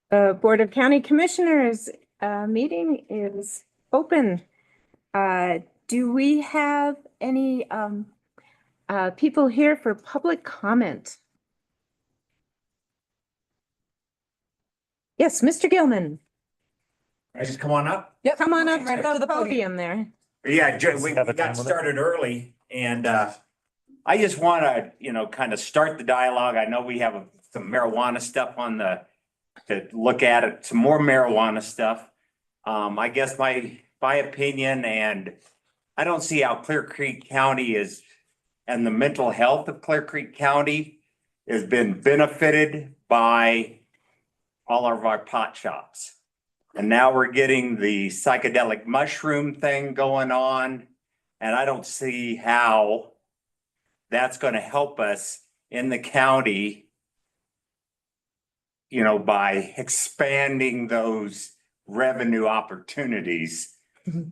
The Board of County Commissioners meeting is open. Do we have any people here for public comment? Yes, Mr. Gilman. I just come on up. Yep. Come on up Right to up the to the podium there. Yeah, we got started early, and I just want to, kind of start the dialogue. I know we have some marijuana stuff to look at it, some more marijuana stuff. I guess my opinion, and I don't see how Clear Creek County and the mental health of Clear Creek County has been benefited by all of our pot shops. And now we're getting the psychedelic mushroom thing going on. And I don't see how that's going to help us in the county, by expanding those revenue opportunities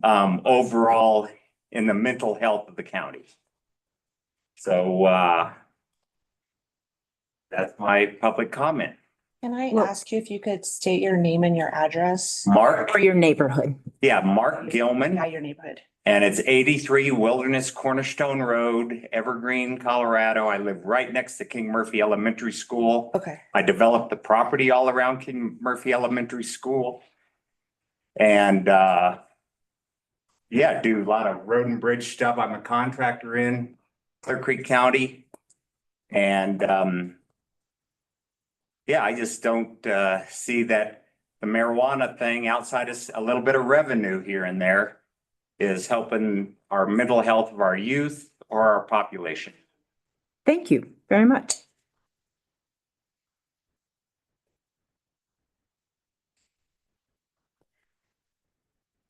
overall in the mental health of the county. So that's my public comment. Can I ask you if you could state your name and your address? Mark? For your neighborhood. Yeah, Mark Gilman. Yeah, your neighborhood. And it's 83 Wilderness Cornerstone Road, Evergreen, Colorado. I live right next to King Murphy Elementary School. Okay. I developed the property all around King Murphy Elementary School. And do a lot of road and bridge stuff. I'm a contractor in Clear Creek County. And I just don't see that the marijuana thing outside of a little bit of revenue here and there is helping our mental health of our youth or our population. Thank you very much.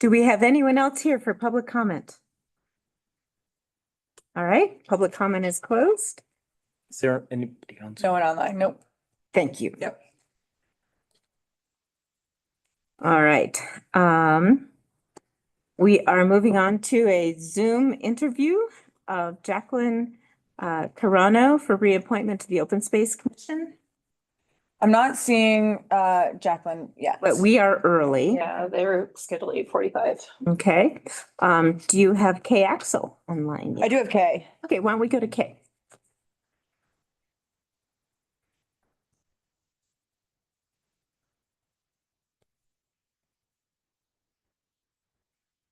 Do we have anyone else here for public comment? All right, public comment is closed. Is there anybody else? No one online. Nope. Thank you. Yep. All right. We are moving on to a Zoom interview of Jacqueline Carano for reappointment to the Open Space Commission. I'm not seeing Jacqueline yet. But we are early. Yeah, they were scheduled 8:45. Okay. Do you have Kay Axel online yet? I do have Kay. Okay, why don't we go to Kay?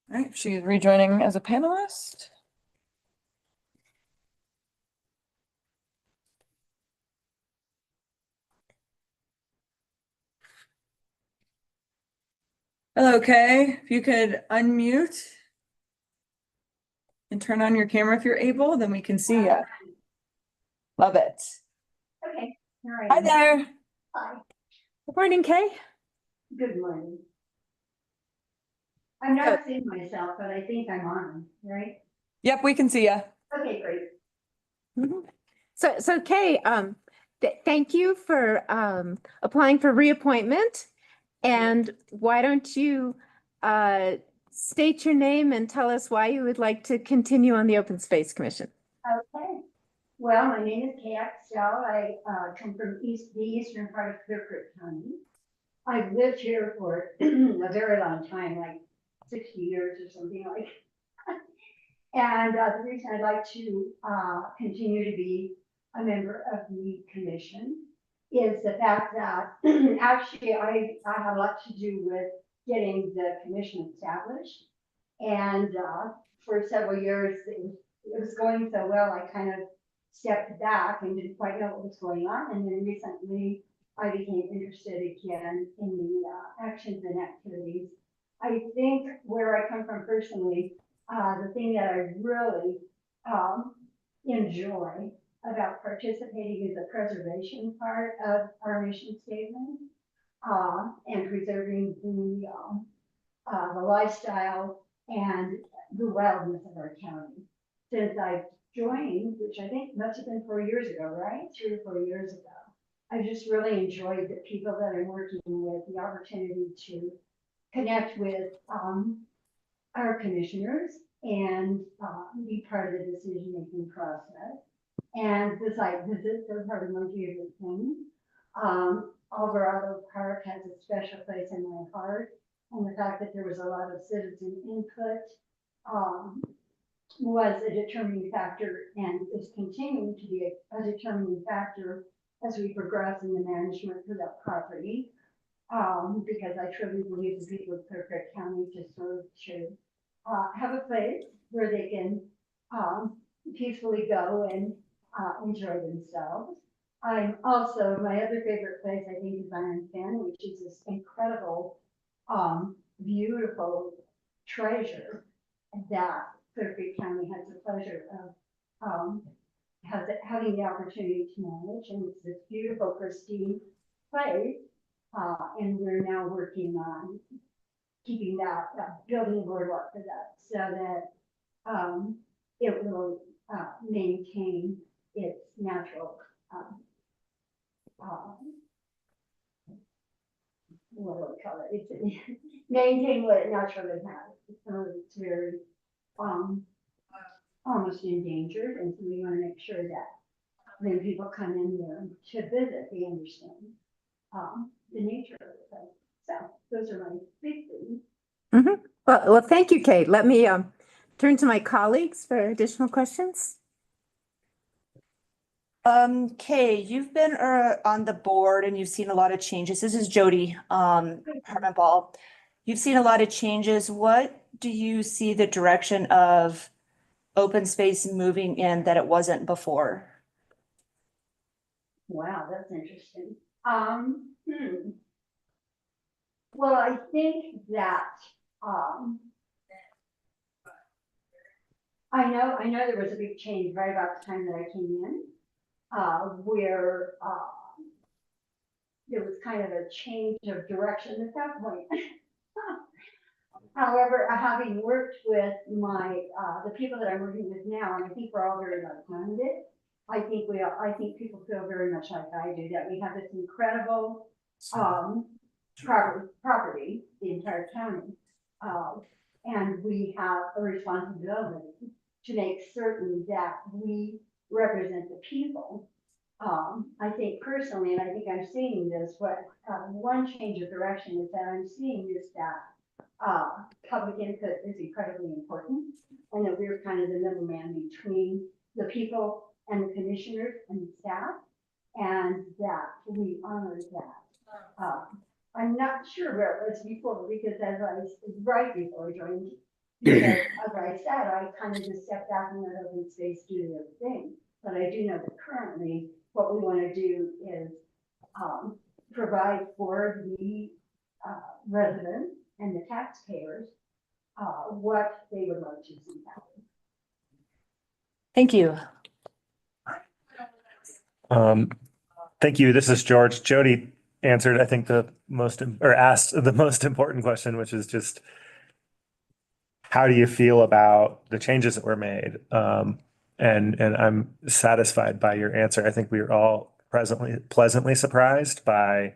All right, she's rejoining as a panelist. Hello, Kay. If you could unmute and turn on your camera if you're able, then we can see you. Love it. Okay. All right. Hi there. Hi. Good morning, Kay. Good morning. I'm not seeing myself, but I think I'm on, right? Yep, we can see you. Okay, great. Mhm. So Kay, thank you for applying for reappointment. And why don't you state your name and tell us why you would like to continue on the Open Space Commission? Okay. Well, my name is Kay Axel. I come from the eastern part of Clear Creek County. I've lived here for a very long time, like 60 years or something like that. And the reason I'd like to continue to be a member of the commission is the fact that actually I have a lot to do with getting the commission established. And for several years, it was going so well, I kind of stepped back and didn't quite know what was going on. And then recently I became interested again in the actions and activities. I think where I come from personally, the thing that I really enjoy about participating is the preservation part of our mission statement and preserving the lifestyle and the wildness of our county. Since I joined, which I think must have been 4 years ago, right? 3 or 4 years ago. I just really enjoyed the people that I'm working with, the opportunity to connect with our commissioners and be part of the decision-making process. And the site visits are part of my favorite thing. Alvarado Park has a special place in my heart. And the fact that there was a lot of citizen input was a determining factor and is continuing to be a determining factor as we progress in the management for that property. Because I truly believe the people of Clear Creek County deserve to have a place where they can peacefully go and enjoy themselves. I'm also, my other favorite place, I think, is Iron Fin, which is this incredible, beautiful treasure that Clear Creek County has the pleasure of having the opportunity to manage. And it's this beautiful, pristine place. And we're now working on keeping that, building a boardwalk for that so that it will maintain its natural, what do we call it? It's maintain what it naturally has. So it's very almost endangered, and so we want to make sure that when people come in there to visit, they understand the nature of the place. So those are my big things. Well, thank you, Kate. Let me turn to my colleagues for additional questions. Kay, you've been on the board and you've seen a lot of changes. This is Jody, Hartman Ball. You've seen a lot of changes. What do you see the direction of open space moving in that it wasn't before? Wow, that's interesting. Well, I think that I know there was a big change right about the time that I came in, where there was kind of a change of direction at that point. However, having worked with the people that I'm working with now, and I think we're all very like-minded, I think people feel very much like I do, that we have this incredible property, the entire county, and we have a responsibility to make certain that we represent the people. I think personally, and I think I'm seeing this, one change of direction is that I'm seeing is that public input is incredibly important, and that we're kind of the middleman between the people and the commissioners and the staff, and that we honor that. I'm not sure where it was before, because right before I joined, because as I said, I kind of just stepped back and let open space do their thing. But I do know that currently what we want to do is provide for the residents and the taxpayers what they would like to see happen. Thank you. Thank you. This is George. Jody answered, I think, asked the most important question, which is just, how do you feel about the changes that were made? And I'm satisfied by your answer. I think we were all pleasantly surprised by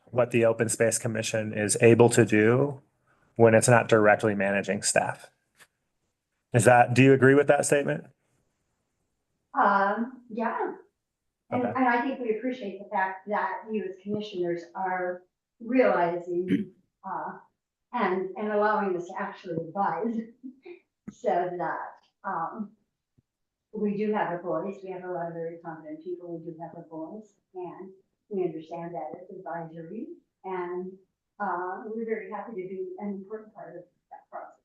what the Open Space Commission is able to do when it's not directly managing staff. Do you agree with that statement? Yeah. And, Okay. and I think we appreciate the fact that you as commissioners are realizing and allowing us to actually advise so that we do have a voice. We have a lot of very competent people. We do have a voice, and we understand that it's advisory, and we're very happy to be an important part of that process.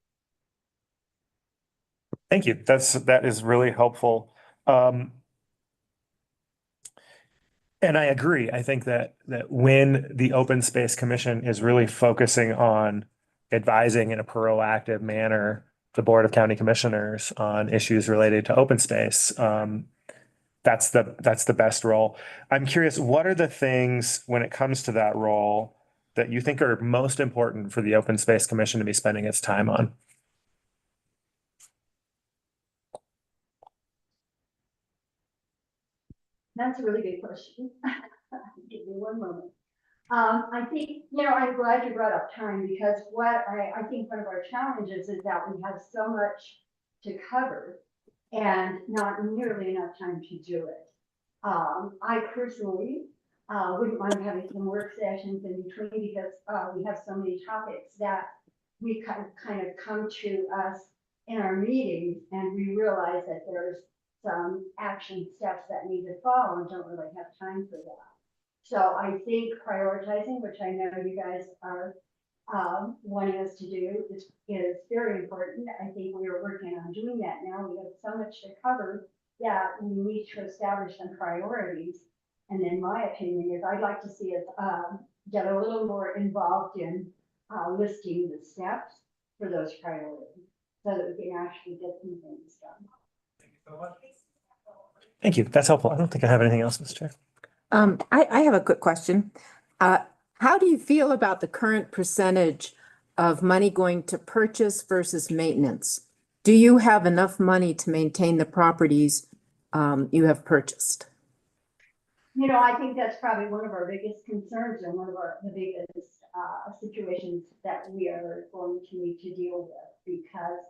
Thank you. That is really helpful. And I agree. I think that when the Open Space Commission is really focusing on advising in a proactive manner the Board of County Commissioners on issues related to open space, that's the best role. I'm curious, what are the things when it comes to that role that you think are most important for the Open Space Commission to be spending its time on? That's a really good question. Give me one moment. I think, I'm glad you brought up time, because what I think one of our challenges is that we have so much to cover and not nearly enough time to do it. I personally wouldn't mind having some work sessions in between because, we have so many topics that we kind of come to us in our meetings and we realize that there's some action steps that need to follow and don't really have time for that. So I think prioritizing, which I know you guys are wanting us to do, is very important. I think we are working on doing that now. We have so much to cover that we need to establish some priorities. And then my opinion is I'd like to see us get a little more involved in listing the steps for those priorities so that we can actually get some things done. Thank you. That's helpful. I don't think I have anything else, Mr. Chair. I have a quick question. How do you feel about the current percentage of money going to purchase versus maintenance? Do you have enough money to maintain the properties you have purchased? You know, I think that's probably one of our biggest concerns and one of the biggest situations that we are going to need to deal with because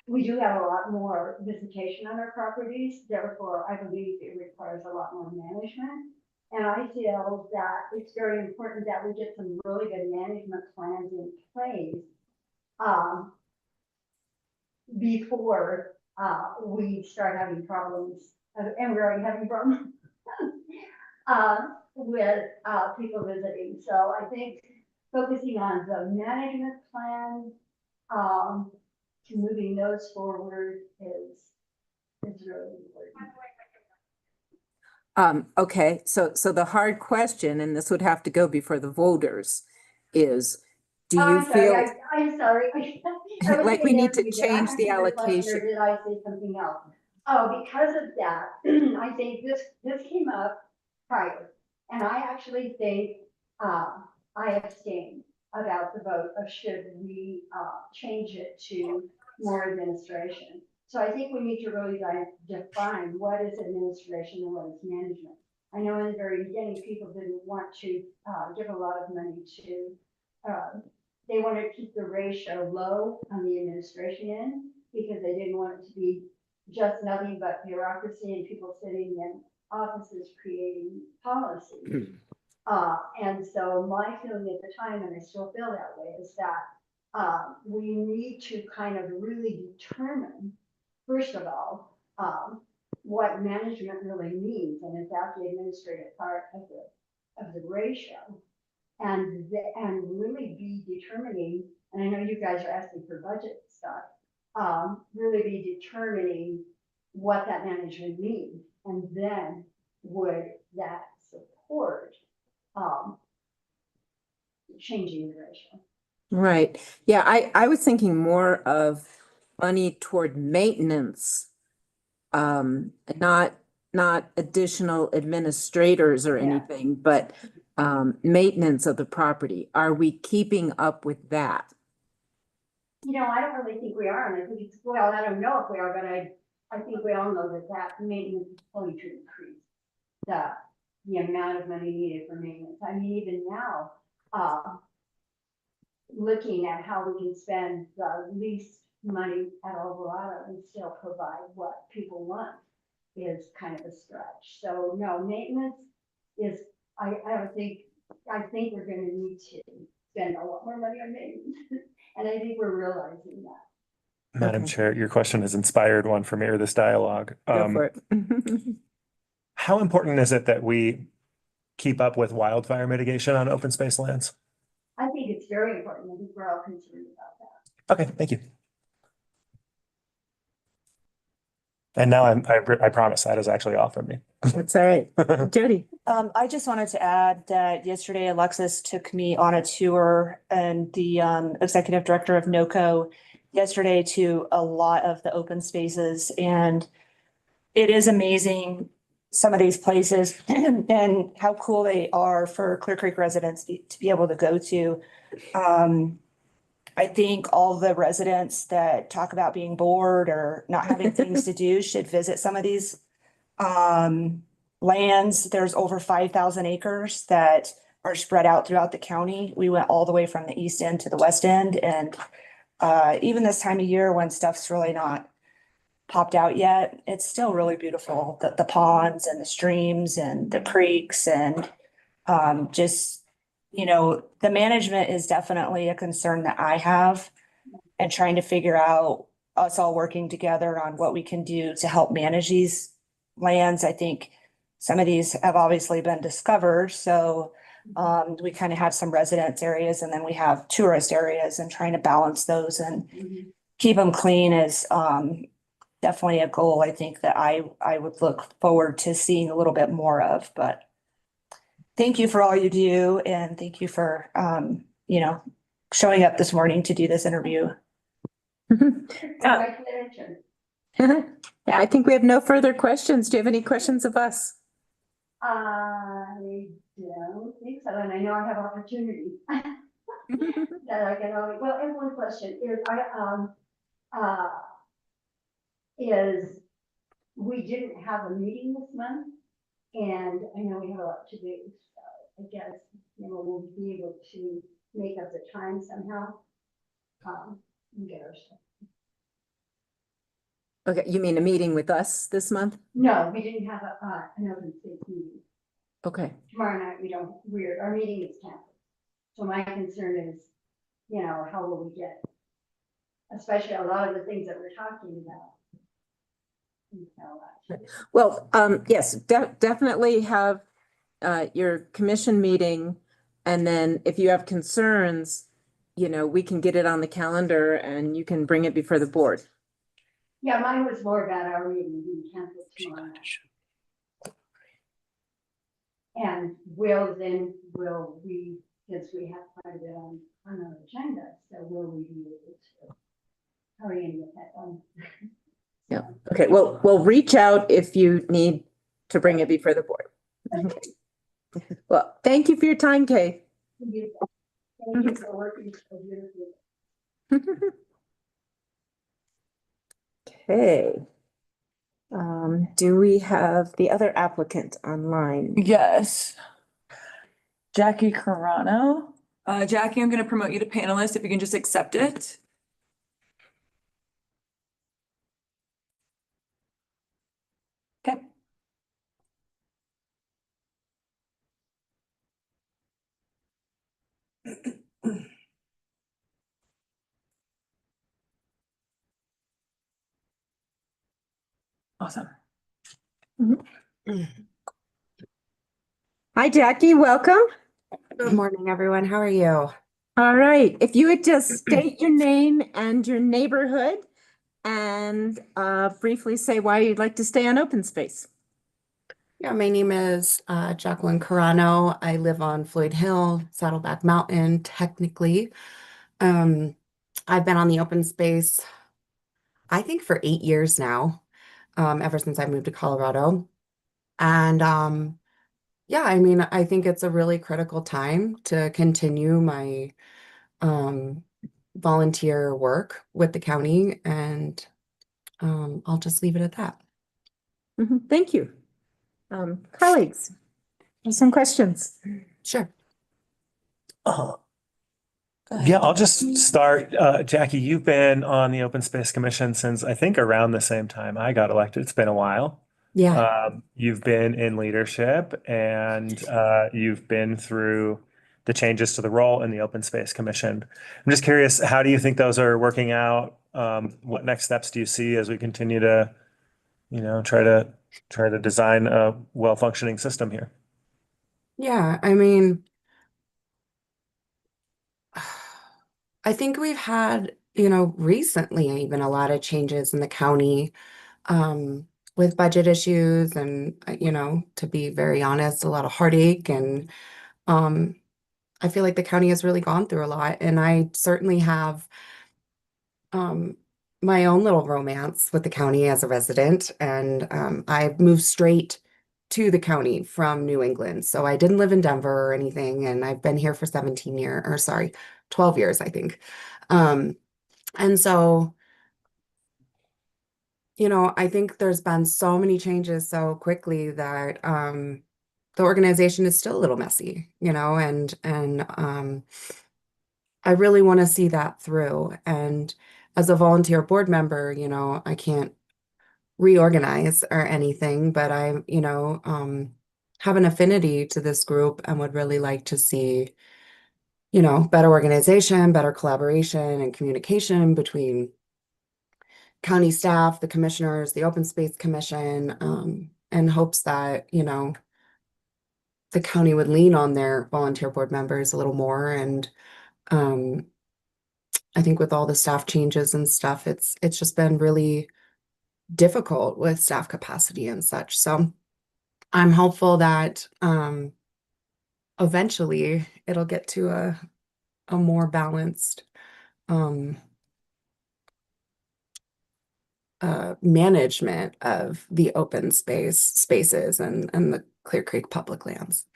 we do have a lot more visitation on our properties. Therefore, I believe it requires a lot more management. And I feel that it's very important that we get some really good management plans in place before we start having problems, and we're already having problems with people visiting. So I think focusing on the management plan, moving those forward is really important. Okay, so the hard question, and this would have to go before the voters, is do you I'm sorry, feel I'm sorry. I was like we gonna need answer to you. Did I change the answer your question, allocation? or did I say something else? Oh, because of that, I think this came up prior, and I actually think I abstained about the vote of should we change it to more administration. So I think we need to really define what is administration and what is management. I know in the very beginning, people didn't want to give a lot of money to, they wanted to keep the ratio low on the administration end because they didn't want it to be just nothing but bureaucracy and people sitting in offices creating policy. And so my feeling at the time, and I still feel that way, is that we need to kind of really determine, first of all, what management really means, and is that the administrative part of the ratio, and really be determining. And I know you guys are asking for budget stuff. Really be determining what that management means, and then would that support changing the ratio? Right. Yeah, I was thinking more of money toward maintenance, not additional administrators or Yeah. anything, but maintenance of the property. Are we keeping up with that? You know, I don't really think we are, and I think it's, well, I don't know if we are, but I think we all know that maintenance is going to increase the amount of money needed for maintenance. I mean, even now, looking at how we can spend the least money at Alvarado and still provide what people want is kind of a stretch. So no, maintenance is, I think we're gonna need to spend a lot more money on maintenance. And I think we're realizing that. Madam Okay. Chair, your question has inspired one for me, or this dialogue. Go for it. How important is it that we keep up with wildfire mitigation on open space lands? I think it's very important. I think we're all concerned about that. Okay, thank you. And now I promise that is actually off of me. That's all right. Jody. I just wanted to add that yesterday Alexis took me on a tour and the executive director of NOCO yesterday to a lot of the open spaces, and it is amazing some of these places and how cool they are for Clear Creek residents to be able to go to. I think all the residents that talk about being bored or not having things to do should visit some of these lands. There's over 5,000 acres that are spread out throughout the county. We went all the way from the east end to the west end, and even this time of year when stuff's really not popped out yet, it's still really beautiful. The ponds and the streams and the creeks, and Just, the management is definitely a concern that I have. And trying to figure out us all working together on what we can do to help manage these lands. I think some of these have obviously been discovered, so we kind of have some residence areas and then we have tourist areas, and trying to balance those and keep them clean is definitely a goal I think that I would look forward to seeing a little bit more of. But thank you for all you do, and thank you for showing up this morning to do this interview. My pleasure. Yeah, I think we have no further questions. Do you have any questions of us? I don't think so, and I know I have opportunity that I can only, well, and one question is, is we didn't have a meeting this month, and I know we have a lot to do, so I guess, we'll be able to make up the time somehow. And get our stuff. Okay, you mean a meeting with us this month? No, we didn't have an open space meeting. Okay. Tomorrow night, our meeting is canceled. So my concern is, how will we get, especially a lot of the things that we're talking about. Well, yes, definitely have your commission meeting. And then if you have concerns, we can get it on the calendar and you can bring it before the board. Yeah, mine was more about our meeting being canceled tomorrow night. And will we, since we have quite a bit on our agenda, so will we be able to hurry and get that done? Yeah. Okay. Well, we'll reach out if you need to bring it before the board. Okay. Well, thank you for your time, Kay. Thank you for working so beautifully. Okay. Do we have the other applicant online? Yes. Jackie Carano. Jackie, I'm gonna promote you to panelist if you can just accept it. Okay. Awesome. Hi, Jackie. Welcome. Good morning, everyone. How are you? All right. If you would just state your name and your neighborhood and briefly say why you'd like to stay on open space. Yeah, my name is Jacqueline Carano. I live on Floyd Hill, Saddleback Mountain, technically. I've been on the open space, I think, for 8 years now, ever since I moved to Colorado. And yeah, I mean, I think it's a really critical time to continue my volunteer work with the county, and I'll just leave it at that. Thank you. Colleagues, some questions. Sure. Yeah, I'll just start. Jackie, you've been on the Open Space Commission since I think around the same time I got elected. It's been a while. Yeah. You've been in leadership and you've been through the changes to the role in the Open Space Commission. I'm just curious, how do you think those are working out? What next steps do you see as we continue to, try to design a well-functioning system here? Yeah, I mean, I think we've had, recently even a lot of changes in the county with budget issues and, to be very honest, a lot of heartache. And I feel like the county has really gone through a lot. And I certainly have my own little romance with the county as a resident. And I moved straight to the county from New England. So I didn't live in Denver or anything. And I've been here for 17 years, or sorry, 12 years, I think. And so, I think there's been so many changes so quickly that the organization is still a little messy, and I really want to see that through. And as a volunteer board member, I can't reorganize or anything, but have an affinity to this group and would really like to see, you know, better organization, better collaboration and communication between county staff, the commissioners, the Open Space Commission, and hopes that, you know, the county would lean on their volunteer board members a little more. And I think with all the staff changes and stuff, it's just been really difficult with staff capacity and such. So I'm hopeful that eventually it'll get to a more balanced management of the open spaces and the Clear Creek public lands.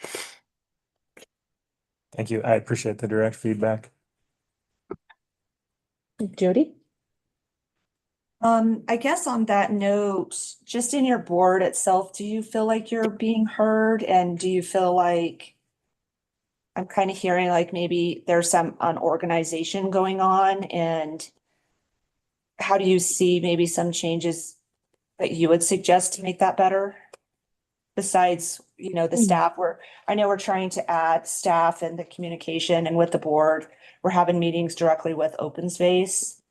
Thank you. I appreciate the direct feedback. Jody? I guess on that note, just in your board itself, do you feel like you're being heard? And do you feel like I'm kind of hearing like maybe there's some unorganization going on? And how do you see maybe some changes that you would suggest to make that better? Besides, you know, the staff, I know we're trying to add staff and the communication, and with the board, we're having meetings directly with Open Space.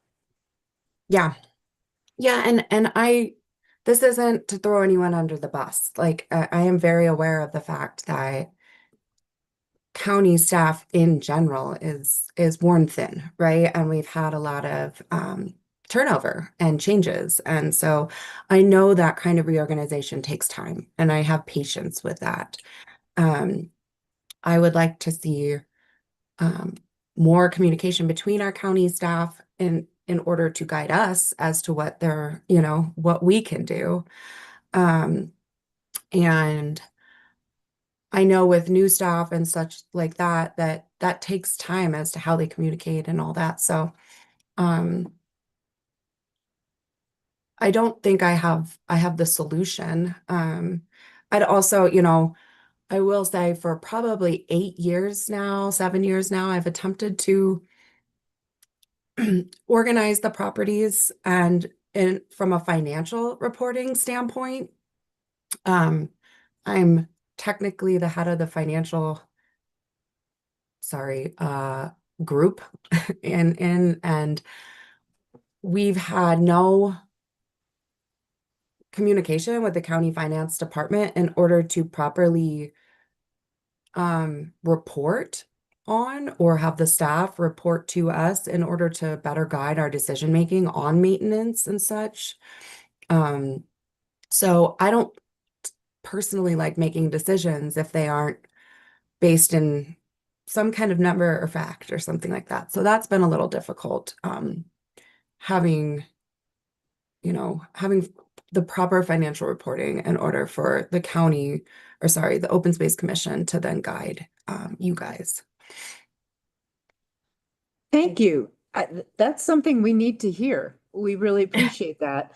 Yeah. Yeah, and this isn't to throw anyone under the bus. Like I am very aware of the fact that county staff in general is worn thin, right? And we've had a lot of turnover and changes. And so I know that kind of reorganization takes time, and I have patience with that. I would like to see more communication between our county staff in order to guide us as to what they're, you know, what we can do. And I know with new staff and such like that, that takes time as to how they communicate and all that. So, I don't think I have the solution. I'd also, you know, I will say for probably 8 years now, 7 years now, I've attempted to organize the properties and from a financial reporting standpoint. I'm technically the head of the financial, group and we've had no communication with the county finance department in order to properly report on or have the staff report to us in order to better guide our decision making on maintenance and such. So I don't personally like making decisions if they aren't based in some kind of number or fact or something like that. So that's been a little difficult. Having, you know, having the proper financial reporting in order for the county, or sorry, the Open Space Commission to then guide you guys. Thank you. That's something we need to hear. We really appreciate that.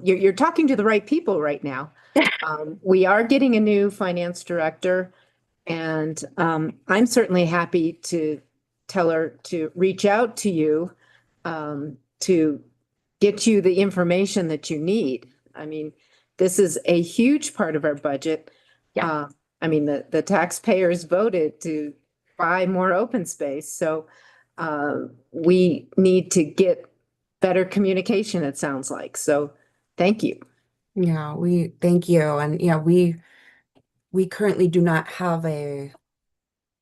You're talking to the right people right now. We are getting a new finance director, and I'm certainly happy to tell her to reach out to you to get you the information that you need. I mean, this is a huge part of our budget. Yeah. I mean, the taxpayers voted to buy more open space, so we need to get better communication, it sounds like. So thank you. Yeah, we thank you. And yeah, we currently do not have a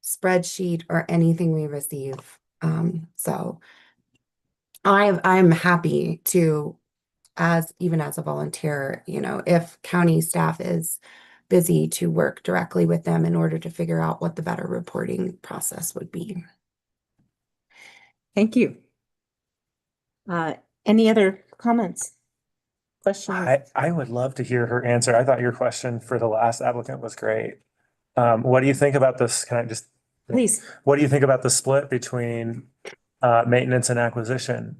spreadsheet or anything we receive. So I'm happy to, even as a volunteer, you know, if county staff is busy, to work directly with them in order to figure out what the better reporting process would be. Thank you. Any other comments? Questions? I would love to hear her answer. I thought your question for the last applicant was great. What do you think about this? Can I just, Please. what do you think about the split between maintenance and acquisition?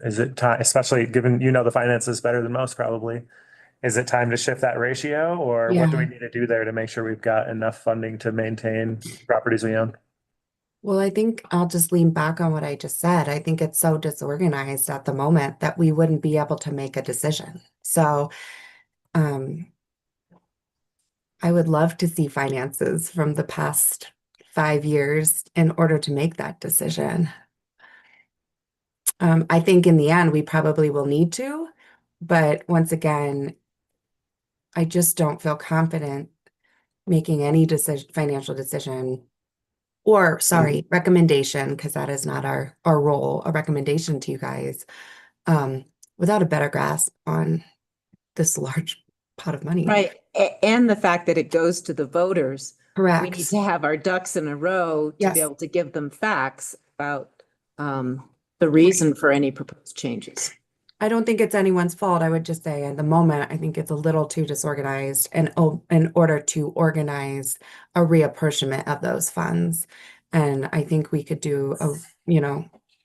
Is it time, especially given, you know, the finances better than most probably, is it time to shift that ratio, or what do we Yeah. need to do there to make sure we've got enough funding to maintain properties we own? Well, I think I'll just lean back on what I just said. I think it's so disorganized at the moment that we wouldn't be able to make a decision. So, I would love to see finances from the past 5 years in order to make that decision. I think in the end, we probably will need to, but once again, I just don't feel confident making any financial decision, or sorry, recommendation, because that is not our role, a recommendation to you guys, without a better grasp on this large pot of money. Right, and the fact that it goes to the voters. We need Correct. to have our ducks in a row to Yes. be able to give them facts about the reason for any proposed changes. I don't think it's anyone's fault. I would just say at the moment, I think it's a little too disorganized and in order to organize a reapportionment of those funds. And I think we could do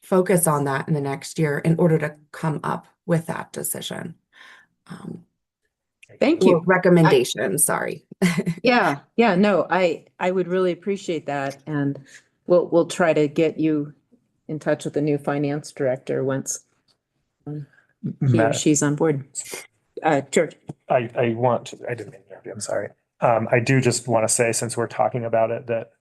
focus on that in the next year in order to come up with that decision. Thank Or you. recommendation, sorry. Yeah, no, I would really appreciate that, and we'll try to get you in touch with the new finance director once he or Matt, she's on board. George. I didn't mean to interrupt you, I'm sorry. I do just want to say, since we're talking about it, that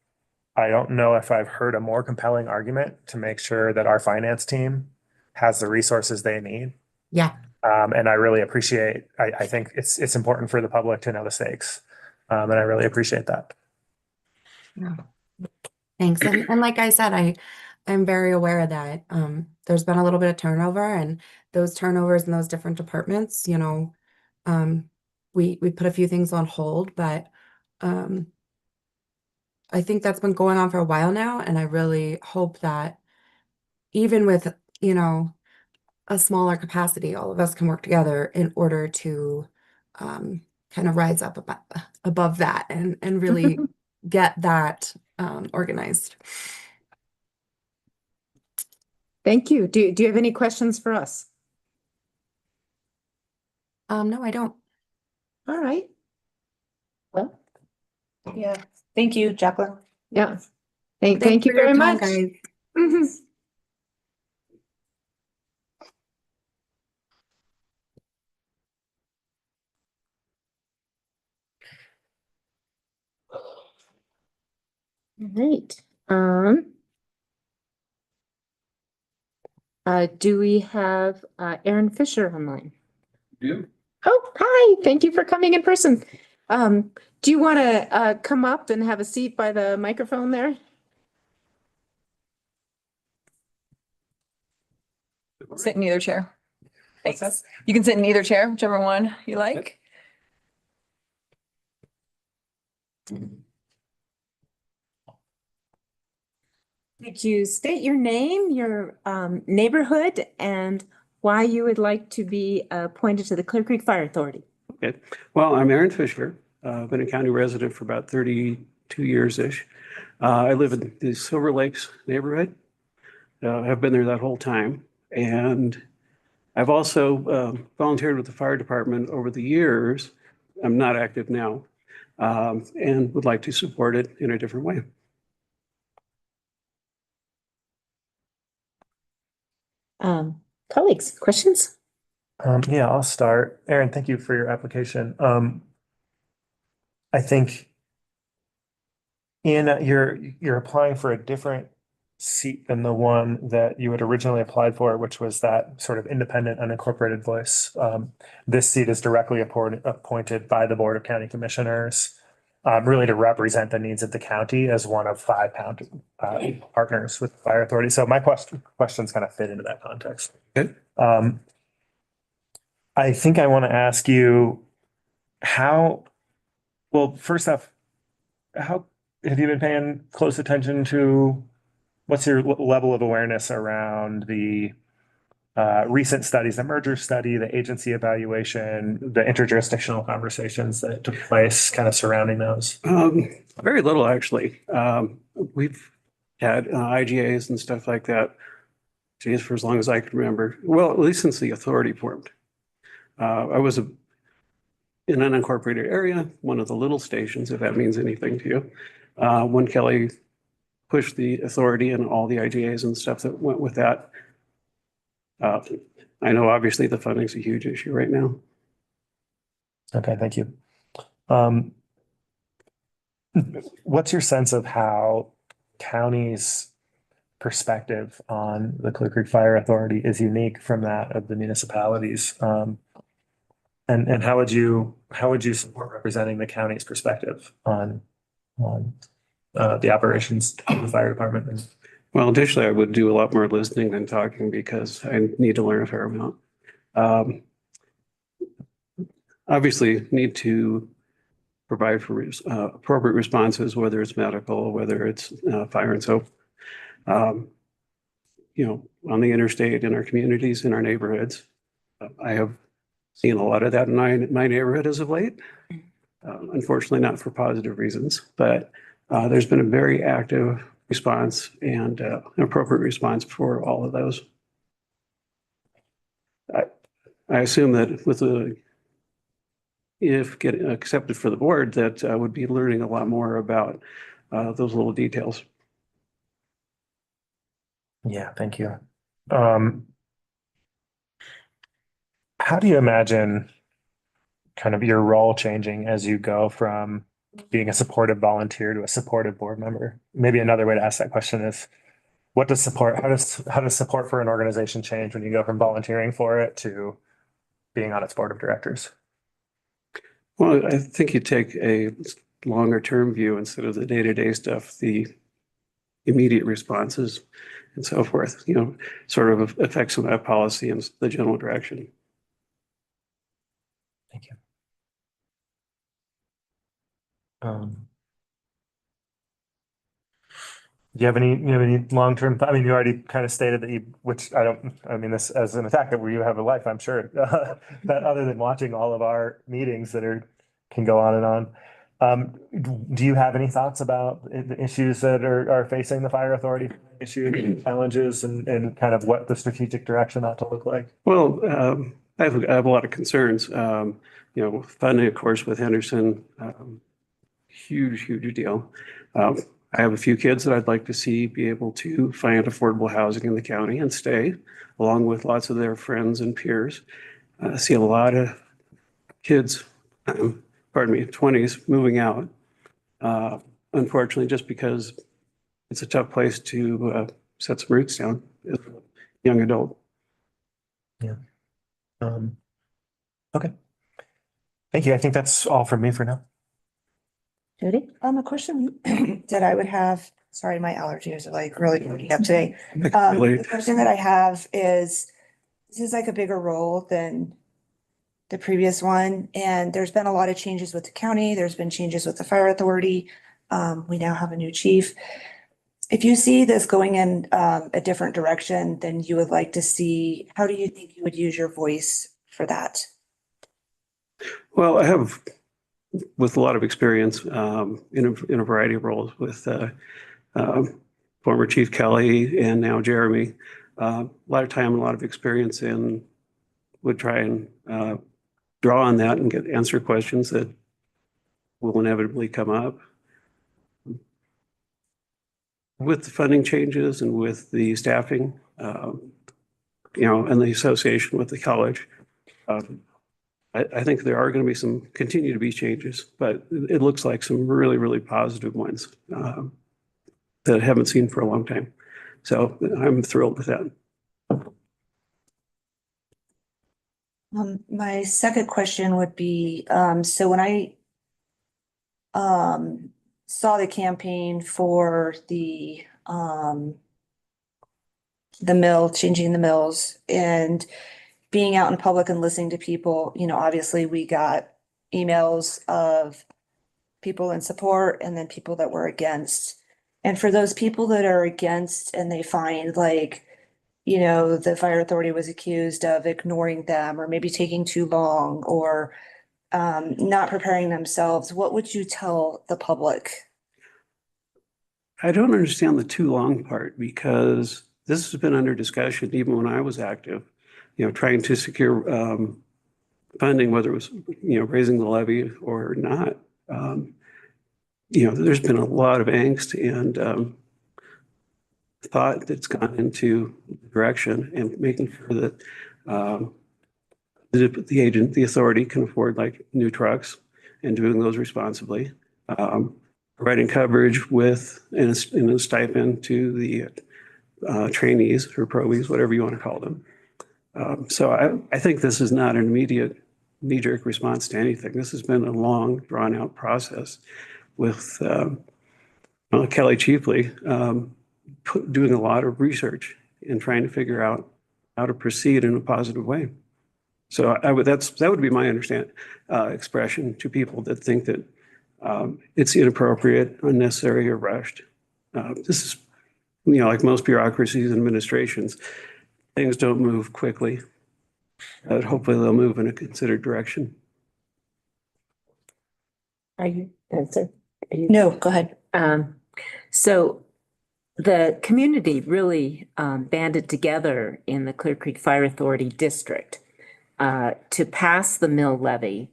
I don't know if I've heard a more compelling argument to make sure that our finance team has the resources they need. Yeah. And I really appreciate, I think it's important for the public to know the stakes. And I really appreciate that. Thanks. And like I said, I'm very aware that there's been a little bit of turnover, and those turnovers in those different departments, we put a few things on hold, but I think that's been going on for a while now, and I really hope that even with, a smaller capacity, all of us can work together in order to kind of rise up above that and really get that organized. Thank you. Do you have any questions for us? No, I don't. All right. Well, Yeah, thank you, Jacqueline. yeah. Thanks Thank you for your very time, much. guys. Mhm. All right. Do we have Aaron Fisher online? Yeah. Oh, hi. Thank you for coming in person. Do you want to come up and have a seat by the microphone there? Sit in either chair. Thanks. You can sit in either chair, whichever one you like. Could you state your name, your neighborhood, and why you would like to be appointed to the Clear Creek Fire Authority? Okay. Well, I'm Aaron Fisher. I've been a county resident for about 32 years-ish. I live in the Silver Lakes neighborhood. I've been there that whole time. And I've also volunteered with the fire department over the years. I'm not active now, and would like to support it in a different way. Colleagues, questions? Yeah, I'll start. Aaron, thank you for your application. I think you're applying for a different seat than the one that you had originally applied for, which was that sort of independent, unincorporated voice. This seat is directly appointed by the Board of County Commissioners, really to represent the needs of the county as one of 5 partners with the fire authority. So my questions kind of fit into that context. Okay. I think I want to ask you first off, how have you been paying close attention to what's your level of awareness around the recent studies, the merger study, the agency evaluation, the interjurisdictional conversations that took place kind of surrounding those? Very little, actually. We've had IGAs and stuff like that, geez, for as long as I can remember. Well, at least since the authority formed. I was in an unincorporated area, one of the little stations, if that means anything to you, when Kelly pushed the authority and all the IGAs and stuff that went with that. I know obviously the funding's a huge issue right now. Okay, thank you. What's your sense of how counties' perspective on the Clear Creek Fire Authority is unique from that of the municipalities? And how would you support representing the county's perspective on the operations of the fire department? Well, additionally, I would do a lot more listening than talking because I need to learn a fair amount. Obviously, need to provide for appropriate responses, whether it's medical, whether it's fire and soap. You know, on the interstate, in our communities, in our neighborhoods. I have seen a lot of that in my neighborhood as of late. Unfortunately, not for positive reasons, but there's been a very active response and an appropriate response for all of those. I assume that with if getting accepted for the board, that I would be learning a lot more about those little details. Yeah, thank you. How do you imagine kind of your role changing as you go from being a supportive volunteer to a supportive board member? Maybe another way to ask that question is, how does support for an organization change when you go from volunteering for it to being on its board of directors? Well, I think you take a longer term view instead of the day-to-day stuff, the immediate responses and so forth, you know, sort of affects some of that policy and the general direction. Thank you. Do you have any long-term, I mean, you already kind of stated that this as an attack that where you have a life, I'm sure, that other than watching all of our meetings that can go on and on. Do you have any thoughts about the issues that are facing the fire authority, issues, challenges, and kind of what the strategic direction ought to look like? Well, I have a lot of concerns. Funding, of course, with Henderson, huge deal. I have a few kids that I'd like to see be able to find affordable housing in the county and stay, along with lots of their friends and peers. I see a lot of kids, 20s moving out. Unfortunately, just because it's a tough place to set some roots down as a young adult. Yeah. Okay. Thank you. I think that's all from me for now. Jody? A question that I would have, sorry, my allergies are like really working up today. Really? The question that I have is, this is like a bigger role than the previous one, and there's been a lot of changes with the county. There's been changes with the fire authority. We now have a new chief. If you see this going in a different direction than you would like to see, how do you think you would use your voice for that? Well, I have, with a lot of experience in a variety of roles with former Chief Kelly and now Jeremy, a lot of time, a lot of experience in would try and draw on that and answer questions that will inevitably come up. With the funding changes and with the staffing, and the association with the college, I think there are going to be continue to be changes, but it looks like some really positive ones that I haven't seen for a long time. So I'm thrilled with that. My second question would be, so when I saw the campaign for the mill, changing the mills, and being out in public and listening to people, obviously we got emails of people in support and then people that were against. And for those people that are against and they find the fire authority was accused of ignoring them or maybe taking too long or not preparing themselves, what would you tell the public? I don't understand the too long part because this has been under discussion even when I was active, trying to secure funding, whether it was, raising the levy or not. There's been a lot of angst and thought that's gone into direction and making sure that the authority can afford like new trucks and doing those responsibly. providing coverage with, in a stipend to the trainees or probies, whatever you want to call them. So I think this is not an immediate knee-jerk response to anything. This has been a long, drawn-out process with Kelly chiefly doing a lot of research and trying to figure out how to proceed in a positive way. So that would be my expression to people that think that it's inappropriate, unnecessary, or rushed. This is, like most bureaucracies and administrations, things don't move quickly. But hopefully they'll move in a considered direction. Are you, answer? No, go ahead. So the community really banded together in the Clear Creek Fire Authority district to pass the mill levy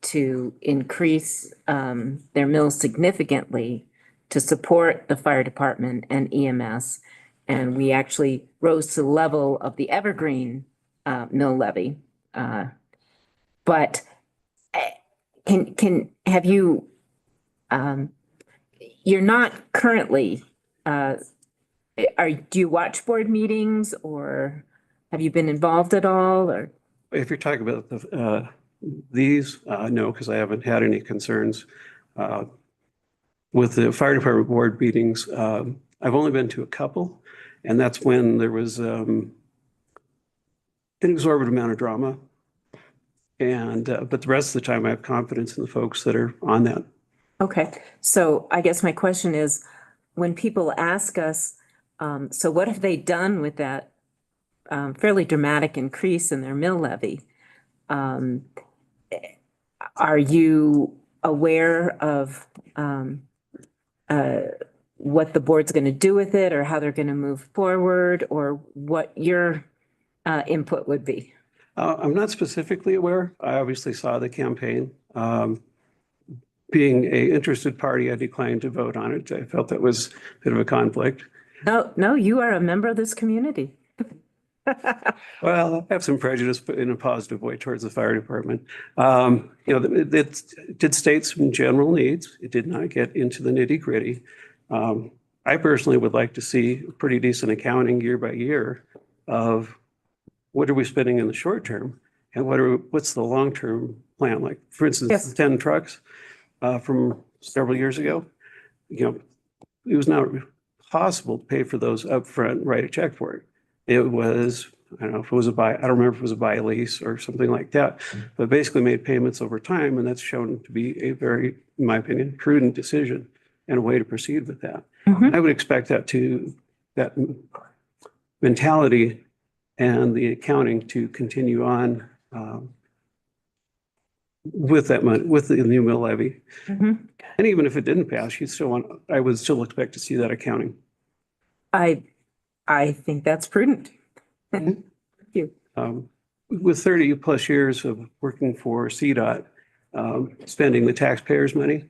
to increase their mills significantly to support the fire department and EMS. And we actually rose to the level of the Evergreen mill levy. But have you, you're not currently, do you watch board meetings or have you been involved at all or? If you're talking about these, no, because I haven't had any concerns. With the fire department board meetings, I've only been to a couple, and that's when there was an exorbitant amount of drama. And but the rest of the time, I have confidence in the folks that are on that. Okay, so I guess my question is, when people ask us, so what have they done with that fairly dramatic increase in their mill levy? Are you aware of what the board's going to do with it or how they're going to move forward or what your input would be? I'm not specifically aware. I obviously saw the campaign. Being an interested party, I declined to vote on it. I felt that was a bit of a conflict. No, you are a member of this community. Well, I have some prejudice in a positive way towards the fire department. It did state some general needs. It did not get into the nitty gritty. I personally would like to see pretty decent accounting year by year of what are we spending in the short term and what's the long-term plan? Like, for instance, Yes. the 10 trucks from several years ago, it was not possible to pay for those upfront, write a check for it. It was, I don't know if it was I don't remember if it was a buy lease or something like that, but basically made payments over time. And that's shown to be a very, in my opinion, prudent decision and a way to proceed with that. Mhm. I would expect that mentality and the accounting to continue on with that money, with the new mill levy. Mhm. And even if it didn't pass, I would still expect to see that accounting. I think that's prudent. Mhm. Thank you. With 30 plus years of working for CDOT, spending the taxpayers' money,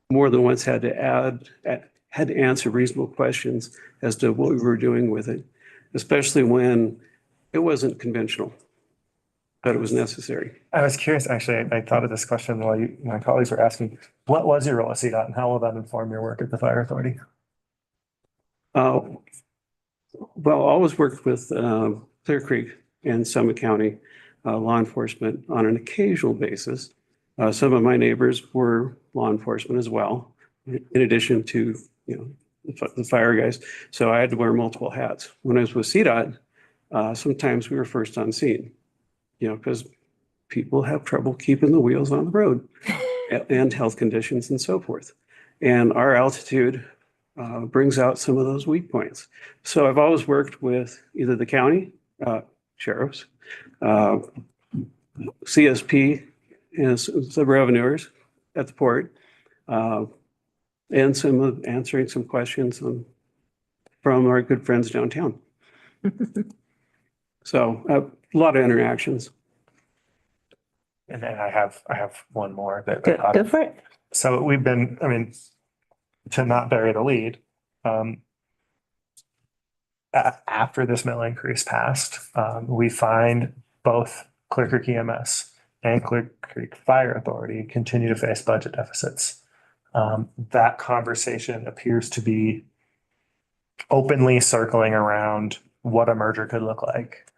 more than once had to answer reasonable questions as to what we were doing with it, especially when it wasn't conventional, but it was necessary. I was curious, actually, I thought of this question while my colleagues were asking, what was your role at CDOT and how will that inform your work at the fire authority? Well, I always worked with Clear Creek and Summit County law enforcement on an occasional basis. Some of my neighbors were law enforcement as well, in addition to the fire guys. So I had to wear multiple hats. When I was with CDOT, sometimes we were first on scene, because people have trouble keeping the wheels on the road and health conditions and so forth. And our altitude brings out some of those weak points. So I've always worked with either the county sheriffs, CSP, and some revenuers at the port, and some of answering some questions from our good friends downtown. So a lot of interactions. And then I have one more that Go for it. So we've been, to not bury the lead, after this mill increase passed, we find both Clear Creek EMS and Clear Creek Fire Authority continue to face budget deficits. That conversation appears to be openly circling around what a merger could look like,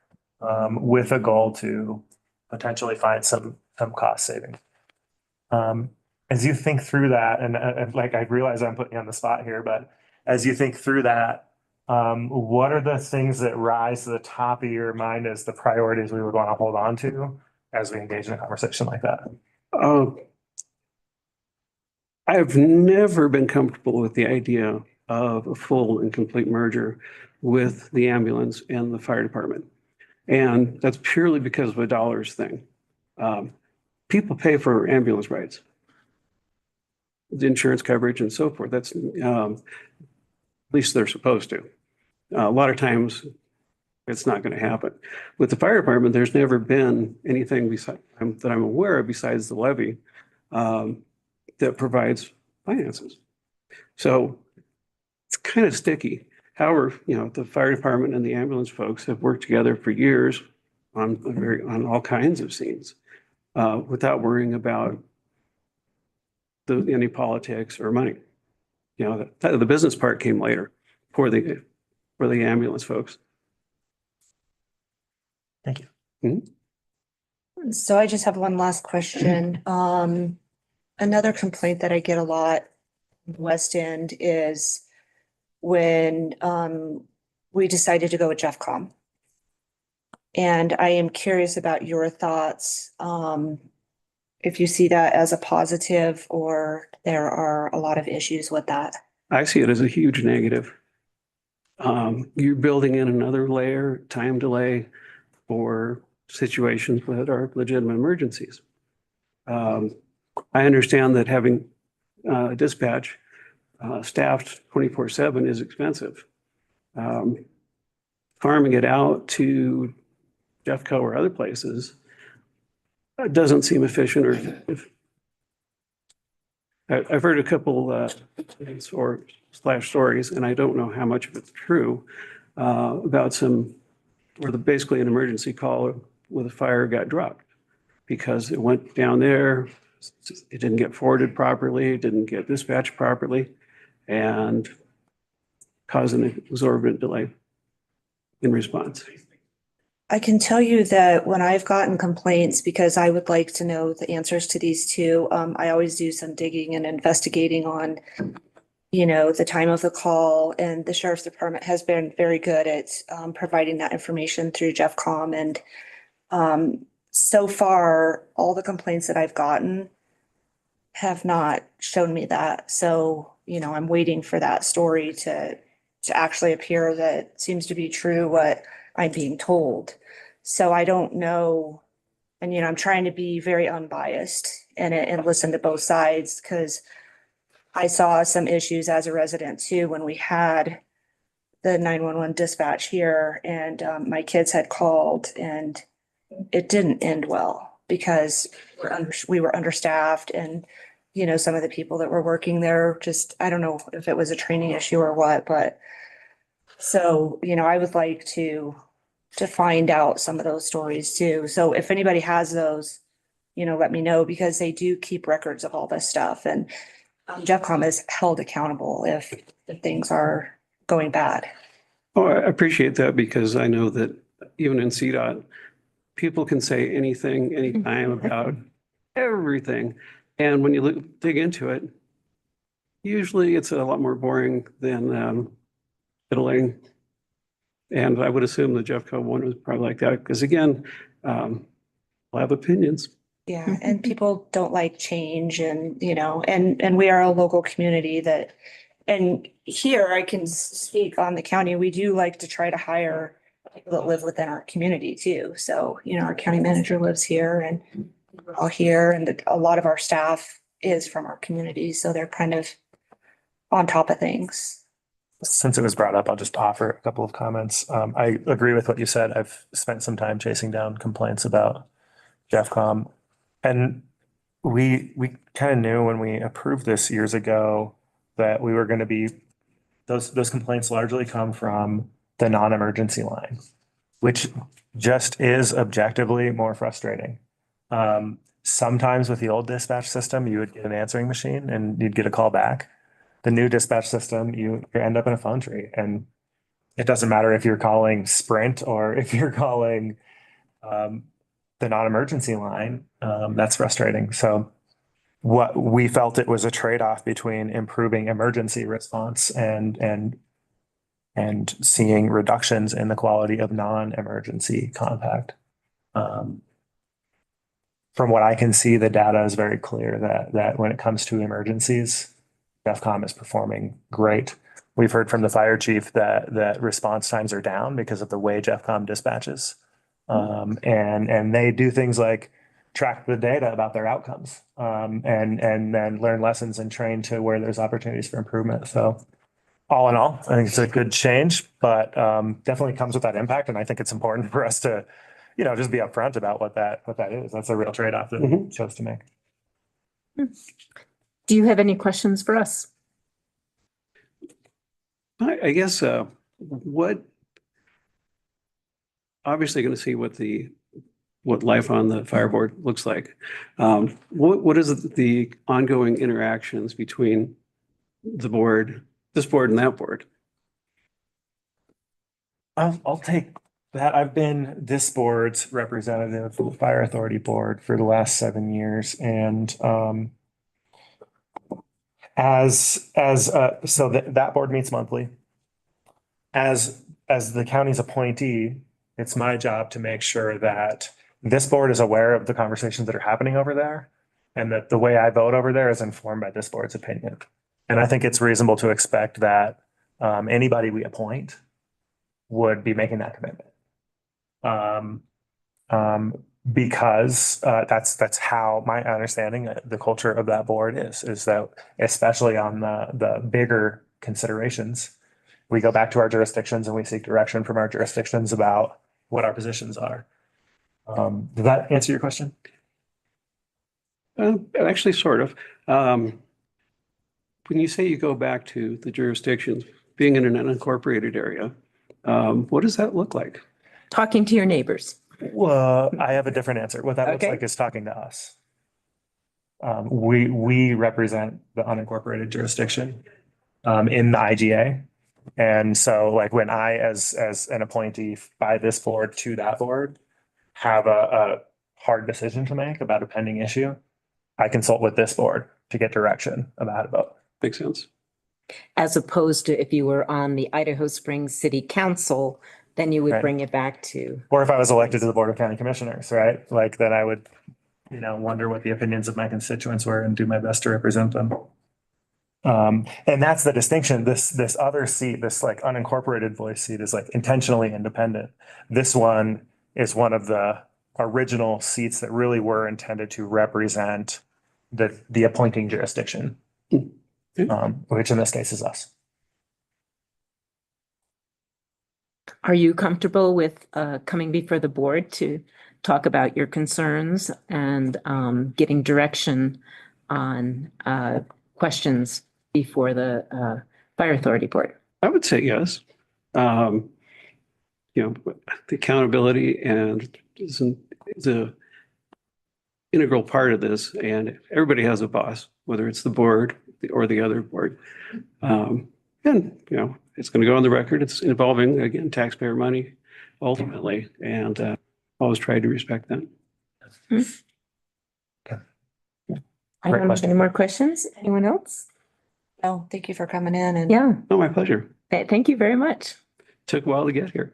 with a goal to potentially find some cost saving. As you think through that, and like I realize I'm putting you on the spot here, but as you think through that, what are the things that rise to the top of your mind as the priorities we would want to hold on to as we engage in a conversation like that? I've never been comfortable with the idea of a full and complete merger with the ambulance and the fire department. And that's purely because of a dollars thing. People pay for ambulance rides, the insurance coverage and so forth. That's, at least they're supposed to. A lot of times it's not going to happen. With the fire department, there's never been anything that I'm aware of besides the levy that provides finances. So it's kind of sticky. However, the fire department and the ambulance folks have worked together for years on all kinds of scenes without worrying about any politics or money. The business part came later for the ambulance folks. Thank you. Mm-hmm. So I just have one last question. Another complaint that I get a lot in the West End is when we decided to go with Jeffcom. And I am curious about your thoughts, if you see that as a positive or there are a lot of issues with that. I see it as a huge negative. You're building in another layer, time delay for situations that are legitimate emergencies. I understand that having dispatch staffed 24/7 is expensive. Farming it out to Jeffco or other places doesn't seem efficient or effective. I've heard a couple stories, and I don't know how much of it's true, about basically an emergency call with a fire got dropped because it went down there, it didn't get forwarded properly, it didn't get dispatched properly, and caused an exorbitant delay in response. I can tell you that when I've gotten complaints, because I would like to know the answers to these two, I always do some digging and investigating on, the time of the call, and the sheriff's department has been very good at providing that information through Jeffcom. And so far, all the complaints that I've gotten have not shown me that. So, I'm waiting for that story to actually appear that seems to be true what I'm being told. So I don't know. And, I'm trying to be very unbiased and listen to both sides, because I saw some issues as a resident too, when we had the 911 dispatch here, and my kids had called and it didn't end well because we were understaffed, and, some of the people that were working there I don't know if it was a training issue or what, but so, I would like to find out some of those stories too. So if anybody has those, let me know, because they do keep records of all this stuff, and Jeffcom is held accountable if things are going bad. Oh, I appreciate that, because I know that even in CDOT, people can say anything, anytime about everything. And when you dig into it, usually it's a lot more boring than fiddling. And I would assume the Jeffco one was probably like that, because again, I'll have opinions. Yeah, and people don't like change, and, and we are a local community and here I can speak on the county. We do like to try to hire people that live within our community too. So, our county manager lives here, and we're all here, and a lot of our staff is from our community. So they're kind of on top of things. Since it was brought up, I'll just offer a couple of comments. I agree with what you said. I've spent some time chasing down complaints about Jeffcom. And we kind of knew when we approved this years ago that we were going to be, those complaints largely come from the non-emergency line, which just is objectively more frustrating. sometimes with the old dispatch system, you would get an answering machine and you'd get a call back. The new dispatch system, you end up in a phone tree, and it doesn't matter if you're calling Sprint or if you're calling the non-emergency line. That's frustrating. So what we felt, it was a trade-off between improving emergency response and seeing reductions in the quality of non-emergency contact. From what I can see, the data is very clear that when it comes to emergencies, DEFCOM is performing great. We've heard from the fire chief that response times are down because of the way DEFCOM dispatches. And they do things like track the data about their outcomes, and then learn lessons and train to where there's opportunities for improvement. So all in all, I think it's a good change, but definitely comes with that impact. And I think it's important for us to, just be upfront about what that is. That's a real trade-off that we chose to make. Do you have any questions for us? I guess, obviously going to see what life on the fire board looks like. What is the ongoing interactions between the board, this board and that board? I'll take that. I've been this board's representative for the Fire Authority Board for the last 7 years. And so that board meets monthly. As the county's appointee, it's my job to make sure that this board is aware of the conversations that are happening over there, and that the way I vote over there is informed by this board's opinion. And I think it's reasonable to expect that anybody we appoint would be making that commitment. Because that's how my understanding the culture of that board is that, especially on the bigger considerations, we go back to our jurisdictions and we seek direction from our jurisdictions about what our positions are. Does that answer your question? Actually, sort of. When you say you go back to the jurisdictions, being in an unincorporated area, what does that look like? Talking to your neighbors. Well, I have a different answer. What that looks Okay. like is talking to us. We represent the unincorporated jurisdiction in the IGA. And so like when I, as an appointee by this board to that board, have a hard decision to make about a pending issue, I consult with this board to get direction about how to vote. Makes sense. As opposed to if you were on the Idaho Springs City Council, then you would Right. bring it back to. Or if I was elected to the Board of County Commissioners, right? Like then I would, wonder what the opinions of my constituents were and do my best to represent them. And that's the distinction. This other seat, this like unincorporated voice seat, is like intentionally independent. This one is one of the original seats that really were intended to represent the appointing jurisdiction, which in this case is us. Are you comfortable with coming before the board to talk about your concerns and getting direction on questions before the Fire Authority Board? I would say yes. The accountability and is a integral part of this, and everybody has a boss, whether it's the board or the other board. And, it's going to go on the record. It's involving, again, taxpayer money ultimately, and always try to respect that. I don't have any more questions. Anyone else? Oh, thank you for coming in and. Yeah, Oh, my pleasure. thank you very much. Took a while to get here.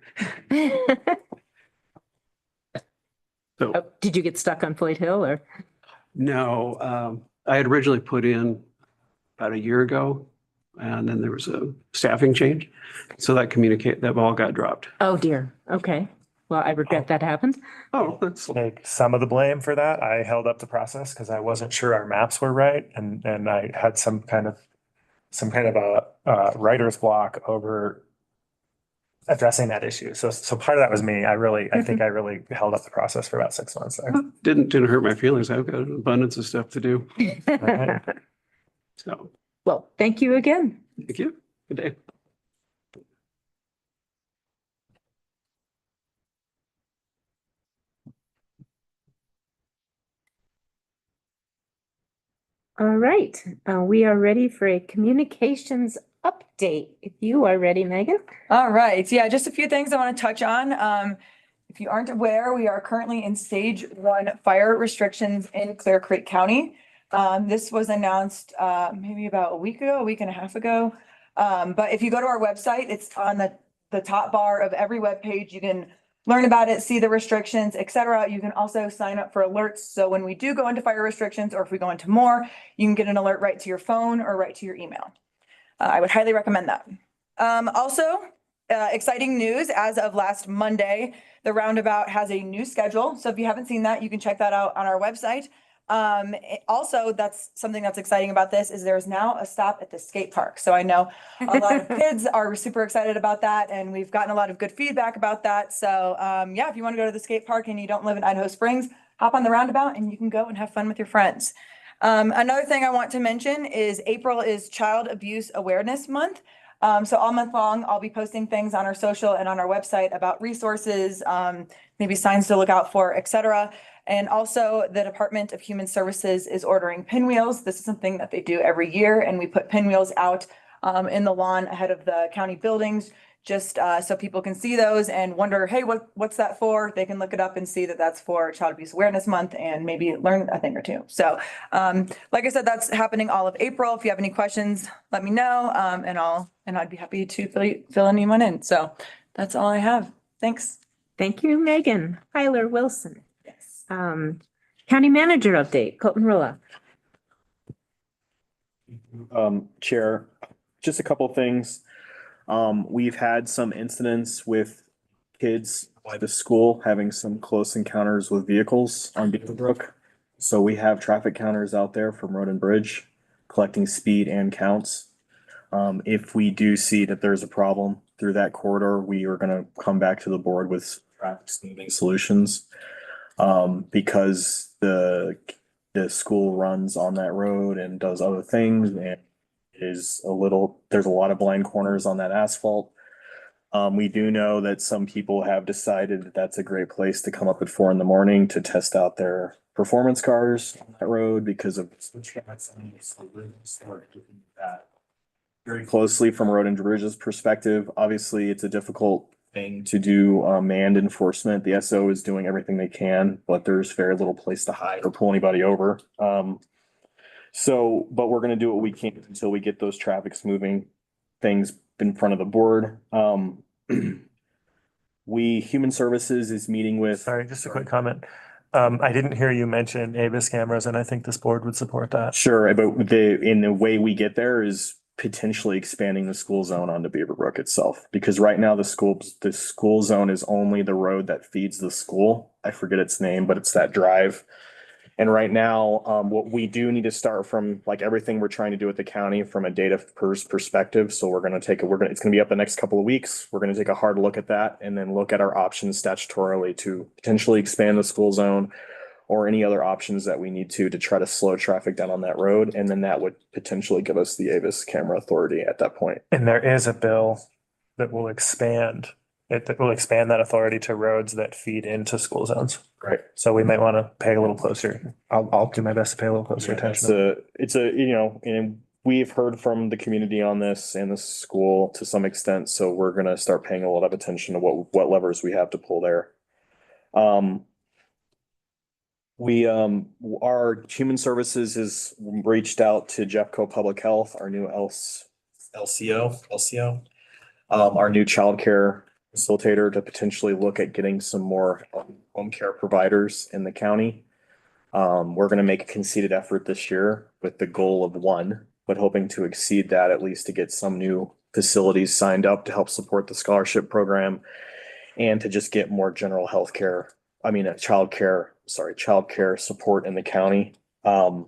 So, Oh, did you get stuck on Floyd Hill or? no, I had originally put in about a year ago, and then there was a staffing change. So that ball got dropped. Oh dear. Okay. Well, I regret that happened. Oh, that's, Take some of the blame for that. I held up the process because I wasn't sure our maps were right, and I had some kind of a writer's block over addressing that issue. So part of that was me. I think I really held up the process for about 6 months there. didn't hurt my feelings. I've got an abundance of stuff to do. Right. So, Well, thank you again. thank you. Good day. All right, we are ready for a communications update. If you are ready, Megan. All right, yeah, just a few things I want to touch on. If you aren't aware, we are currently in stage 1 fire restrictions in Clear Creek County. This was announced maybe about a week and a half ago. But if you go to our website, it's on the top bar of every web page. You can learn about it, see the restrictions, etc. You can also sign up for alerts. So when we do go into fire restrictions, or if we go into more, you can get an alert right to your phone or right to your email. I would highly recommend that. Also, exciting news, as of last Monday, the roundabout has a new schedule. So if you haven't seen that, you can check that out on our website. Also, that's something that's exciting about this is there's now a stop at the skate park. So I know a lot of kids are super excited about that, and we've gotten a lot of good feedback about that. So yeah, if you want to go to the skate park and you don't live in Idaho Springs, hop on the roundabout and you can go and have fun with your friends. Another thing I want to mention is April is Child Abuse Awareness Month. So all month long, I'll be posting things on our social and on our website about resources, maybe signs to look out for, etc. And also the Department of Human Services is ordering pinwheels. This is something that they do every year, and we put pinwheels out in the lawn ahead of the county buildings, just so people can see those and wonder, hey, what's that for? They can look it up and see that that's for Child Abuse Awareness Month and maybe learn a thing or two. So like I said, that's happening all of April. If you have any questions, let me know, and I'd be happy to fill anyone in. So that's all I have. Thanks. Thank you, Megan. Tyler Wilson. Yes. County manager update, Colton Rilla. Chair, just a couple of things. We've had some incidents with kids by the school having some close encounters with vehicles on Beaverbrook. So we have traffic counters out there from Road and Bridge collecting speed and counts. If we do see that there's a problem through that corridor, we are going to come back to the board with traffic smoothing solutions. Because the school runs on that road and does other things, and there's a lot of blind corners on that asphalt. We do know that some people have decided that that's a great place to come up at 4 a.m. to test out their performance cars on that road because of that very closely from Road and Bridge's perspective. Obviously, it's a difficult thing to do manned enforcement. The SO is doing everything they can, but there's very little place to hide or pull anybody over. But we're going to do what we can until we get those traffic smoothing things in front of the board. Human Services is meeting with. Sorry, just a quick comment. I didn't hear you mention ABIS cameras, and I think this board would support that. Sure, but the way we get there is potentially expanding the school zone onto Beaverbrook itself, because right now the school zone is only the road that feeds the school. I forget its name, but it's that drive. And right now, what we do need to start from, like everything we're trying to do with the county, from a data perspective. So it's going to be up the next couple of weeks. We're going to take a hard look at that and then look at our options statutorily to potentially expand the school zone or any other options that we need to try to slow traffic down on that road. And then that would potentially give us the ABIS camera authority at that point. And there is a bill that will expand that authority to roads that feed into school zones. Right. So we might want to pay a little closer. I'll do my best to pay a little closer attention. And we've heard from the community on this and the school to some extent. So we're going to start paying a lot of attention to what levers we have to pull there. Our Human Services has reached out to Jeffco Public Health, our new LCO, our new childcare facilitator, to potentially look at getting some more home care providers in the county. We're going to make a conceded effort this year with the goal of 1, but hoping to exceed that at least to get some new facilities signed up to help support the scholarship program and to just get more general health care. Childcare support in the county. And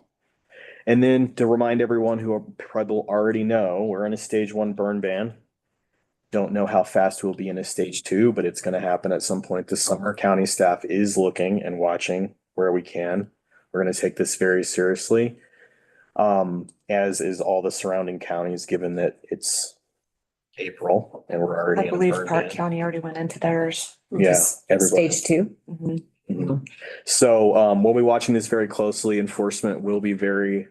then to remind everyone who probably already know, we're in a stage 1 burn ban. Don't know how fast we'll be in a stage 2, but it's going to happen at some point this summer. County staff is looking and watching where we can. We're going to take this very seriously, as is all the surrounding counties, given that it's April and we're already. I believe Park County already went into theirs. Yeah, everybody. Stage 2. Mhm. So we'll be watching this very closely. Enforcement will be very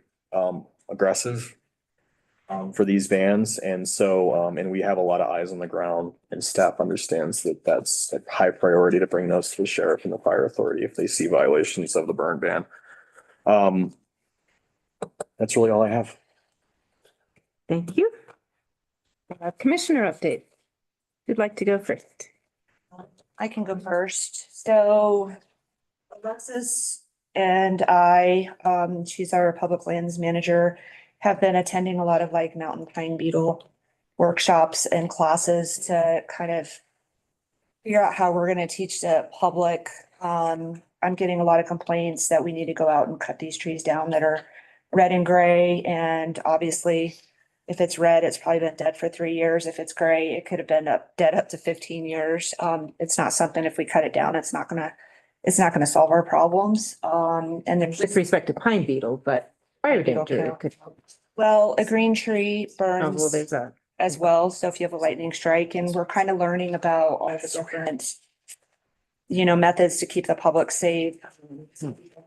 aggressive for these vans. And so, and we have a lot of eyes on the ground, and staff understands that that's a high priority to bring those to the sheriff and the fire authority if they see violations of the burn ban. That's really all I have. Thank you. Commissioner update. Who'd like to go first? I can go first. So Alexis and I, she's our public lands manager, have been attending a lot of like mountain pine beetle workshops and classes to kind of figure out how we're gonna teach the public. I'm getting a lot of complaints that we need to go out and cut these trees down that are red and gray. And obviously, if it's red, it's probably been dead for 3 years. If it's gray, it could have been dead up to 15 years. It's not something, if we cut it down, it's not gonna solve our problems. And there's With respect to pine beetle, but fire danger. it could- well, a green tree Oh, well, burns there's that. as well. So if you have a lightning strike, and we're kind of learning about all the different, methods to keep the public safe.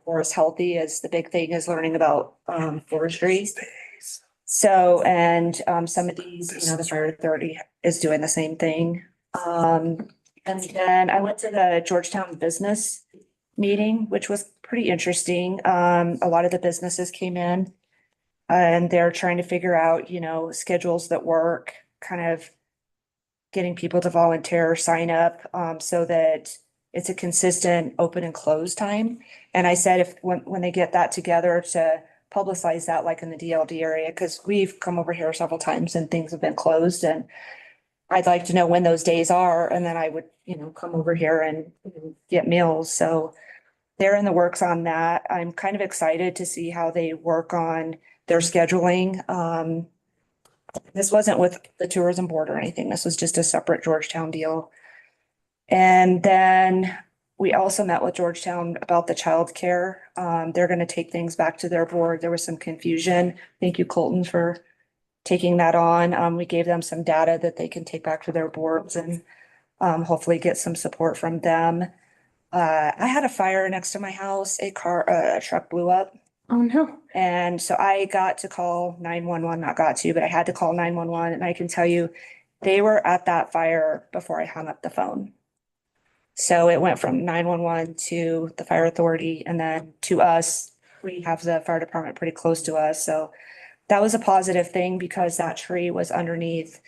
Forest healthy is the big thing, is learning about forestry. So, and some of these, the fire authority is doing the same thing. And then I went to the Georgetown business meeting, which was pretty interesting. A lot of the businesses came in and they're trying to figure out, schedules that work, kind of getting people to volunteer, sign up, so that it's a consistent open and close time. And I said, when they get that together, to publicize that, like in the DLD area, because we've come over here several times and things have been closed, and I'd like to know when those days are, and then I would, come over here and get meals. So they're in the works on that. I'm kind of excited to see how they work on their scheduling. This wasn't with the tourism board or anything. This was just a separate Georgetown deal. And then we also met with Georgetown about the childcare. They're going to take things back to their board. There was some confusion. Thank you, Colton, for taking that on. We gave them some data that they can take back to their boards and hopefully get some support from them. I had a fire next to my house. A truck blew up. Oh, no. And so I got to call 911, not got to, but I had to call 911. And I can tell you, they were at that fire before I hung up the phone. So it went from 911 to the fire authority and then to us. We have the fire department pretty close to us. So that was a positive thing, because that tree was underneath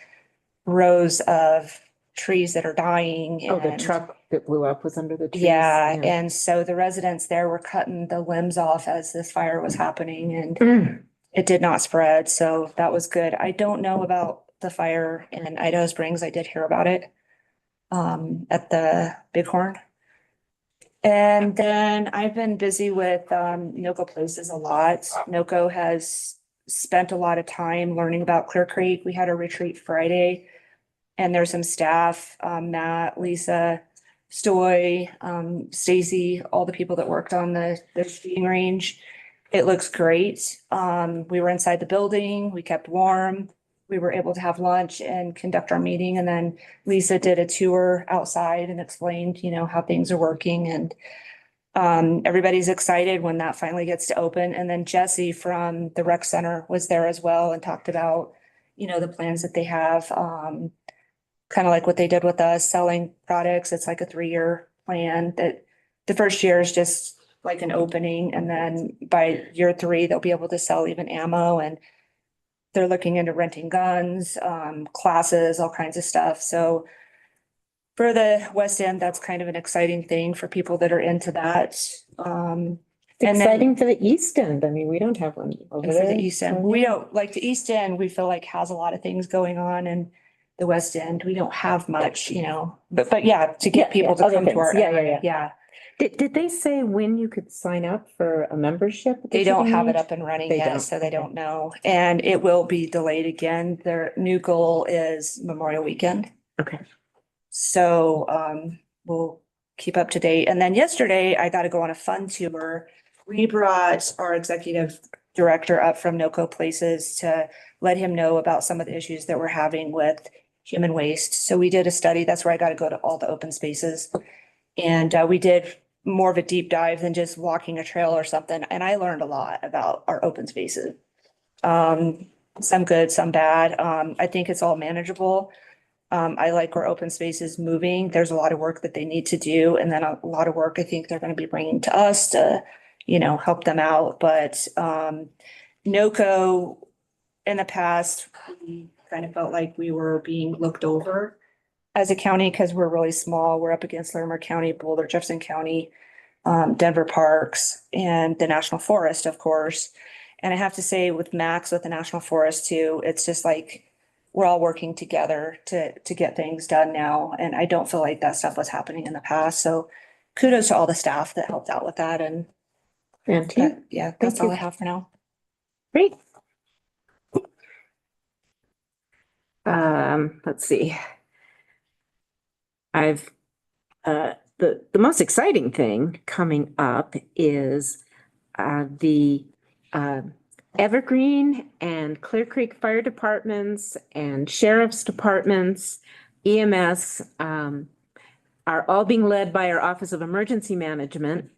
rows of trees that are dying. Oh, the and- truck that blew up was under the trees. Yeah, and so the residents there were cutting the limbs off as this fire was happening, and Mm. it did not spread, so that was good. I don't know about the fire in Idaho Springs. I did hear about it at the Bighorn. And then I've been busy with NOCO Places a lot. NOCO has spent a lot of time learning about Clear Creek. We had a retreat Friday, and there's some staff, Matt, Lisa, Stoy, Stacy, all the people that worked on the skiing range. It looks great. We were inside the building, we kept warm. We were able to have lunch and conduct our meeting. And then Lisa did a tour outside and explained, how things are working, and everybody's excited when that finally gets to open. And then Jesse from the rec center was there as well and talked about, the plans that they have, kind of like what they did with us, selling products. It's like a 3-year plan, that the first year is just like an opening. And then by year 3, they'll be able to sell even ammo, and they're looking into renting guns, classes, all kinds of stuff. So for the West End, that's kind of an exciting thing for people that are into that. It's And then- exciting for the East End. I mean, we don't have one over And there. for the East End, we don't, like the East End, we feel like has a lot of things going on, and the West End, we don't have much, but yeah, to get Yeah, people yeah, to other come to our things. Yeah, yeah, area, yeah. Did they say when you could sign up for a membership? at the They don't shooting have it range? up and running They yet, don't. so they Okay. don't know. And it will be delayed again. Their new goal is Memorial Weekend. Okay. So we'll keep up to date. And then yesterday I got to go on a fun tour. We brought our executive director up from NOCO Places to let him know about some of the issues that we're having with human waste. So we did a study. That's where I got to go to all the open spaces. And we did more of a deep dive than just walking a trail or something. And I learned a lot about our open spaces. Some good, some bad. I think it's all manageable. I like where open space is moving. There's a lot of work that they need to do, and then a lot of work I think they're gonna be bringing to us to, help them out. But, NOCO in the past, we kind of felt like we were being looked over as a county because we're really small. We're up against Larimer County, Boulder, Jefferson County, Denver Parks, and the National Forest, of course. And I have to say with Max, with the National Forest too, it's just like we're all working together to get things done now. And I don't feel like that stuff was happening in the past. So kudos to all the staff that helped out with that. And yeah, that's all I have for now. Great. Let's see. The most exciting thing coming up is the Evergreen and Clear Creek Fire Departments and Sheriff's Departments, EMS, are all being led by our Office of Emergency Management.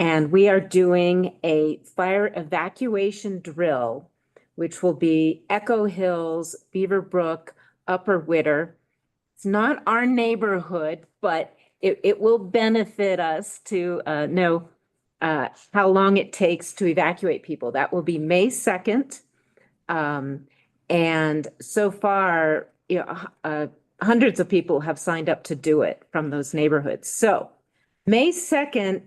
And we are doing a fire evacuation drill, which will be Echo Hills, Beaver Brook, Upper Witter. It's not our neighborhood, but it will benefit us to know how long it takes to evacuate people. That will be May 2nd. And so far, hundreds of people have signed up to do it from those neighborhoods. So May 2nd,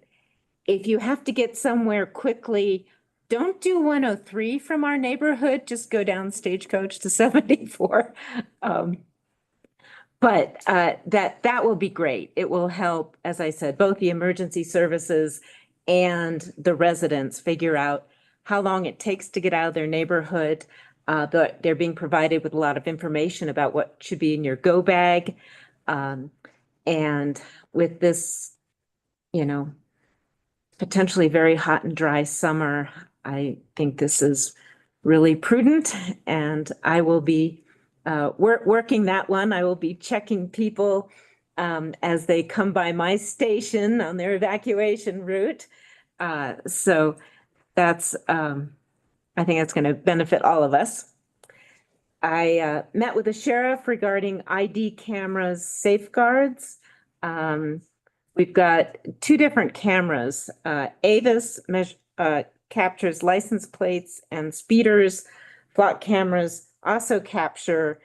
if you have to get somewhere quickly, don't do 103 from our neighborhood, just go down Stagecoach to 74. But that will be great. It will help, as I said, both the emergency services and the residents figure out how long it takes to get out of their neighborhood. They're being provided with a lot of information about what should be in your go bag. And with this, potentially very hot and dry summer, I think this is really prudent, and I will be working that one. I will be checking people as they come by my station on their evacuation route. So that's, I think that's going to benefit all of us. I met with the sheriff regarding ID cameras safeguards. We've got two different cameras. Avis captures license plates and speeders. Flock cameras also capture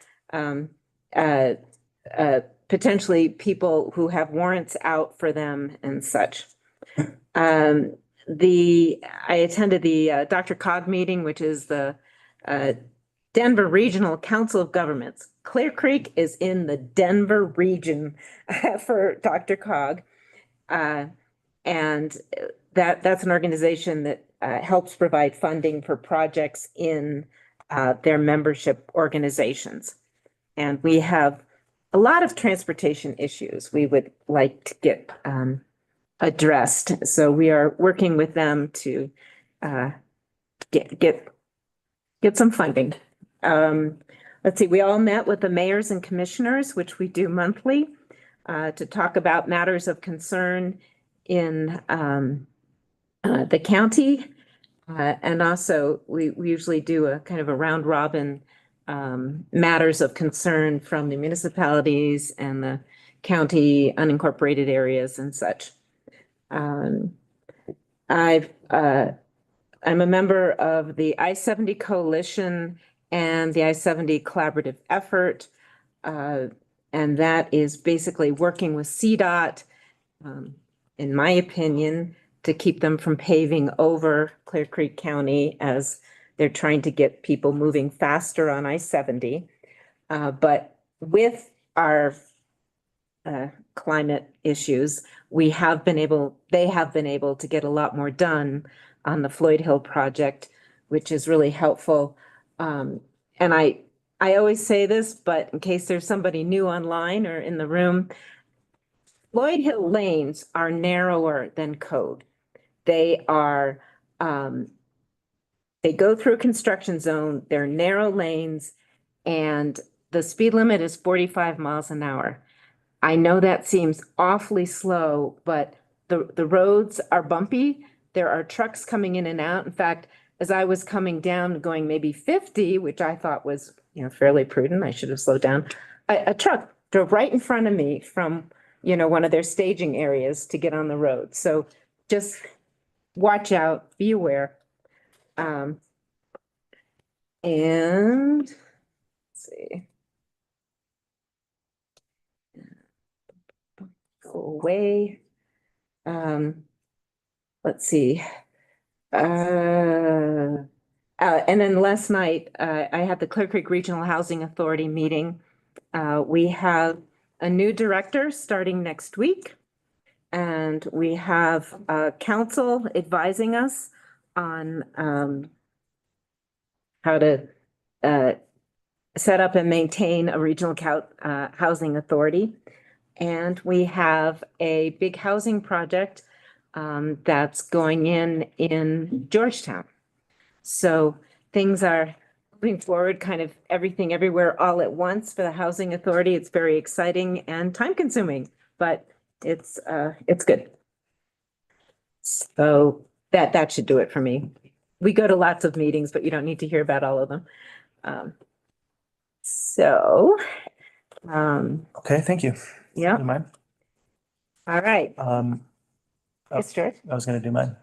potentially people who have warrants out for them and such. I attended the DRCOG meeting, which is the Denver Regional Council of Governments. Clear Creek is in the Denver region for DRCOG. And that's an organization that helps provide funding for projects in their membership organizations. And we have a lot of transportation issues we would like to get addressed. So we are working with them to get some funding. Let's see, we all met with the mayors and commissioners, which we do monthly, to talk about matters of concern in the county. And also we usually do a kind of a round robin matters of concern from the municipalities and the county unincorporated areas and such. I'm a member of the I-70 Coalition and the I-70 Collaborative Effort. And that is basically working with CDOT, in my opinion, to keep them from paving over Clear Creek County as they're trying to get people moving faster on I-70. But with our climate issues, they have been able to get a lot more done on the Floyd Hill project, which is really helpful. And I always say this, but in case there's somebody new online or in the room, Floyd Hill lanes are narrower than code. They are, they go through a construction zone, they're narrow lanes, and the speed limit is 45 miles an hour. I know that seems awfully slow, but the roads are bumpy. There are trucks coming in and out. In fact, as I was coming down, going maybe 50, which I thought was, fairly prudent, I should have slowed down. A truck drove right in front of me from, one of their staging areas to get on the road. So just watch out, be aware. And let's see. Go away. Let's see. And then last night, I had the Clear Creek Regional Housing Authority meeting. We have a new director starting next week. And we have council advising us on how to set up and maintain a regional housing authority. And we have a big housing project that's going in Georgetown. So things are moving forward, kind of everything everywhere all at once for the housing authority. It's very exciting and time consuming, but it's good. So that should do it for me. We go to lots of meetings, but you don't need to hear about all of them. So, Okay, thank you. yeah, Do mine? all right. Oh, Yes, George. I was gonna do mine.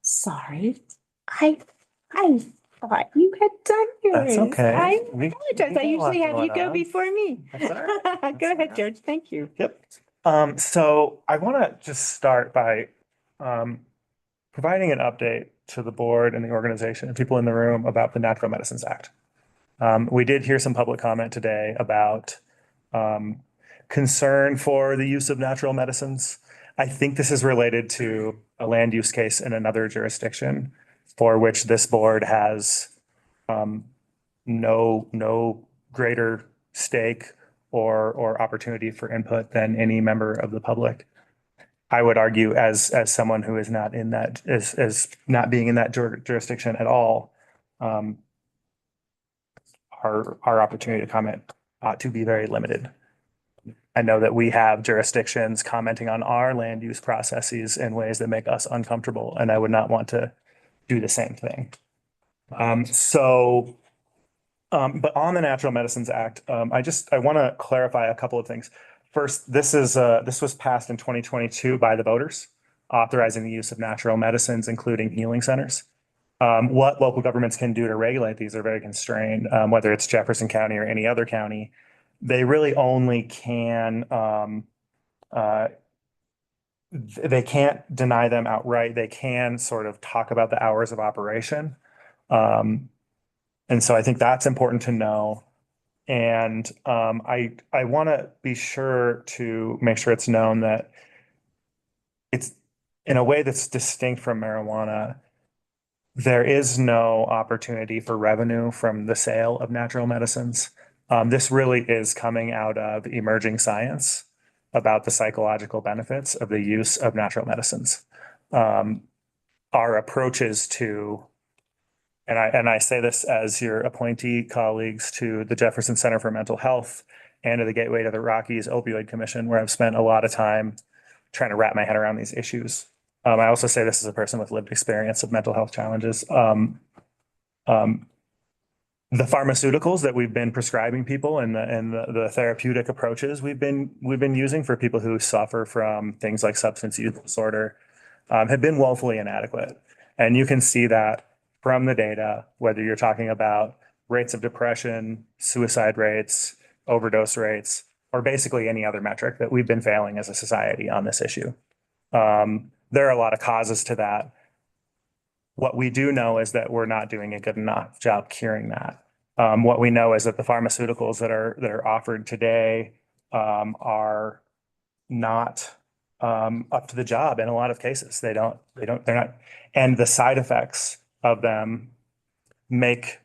Sorry, I thought you had done yours. That's okay. I We apologize. I got a lot usually have you going go on. before me. That's all right. That's Go all ahead, right. George. Thank you. Yep. So I want to just start by providing an update to the board and the organization and people in the room about the Natural Medicines Act. We did hear some public comment today about concern for the use of natural medicines. I think this is related to a land use case in another jurisdiction for which this board has no greater stake or opportunity for input than any member of the public. I would argue as someone who is not in that, as not being in that jurisdiction at all, our opportunity to comment ought to be very limited. I know that we have jurisdictions commenting on our land use processes in ways that make us uncomfortable, and I would not want to do the same thing. But on the Natural Medicines Act, I want to clarify a couple of things. First, this was passed in 2022 by the voters, authorizing the use of natural medicines, including healing centers. What local governments can do to regulate these are very constrained, whether it's Jefferson County or any other county. They really only can, they can't deny them outright. They can sort of talk about the hours of operation. And so I think that's important to know. And I want to be sure to make sure it's known that it's in a way that's distinct from marijuana. There is no opportunity for revenue from the sale of natural medicines. This really is coming out of emerging science about the psychological benefits of the use of natural medicines. Our approaches to, and I say this as your appointee colleagues to the Jefferson Center for Mental Health and to the Gateway to the Rockies Opioid Commission, where I've spent a lot of time trying to wrap my head around these issues. I also say this as a person with lived experience of mental health challenges. The pharmaceuticals that we've been prescribing people and the therapeutic approaches we've been using for people who suffer from things like substance use disorder have been woefully inadequate. And you can see that from the data, whether you're talking about rates of depression, suicide rates, overdose rates, or basically any other metric that we've been failing as a society on this issue. There are a lot of causes to that. What we do know is that we're not doing a good enough job curing that. What we know is that the pharmaceuticals that are offered today are not up to the job in a lot of cases. They're not, and the side effects of them can make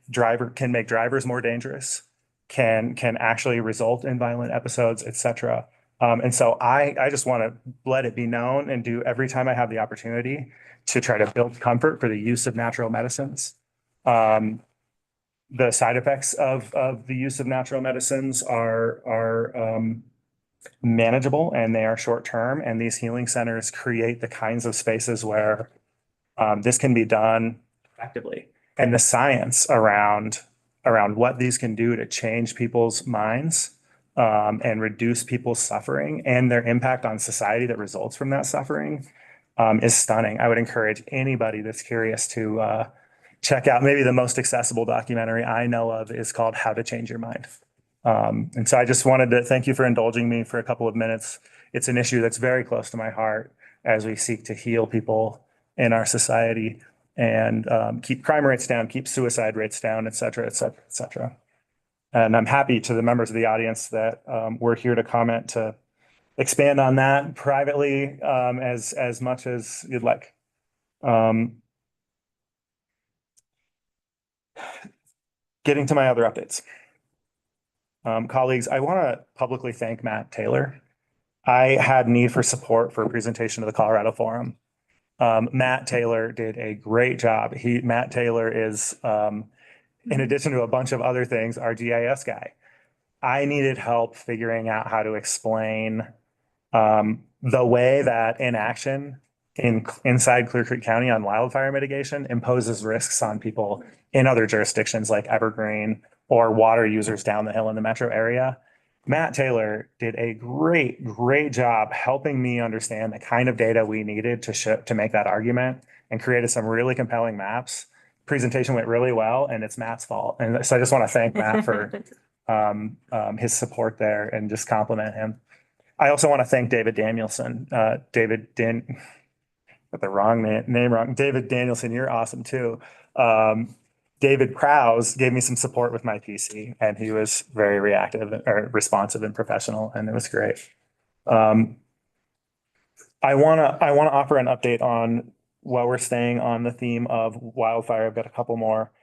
drivers more dangerous, can actually result in violent episodes, et cetera. And so I just want to let it be known and do every time I have the opportunity to try to build comfort for the use of natural medicines. The side effects of the use of natural medicines are manageable and they are short term. And these healing centers create the kinds of spaces where this can be done effectively. And the science around what these can do to change people's minds and reduce people's suffering and their impact on society that results from that suffering is stunning. I would encourage anybody that's curious to check out maybe the most accessible documentary I know of is called How to Change Your Mind. And so I just wanted to thank you for indulging me for a couple of minutes. It's an issue that's very close to my heart as we seek to heal people in our society and keep crime rates down, keep suicide rates down, et cetera, et cetera, et cetera. And I'm happy to the members of the audience that we're here to comment to expand on that privately as much as you'd like. Getting to my other updates. Colleagues, I want to publicly thank Matt Taylor. I had need for support for a presentation to the Colorado Forum. Matt Taylor did a great job. Matt Taylor is, in addition to a bunch of other things, our GIS guy. I needed help figuring out how to explain the way that inaction inside Clear Creek County on wildfire mitigation imposes risks on people in other jurisdictions like Evergreen or water users down the hill in the metro area. Matt Taylor did a great job helping me understand the kind of data we needed to make that argument and created some really compelling maps. Presentation went really well, and it's Matt's fault. And so I just want to thank Matt for his support there and just compliment him. I also want to thank David Danielson. Got the wrong name wrong. David Danielson, you're awesome too. David Krause gave me some support with my PC, and he was very responsive and professional, and it was great. I want to offer an update on while we're staying on the theme of wildfire. I've got a couple more.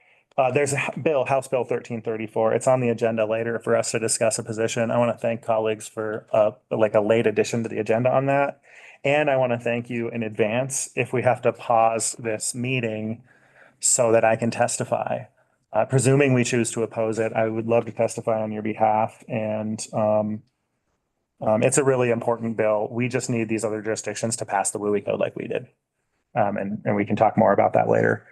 There's a House Bill 1334. It's on the agenda later for us to discuss a position. I want to thank colleagues for like a late addition to the agenda on that. And I want to thank you in advance if we have to pause this meeting so that I can testify. Presuming we choose to oppose it, I would love to testify on your behalf. And it's a really important bill. We just need these other jurisdictions to pass the WUI code like we did. And we can talk more about that later.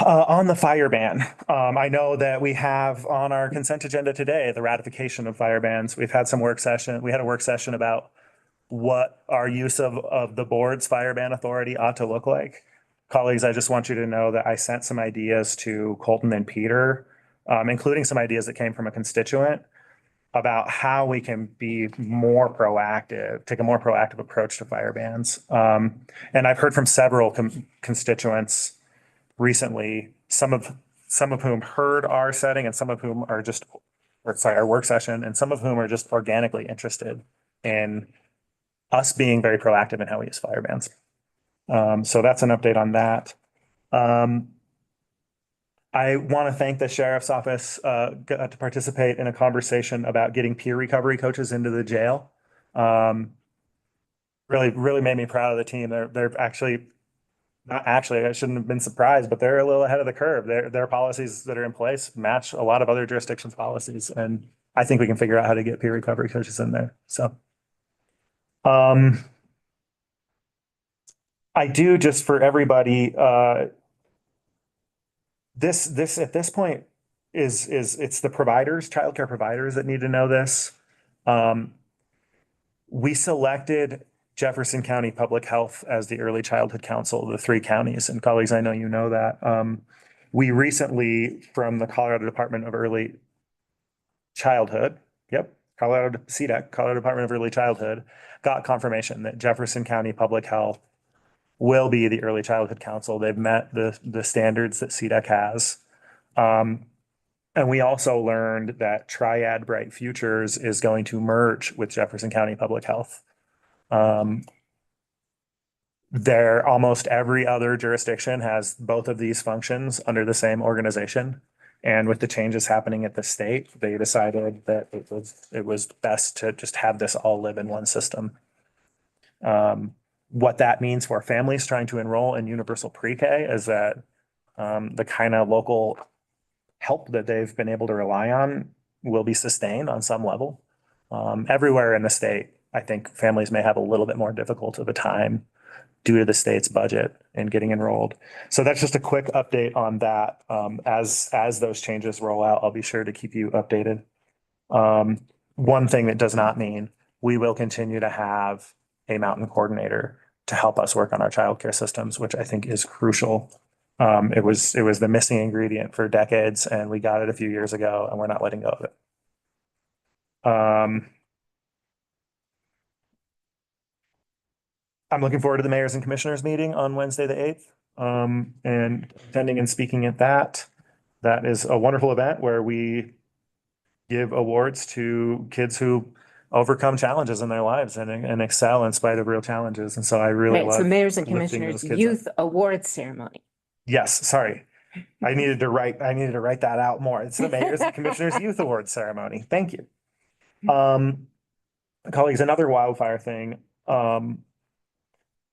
On the fire ban, I know that we have on our consent agenda today the ratification of fire bans. We've had some work session. We had a work session about what our use of the board's fire ban authority ought to look like. Colleagues, I just want you to know that I sent some ideas to Colton and Peter, including some ideas that came from a constituent about how we can be more proactive, take a more proactive approach to fire bans. And I've heard from several constituents recently, some of whom heard our setting and some of whom are our work session, and some of whom are just organically interested in us being very proactive in how we use fire bans. So that's an update on that. I want to thank the sheriff's office to participate in a conversation about getting peer recovery coaches into the jail. Really made me proud of the team. They're actually, not actually, I shouldn't have been surprised, but they're a little ahead of the curve. Their policies that are in place match a lot of other jurisdictions' policies. And I think we can figure out how to get peer recovery coaches in there. So I do, just for everybody, this at this point is it's the providers, childcare providers that need to know this. We selected Jefferson County Public Health as the Early Childhood Council of the 3 counties. And colleagues, I know you know that. We recently, from the Colorado Department of Early Childhood, Colorado CDEC, Colorado Department of Early Childhood, got confirmation that Jefferson County Public Health will be the Early Childhood Council. They've met the standards that CDEC has. And we also learned that Triad Bright Futures is going to merge with Jefferson County Public Health. Almost every other jurisdiction has both of these functions under the same organization. And with the changes happening at the state, they decided that it was best to just have this all live in one system. What that means for families trying to enroll in universal pre-K is that the kind of local help that they've been able to rely on will be sustained on some level. Everywhere in the state, I think families may have a little bit more difficult of a time due to the state's budget and getting enrolled. So that's just a quick update on that. As those changes roll out, I'll be sure to keep you updated. One thing that does not mean we will continue to have a mountain coordinator to help us work on our childcare systems, which I think is crucial. It was the missing ingredient for decades, and we got it a few years ago, and we're not letting go of it. I'm looking forward to the mayors and commissioners meeting on Wednesday, the 8th, and attending and speaking at that. That is a wonderful event where we give awards to kids who overcome challenges in their lives and excel in spite of real challenges. And so I really Right, so love. mayors and lifting commissioners those kids up. youth awards ceremony. Yes, sorry. I needed to write that out more. It's the Mayors and Commissioners Youth Awards ceremony. Thank you. Colleagues, another wildfire thing.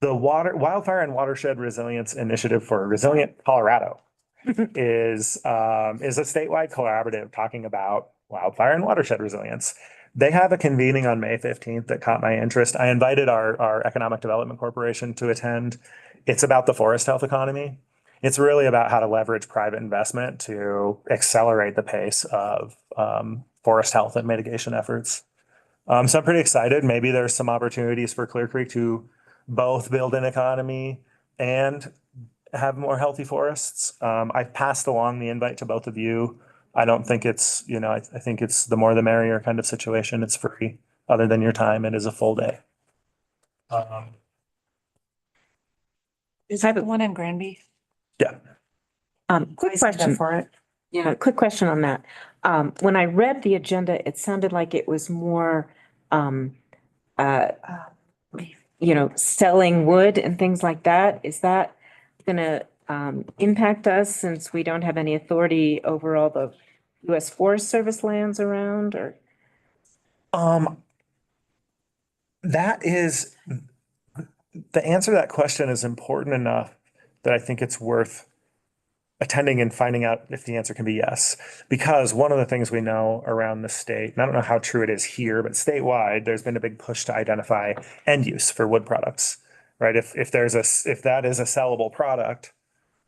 The Wildfire and Watershed Resilience Initiative for Resilient Colorado is a statewide collaborative talking about wildfire and watershed resilience. They have a convening on May 15th that caught my interest. I invited our Economic Development Corporation to attend. It's about the forest health economy. It's really about how to leverage private investment to accelerate the pace of forest health and mitigation efforts. So I'm pretty excited. Maybe there's some opportunities for Clear Creek to both build an economy and have more healthy forests. I've passed along the invite to both of you. I don't think it's, I think it's the more the merrier kind of situation. It's free. Other than your time, it is a full day. Is that the one in Granby? Yeah. Quick question for it. Yeah, quick question on that. When I read the agenda, it sounded like it was more, selling wood and things like that. Is that gonna impact us since we don't have any authority over all the US Forest Service lands around, or? That is, the answer to that question is important enough that I think it's worth attending and finding out if the answer can be yes. Because one of the things we know around the state, and I don't know how true it is here, but statewide, there's been a big push to identify end use for wood products, right? If that is a sellable product,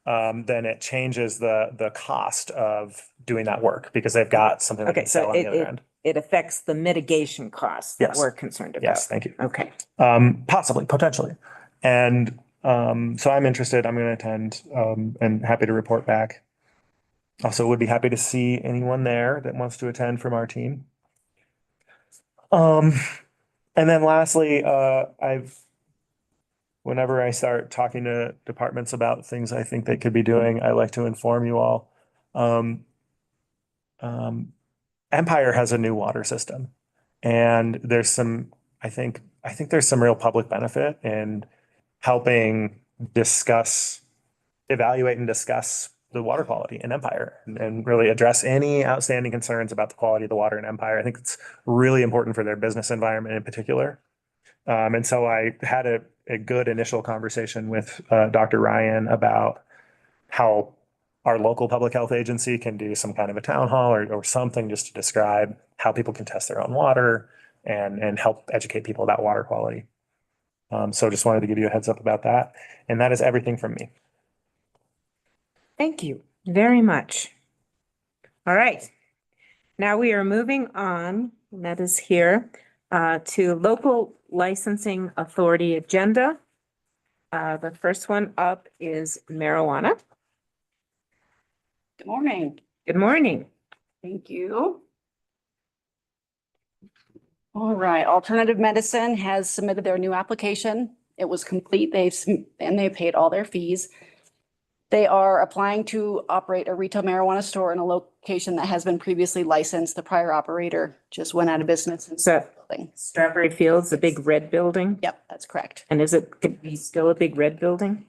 then it changes the cost of doing that work because they've got something that Okay, can sell so on the other end. it affects the mitigation costs that Yes. we're concerned about. Yes, thank you. Okay. Possibly, potentially. And so I'm interested, I'm going to attend and happy to report back. Also would be happy to see anyone there that wants to attend from our team. And then lastly, whenever I start talking to departments about things I think they could be doing, I like to inform you all. Empire has a new water system, and there's some, I think there's some real public benefit in helping evaluate and discuss the water quality in Empire and really address any outstanding concerns about the quality of the water in Empire. I think it's really important for their business environment in particular. And so I had a good initial conversation with Dr. Ryan about how our local public health agency can do some kind of a town hall or something just to describe how people can test their own water and help educate people about water quality. So just wanted to give you a heads up about that. And that is everything from me. Thank you very much. All right. Now we are moving on, and that is here, to local licensing authority agenda. The first one up is marijuana. Good morning. Good morning. Thank you. All right, Alternative Medicine has submitted their new application. It was complete. They paid all their fees. They are applying to operate a retail marijuana store in a location that has been previously licensed. The prior operator just went out of business. So Strawberry Fields, the big red building? Yep, that's correct. And could it be still a big red building?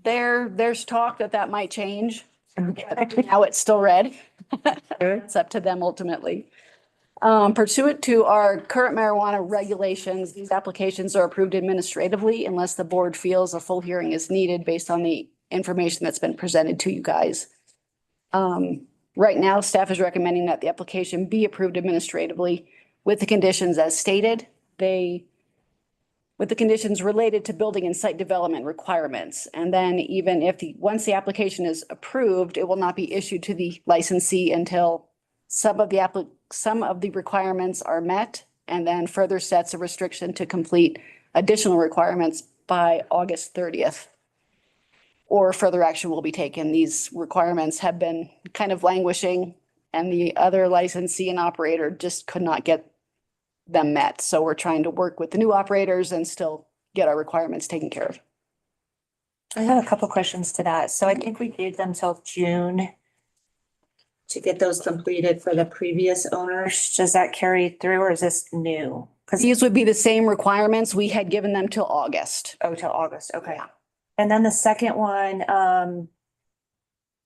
There's talk that might change. Okay. Now it's still red. It's up to them ultimately. Pursuant to our current marijuana regulations, these applications are approved administratively unless the board feels a full hearing is needed based on the information that's been presented to you guys. Right now, staff is recommending that the application be approved administratively with the conditions as stated. They with the conditions related to building and site development requirements. And then even if once the application is approved, it will not be issued to the licensee until some of the requirements are met, and then further sets a restriction to complete additional requirements by August 30th. Or further action will be taken. These requirements have been kind of languishing, and the other licensee and operator just could not get them met. So we're trying to work with the new operators and still get our requirements taken care of. I have a couple questions to that. So I think we gave them till June to get those completed for the previous owners. Does that carry through or is this new? Because These would be the same requirements. We had given them till August. oh, till August. Okay. Yeah. And then the second one,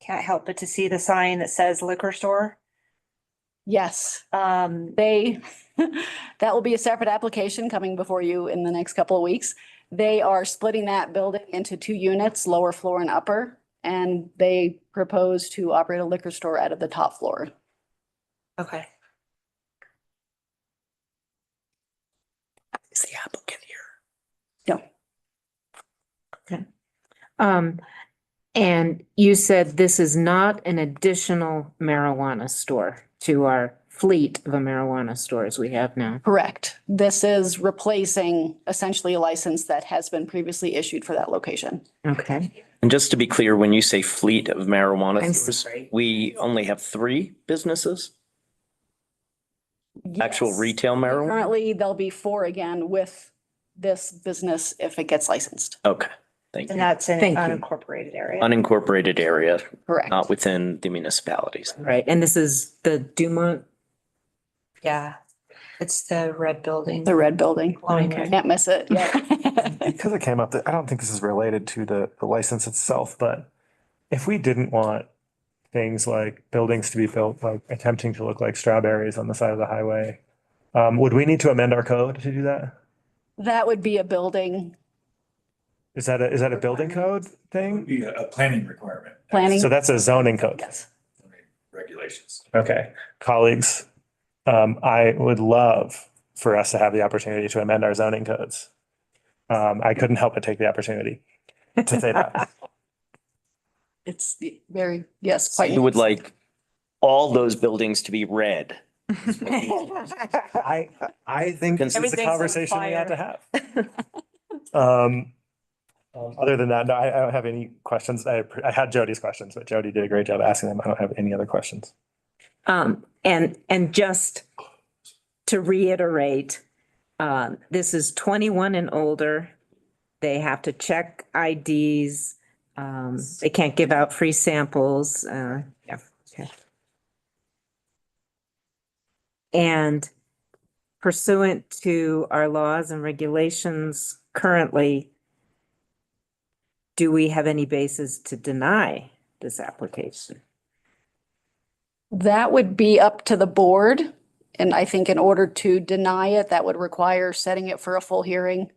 can't help but to see the sign that says liquor store. Yes, Um, that will be a separate application coming before you in the next couple of weeks. They are splitting that building into 2 units, lower floor and upper, and they propose to operate a liquor store out of the top floor. okay. Is the applicant here? No, And you said this is not an additional marijuana store to our fleet of marijuana stores we have now. correct. This is replacing essentially a license that has been previously issued for that location. Okay. And just to be clear, when you say fleet of marijuana I'm stores, sorry. we only have 3 businesses, actual Yes. retail marijuana? Currently, there'll be 4 again with this business if it gets licensed. Okay, thank And you. that's an Thank you. unincorporated area. Unincorporated area, Correct. not within the municipalities. Right. And this is the Dumont. Yeah. It's the red building. The red building. Okay. Can't miss it. Yeah. Because it came up that I don't think this is related to the license itself, but if we didn't want things like buildings to be built, like attempting to look like strawberries on the side of the highway, would we need to amend our code to do that? That would be a building Is that a building code thing? Be a planning requirement. planning. So that's a zoning code. Yes. Regulations. Okay, colleagues, I would love for us to have the opportunity to amend our zoning codes. I couldn't help but take the opportunity to say that. It's very, yes, quite. You would like all those buildings to be red. I think this is a Everything's on conversation we ought to fire. have. Other than that, no, I don't have any questions. I had Jody's questions, but Jody did a great job asking them. I don't have any other questions. And just to reiterate, this is 21 and older. They have to check IDs. They can't give out free samples. Yeah, okay. And pursuant to our laws and regulations currently, do we have any basis to deny this application? That would be up to the board. And I think in order to deny it, that would require setting it for a full hearing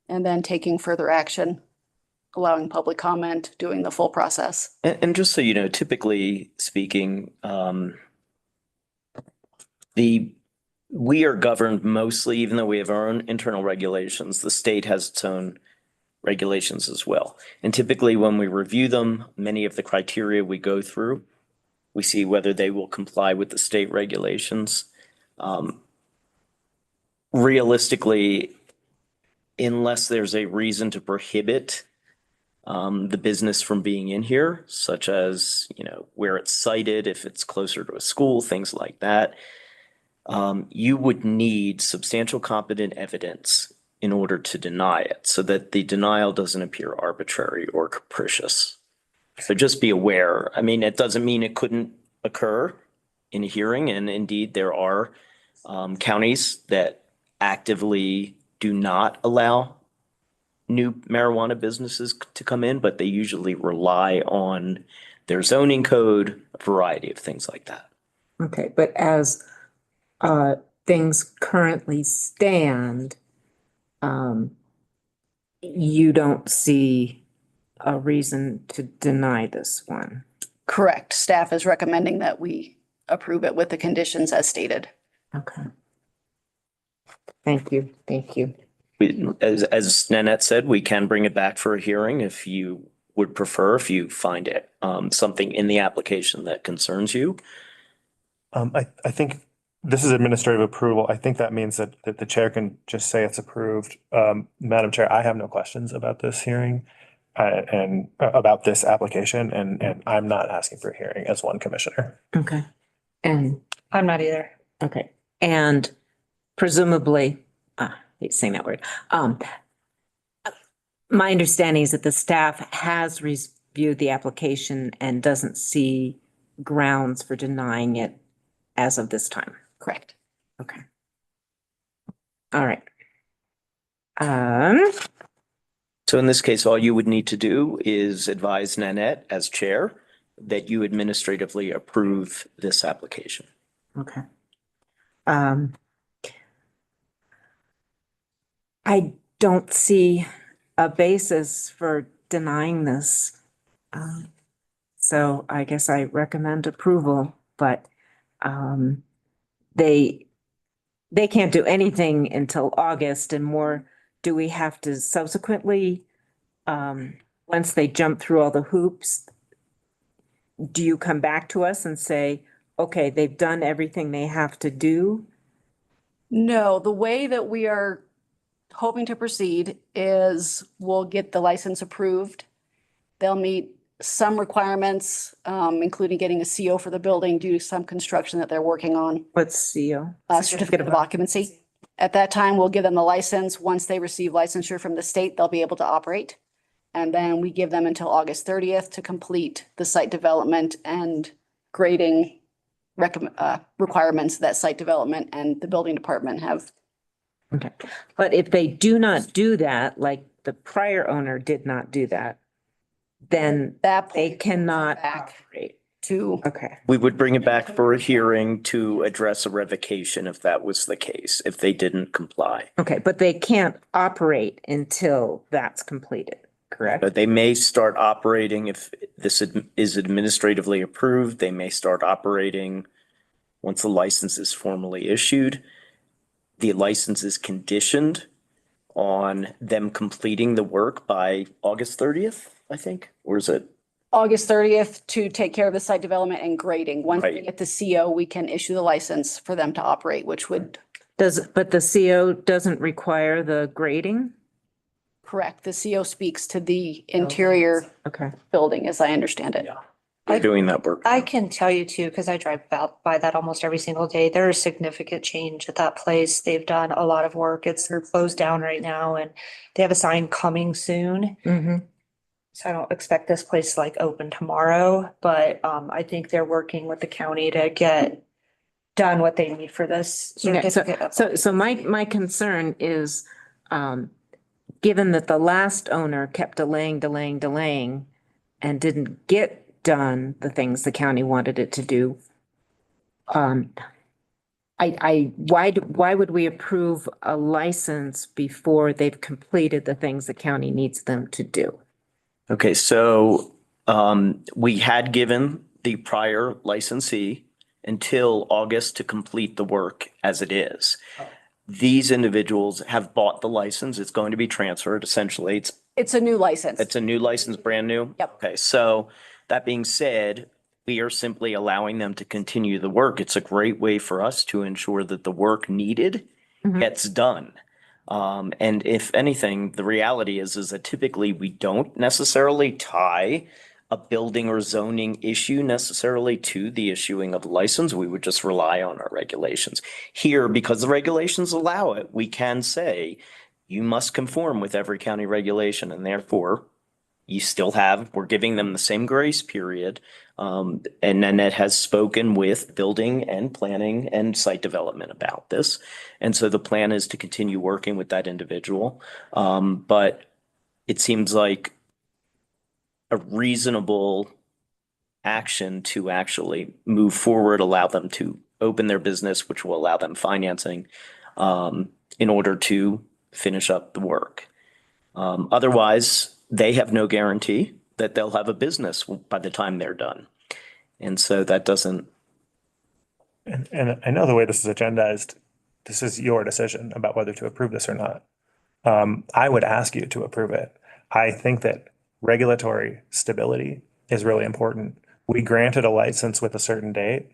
and then taking further action, allowing public comment, doing the full process. And just so you know, typically speaking, we are governed mostly, even though we have our own internal regulations, the state has its own regulations as well. And typically when we review them, many of the criteria we go through, we see whether they will comply with the state regulations. Realistically, unless there's a reason to prohibit the business from being in here, such as, where it's sited, if it's closer to a school, things like that, you would need substantial competent evidence in order to deny it, so that the denial doesn't appear arbitrary or capricious. So just be aware. I mean, it doesn't mean it couldn't occur in a hearing, and indeed there are counties that actively do not allow new marijuana businesses to come in, but they usually rely on their zoning code, a variety of things like that. Okay, but as things currently stand, you don't see a reason to deny this one. Correct. Staff is recommending that we approve it with the conditions as stated. Okay. Thank you, thank you. as Nanette said, we can bring it back for a hearing if you would prefer, if you find it, something in the application that concerns you. I think this is administrative approval. I think that means that the chair can just say it's approved. Madam Chair, I have no questions about this hearing and about this application, and I'm not asking for a hearing as one commissioner. Okay. And, I'm not either. okay, and presumably, I hate saying that word. My understanding is that the staff has reviewed the application and doesn't see grounds for denying it as of this time. Correct. Okay. All right. So in this case, all you would need to do is advise Nanette as chair that you administratively approve this application. Okay. I don't see a basis for denying this. So I guess I recommend approval, but they can't do anything until August, and more, do we have to subsequently, once they jump through all the hoops, do you come back to us and say, okay, they've done everything they have to do? No, the way that we are hoping to proceed is we'll get the license approved. They'll meet some requirements, including getting a CO for the building due to some construction that they're working on, What's CO? certificate of occupancy. At that time, we'll give them the license. Once they receive licensure from the state, they'll be able to operate. And then we give them until August 30th to complete the site development and grading requirements that site development and the building department have. Okay, but if they do not do that, like the prior owner did not do that, then That they cannot back operate. to, Okay, We would bring it back for a hearing to address a revocation if that was the case, if they didn't comply. okay, but they can't operate until that's completed, correct? But they may start operating if this is administratively approved. They may start operating once the license is formally issued. The license is conditioned on them completing the work by August 30th, I think, or is it? August 30th to take care of the site development and grading. Once they Right. get the CO, we can issue the license for them to operate, which would But the CO doesn't require the grading? correct. The CO speaks to the interior Okay. building, as I understand it. They're doing that work. I can tell you too, because I drive about by that almost every single day. There is significant change at that place. They've done a lot of work. They're closed down right now and they have a sign coming soon. Mm-hmm. So I don't expect this place to like open tomorrow, but I think they're working with the county to get done what they need for this Okay, certificate. so my concern is, given that the last owner kept delaying and didn't get done the things the county wanted it to do. Why would we approve a license before they've completed the things the county needs them to do? Okay, so we had given the prior licensee until August to complete the work as it is. These individuals have bought the license. It's going to be transferred. Essentially, It's a new license. it's a new license, brand new? Yep. Okay, so that being said, we are simply allowing them to continue the work. It's a great way for us to ensure that the work needed Mhm. gets done. And if anything, the reality is that typically we don't necessarily tie a building or zoning issue necessarily to the issuing of a license. We would just rely on our regulations. Here, because the regulations allow it, we can say you must conform with every county regulation, and therefore we're giving them the same grace period. And Nanette has spoken with building and planning and site development about this. And so the plan is to continue working with that individual. But it seems like a reasonable action to actually move forward, allow them to open their business, which will allow them financing in order to finish up the work. Otherwise, they have no guarantee that they'll have a business by the time they're done. And so that doesn't. And I know the way this is agendized, this is your decision about whether to approve this or not. I would ask you to approve it. I think that regulatory stability is really important. We granted a license with a certain date.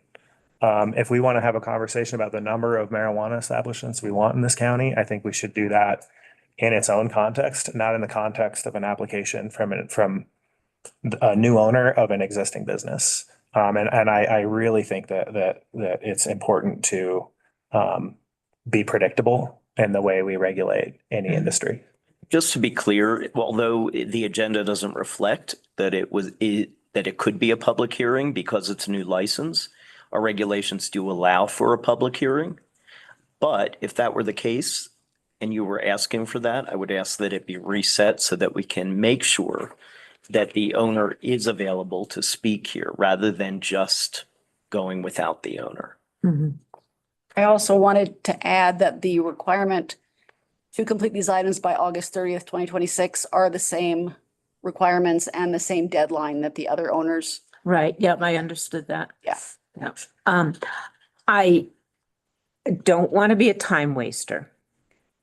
If we want to have a conversation about the number of marijuana establishments we want in this county, I think we should do that in its own context, not in the context of an application from a new owner of an existing business. And I really think that it's important to be predictable in the way we regulate any industry. Just to be clear, although the agenda doesn't reflect that that it could be a public hearing because it's a new license, our regulations do allow for a public hearing. But if that were the case and you were asking for that, I would ask that it be reset so that we can make sure that the owner is available to speak here rather than just going without the owner. I also wanted to add that the requirement to complete these items by August 30th, 2026 are the same requirements and the same deadline that the other owners. Right, yep, I understood that. Yeah. Yep. I don't want to be a time waster.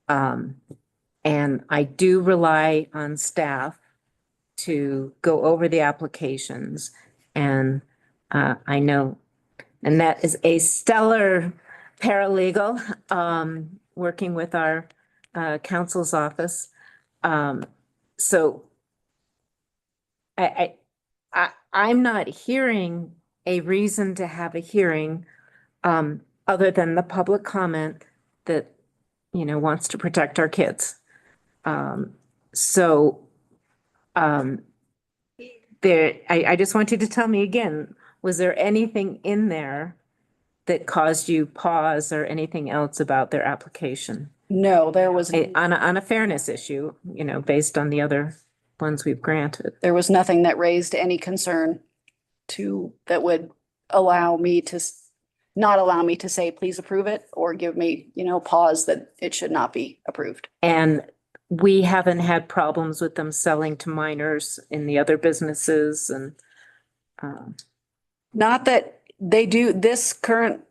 And I do rely on staff to go over the applications. And I know Annette is a stellar paralegal, working with our counsel's office. So I'm not hearing a reason to have a hearing other than the public comment that, wants to protect our kids. I just want you to tell me again, was there anything in there that caused you pause or anything else about their application? No, there was, On a fairness issue, based on the other ones we've granted. there was nothing that raised any concern that would allow me to, not allow me to say, please approve it, or give me, pause that it should not be approved. And we haven't had problems with them selling to minors in the other businesses and. Not that they do, this current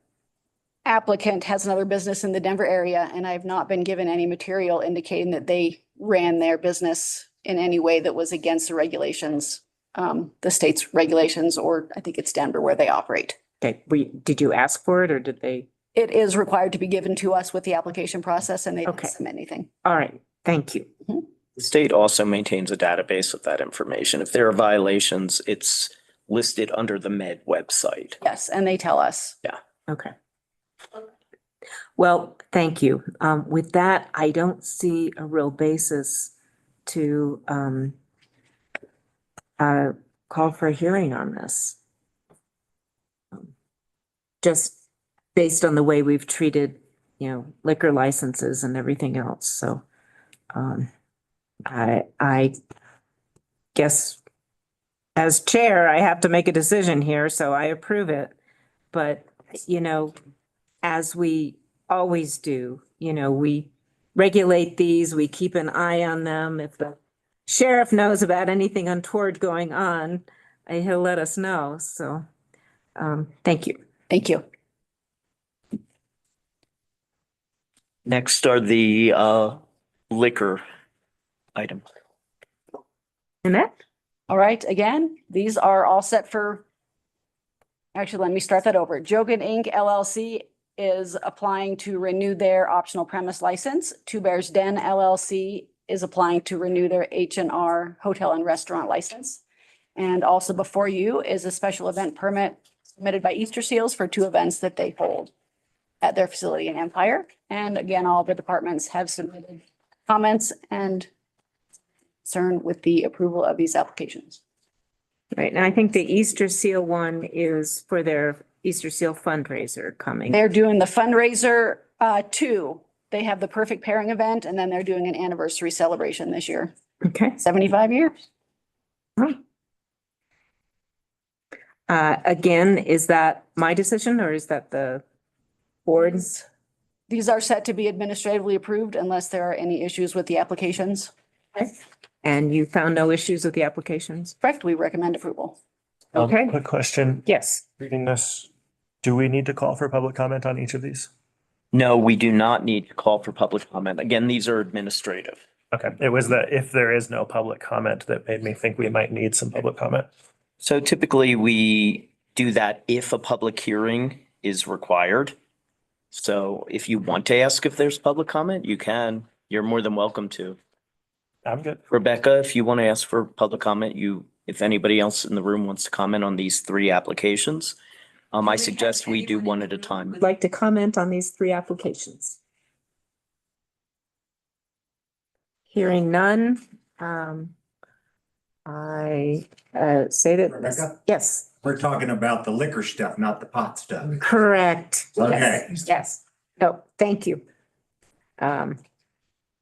applicant has another business in the Denver area, and I've not been given any material indicating that they ran their business in any way that was against the regulations, the state's regulations, or I think it's Denver where they operate. Okay, did you ask for it or did they? It is required to be given to us with the application process, and they didn't Okay. submit anything. All right, thank you. The state also maintains a database of that information. If there are violations, it's listed under the Med website. Yes, and they tell us. Okay. Well, thank you. With that, I don't see a real basis to call for a hearing on this. Just based on the way we've treated, liquor licenses and everything else. So I guess as chair, I have to make a decision here, so I approve it. But, as we always do, we regulate these, we keep an eye on them. If the sheriff knows about anything untoward going on, he'll let us know. So, thank you. Thank you. Next are the liquor items. Annette? All right, again, these are all set for, actually, let me start that over. Jogan Inc. LLC is applying to renew their optional premise license. Two Bears Den LLC is applying to renew their H&R hotel and restaurant license. And also before you is a special event permit submitted by Easter Seals for two events that they hold at their facility in Empire. And again, all the departments have submitted comments and concern with the approval of these applications. Right, and I think the Easter Seal one is for their Easter Seal fundraiser coming. They're doing the fundraiser, too. They have the Perfect Pairing event, and then they're doing an anniversary celebration this year. Okay. 75 years. Again, is that my decision or is that the board's? These are set to be administratively approved unless there are any issues with the applications. And you found no issues with the applications? Correct, we recommend approval. Okay. Quick question. Yes. Reading this, do we need to call for public comment on each of these? No, we do not need to call for public comment. Again, these are administrative. Okay, it was that if there is no public comment that made me think we might need some public comment. So typically we do that if a public hearing is required. So if you want to ask if there's public comment, you can. You're more than welcome to. I'm good. Rebecca, if you want to ask for public comment, if anybody else in the room wants to comment on these 3 applications, I suggest we do one at a time. Would like to comment on these 3 applications? Hearing none, I say that. Rebecca? Yes, We're talking about the liquor stuff, not the pot stuff. correct. Okay. Yes, yes. No, thank you. All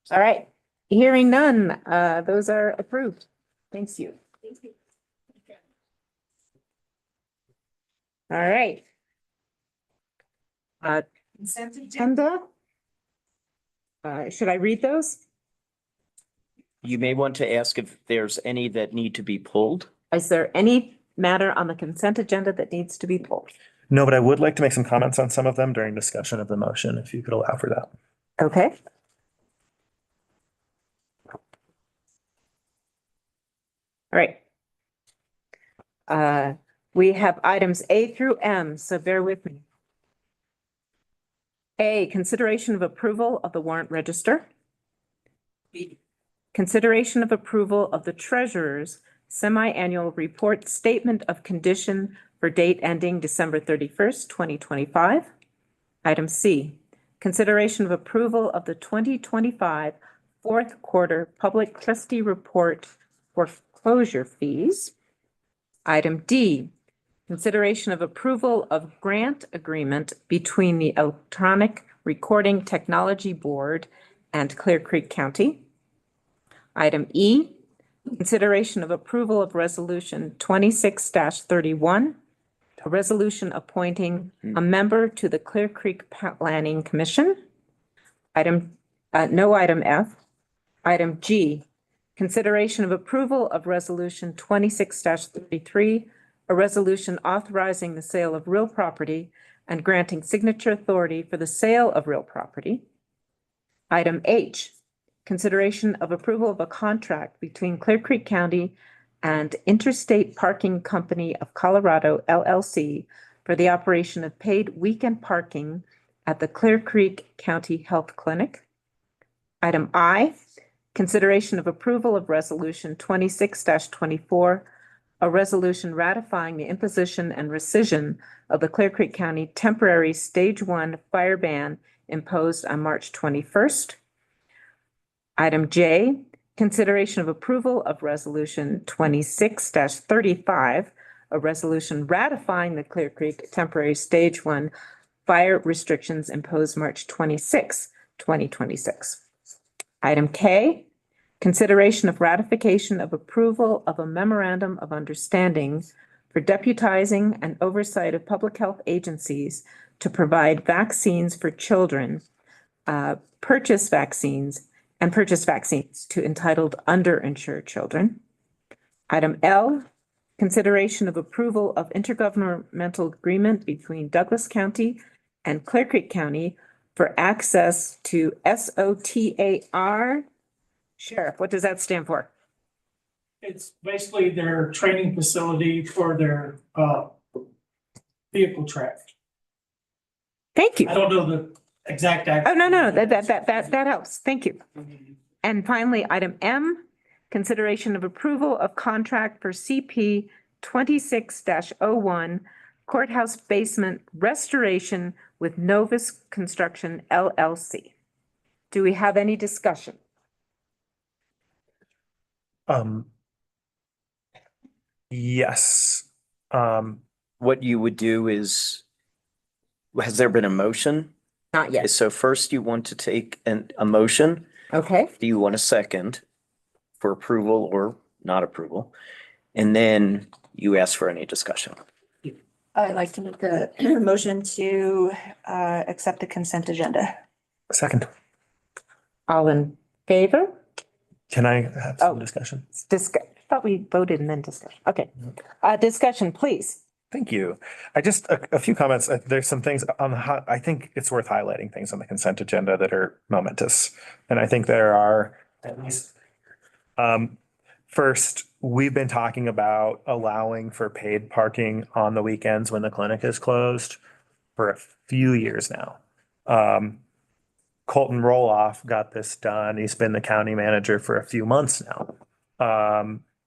right, hearing none, those are approved. Thank you. All right. Consent agenda. Should I read those? You may want to ask if there's any that need to be pulled. Is there any matter on the consent agenda that needs to be pulled? No, but I would like to make some comments on some of them during discussion of the motion, if you could allow for that. Okay. All right. We have items A through M, so bear with me. A, consideration of approval of the warrant register. B, consideration of approval of the treasurer's semi-annual report statement of condition for date ending December 31st, 2025. Item C, consideration of approval of the 2025 fourth quarter public trustee report for foreclosure fees. Item D, consideration of approval of grant agreement between the Electronic Recording Technology Board and Clear Creek County. Item E, consideration of approval of resolution 26-31, a resolution appointing a member to the Clear Creek Planning Commission. No item F. Item G, consideration of approval of resolution 26-33, a resolution authorizing the sale of real property and granting signature authority for the sale of real property. Item H, consideration of approval of a contract between Clear Creek County and Interstate Parking Company of Colorado, LLC, for the operation of paid weekend parking at the Clear Creek County Health Clinic. Item I, consideration of approval of resolution 26-24, a resolution ratifying the imposition and rescission of the Clear Creek County temporary stage 1 fire ban imposed on March 21st. Item J, consideration of approval of resolution 26-35, a resolution ratifying the Clear Creek temporary stage 1 fire restrictions imposed March 26, 2026. Item K, consideration of ratification of approval of a memorandum of understanding for deputizing and oversight of public health agencies to provide vaccines for children, purchase vaccines to entitled underinsured children. Item L, consideration of approval of intergovernmental agreement between Douglas County and Clear Creek County for access to SOTAR. Sheriff, what does that stand for? It's basically their training facility for their vehicle traffic. Thank you. I don't know the exact. Oh, no, that helps. Thank you. And finally, item M, consideration of approval of contract for CP 26-01 courthouse basement restoration with Novus Construction LLC. Do we have any discussion? Yes. What you would do is, has there been a motion? Not yet. So first you want to take a motion. Okay. Do you want a second for approval or not approval? And then you ask for any discussion. I'd like to make a motion to accept the consent agenda. Second. All in favor? Can I have some discussion? I thought we voted and then discussion. Okay. Discussion, please. Thank you. I just, a few comments. There's some things on I think it's worth highlighting things on the consent agenda that are momentous. And I think there are at least, first, we've been talking about allowing for paid parking on the weekends when the clinic is closed for a few years now. Colton Roloff got this done. He's been the county manager for a few months now.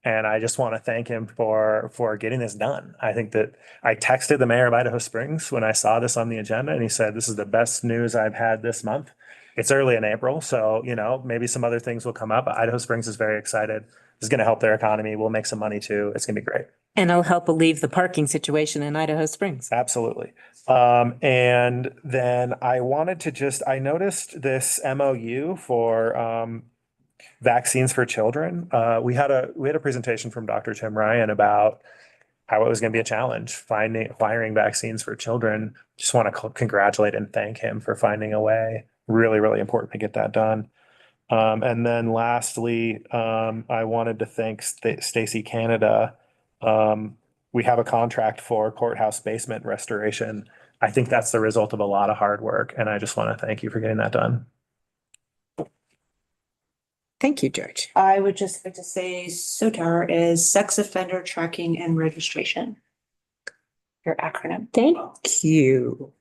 And I just want to thank him for getting this done. I think that I texted the mayor of Idaho Springs when I saw this on the agenda, and he said, "This is the best news I've had this month." It's early in April, so maybe some other things will come up. But Idaho Springs is very excited. It's going to help their economy. We'll make some money too. It's going to be great. And it'll help alleviate the parking situation in Idaho Springs. Absolutely. And then I noticed this MOU for vaccines for children. We had a presentation from Dr. Tim Ryan about how it was going to be a challenge firing vaccines for children. Just want to congratulate and thank him for finding a way. Really, really important to get that done. And then lastly, I wanted to thank Stacy Canada. We have a contract for courthouse basement restoration. I think that's the result of a lot of hard work, and I just want to thank you for getting that done. Thank you, George. I would just like to say SOTAR is Sex Offender Tracking and Registration. Your acronym. Thank you.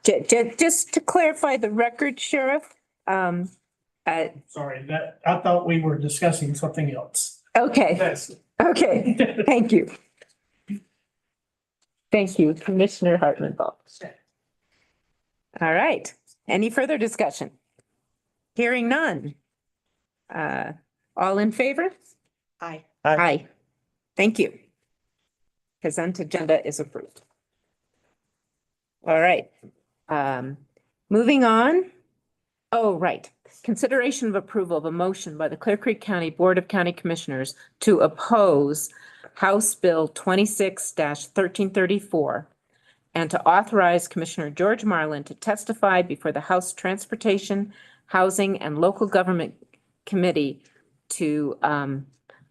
Just to clarify the record, Sheriff, Sorry, I thought we were discussing something else. okay, Yes. okay, thank you. Thank you, Commissioner Hartman-Ball. All right, any further discussion? Hearing none. All in favor? Aye. Aye. Thank you. Consent agenda is approved. All right. Moving on. Oh, right. Consideration of approval of a motion by the Clear Creek County Board of County Commissioners to oppose House Bill 26-1334 and to authorize Commissioner George Marlin to testify before the House Transportation, Housing, and Local Government Committee to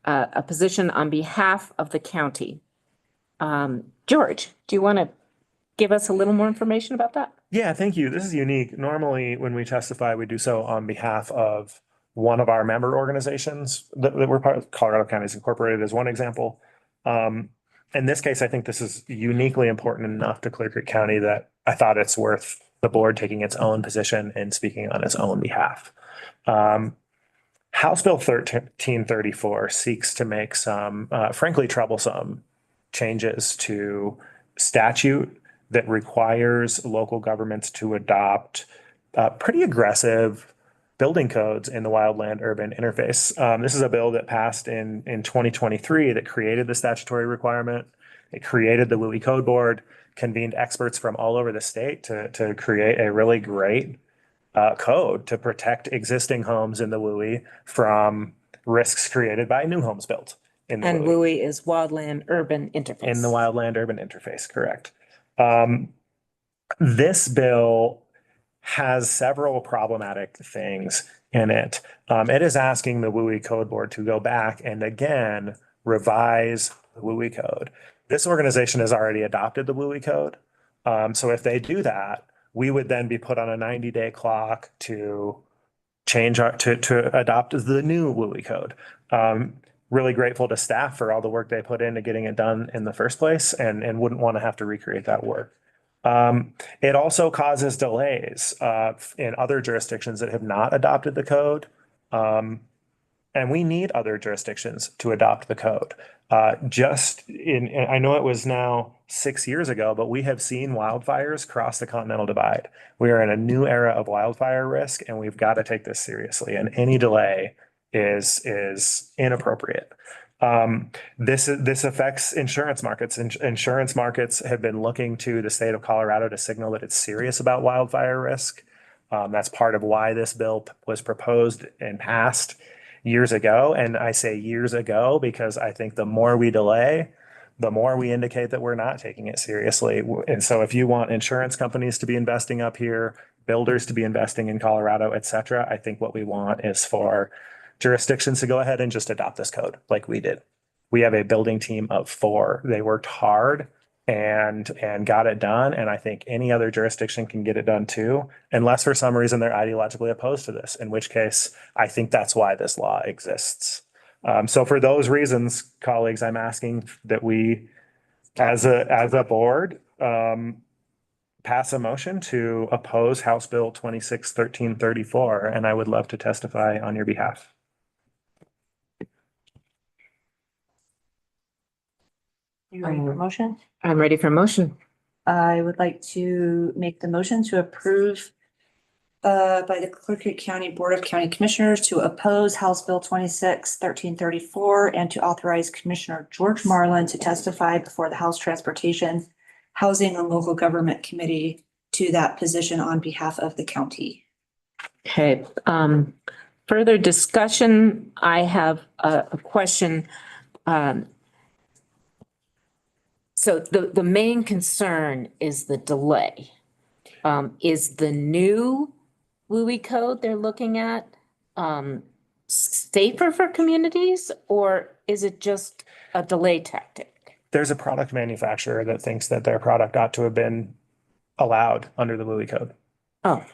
a position on behalf of the county. George, do you want to give us a little more information about that? Yeah, thank you. This is unique. Normally, when we testify, we do so on behalf of one of our member organizations that we're part of. Colorado Counties Incorporated is one example. In this case, I think this is uniquely important enough to Clear Creek County that I thought it's worth the board taking its own position and speaking on its own behalf. House Bill 1334 seeks to make some, frankly, troublesome changes to statute that requires local governments to adopt pretty aggressive building codes in the wildland urban interface. This is a bill that passed in 2023 that created the statutory requirement. It created the WUI Code Board, convened experts from all over the state to create a really great code to protect existing homes in the WUI from risks created by new homes built in the And WUI. WUI is Wildland Urban Interface. In the wildland urban interface, correct. This bill has several problematic things in it. It is asking the WUI Code Board to go back and again revise the WUI code. This organization has already adopted the WUI code. So if they do that, we would then be put on a 90-day clock to change to adopt the new WUI code. Really grateful to staff for all the work they put into getting it done in the first place and wouldn't want to have to recreate that work. It also causes delays in other jurisdictions that have not adopted the code. And we need other jurisdictions to adopt the code. I know it was now 6 years ago, but we have seen wildfires cross the Continental Divide. We are in a new era of wildfire risk, and we've got to take this seriously. And any delay is inappropriate. This affects insurance markets. Insurance markets have been looking to the state of Colorado to signal that it's serious about wildfire risk. That's part of why this bill was proposed and passed years ago. And I say years ago because I think the more we delay, the more we indicate that we're not taking it seriously. And so if you want insurance companies to be investing up here, builders to be investing in Colorado, et cetera, I think what we want is for jurisdictions to go ahead and just adopt this code like we did. We have a building team of 4. They worked hard and got it done. And I think any other jurisdiction can get it done too, unless for some reason they're ideologically opposed to this, in which case I think that's why this law exists. So for those reasons, colleagues, I'm asking that we, as a board, pass a motion to oppose House Bill 261334, and I would love to testify on your behalf. You ready for motion? I'm ready for motion. I would like to make the motion to approve by the Clear Creek County Board of County Commissioners to oppose House Bill 261334 and to authorize Commissioner George Marlin to testify before the House Transportation, Housing and Local Government Committee to that position on behalf of the county. Okay, further discussion, I have a question. So the main concern is the delay. Is the new WUI code they're looking at safer for communities, or is it just a delay tactic? There's a product manufacturer that thinks that their product ought to have been allowed under the WUI code. Oh,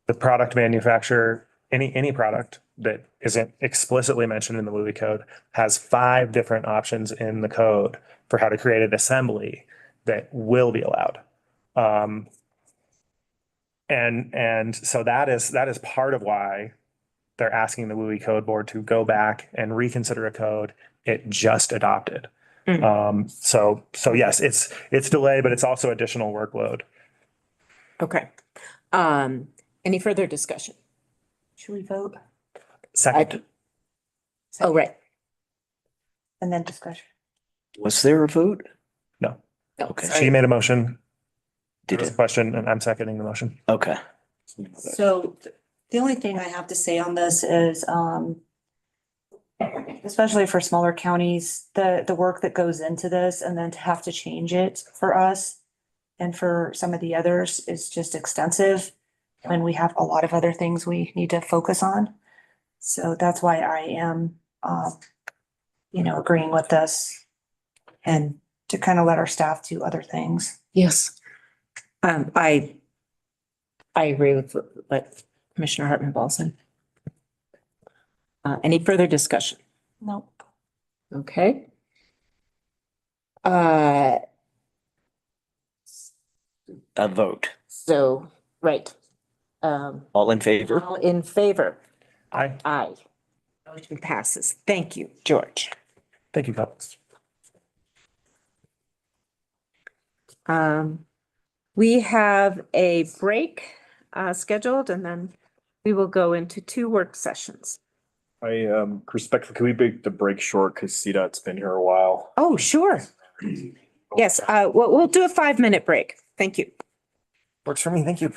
The product manufacturer, any product that isn't explicitly mentioned in the WUI code has 5 different options in the code for how to create an assembly that will be allowed. And so that is part of why they're asking the WUI code board to go back and reconsider a code it just adopted. So yes, it's delay, but it's also additional workload. okay. Any further discussion? Should we vote Second, Oh, right. and then discussion? Was there a vote? no. No, Okay. sorry. She made a motion. Did There was a it? question, and I'm seconding the motion. Okay. So the only thing I have to say on this is, especially for smaller counties, the work that goes into this and then to have to change it for us and for some of the others is just extensive when we have a lot of other things we need to focus on. So that's why I am, agreeing with this and to kind of let our staff do other things. Yes. I agree with what Commissioner Hartman Ball said. Any further discussion? Nope. Okay. Uh, A vote. so, right. All in favor? All in favor? Aye. Aye. Motion passes. Thank you, George. Thank you, colleagues. We have a break scheduled, and then we will go into 2 work sessions. I respectfully, can we make the break short because CDOT's been here a while? Oh, sure. Yes, we'll do a 5-minute break. Thank you. Works for me. Thank you.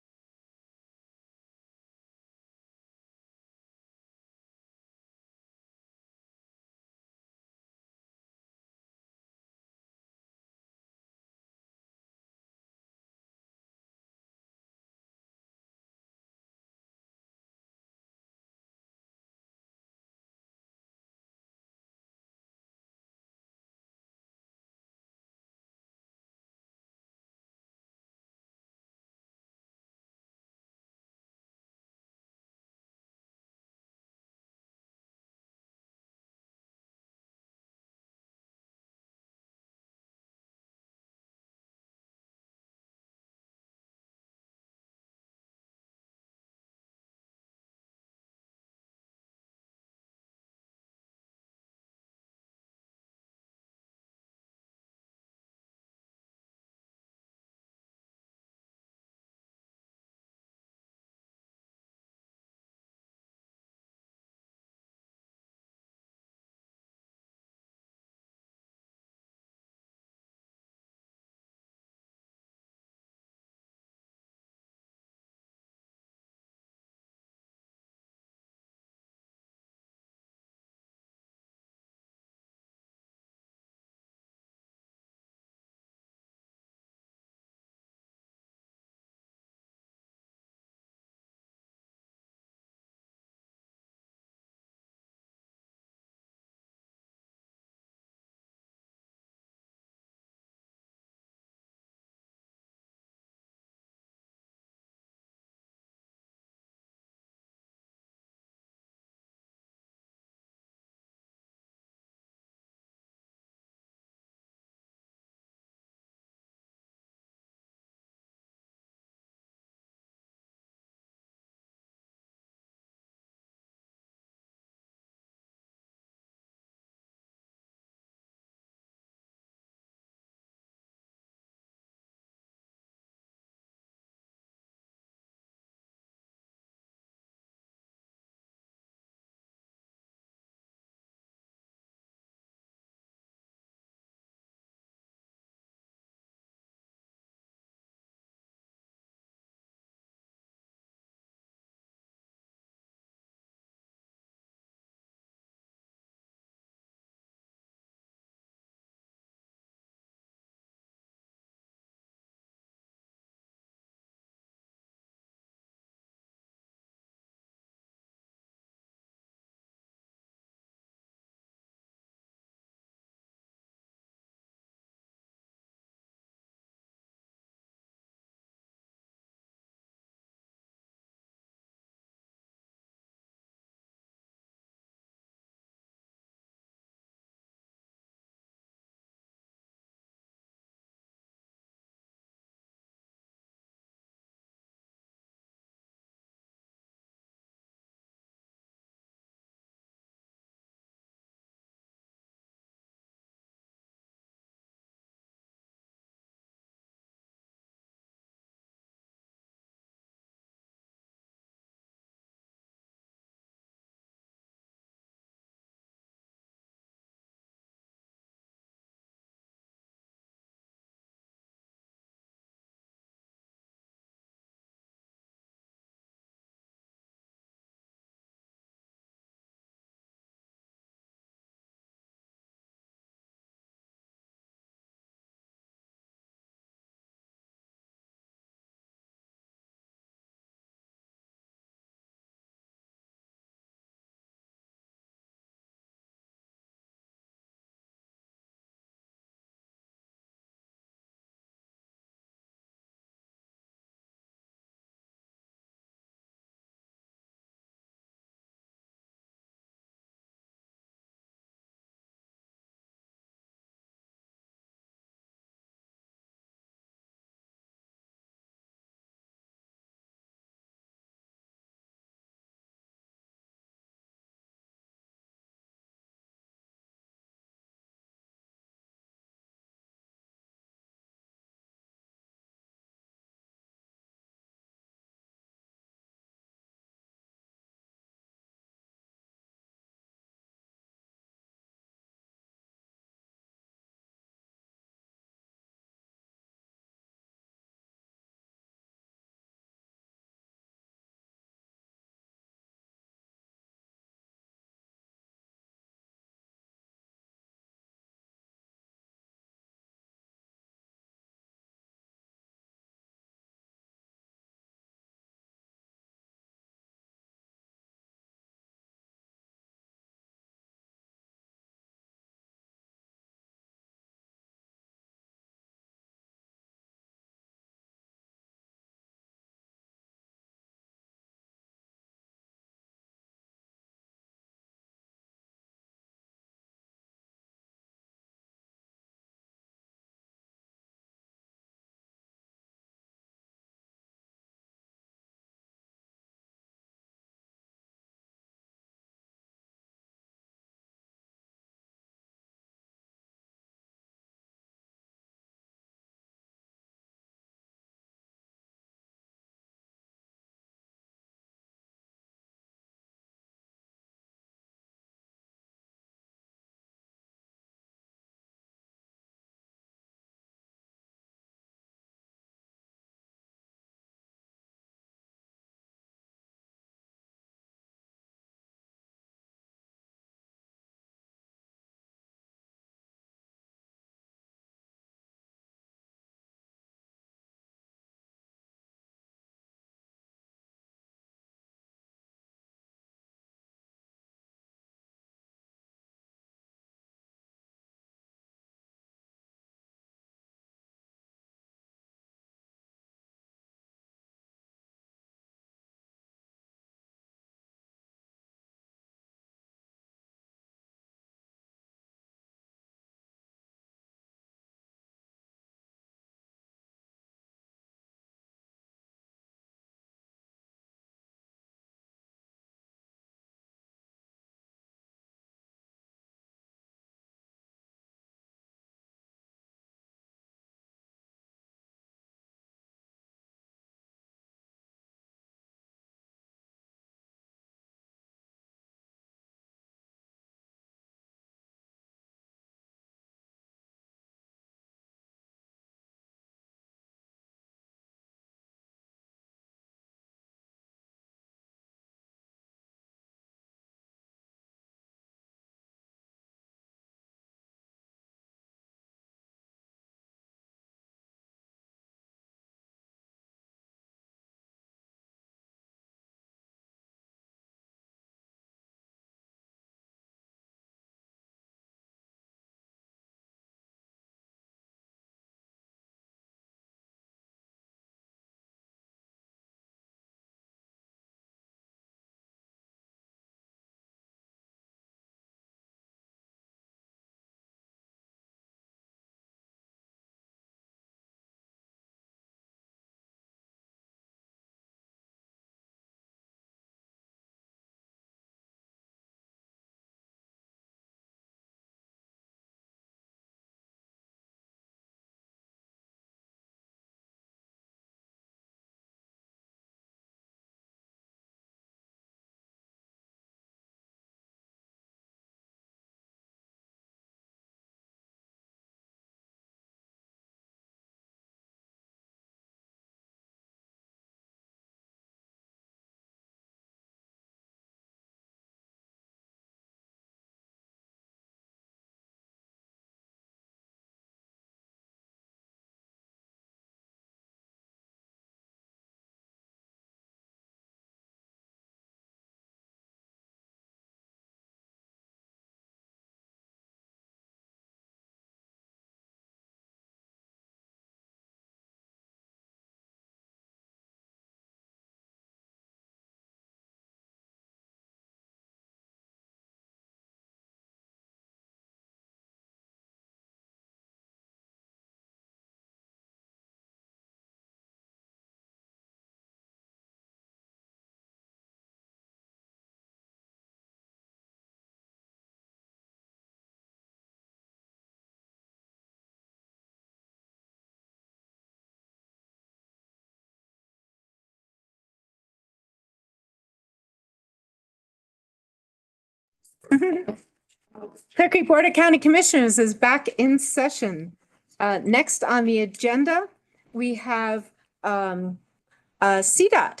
Clear Creek Board of County Commissioners is back in session. Next on the agenda, we have CDOT.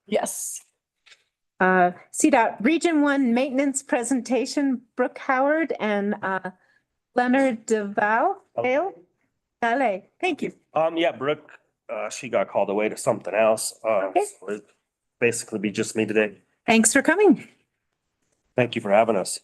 Yes. CDOT Region 1 Maintenance Presentation, Brooke Howard and Leonard DeVal. Dale, thank you. Yeah, Brooke, she got called away to something else. Okay. So it'd basically be just me today. Thanks for coming. Thank you for having us.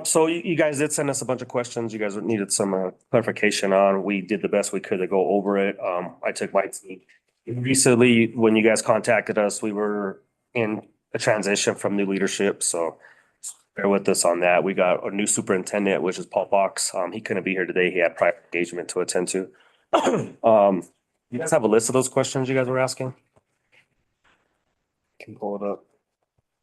So you guys did send us a bunch of questions. You guys needed some clarification on. We did the best we could to go over it. I took my team. Recently, when you guys contacted us, we were in a transition from new leadership, so bear with us on that. We got a new superintendent, which is Paul Fox. He couldn't be here today. He had private engagement to attend to. You guys have a list of those questions you guys were asking? Can pull it up.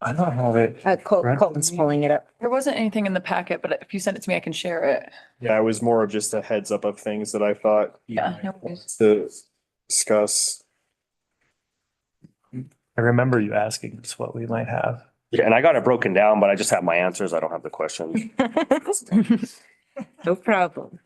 I don't have it. Colton's pulling it up. There wasn't anything in the packet, but if you send it to me, I can share it. Yeah, it was more of just a heads up of things that I thought Yeah. No worries. to discuss. I remember you asking us what we might have. Yeah, and I got it broken down, but I just have my answers. I don't have the questions. No problem.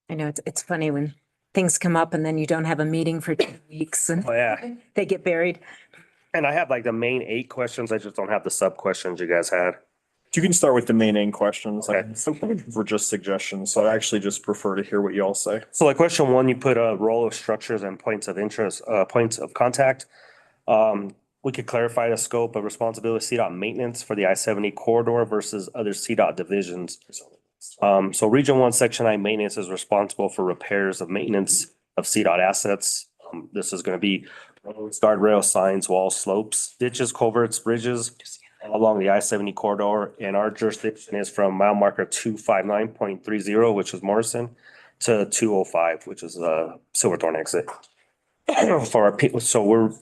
I know it's funny when things come up and then you don't have a meeting for 2 weeks and Oh, yeah. they get buried. And I have like the main 8 questions. I just don't have the sub questions you guys had. You can start with the main aim questions. Okay. For just suggestions. So I actually just prefer to hear what y'all say. So like question 1, you put a role of structures and points of interest, points of contact. We could clarify the scope of responsibility of CDOT maintenance for the I-70 corridor versus other CDOT divisions. So Region 1, Section I maintenance is responsible for repairs of maintenance of CDOT assets. This is going to be roads, guardrails, signs, walls, slopes, ditches, culverts, bridges along the I-70 corridor. And our jurisdiction is from mile marker 259.30, which is Morrison, to 205, which is Silverthorne exit. For our people, so we're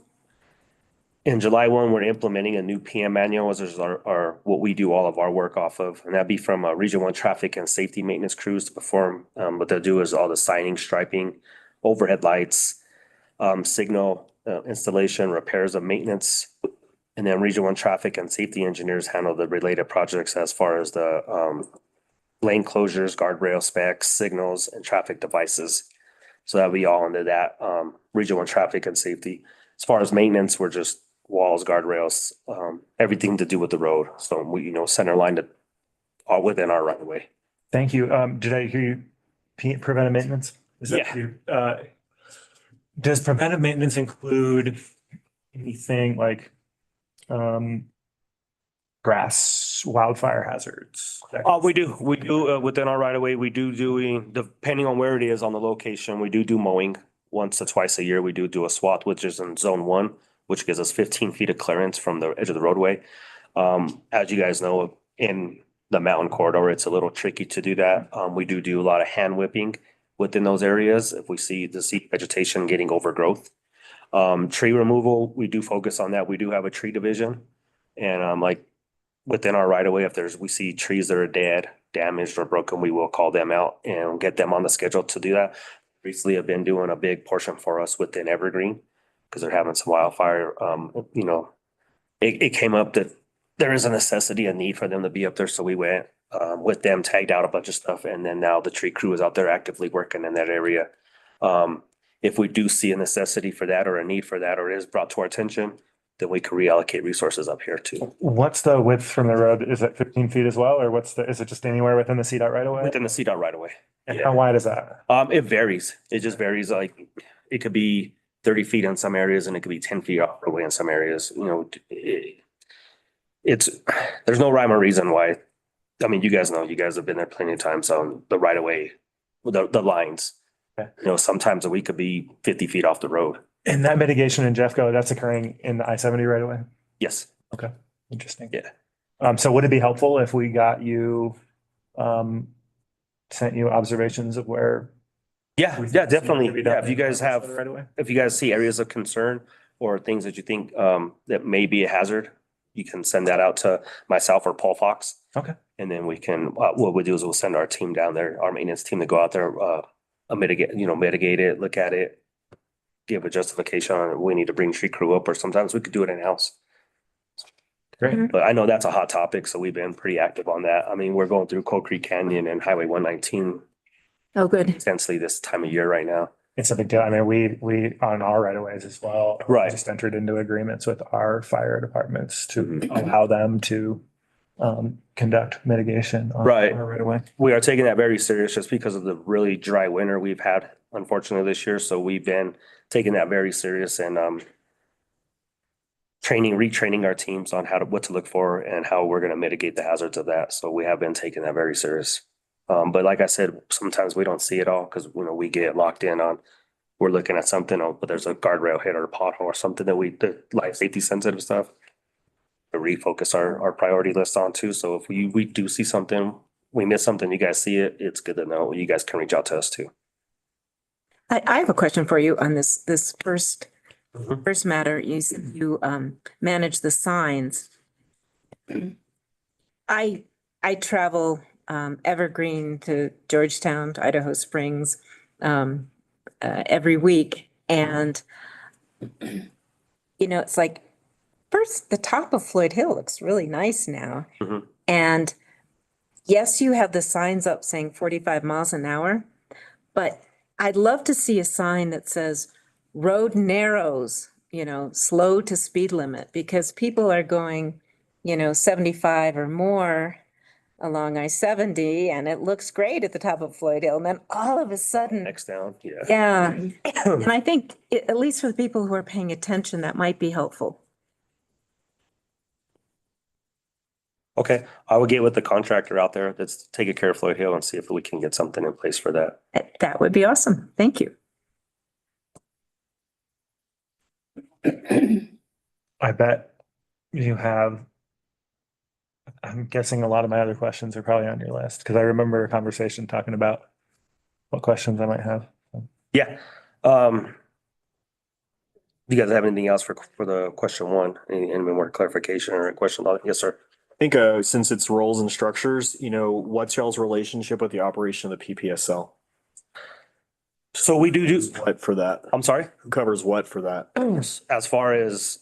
in July 1, we're implementing a new PM manual, which is our what we do all of our work off of. And that'd be from Region 1 traffic and safety maintenance crews to perform. What they'll do is all the signing, striping, overhead lights, signal installation, repairs of maintenance. And then Region 1 traffic and safety engineers handle the related projects as far as the lane closures, guardrail specs, signals, and traffic devices. So that'll be all under that Region 1 traffic and safety. As far as maintenance, we're just walls, guardrails, everything to do with the road. So we, center line to all within our right of way. Thank you. Did I hear you? Preventive maintenance? Is that you? Does preventive maintenance include anything like grass, wildfire hazards? We do within our right of way. We doing, depending on where it is on the location, we do mowing once or twice a year. We do a swath, which is in zone 1, which gives us 15 feet of clearance from the edge of the roadway. As you guys know, in the mountain corridor, it's a little tricky to do that. We do a lot of hand whipping within those areas if we see vegetation getting overgrowth. Tree removal, we do focus on that. We do have a tree division. And like within our right of way, if we see trees that are dead, damaged or broken, we will call them out and get them on the schedule to do that. Recently have been doing a big portion for us within Evergreen because they're having some wildfire. It came up that there is a necessity, a need for them to be up there. So we went with them, tagged out a bunch of stuff. And then now the tree crew is out there actively working in that area. If we do see a necessity for that or a need for that, or it is brought to our attention, then we can reallocate resources up here too. What's the width from the road? Is it 15 feet as well? Or is it just anywhere within the CDOT right away? Within the CDOT right away. And how wide is that? It varies. It just varies. Like it could be 30 feet in some areas and it could be 10 feet off the way in some areas. There's no rhyme or reason why. I mean, you guys know, you guys have been there plenty of times on the right of way, the lines. Okay. Sometimes a week could be 50 feet off the road. And that mitigation in Jeffco, that's occurring in the I-70 right away? Yes. Okay, interesting. Yeah. So would it be helpful if we got you, sent you observations of where? Yeah, definitely. Yeah, If if you guys see areas of concern or things that you think that may be a hazard, you can send that out to myself or Paul Fox. Okay. And then we can, what we do is we'll send our team down there, our maintenance team to go out there, mitigate it, look at it. Give a justification on it. We need to bring tree crew up, or sometimes we could do it in-house. Great. But I know that's a hot topic, so we've been pretty active on that. I mean, we're going through Coal Creek Canyon and Highway 119 Oh, good. intensely this time of year right now. It's a big deal. I mean, we on our right of ways as well. Right. Just entered into agreements with our fire departments to allow them to conduct mitigation on Right. our right of way. We are taking that very serious just because of the really dry winter we've had, unfortunately, this year. So we've been taking that very serious and retraining our teams on what to look for and how we're going to mitigate the hazards of that. So we have been taking that very serious. But like I said, sometimes we don't see it all because, we get locked in on, we're looking at something, but there's a guardrail hit or a pothole or something that the life safety sensitive stuff to refocus our priority list on too. So if we do see something, we miss something, you guys see it, it's good to know. You guys can reach out to us too. I have a question for you on this first matter. You manage the signs. I travel Evergreen to Georgetown, to Idaho Springs every week, and it's like first the top of Floyd Hill looks really nice now, and yes, you have the signs up saying 45 miles an hour, but I'd love to see a sign that says road narrows, slow to speed limit, because people are going, 75 or more along I-70 and it looks great at the top of Floyd Hill. And then all of a sudden, Next down, yeah. yeah. And I think at least for the people who are paying attention, that might be helpful. Okay, I will get with the contractor out there that's taking care of Floyd Hill and see if we can get something in place for that. That would be awesome. Thank you. I bet you have, I'm guessing a lot of my other questions are probably on your list because I remember a conversation talking about what questions I might have. Yeah. You guys have anything else for the question one? Any more clarification or a question about it? Yes, sir. I think since it's roles and structures, what's y'all's relationship with the operation of the PPSL? So we do. What for that? I'm sorry? Who covers what for that? As far as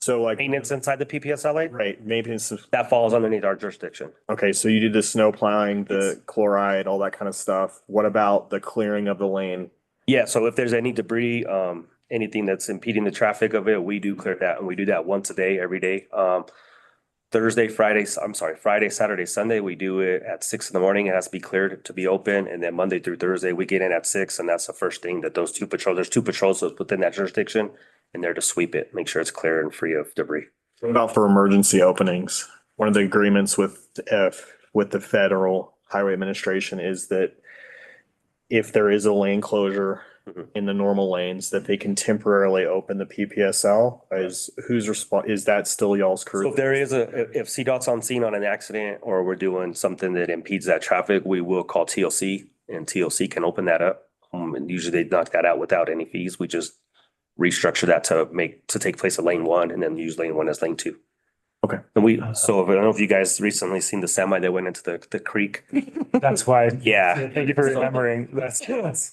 So like maintenance inside the PPSL lane, right, maintenance. that falls underneath our jurisdiction. Okay, so you did the snow plowing, the chloride, all that kind of stuff. What about the clearing of the lane? Yeah, so if there's any debris, anything that's impeding the traffic of it, we do clear that, and we do that once a day, every day. Friday, Saturday, Sunday, we do it at 6 a.m. It has to be cleared to be open. And then Monday through Thursday, we get in at 6. And that's the first thing that there's two patrols within that jurisdiction, and they're to sweep it, make sure it's clear and free of debris. What about for emergency openings? One of the agreements with the Federal Highway Administration is that if there is a lane closure in the normal lanes, that they can temporarily open the PPSL. Is that still y'all's crew? So if there is if CDOT's on scene on an accident or we're doing something that impedes that traffic, we will call TLC and TLC can open that up. And usually they knock that out without any fees. We just restructure that to take place at lane 1 and then use lane 1 as lane 2. Okay. And so I don't know if you guys recently seen the semi that went into the creek. That's why. Yeah. Thank you for remembering. That's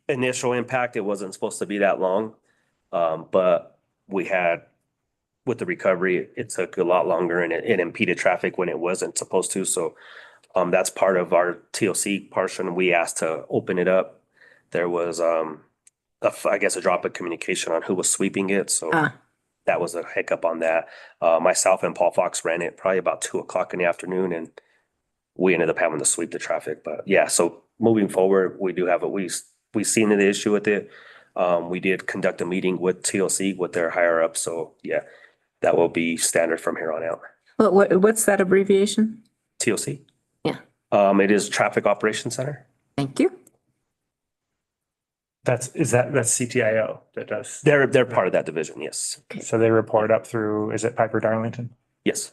Initial impact, it wasn't supposed to be that long. But we had, with the recovery, it took a lot longer and it impeded traffic when it wasn't supposed to. So that's part of our TLC portion. We asked to open it up. There was, I guess, a drop of communication on who was sweeping it. So that was a hiccup on that. Myself and Paul Fox ran it probably about 2:00 in the afternoon, and we ended up having to sweep the traffic. But yeah, so moving forward, we do have we've seen the issue with it. We did conduct a meeting with TLC with their higher up. So yeah, that will be standard from here on out. What's that abbreviation? TLC? Yeah. It is Traffic Operations Center. Thank you. that's CTIO that does. They're part of that division, yes. So they report up through, is it Piper Darlington? Yes.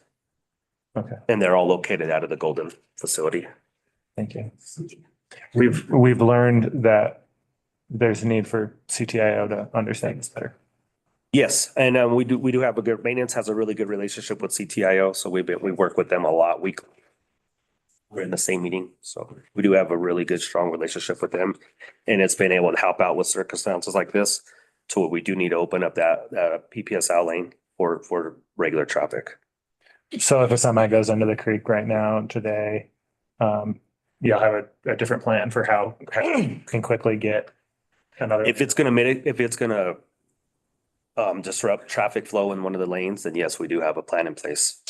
Okay, And they're all located out of the Golden facility. thank you. We've learned that there's a need for CTIO to understand this better. Yes, and we do have maintenance has a really good relationship with CTIO, so we work with them a lot weekly. we're in the same meeting. So we do have a really good, strong relationship with them. And it's been able to help out with circumstances like this to where we do need to open up that PPSL lane for regular traffic. So if a semi goes under the creek right now today, you'll have a different plan for how you can quickly get another. If it's gonna disrupt traffic flow in one of the lanes, then yes, we do have a plan in place.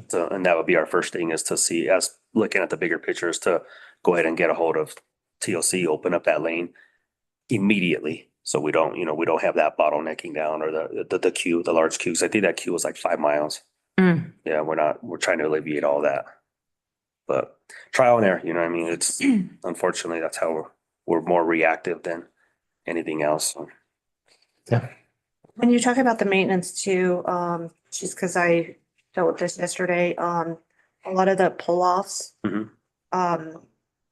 So, and that would be our first thing is to see, as looking at the bigger pictures, to go ahead and get a hold of TLC, open up that lane immediately. So we don't have that bottlenecking down or the queue, the large queues. I think that queue was like 5 miles. Yeah, we're trying to alleviate all that. But trial and error, you know what I mean? It's unfortunately, that's how we're more reactive than anything else. Yeah. When you talk about the maintenance too, just because I dealt with this yesterday, a lot of the pull-offs, Mhm.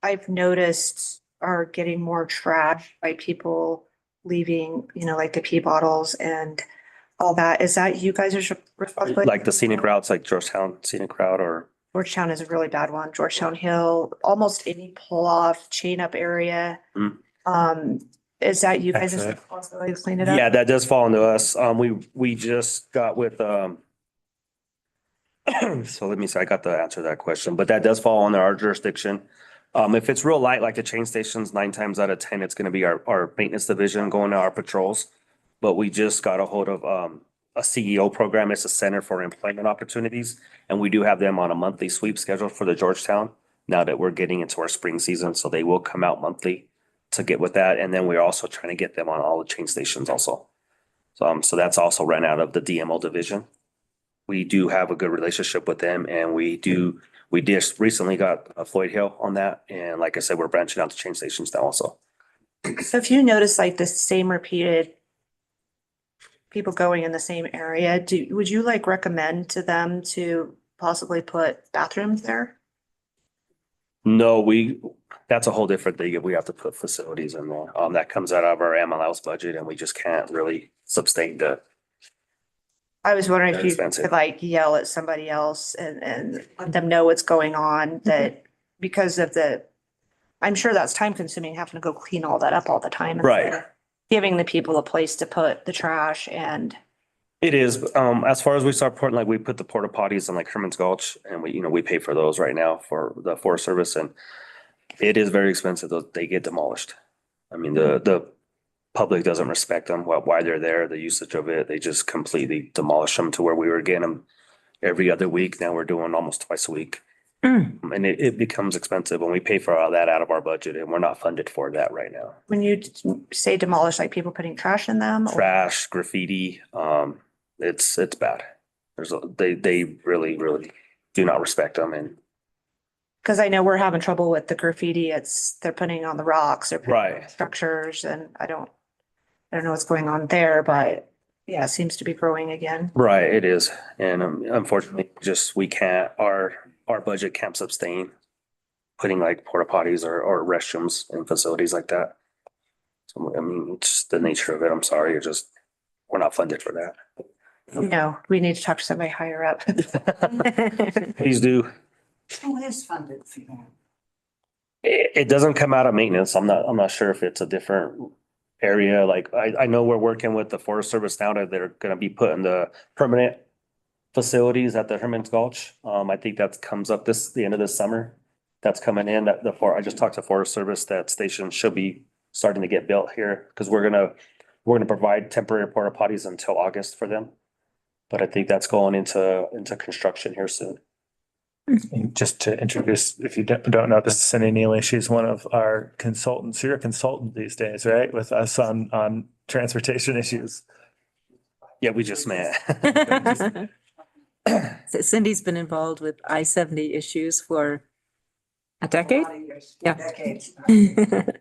I've noticed are getting more trashed by people leaving, like the pee bottles and all that. Is that you guys are responsible? Like the scenic routes, like Georgetown scenic route or. Georgetown is a really bad one. Georgetown Hill, almost any pull-off, chain up area. Is that you guys' That's it. responsibility to clean it up? Yeah, that does fall into us. We just got with, so let me see, I got the answer to that question, but that does fall under our jurisdiction. If it's real light, like the train stations, 9 times out of 10, it's gonna be our maintenance division going to our patrols. But we just got a hold of, a CEO program. It's a Center for Employment Opportunities. And we do have them on a monthly sweep schedule for the Georgetown now that we're getting into our spring season. So they will come out monthly to get with that. And then we're also trying to get them on all the train stations also. So that's also run out of the DMO division. We do have a good relationship with them and we just recently got Floyd Hill on that. And like I said, we're branching out to train stations now also. So if you notice like the same repeated people going in the same area, would you like recommend to them to possibly put bathrooms there? No, that's a whole different thing. If we have to put facilities in there, that comes out of our MLS budget and we just can't really sustain the. I was wondering if They're you expensive. could like yell at somebody else and let them know what's going on, that because of I'm sure that's time consuming, having to go clean all that up all the time. instead Right. of Giving the people a place to put the trash and. It is, as far as we start putting, like we put the porta potties in like Herman's Gulch and we pay for those right now for the Forest Service and it is very expensive. They get demolished. I mean, the public doesn't respect them, why they're there, the usage of it. They just completely demolish them to where we were getting them every other week. Now we're doing almost twice a week. And it becomes expensive when we pay for all that out of our budget and we're not funded for that right now. When you say demolish, like people putting trash in them? or- Trash, graffiti, it's bad. They really, really do not respect them and. Cause I know we're having trouble with the graffiti. They're putting on the rocks or Right. structures and I don't know what's going on there, but yeah, it seems to be growing again. Right, it is. And unfortunately, we can't, our budget can't sustain putting like porta potties or restrooms in facilities like that. So, I mean, it's the nature of it. I'm sorry. We're not funded for that. No, we need to talk to somebody higher up. Please do. Who is funded for that? It doesn't come out of maintenance. I'm not sure if it's a different area. Like I know we're working with the Forest Service now that they're gonna be putting the permanent facilities at the Herman's Gulch. I think that comes up the end of this summer. That's coming in I just talked to Forest Service, that station should be starting to get built here because we're gonna provide temporary porta potties until August for them. But I think that's going into construction here soon. And just to introduce, if you don't know, this is Cindy Neely. She's one of our consultants. You're a consultant these days, right? With us on transportation issues. Yeah, we just met. Cindy's been involved with I-70 issues for a decade. Yeah. Decades. But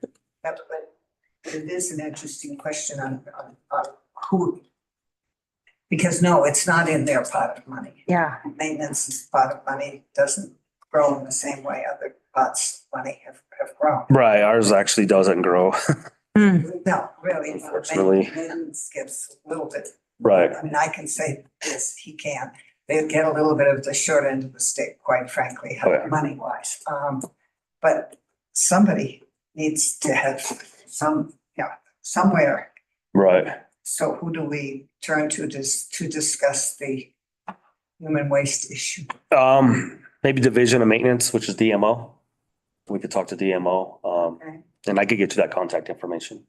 it is an interesting question on who. Because no, it's not in their pot of money. Yeah. Maintenance is pot of money, doesn't grow in the same way other pots of money have grown. Right, ours actually doesn't grow. No, really. Unfortunately. Maintenance gets a little bit. Right. I mean, I can say this, he can. they get a little bit of the short end of the stick, quite frankly, Oh, yeah. money wise. But somebody needs to have somewhere. Right. So who do we turn to discuss the human waste issue? Maybe Division of Maintenance, which is DMO. We could talk to DMO, Okay. and I could get you that contact information.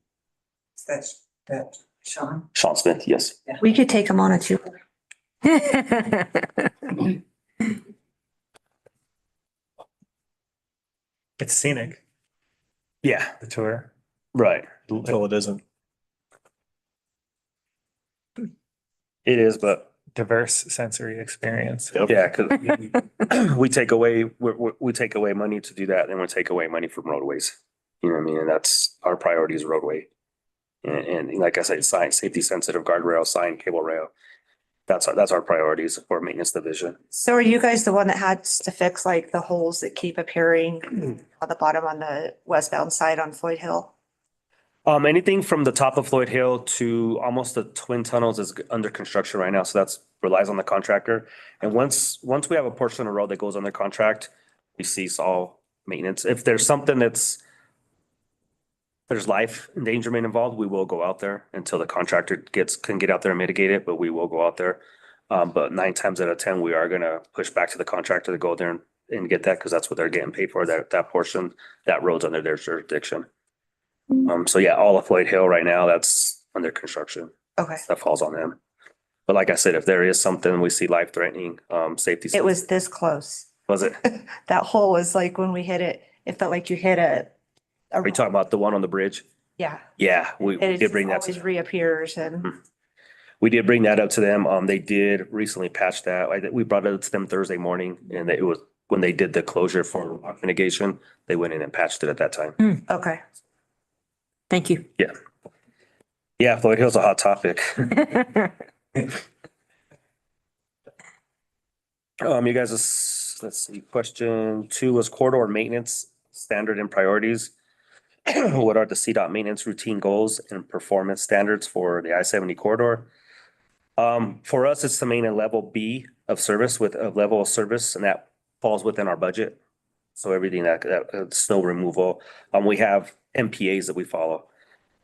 That's Sean. Sean Smith, yes. We could take them on a tour. It's scenic, Yeah, the tour. right. Until it isn't. It is, but Diverse sensory experience. yeah, because we take away, we take away money to do that, and we take away money from roadways. You know what I mean? And that's our priority is roadway. And like I said, sign, safety sensitive guardrail, sign, cable rail. That's our priorities for maintenance division. So are you guys the one that had to fix like the holes that keep appearing on the bottom on the westbound side on Floyd Hill? Anything from the top of Floyd Hill to almost the twin tunnels is under construction right now, so that's relies on the contractor. And once we have a portion of road that goes under contract, we cease all maintenance. If there's something there's life endangerment involved, we will go out there until the contractor can get out there and mitigate it, but we will go out there. But 9 times out of 10, we are gonna push back to the contractor to go there and get that, because that's what they're getting paid for, that portion, that road's under their jurisdiction. So yeah, all of Floyd Hill right now, that's under construction. Okay. That falls on them. But like I said, if there is something we see life threatening, safety. It was this close. Was it? That hole was like when we hit it, it felt like you hit a. Are you talking about the one on the bridge? Yeah. Yeah, we It did bring that. always reappears and. We did bring that up to them. They did recently patch that. We brought it up to them Thursday morning, and it was when they did the closure for mitigation, they went in and patched it at that time. Okay. Thank you. Yeah. Yeah, Floyd Hill's a hot topic. You guys, let's see, question 2 was corridor maintenance, standard and priorities. What are the CDOT maintenance routine goals and performance standards for the I-70 corridor? For us, it's the main and level B of service with a level of service, and that falls within our budget. So everything that snow removal, we have MPAs that we follow.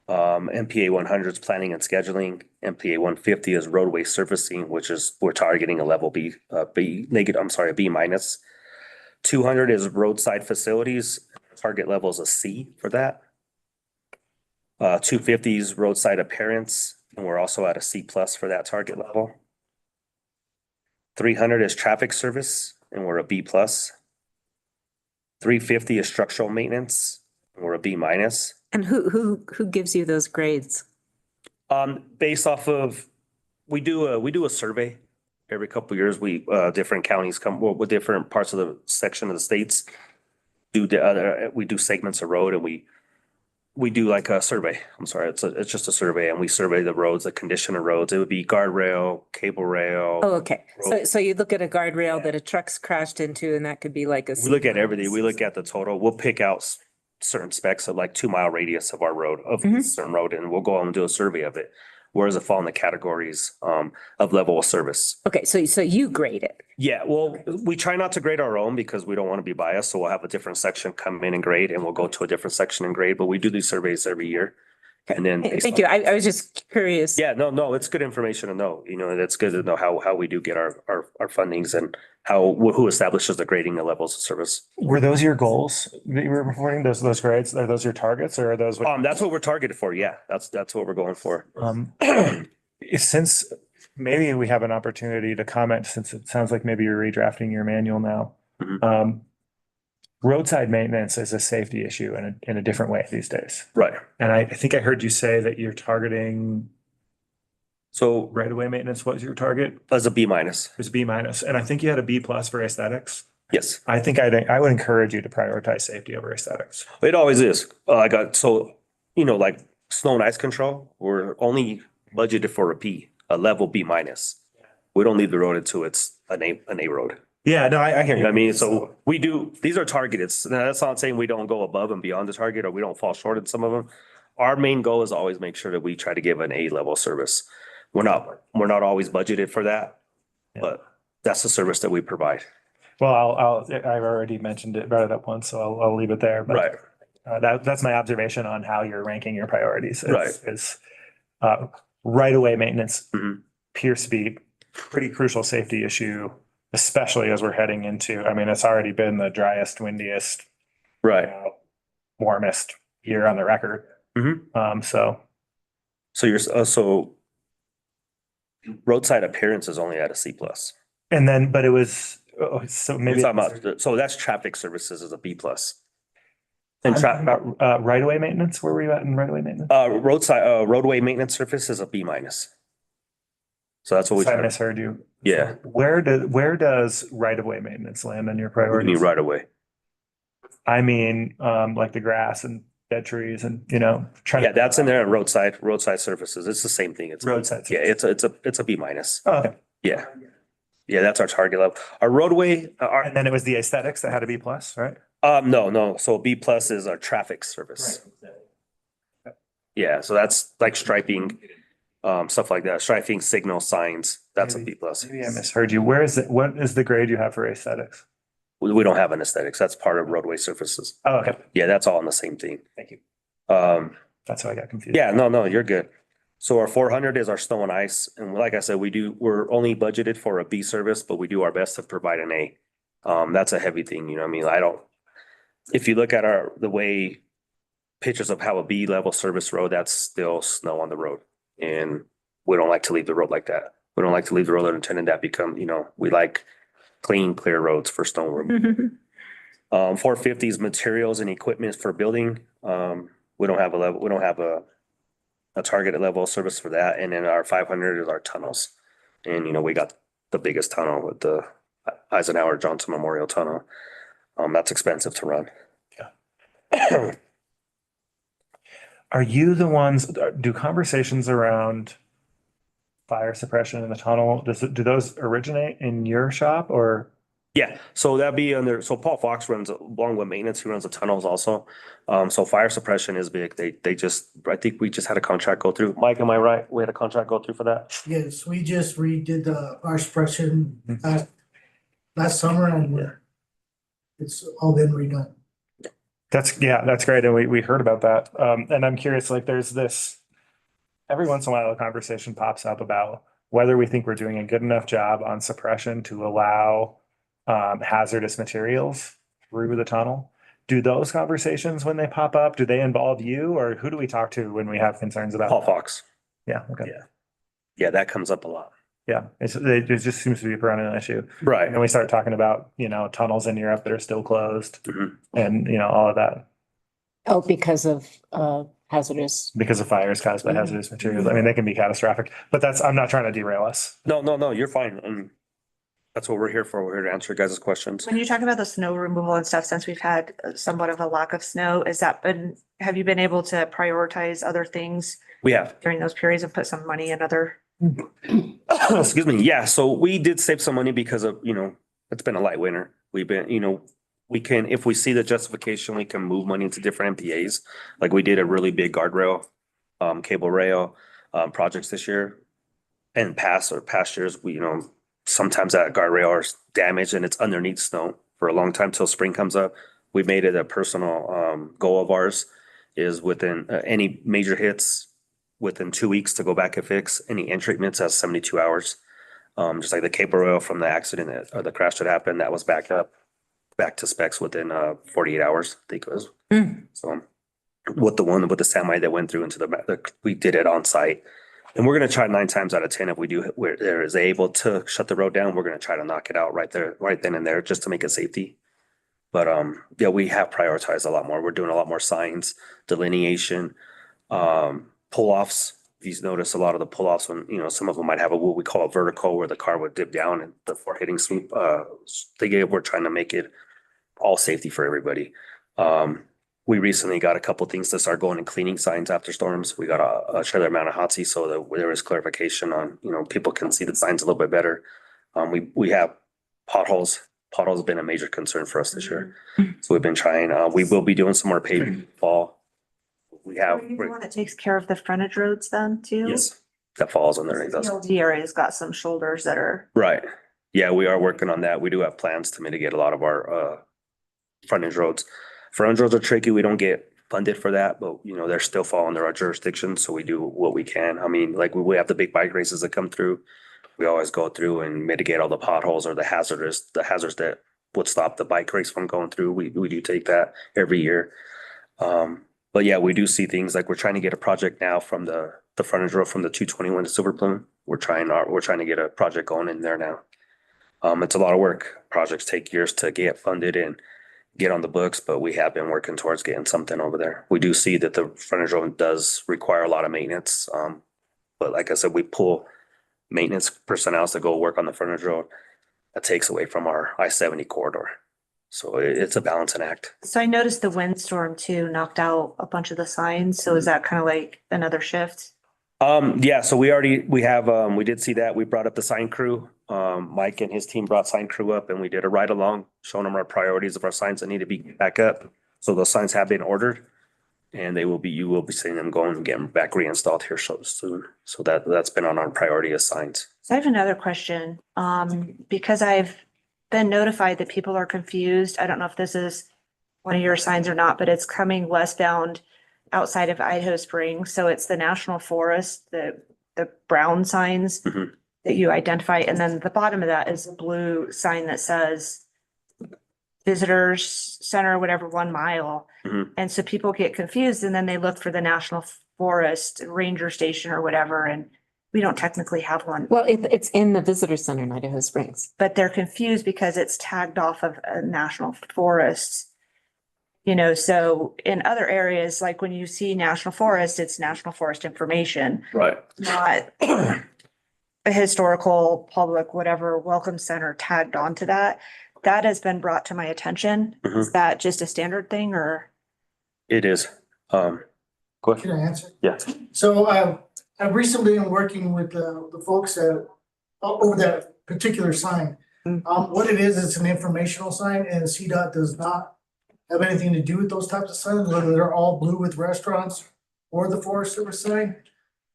MPA 100 is planning and scheduling. MPA 150 is roadway surfacing, which is we're targeting a level B, a B minus. 200 is roadside facilities. Target level is a C for that. 250 is roadside appearance, and we're also at a C plus for that target level. 300 is traffic service, and we're a B plus. 350 is structural maintenance, and we're a B minus. And who gives you those grades? Based off of, we do a survey every couple of years. We different counties come with different parts of the section of the states. We do segments of road, and we do like a survey. I'm sorry, it's just a survey, and we survey the roads, the condition of roads. It would be guardrail, cable rail. Oh, okay. So you look at a guardrail that a truck's crashed into, and that could be like a. We look at everything. We look at the total. We'll pick out certain specs of like 2-mile radius of our road, of a certain road, and we'll go out and do a survey of it. Where does it fall in the categories of level of service? Okay, so you grade it. Yeah, well, we try not to grade our own because we don't want to be biased. So we'll have a different section come in and grade, and we'll go to a different section and grade. But we do these surveys every year. And then. Thank you. I was just curious. Yeah, no, it's good information to know. You know, it's good to know how we do get our fundings and who establishes the grading the levels of service. Were those your goals that you were reporting? Those grades? Are those your targets, or are those? That's what we're targeted for. Yeah, that's what we're going for. Since maybe we have an opportunity to comment, since it sounds like maybe you're redrafting your manual now. Roadside maintenance is a safety issue in a different way these days. Right. And I think I heard you say that you're targeting. So right-of-way maintenance, what was your target? As a B minus. It was B minus. And I think you had a B plus for aesthetics. Yes. I think I would encourage you to prioritize safety over aesthetics. It always is. Like snow and ice control, we're only budgeted for a level B minus. We don't leave the road until it's an A road. Yeah, no, I hear you. I mean, so these are targeted. Now, that's not saying we don't go above and beyond the target or we don't fall short in some of them. Our main goal is always make sure that we try to give an A level service. We're not always budgeted for that, but That's the service that we provide. Well, I've already mentioned it, brought it up once, so I'll leave it there. But Right. that's my observation on how you're ranking your priorities. Right. Is right-of-way maintenance Mhm. appears to be pretty crucial safety issue, especially as we're heading into, I mean, it's already been the driest, windiest, Right. warmest year on the record. Mhm. So So you're also roadside appearance is only at a C plus. and then, but it was, so Maybe maybe. talking about, so that's traffic services is a B plus. And about right-of-way maintenance, where were you at in right-of-way maintenance? Roadside, roadway maintenance surface is a B minus. So that's what we So I try. misheard you. Yeah. Where does right-of-way maintenance land on your What do you priorities? mean right away? I mean, like the grass and dead trees and, trying. Yeah, that's in there, roadside surfaces. It's the same thing. It's Roadside Yeah, it's a B minus. Oh, okay. Yeah. Yeah, that's our target level. Our roadway, And then it was the aesthetics that had a B plus, right? no. So B plus is our traffic service. Yeah, so that's like striping, stuff like that, striping signal signs. That's a B plus. Maybe I misheard you. Where is it? What is the grade you have for aesthetics? We don't have an aesthetics. That's part of roadway surfaces. Oh, okay. Yeah, that's all in the same thing. Thank you. That's how I got confused. Yeah, no, you're good. So our 400 is our snow and ice. And like I said, we're only budgeted for a B service, but we do our best to provide an A. That's a heavy thing, you know what I mean? If you look at the way pictures of how a B level service road, that's still snow on the road. And we don't like to leave the road like that. We don't like to leave the road unattended. That become, we like clean, clear roads for stone removal. 450 is materials and equipment for building. We don't have a targeted level of service for that. And then our 500 is our tunnels. And, we got the biggest tunnel with the Eisenhower Johnson Memorial Tunnel. That's expensive to run. Yeah. Are you the ones, do conversations around fire suppression in the tunnel, do those originate in your shop or? Yeah, so that'd be so Paul Fox runs along with maintenance, he runs the tunnels also. So fire suppression is big. I think we just had a contract go through. Mike, am I right? We had a contract go through for that? Yes, we just redid the fire suppression last summer and it's all been redone. That's great. And we heard about that. And I'm curious, like there's this, every once in a while, a conversation pops up about whether we think we're doing a good enough job on suppression to allow hazardous materials through the tunnel. Do those conversations, when they pop up, do they involve you or who do we talk to when we have concerns about? Paul Fox. Yeah. Okay. Yeah, that comes up a lot. Yeah. It just seems to be a perennial issue. Right. And we start talking about, tunnels in Europe that are still closed and, all of that. Oh, because of hazardous. Because of fires caused by hazardous materials. I mean, they can be catastrophic, but I'm not trying to derail us. No, you're fine. That's what we're here for. We're here to answer your guys' questions. When you talk about the snow removal and stuff, since we've had somewhat of a lack of snow, have you been able to prioritize other things We have. during those periods and put some money in other? Excuse me. Yeah, so we did save some money because of, it's been a light winter. We've been, we can, if we see the justification, we can move money into different MPAs. Like we did a really big guardrail, cable rail, projects this year. And past years, sometimes that guardrail is damaged and it's underneath snow for a long time till spring comes up. We made it a personal goal of ours is within any major hits within 2 weeks to go back and fix any end treatments as 72 hours. Just like the cable rail from the accident or the crash that happened, that was back to specs within 48 hours, I think it was. So with the semi that went through into we did it on site. And we're going to try 9 times out of 10 if we do where there is able to shut the road down, we're going to try to knock it out right then and there just to make it safety. But yeah, we have prioritized a lot more. We're doing a lot more signs, delineation, pull-offs. If you notice a lot of the pull-offs when, some of them might have what we call a vertical where the car would dip down and before hitting sweep. We're trying to make it all safety for everybody. We recently got a couple things to start going and cleaning signs after storms. We got a trailer amount of hot so that there is clarification on, people can see the signs a little bit better. We have potholes. Potholes have been a major concern for us this year. So we've been trying, we will be doing some more paving fall. We have. Are you the one that takes care of the frontage roads then too? Yes, that falls under. The area's got some shoulders that are. Right. Yeah, we are working on that. We do have plans to mitigate a lot of our frontage roads. Frontage roads are tricky. We don't get funded for that, but you know, they're still fall under our jurisdiction, so we do what we can. I mean, like we have the big bike races that come through. We always go through and mitigate all the potholes or the hazards that would stop the bike race from going through. We do take that every year. But yeah, we do see things like we're trying to get a project now from the frontage road from the 221 to Silver Plume. We're trying to get a project going in there now. It's a lot of work. Projects take years to get funded and get on the books, but we have been working towards getting something over there. We do see that the frontage road does require a lot of maintenance. But like I said, we pull maintenance personnel to go work on the frontage road. That takes away from our I-70 corridor. So it's a balancing act. So I noticed the windstorm too knocked out a bunch of the signs. So is that kind of like another shift? Yeah, so we did see that. We brought up the sign crew. Mike and his team brought sign crew up and we did a ride along, showing them our priorities of our signs that need to be back up. So those signs have been ordered and you will be seeing them going and getting back reinstalled here soon. So that's been on our priority as signs. So I have another question, because I've been notified that people are confused. I don't know if this is one of your signs or not, but it's coming westbound outside of Idaho Springs. So it's the National Forest, the brown signs Mhm. that you identify. And then the bottom of that is a blue sign that says Visitors Center, whatever, 1 mile. Mhm. And so people get confused and then they look for the National Forest Ranger Station or whatever, and we don't technically have one. Well, it's in the visitor center in Idaho Springs. But they're confused because it's tagged off of a national forest. You know, so in other areas, like when you see national forest, it's national forest information, Right. not a historical, public, whatever, welcome center tagged onto that. That has been brought to my attention. Is that just a standard thing or? It is. Go ahead. Can I answer? Yeah. So I've recently been working with the folks that over that particular sign. What it is, it's an informational sign and CDOT does not have anything to do with those types of signs, whether they're all blue with restaurants or the Forest Service sign.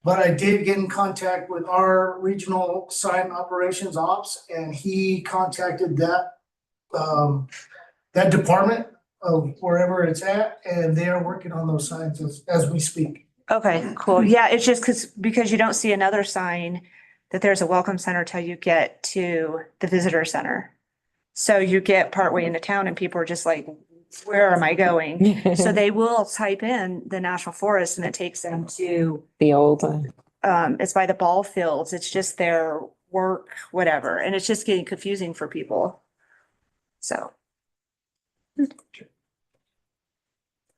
But I did get in contact with our regional sign operations ops and he contacted that department of wherever it's at, and they are working on those signs as we speak. Okay, cool. Yeah, it's just because you don't see another sign that there's a welcome center till you get to the visitor center. So you get partway into town and people are just like, where am I going? So they will type in the national forest and it takes them to, The old, it's by the ball fields. It's just their work, whatever. And it's just getting confusing for people. So.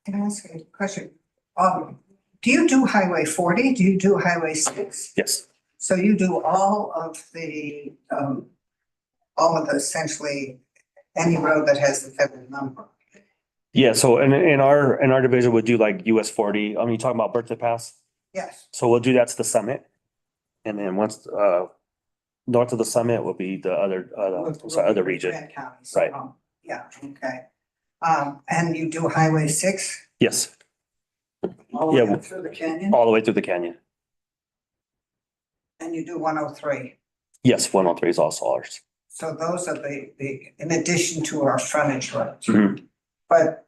Can I ask a question? Do you do Highway 40? Do you do Highway 6? Yes. So you do all of essentially any road that has the federal number? Yeah, so in our division, we'll do like US 40. I mean, you talking about Birthday Pass? Yes. So we'll do that to the summit. And then once north of the summit will be the other region. Grand counties. Right. Yeah, okay. And you do Highway 6? Yes, All the Yeah, way up through the canyon? all the way through the canyon. And you do 103? Yes, 103 is also ours. So those are the, in addition to our frontage roads. Mhm. But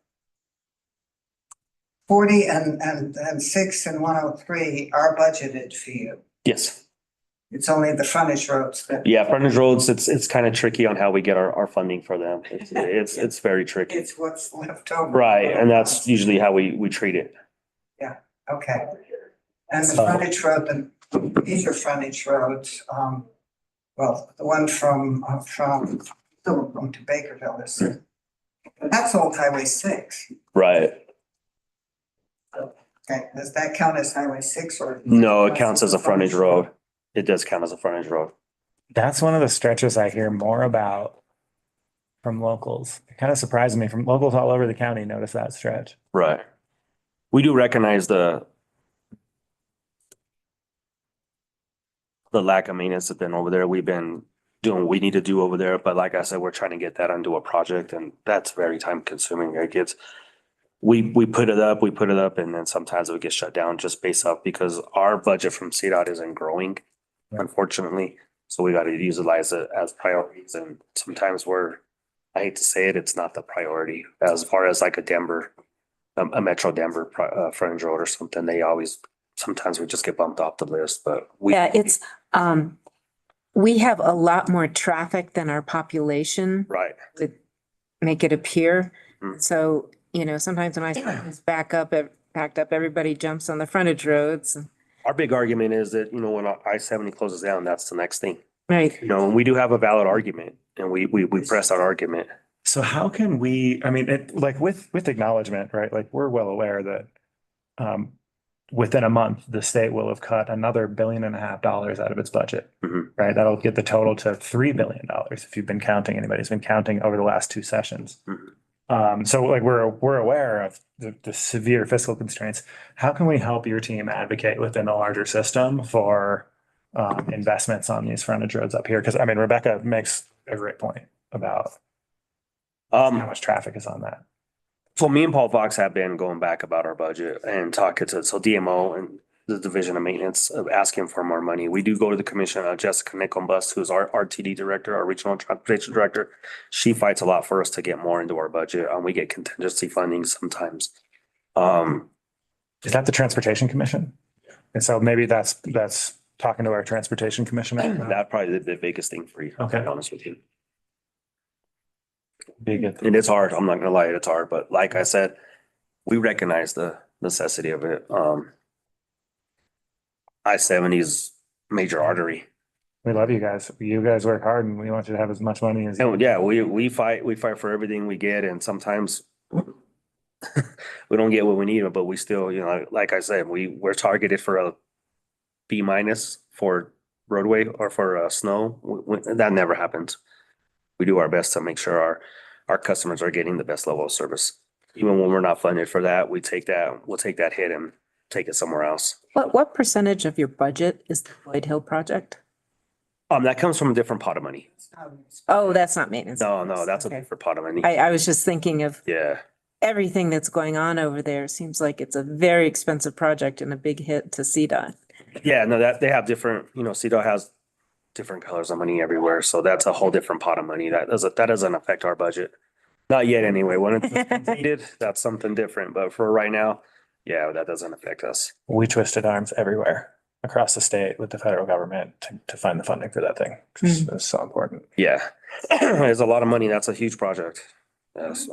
40 and 6 and 103 are budgeted for you. Yes. It's only the frontage roads that. Yeah, frontage roads, it's kind of tricky on how we get our funding for them. It's very tricky. It's what's left over. Right, and that's usually how we treat it. Okay. And the So- frontage road, these are frontage roads, well, the one from Silverboom to Bakerville is, that's old Highway 6. Right. Okay, does that count as Highway 6 or? No, it counts as a frontage road. It does count as a frontage road. That's one of the stretches I hear more about from locals. It kind of surprised me from locals all over the county notice that stretch. Right. We do recognize the lack of maintenance that's been over there. We've been doing what we need to do over there, but like I said, we're trying to get that onto a project and that's very time consuming. Like we put it up and then sometimes it would get shut down just based off because our budget from CDOT isn't growing, unfortunately. So we got to utilize it as priorities, and sometimes I hate to say it, it's not the priority as far as like a Denver, a Metro Denver frontage road or something. Sometimes we just get bumped off the list, but Yeah, it's, we have a lot more traffic than our population. right. To make it appear. Mm. So, sometimes when I see this backed up, everybody jumps on the frontage roads. Our big argument is that, when I-70 closes down, that's the next thing. Right. And we do have a valid argument, and we press that argument. So how can we, with acknowledgement, right? Like, we're well aware that within a month, the state will have cut another $1.5 billion out of its budget, right? That'll get the total to $3 billion if you've been counting, anybody's been counting over the last 2 sessions. So like, we're aware of the severe fiscal constraints. How can we help your team advocate within the larger system for investments on these frontage roads up here? Because Rebecca makes a great point about how much traffic is on that. So me and Paul Fox have been going back about our budget and talking to DMO and the Division of Maintenance of asking for more money. We do go to the commission, Jessica Nicholas, who's our RTD director, our regional transportation director. She fights a lot for us to get more into our budget. We get contingency funding sometimes. Is that the Transportation Commission? And so maybe that's talking to our Transportation Commission. That's probably the biggest thing for you, to be honest with you. And it's hard. I'm not gonna lie, it's hard. But like I said, we recognize the necessity of it. I-70 is major artery. We love you guys. You guys work hard, and we want you to have as much money as. And yeah, we fight for everything we get, and sometimes we don't get what we need, but we still, like I said, we're targeted for a B- for roadway or for snow. That never happens. We do our best to make sure our customers are getting the best level of service. Even when we're not funded for that, we'll take that hit and take it somewhere else. What percentage of your budget is the Floyd Hill project? That comes from a different pot of money. Oh, that's not maintenance. No, that's a different pot of money. I was just thinking of Yeah. everything that's going on over there. Seems like it's a very expensive project and a big hit to CDOT. Yeah, no, that they have different, CDOT has different colors of money everywhere. So that's a whole different pot of money. That doesn't affect our budget. Not yet anyway. When it's completed, that's something different. But for right now, yeah, that doesn't affect us. We twisted arms everywhere across the state with the federal government to find the funding for that thing. It's so important. Yeah. There's a lot of money. That's a huge project. Yes.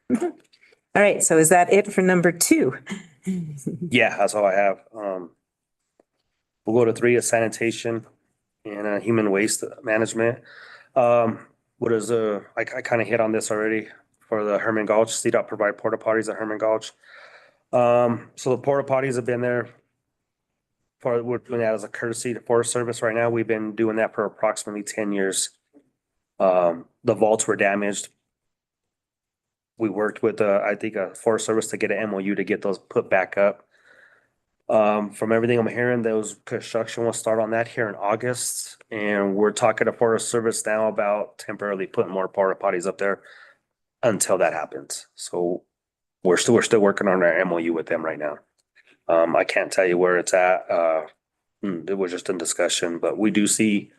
All right. So is that it for number 2? Yeah, that's all I have. We'll go to 3 is sanitation and human waste management. What is I kind of hit on this already for the Herman Gulch. CDOT provide porta potties at Herman Gulch. So the porta potties have been there we're doing that as a courtesy to Forest Service right now. We've been doing that for approximately 10 years. The vaults were damaged. We worked with, I think, a Forest Service to get an MOU to get those put back up. From everything I'm hearing, those construction will start on that here in August. And we're talking to Forest Service now about temporarily putting more porta potties up there until that happens. So we're still working on our MOU with them right now. I can't tell you where it's at. It was just in discussion, but we see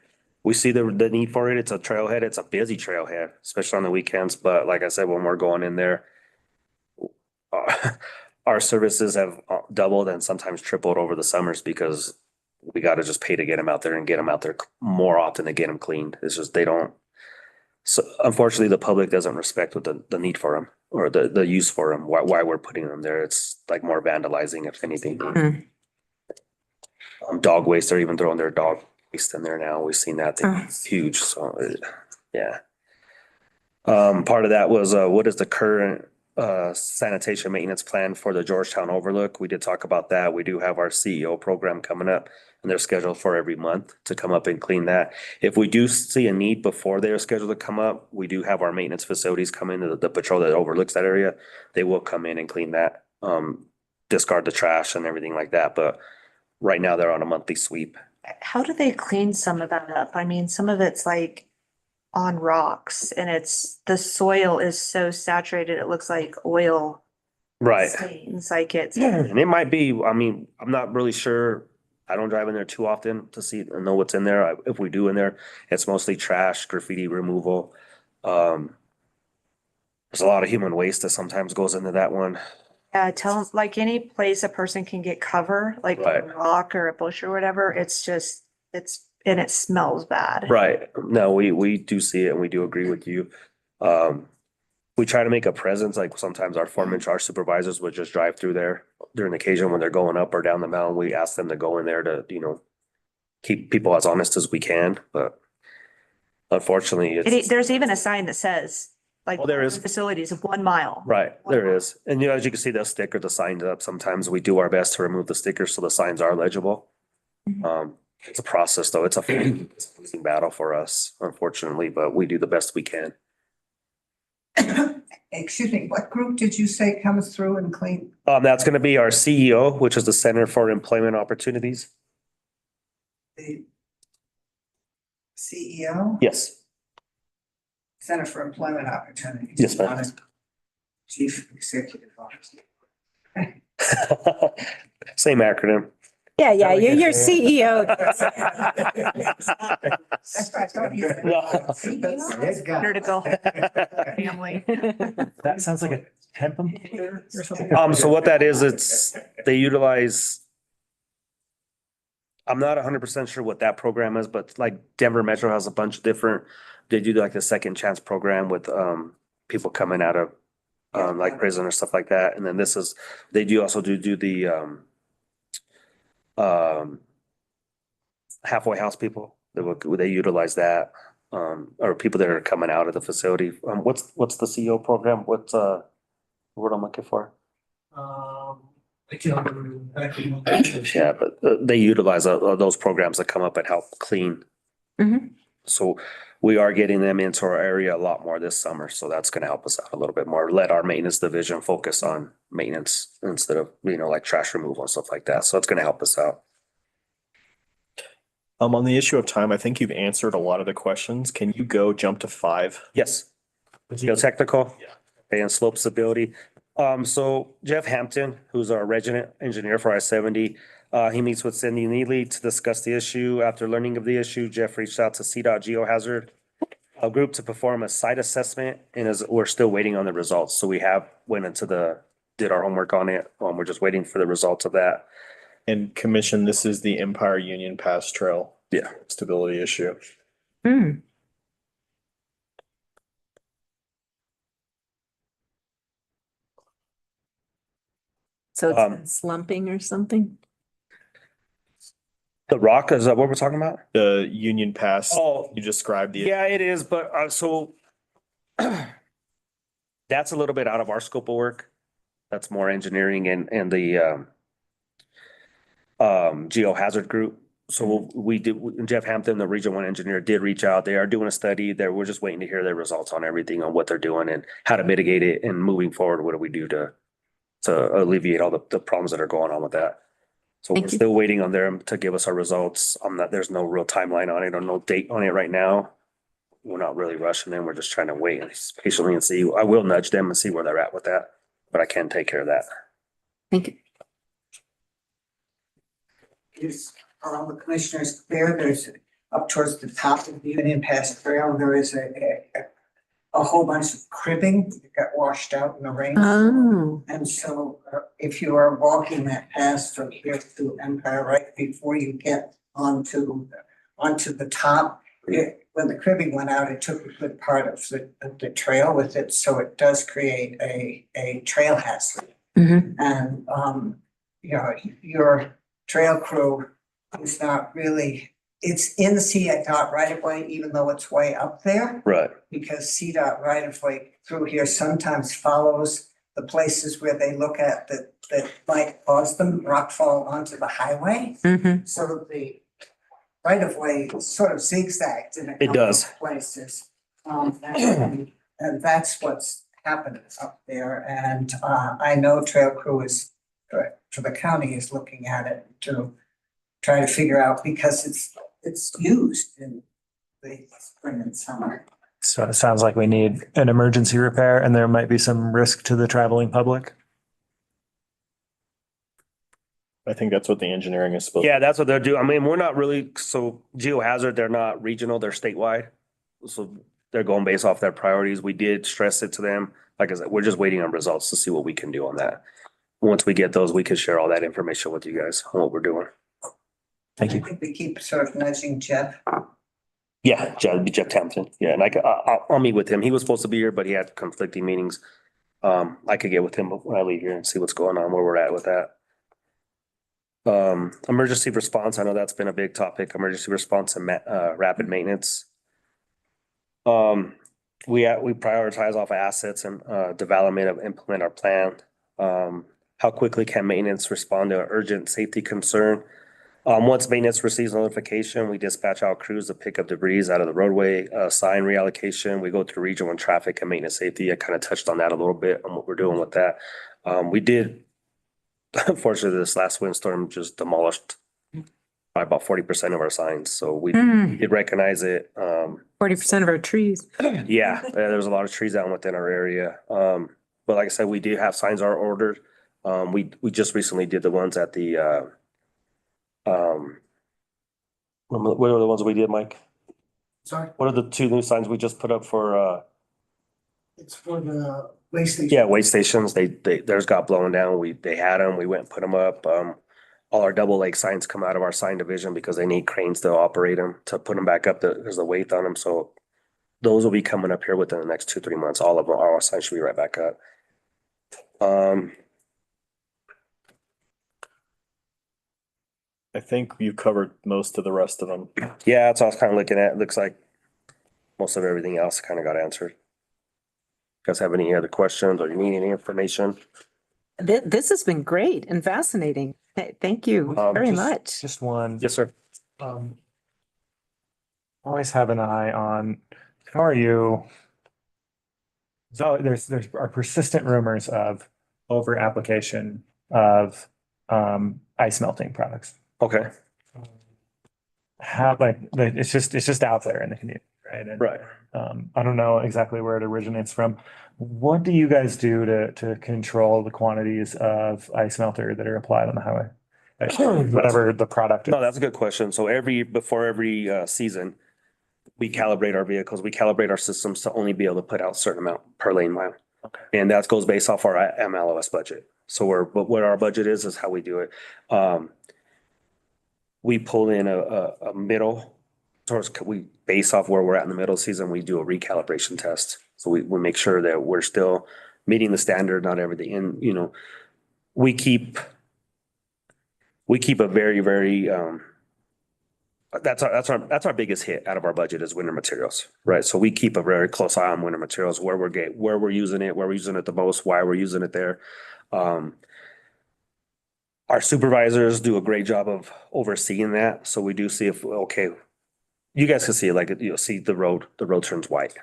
the need for it. It's a trailhead. It's a busy trailhead, especially on the weekends. But like I said, when we're going in there, our services have doubled and sometimes tripled over the summers because we got to just pay to get them out there and get them out there more often to get them cleaned. It's just they don't. So unfortunately, the public doesn't respect the need for them or the use for them. Why we're putting them there? It's like more vandalizing, if anything. Dog waste. They're even throwing their dog waste in there now. We've seen that. It's huge. So yeah. Part of that was what is the current sanitation maintenance plan for the Georgetown Overlook? We did talk about that. We do have our CEO program coming up, and they're scheduled for every month to come up and clean that. If we do see a need before they are scheduled to come up, we do have our maintenance facilities come in, the patrol that overlooks that area. They will come in and clean that, discard the trash and everything like that. But right now they're on a monthly sweep. How do they clean some of that up? I mean, some of it's like on rocks and the soil is so saturated, it looks like oil. Right. Stains, like it's. And it might be, I'm not really sure I don't drive in there too often to see and know what's in there. If we do in there, it's mostly trash, graffiti removal. There's a lot of human waste that sometimes goes into that one. Tell them, like any place a person can get cover, like Right. a rock or a bush or whatever, it's just, and it smells bad. Right. No, we do see it and we do agree with you. We try to make a presence, like sometimes our foremen, our supervisors would just drive through there during the occasion when they're going up or down the mountain. We ask them to go in there to, keep people as honest as we can, but unfortunately it's. There's even a sign that says, like, Well, there is. facilities of 1 mile. Right, there is. And as you can see, they'll sticker the signs up. Sometimes we do our best to remove the stickers so the signs are legible. It's a process though. It's a losing battle for us, unfortunately, but we do the best we can. Excuse me, what group did you say comes through and clean? That's gonna be our CEO, which is the Center for Employment Opportunities. The CEO? Yes. Center for Employment Opportunities. Yes, ma'am. not a Chief Executive Officer. Same acronym. Yeah, you're CEO. That's what I thought you said. No. Better to go family. That sounds like a temp employer or something. So what that is, they utilize. I'm not 100% sure what that program is, but like Denver Metro has a bunch of different, they do like the second chance program with, people coming out of, like prison or stuff like that. And then they do also do the, halfway house people. They utilize that, or people that are coming out of the facility. What's the CEO program? What's, what I'm looking for? I can't remember. Yeah, but they utilize those programs that come up and help clean. Mhm. So we are getting them into our area a lot more this summer. So that's going to help us out a little bit more. Let our maintenance division focus on maintenance instead of, like trash removal and stuff like that. So it's going to help us out. On the issue of time, I think you've answered a lot of the questions. Can you jump to 5? Yes. Geotechnical. Yeah. And slope stability. So Jeff Hampton, who's our resident engineer for I-70, he meets with Cindy Neely to discuss the issue. After learning of the issue, Jeff reached out to CDOT Geohazard group to perform a site assessment, and we're still waiting on the results. So we did our homework on it. We're just waiting for the results of that. And commission, this is the Empire Union Pass Trail. Yeah. Stability issue. Mm. So it's been slumping or something? The rock, is that what we're talking about? The Union Pass. Oh, You described the. yeah, it is, but so that's a little bit out of our scope of work. That's more engineering and the geohazard group. So Jeff Hampton, the Region 1 engineer, did reach out. They are doing a study there. We're just waiting to hear their results on everything, on what they're doing and how to mitigate it, and moving forward, what do we do to alleviate all the problems that are going on with that. So we're still waiting on them to give us our results. There's no real timeline on it or no date on it right now. We're not really rushing them. We're just trying to wait patiently and see. I will nudge them and see where they're at with that, but I can take care of that. Thank you. Are all the commissioners clear? There's up towards the top of the Union Pass Trail, there is a whole bunch of cribbing that got washed out in the rain. Oh. And so if you are walking that pass from here to Empire, right before you get onto the top, when the cribbing went out, it took a good part of the trail with it. So it does create a trail hazard. Mhm. And, your trail crew is not really, it's in the CDOT right of way, even though it's way up there. Right. Because CDOT right of way through here sometimes follows the places where they look at that might cause them rockfall onto the highway. Mhm. So the right of way sort of zigzags in a It couple does. of places. And that's what's happening up there. And I know trail crew for the county is looking at it to try to figure out, because it's used in the spring and summer. So it sounds like we need an emergency repair and there might be some risk to the traveling public. I think that's what the engineering is supposed. Yeah, that's what they're doing. I mean, we're not really, so geohazard, they're not regional, they're statewide. So they're going based off their priorities. We did stress it to them. Like I said, we're just waiting on results to see what we can do on that. Once we get those, we can share all that information with you guys on what we're doing. Thank you. I think we keep sort of nudging Jeff. Yeah, Jeff Templeton. Yeah, and I'll meet with him. He was supposed to be here, but he had conflicting meetings. I could get with him when I leave here and see what's going on, where we're at with that. Emergency response. I know that's been a big topic. Emergency response and rapid maintenance. We prioritize off assets and development of implement our plan. How quickly can maintenance respond to an urgent safety concern? Once maintenance receives notification, we dispatch our crews to pick up debris out of the roadway, sign reallocation. We go through regional and traffic and maintenance safety. I kind of touched on that a little bit on what we're doing with that. We did, unfortunately, this last windstorm just demolished by about 40% of our signs. So we did recognize it. 40% of our trees. Yeah, there's a lot of trees down within our area. But like I said, we do have signs are ordered. We just recently did the ones at the what are the ones we did, Mike? Sorry, What are the two new signs we just put up for it's for the waste station. yeah, weigh stations? Theirs got blown down. They had them, we went and put them up. All our double leg signs come out of our sign division because they need cranes to operate them, to put them back up. There's the weight on them. So those will be coming up here within the next 2-3 months. All our signs should be right back up. I think you covered most of the rest of them. Yeah, that's what I was kind of looking at. It looks like most of everything else kind of got answered. You guys have any other questions or you need any information? This has been great and fascinating. Thank you very much. Just one. Yes, sir. Always have an eye on, how are you? So there are persistent rumors of over application of ice melting products. Okay. How, it's just out there in the community, right? And, Right. I don't know exactly where it originates from. What do you guys do to control the quantities of ice melter that are applied on the highway? Whatever the product is. No, that's a good question. So before every season, we calibrate our vehicles, we calibrate our systems to only be able to put out a certain amount per lane mile. Okay. And that goes based off our MLOS budget. So what our budget is how we do it. We pull in a middle, we base off where we're at in the middle season, we do a recalibration test. So we make sure that we're still meeting the standard, not everything. And, you know, we keep a very, very, that's our biggest hit out of our budget is winter materials, right? So we keep a very close eye on winter materials, where we're using it the most, why we're using it there. Our supervisors do a great job of overseeing that. So we do see if, okay, you guys can see it, like, you'll see the road turns white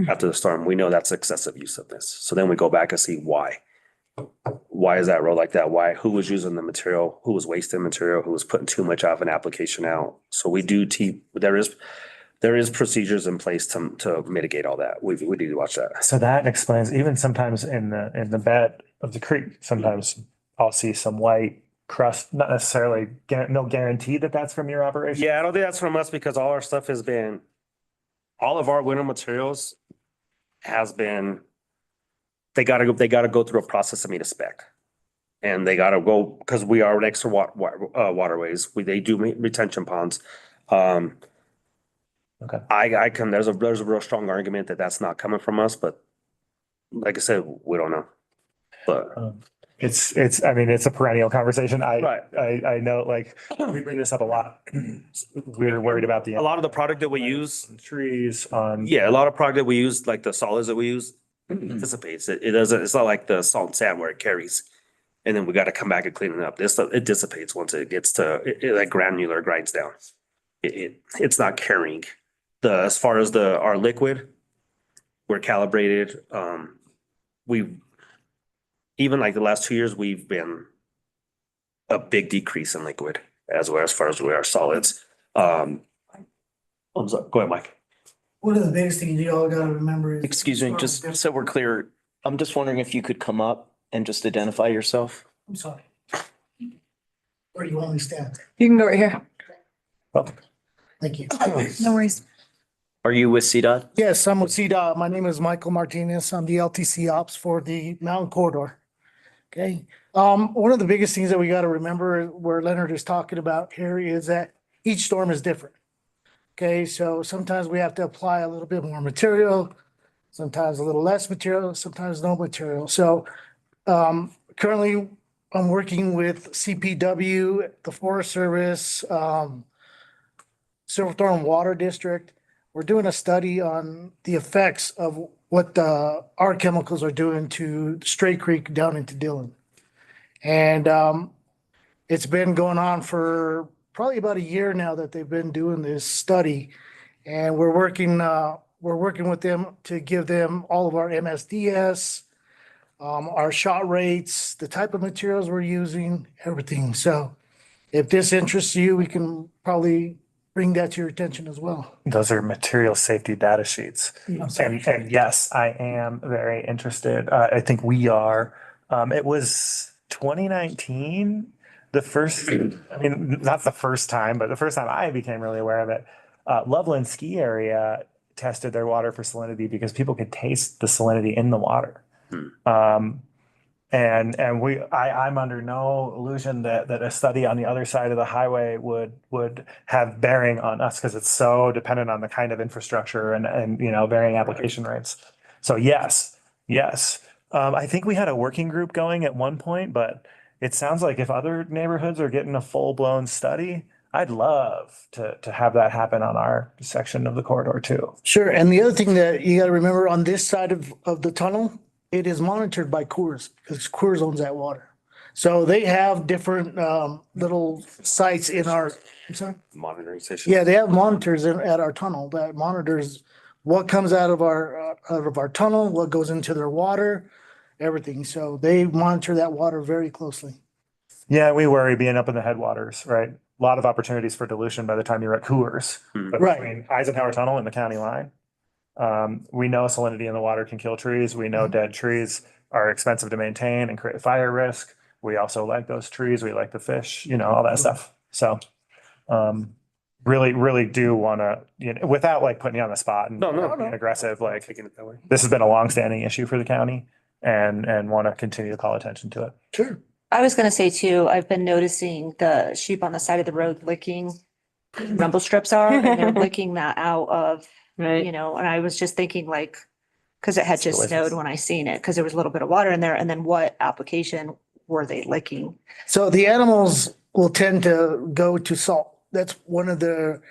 after the storm. We know that's excessive use of this. So then we go back and see why. Why is that road like that? Why? Who was using the material? Who was wasting material? Who was putting too much of an application out? So we do there is procedures in place to mitigate all that. We do watch that. So that explains, even sometimes in the bed of the creek, sometimes I'll see some white crust, not necessarily, no guarantee that that's from your operation. Yeah, I don't think that's from us because all our stuff has been, all of our winter materials has been, they gotta go through a process to meet a spec. And they gotta go, because we are next to waterways, they do retention ponds. Okay. There's a real strong argument that that's not coming from us, but like I said, we don't know. But I mean, it's a perennial conversation. Right. I know, like, we bring this up a lot. We're worried about a lot of the product that we use, trees on. yeah, a lot of product that we use, like the solids that we use, dissipates. It doesn't, it's not like the salt and sand where it carries. And then we got to come back and clean it up. It dissipates once it gets to, like granular grinds down. It's not carrying. As far as our liquid, we're calibrated. Even like the last 2 years, we've been a big decrease in liquid as far as we are solids. I'm sorry, go ahead, Mike. One of the biggest things you all gotta remember is. Excuse me, just so we're clear, I'm just wondering if you could come up and just identify yourself. I'm sorry. Where do you want me to stand? You can go right here. Thank you. No worries. Are you with CDOT? Yes, I'm with CDOT. My name is Michael Martinez. I'm the LTC ops for the Mountain Corridor. Okay, one of the biggest things that we got to remember where Leonard is talking about here is that each storm is different. Okay, so sometimes we have to apply a little bit more material, sometimes a little less material, sometimes no material. So currently I'm working with CPW, the Forest Service, Silverthorne Water District. We're doing a study on the effects of what our chemicals are doing to Stray Creek down into Dillon. And it's been going on for probably about a year now that they've been doing this study. And we're working with them to give them all of our MSDS, our shot rates, the type of materials we're using, everything. So if this interests you, we can probably bring that to your attention as well. Those are material safety data sheets. And yes, I am very interested. I think we are. It was 2019, the first, I mean, not the first time, but the first time I became really aware of it. Loveland Ski Area tested their water for salinity because people could taste the salinity in the water. And I'm under no illusion that a study on the other side of the highway would have bearing on us because it's so dependent on the kind of infrastructure and varying application rates. So yes. I think we had a working group going at one point, but it sounds like if other neighborhoods are getting a full-blown study, I'd love to have that happen on our section of the corridor too. Sure. And the other thing that you got to remember on this side of the tunnel, it is monitored by Coors because Coors owns that water. So they have different little sites in our, I'm sorry? Monitoring station. Yeah, they have monitors at our tunnel that monitors what comes out of our tunnel, what goes into their water, everything. So they monitor that water very closely. Yeah, we worry being up in the headwaters, right? A lot of opportunities for dilution by the time you're at Coors. But Right. between Eisenhower Tunnel and the county line, we know salinity in the water can kill trees. We know dead trees are expensive to maintain and create fire risk. We also like those trees. We like the fish, all that stuff. So really do want to, without like putting you on the spot and being aggressive, like Taking it that way. this has been a longstanding issue for the county and want to continue to call attention to it. Sure. I was gonna say too, I've been noticing the sheep on the side of the road licking rumble strips are, and they're licking that out of, Right. and I was just thinking like, cause it had just Delicious. snowed when I seen it, cause there was a little bit of water in there, and then what application were they licking? So the animals will tend to go to salt. That's one of the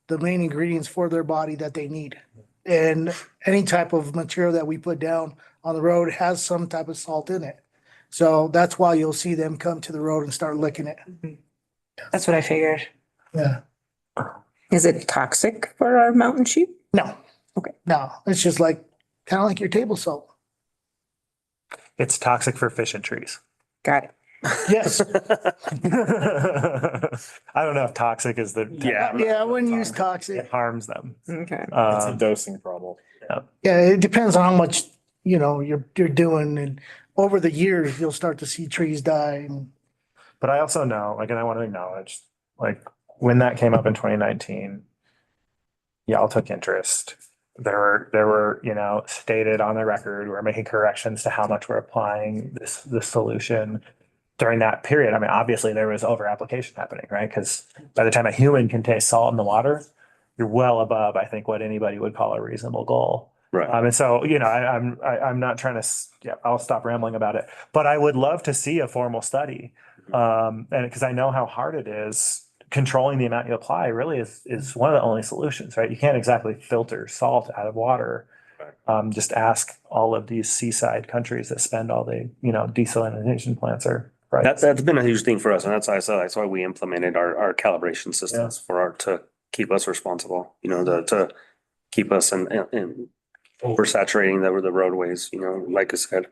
main ingredients for their body that they need. And any type of material that we put down on the road has some type of salt in it. So that's why you'll see them come to the road and start licking it. That's what I figured. Yeah. Is it toxic for our mountain sheep? No. Okay. No, it's just like, kind of like your table salt. It's toxic for fish and trees. Got it. Yes. I don't know if toxic is the. Yeah, I wouldn't use toxic. It harms them. Okay. It's a dosing problem. Yeah, it depends on how much, you're doing. And over the years, you'll start to see trees die. And But I also know, and I want to acknowledge, when that came up in 2019, y'all took interest. There were, stated on the record, we're making corrections to how much we're applying this solution during that period. I mean, obviously there was over application happening, right? Because by the time a human can taste salt in the water, you're well above, I think, what anybody would call a reasonable goal. Right. And so, I'm not trying to, I'll stop rambling about it, but I would love to see a formal study. And because I know how hard it is, controlling the amount you apply really is one of the only solutions, right? You can't exactly filter salt out of water. Just ask all of these seaside countries that spend all the, desalination plants are. Right. That's been a huge thing for us, and that's why we implemented our calibration systems to keep us responsible, to keep us in oversaturating the roadways, like I said.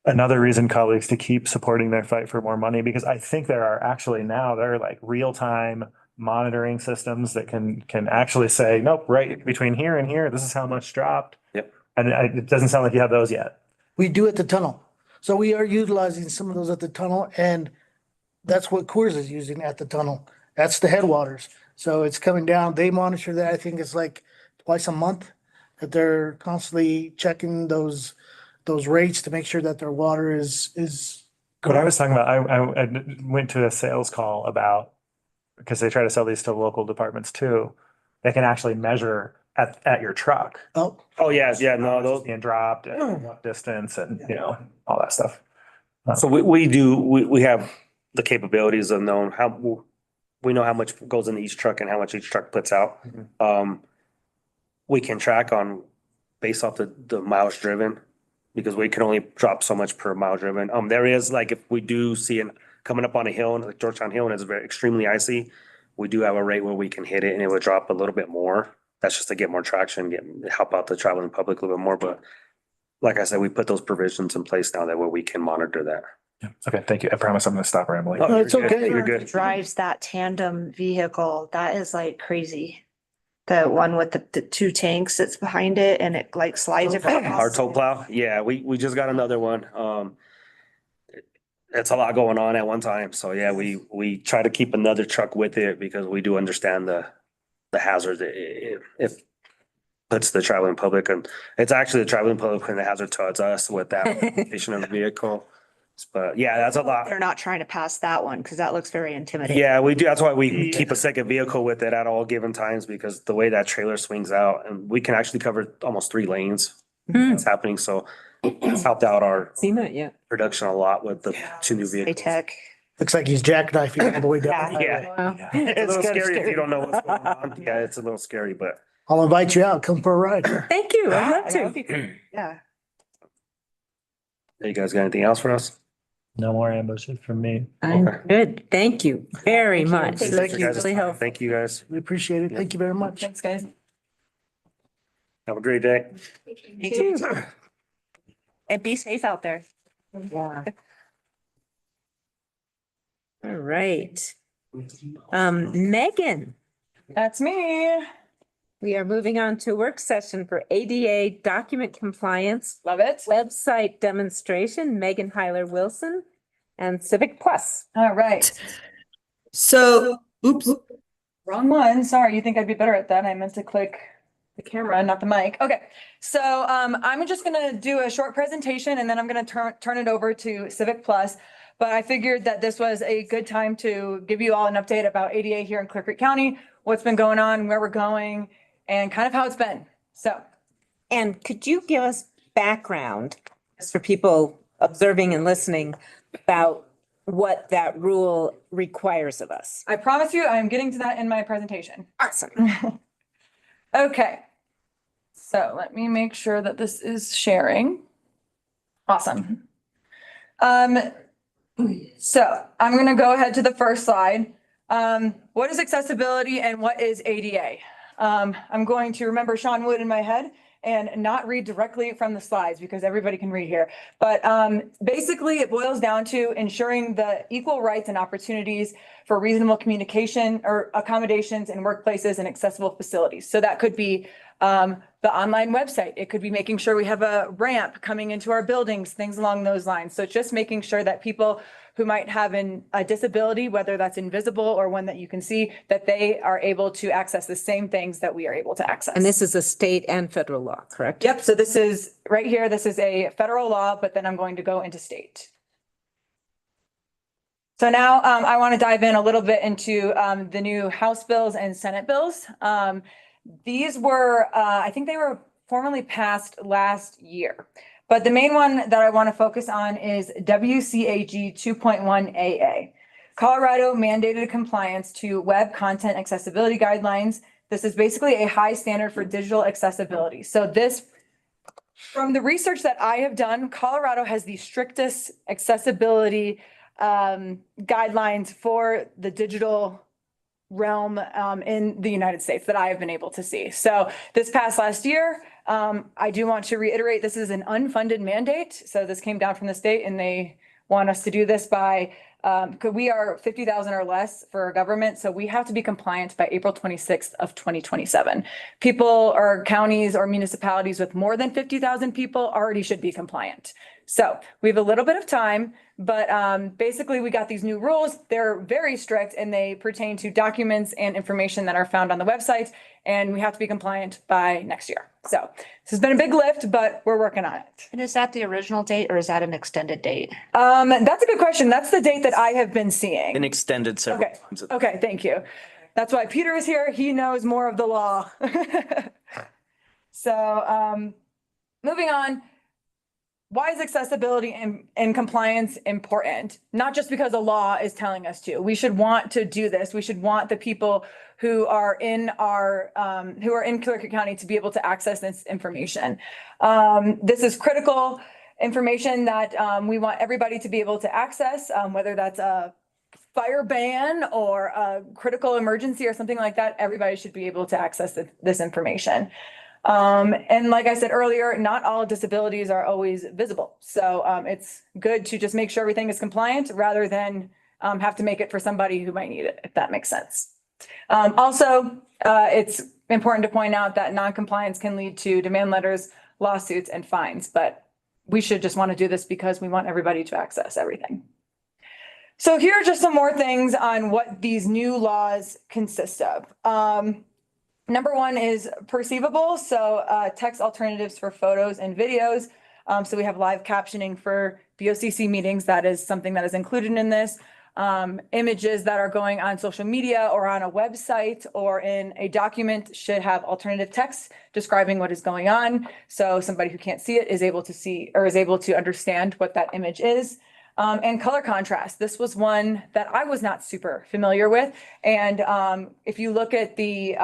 Another reason, colleagues, to keep supporting their fight for more money, because I think there are like real-time monitoring systems that can actually say, nope, right between here and here, this is how much dropped. Yep. And it doesn't sound like you have those yet. we do at the tunnel. So we are utilizing some of those at the tunnel, and that's what Coors is using at the tunnel. That's the headwaters. So it's coming down. They monitor that. I think it's like twice a month that they're constantly checking those rates to make sure that their water is. What I was talking about, I went to a sales call about, because they try to sell these to local departments too. They can actually measure at your truck. Oh, Oh, yeah, no, those, Being dropped and what distance and, all that stuff. so we have the capabilities of knowing how, we know how much goes in each truck and how much each truck puts out. We can track on, based off the miles driven, because we can only drop so much per mile driven. There is, like, if we do see it coming up on a hill, like Georgetown Hill, and it's very extremely icy, we do have a rate where we can hit it and it would drop a little bit more. That's just to get more traction, help out the traveling public a little bit more. But like I said, we put those provisions in place now that way we can monitor that. Yeah. Okay, thank you. I promise I'm gonna stop rambling. Oh, it's you're good. okay. You're good. Drives that tandem vehicle, that is like crazy. The one with the two tanks that's behind it and it like slides across. Our tow plow, yeah, we just got another one. It's a lot going on at one time, so yeah, we try to keep another truck with it because we do understand the hazard if puts the traveling public, and it's actually the traveling public and the hazard towards us with that modification of the vehicle. But yeah, that's a lot. They're not trying to pass that one because that looks very intimidating. Yeah, we do. That's why we keep a second vehicle with it at all given times, because the way that trailer swings out, and we can actually cover almost 3 lanes. It's happening. So it's helped out our Seen that yet? production a lot with the 2 new High vehicles. tech. looks like he's jackknifing all the way down. Yeah. It's a It's little kinda scary if scary. you don't know what's going on. Yeah, it's a little scary, but I'll invite you out. Come for a ride. Thank you. I'd love That would to. be great. Yeah. you guys got anything else for us? No more ambushes from me. I'm Okay. good. Thank you very much. Thank This you. is really helpful. Thank you, guys. We appreciate it. Thank you very much. Thanks, guys. Have a great day. Me too. And be safe out there. Yeah. All right. Megan, That's me. we are moving on to work session for ADA document compliance, Love it. website demonstration, Megan Hyler Wilson, and Civic Plus. All right. So, oops. Wrong one. Sorry. You think I'd be better at that? I meant to click the camera, not the mic. Okay. So I'm just gonna do a short presentation and then I'm gonna turn it over to Civic Plus. But I figured that this was a good time to give you all an update about ADA here in Clear Creek County, what's been going on, where we're going, and kind of how it's been. So, And could you give us background, just for people observing and listening, about what that rule requires of us? I promise you, I'm getting to that in my presentation. Awesome. Okay. So let me make sure that this is sharing. Awesome. So I'm going to go ahead to the first slide. What is accessibility and what is ADA? I'm going to remember Sean Wood in my head and not read directly from the slides because everybody can read here. But basically it boils down to ensuring the equal rights and opportunities for reasonable communication or accommodations in workplaces and accessible facilities. So that could be the online website. It could be making sure we have a ramp coming into our buildings, things along those lines. So just making sure that people who might have a disability, whether that's invisible or one that you can see, that they are able to access the same things that we are able to access. And this is a state and federal law, correct? Yep. So this is right here. This is a federal law, but then I'm going to go into state. So now I want to dive in a little bit into the new House bills and Senate bills. These were, I think they were formally passed last year, but the main one that I want to focus on is WCAG 2.1 AA. Colorado mandated compliance to web content accessibility guidelines. This is basically a high standard for digital accessibility. So this, from the research that I have done, Colorado has the strictest accessibility guidelines for the digital realm in the United States that I have been able to see. So this passed last year. I do want to reiterate, this is an unfunded mandate. So this came down from the state and they want us to do this by, we are 50,000 or less for our government. So we have to be compliant by April 26th of 2027. People or counties or municipalities with more than 50,000 people already should be compliant. So we have a little bit of time, But basically, we got these new rules. They're very strict and they pertain to documents and information that are found on the website. And we have to be compliant by next year. So this has been a big lift, but we're working on it. And is that the original date or is that an extended date? That's a good question. That's the date that I have been seeing. Been extended several Okay. times. Okay, thank you. That's why Peter is here. He knows more of the law. So, moving on. Why is accessibility and compliance important? Not just because the law is telling us to. We should want to do this. We should want the people who are in our Clear Creek County to be able to access this information. This is critical information that we want everybody to be able to access, whether that's a fire ban or a critical emergency or something like that. Everybody should be able to access this information. And like I said earlier, not all disabilities are always visible. So it's good to just make sure everything is compliant rather than have to make it for somebody who might need it, if that makes sense. Also, it's important to point out that non-compliance can lead to demand letters, lawsuits, and fines, but we should just want to do this because we want everybody to access everything. So here are just some more things on what these new laws consist of. Number one is perceivable, so text alternatives for photos and videos. So we have live captioning for BOCC meetings. That is something that is included in this. Images that are going on social media or on a website or in a document should have alternative text describing what is going on. So somebody who can't see it is able to see or is able to understand what that image is. And color contrast. This was one that I was not super familiar with. And if you look at the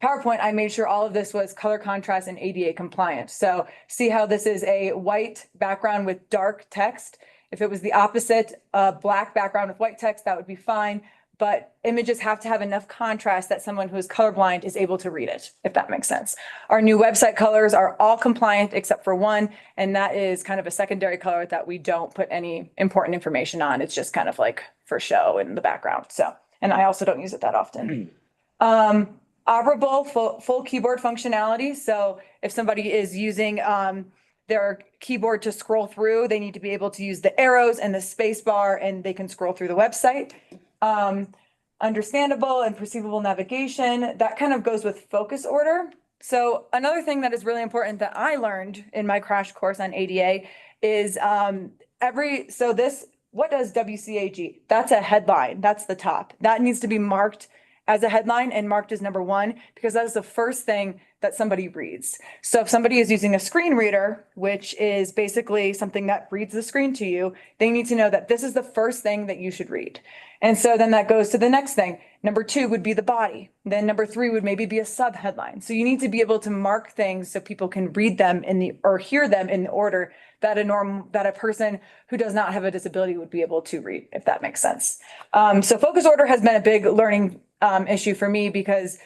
PowerPoint, I made sure all of this was color contrast and ADA compliant. So see how this is a white background with dark text. If it was the opposite, black background with white text, that would be fine. But images have to have enough contrast that someone who is colorblind is able to read it, if that makes sense. Our new website colors are all compliant except for one, and that is kind of a secondary color that we don't put any important information on. It's just kind of like for show in the background. So, and I also don't use it that often. Operable full keyboard functionality. So if somebody is using their keyboard to scroll through, they need to be able to use the arrows and the space bar and they can scroll through the website. Understandable and perceivable navigation, that kind of goes with focus order. So another thing that is really important that I learned in my crash course on ADA is what does WCAG? That's a headline, that's the top. That needs to be marked as a headline and marked as number one, because that is the first thing that somebody reads. So if somebody is using a screen reader, which is basically something that reads the screen to you, they need to know that this is the first thing that you should read. And so then that goes to the next thing. Number two would be the body. Then number three would maybe be a sub headline. So you need to be able to mark things so people can read them or hear them in the order that a person who does not have a disability would be able to read, if that makes sense. So focus order has been a big learning issue for me because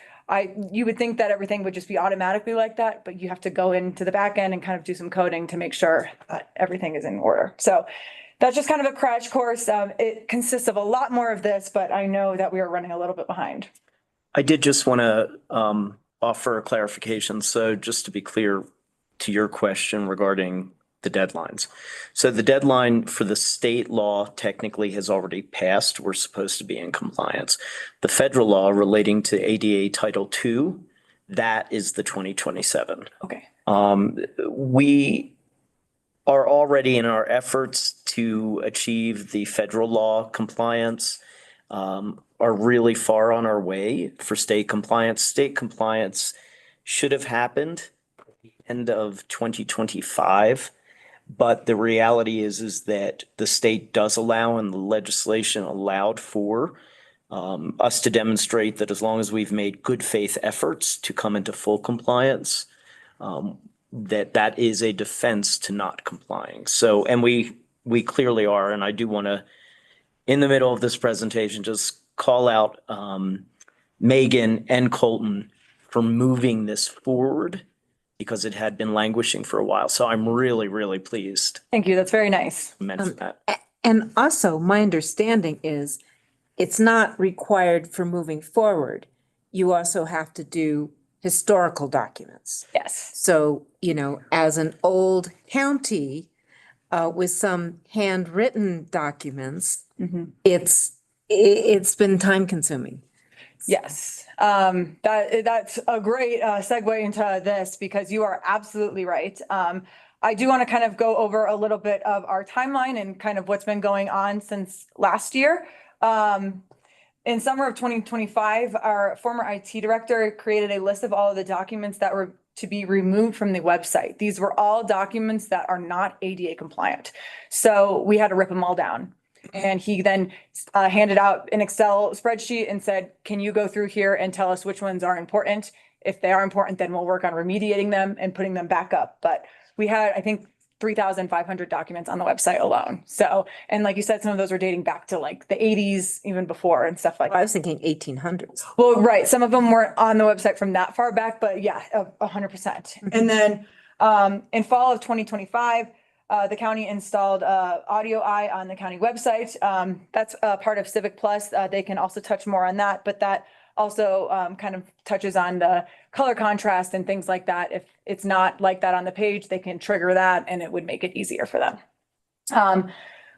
you would think that everything would just be automatically like that, but you have to go into the back end and kind of do some coding to make sure that everything is in order. So that's just kind of a crash course. It consists of a lot more of this, but I know that we are running a little bit behind. I did just want to offer a clarification. So just to be clear to your question regarding the deadlines. So the deadline for the state law technically has already passed. We're supposed to be in compliance. The federal law relating to ADA Title II, that is the 2027. Okay. We are already in our efforts to achieve the federal law compliance, are really far on our way for state compliance. State compliance should have happened at the end of 2025. But the reality is that the state does allow and the legislation allowed for us to demonstrate that as long as we've made good faith efforts to come into full compliance, that is a defense to not complying. So, and we clearly are, and I do want to, in the middle of this presentation, just call out Megan and Colton for moving this forward, because it had been languishing for a while. So I'm really, really pleased. Thank you. That's very nice. to mention that. And also, my understanding is it's not required for moving forward. You also have to do historical documents. Yes. So, as an old county, with some handwritten documents, Mhm. it's been time consuming. Yes, that's a great segue into this because you are absolutely right. I do want to kind of go over a little bit of our timeline and kind of what's been going on since last year. In summer of 2025, our former IT director created a list of all of the documents that were to be removed from the website. These were all documents that are not ADA compliant. So we had to rip them all down. And he then handed out an Excel spreadsheet and said, can you go through here and tell us which ones are important? If they are important, then we'll work on remediating them and putting them back up. But we had, I think, 3,500 documents on the website alone. So, and like you said, some of those were dating back to like the 80s, even before and stuff like I that. was thinking 1800s. Well, right. Some of them weren't on the website from that far back, but yeah, 100%. And then in fall of 2025, the county installed Audio Eye on the county website. That's part of Civic Plus. They can also touch more on that, but that also kind of touches on the color contrast and things like that. If it's not like that on the page, they can trigger that and it would make it easier for them.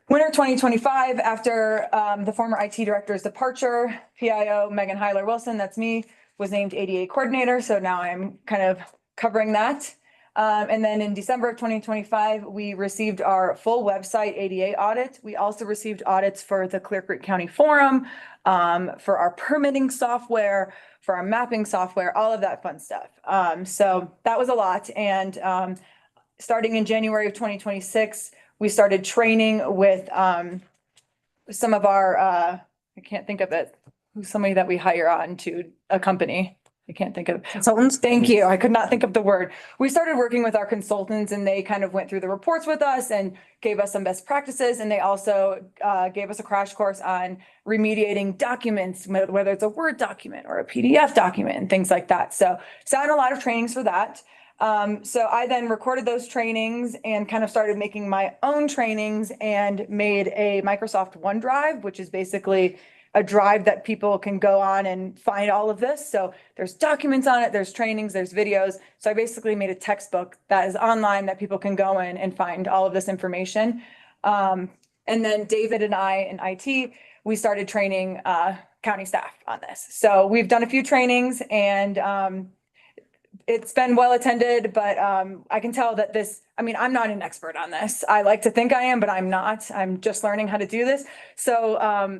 Winter 2025, after the former IT director's departure, PIO Megan Heiler Wilson, that's me, was named ADA coordinator. So now I'm kind of covering that. And then in December of 2025, we received our full website ADA audit. We also received audits for the Clear Creek County Forum, for our permitting software, for our mapping software, all of that fun stuff. So that was a lot. And starting in January of 2026, we started training with some of our, I can't think of it, somebody that we hire on to a company. I can't think of consultants. Thank you. I could not think of the word. We started working with our consultants and they kind of went through the reports with us and gave us some best practices. And they also gave us a crash course on remediating documents, whether it's a Word document or a PDF document and things like that. So I had a lot of trainings for that. So I then recorded those trainings and kind of started making my own trainings and made a Microsoft OneDrive, which is basically a drive that people can go on and find all of this. So there's documents on it, there's trainings, there's videos. So I basically made a textbook that is online that people can go in and find all of this information. And then David and I in IT, we started training county staff on this. So we've done a few trainings and it's been well attended, but I can tell that this, I mean, I'm not an expert on this. I like to think I am, but I'm not. I'm just learning how to do this. So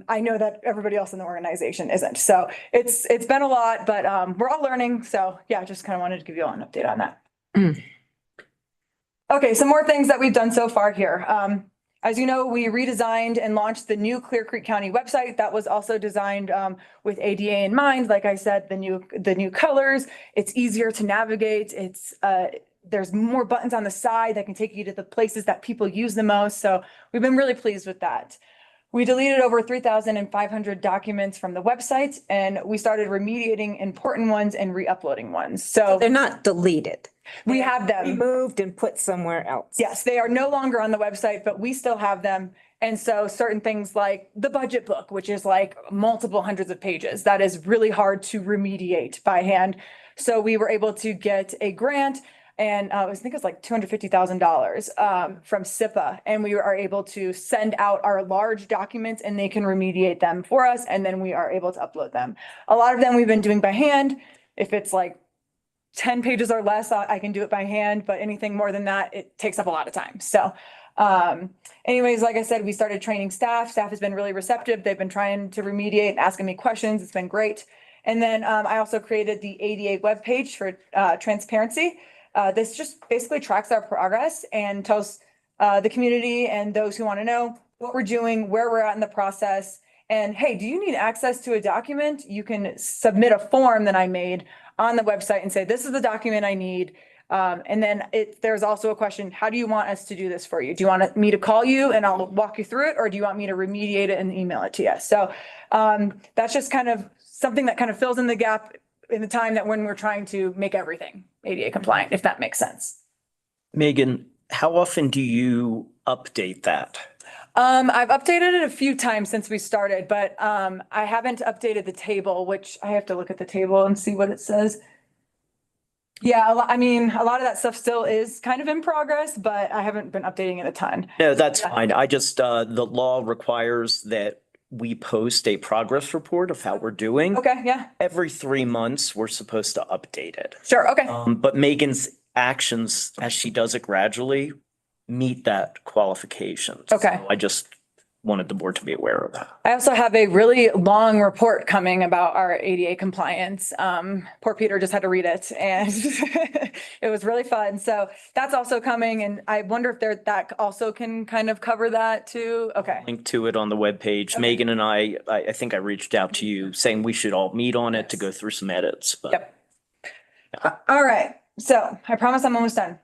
I know that everybody else in the organization isn't. So it's been a lot, but we're all learning. So yeah, just kind of wanted to give you all an update on that. Okay, some more things that we've done so far here. As you know, we redesigned and launched the new Clear Creek County website that was also designed with ADA in mind. Like I said, the new colors, it's easier to navigate. It's there's more buttons on the side that can take you to the places that people use the most. So we've been really pleased with that. We deleted over 3,500 documents from the website and we started remediating important ones and re-uploading ones. So they're not deleted. We have them removed and put somewhere else. Yes, they are no longer on the website, but we still have them. And so certain things like the budget book, which is like multiple hundreds of pages, that is really hard to remediate by hand. So we were able to get a grant and I think it was like $250,000 from SIPA. And we are able to send out our large documents and they can remediate them for us. And then we are able to upload them. A lot of them we've been doing by hand. If it's like 10 pages or less, I can do it by hand, but anything more than that, it takes up a lot of time. So anyways, like I said, we started training staff. Staff has been really receptive. They've been trying to remediate, asking me questions. It's been great. And then I also created the ADA webpage for transparency. This just basically tracks our progress and tells the community and those who want to know what we're doing, where we're at in the process. And hey, do you need access to a document? You can submit a form that I made on the website and say, this is the document I need. And then there's also a question, how do you want us to do this for you? Do you want me to call you and I'll walk you through it? Or do you want me to remediate it and email it to you? So that's just kind of something that kind of fills in the gap in the time that when we're trying to make everything ADA compliant, if that makes sense. Megan, how often do you update that? I've updated it a few times since we started, but I haven't updated the table, which I have to look at the table and see what it says. Yeah, I mean, a lot of that stuff still is kind of in progress, but I haven't been updating it a ton. No, that's Yeah. fine. I just, the law requires that we post a progress report of how we're doing. Okay, yeah, Every 3 months, we're supposed to update it. sure, okay. But Megan's actions, as she does it gradually, meet that qualification. Okay. So I just wanted the board to be aware of that. I also have a really long report coming about our ADA compliance. Poor Peter just had to read it and it was really fun. So that's also coming, and I wonder if that also can kind of cover that too. Okay. Link to it on the webpage. Okay. Megan and I think I reached out to you saying we should all meet on it to go through some edits, but. Yep. All right. So I promise I'm almost done.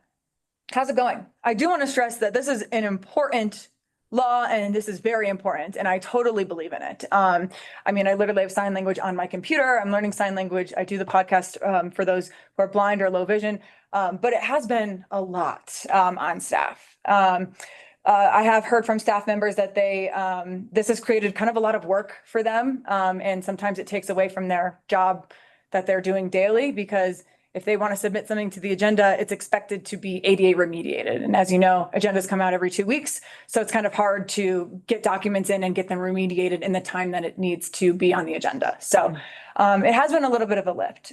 How's it going? I do want to stress that this is an important law and this is very important and I totally believe in it. I mean, I literally have sign language on my computer. I'm learning sign language. I do the podcast for those who are blind or low vision, but it has been a lot on staff. I have heard from staff members that this has created kind of a lot of work for them. And sometimes it takes away from their job that they're doing daily, because if they want to submit something to the agenda, it's expected to be ADA remediated. And as you know, agendas come out every 2 weeks. So it's kind of hard to get documents in and get them remediated in the time that it needs to be on the agenda. So it has been a little bit of a lift.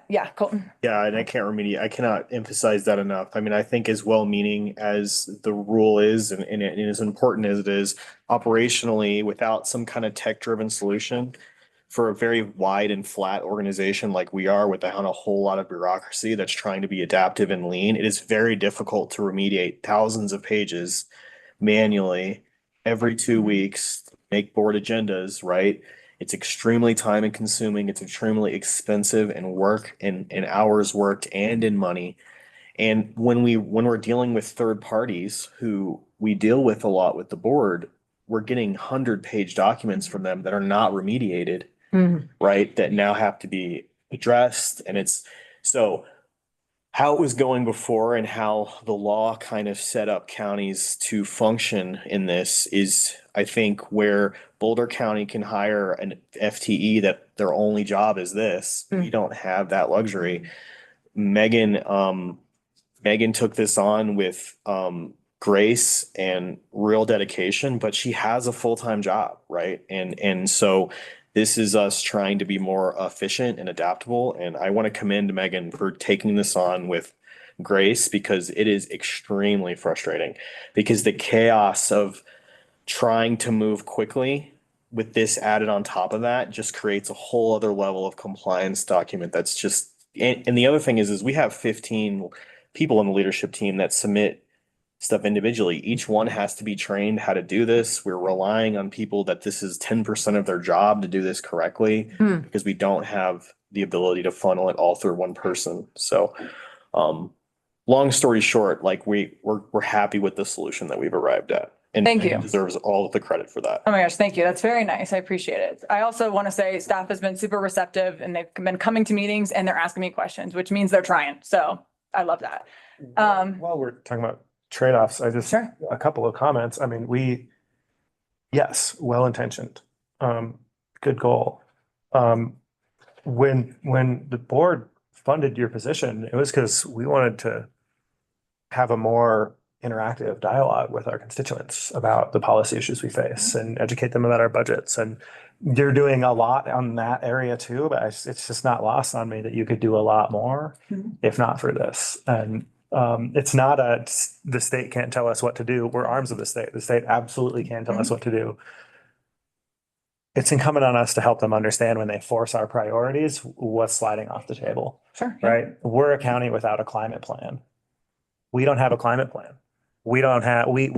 Yeah, Colton. Yeah, and I cannot emphasize that enough. I mean, I think as well-meaning as the rule is and as important as it is, operationally, without some kind of tech-driven solution for a very wide and flat organization like we are, without a whole lot of bureaucracy that's trying to be adaptive and lean, it is very difficult to remediate thousands of pages manually every 2 weeks, make board agendas, right? It's extremely time and consuming. It's extremely expensive in work and hours worked and in money. And when we're dealing with third parties who we deal with a lot with the board, we're getting 100-page documents from them that are not remediated, right? That now have to be addressed. And it's so how it was going before and how the law kind of set up counties to function in this is, I think, where Boulder County can hire an FTE that their only job is this. We don't have that luxury. Megan took this on with grace and real dedication, but she has a full-time job, right? And so this is us trying to be more efficient and adaptable. And I want to commend Megan for taking this on with grace, because it is extremely frustrating, because the chaos of trying to move quickly with this added on top of that just creates a whole other level of compliance document that's just, and the other thing is we have 15 people on the leadership team that submit stuff individually. Each one has to be trained how to do this. We're relying on people that this is 10% of their job to do this correctly, because we don't have the ability to funnel it all through one person. So, long story short, like we're happy with the solution that we've arrived at. And Thank you. Megan deserves all of the credit for that. Oh my gosh, thank you. That's very nice. I appreciate it. I also want to say staff has been super receptive and they've been coming to meetings and they're asking me questions, which means they're trying. So I love that. While we're talking about trade-offs, I just, a couple of comments. I mean, yes, well-intentioned, good goal. When the board funded your position, it was because we wanted to have a more interactive dialogue with our constituents about the policy issues we face and educate them about our budgets. And you're doing a lot on that area too, but it's just not lost on me that you could do a lot more if not for this. And it's not the state can't tell us what to do. We're arms of the state. The state absolutely can tell us what to do. It's incumbent on us to help them understand when they force our priorities, what's sliding off the table. Sure. Right? We're a county without a climate plan. We don't have a climate plan. We don't have, we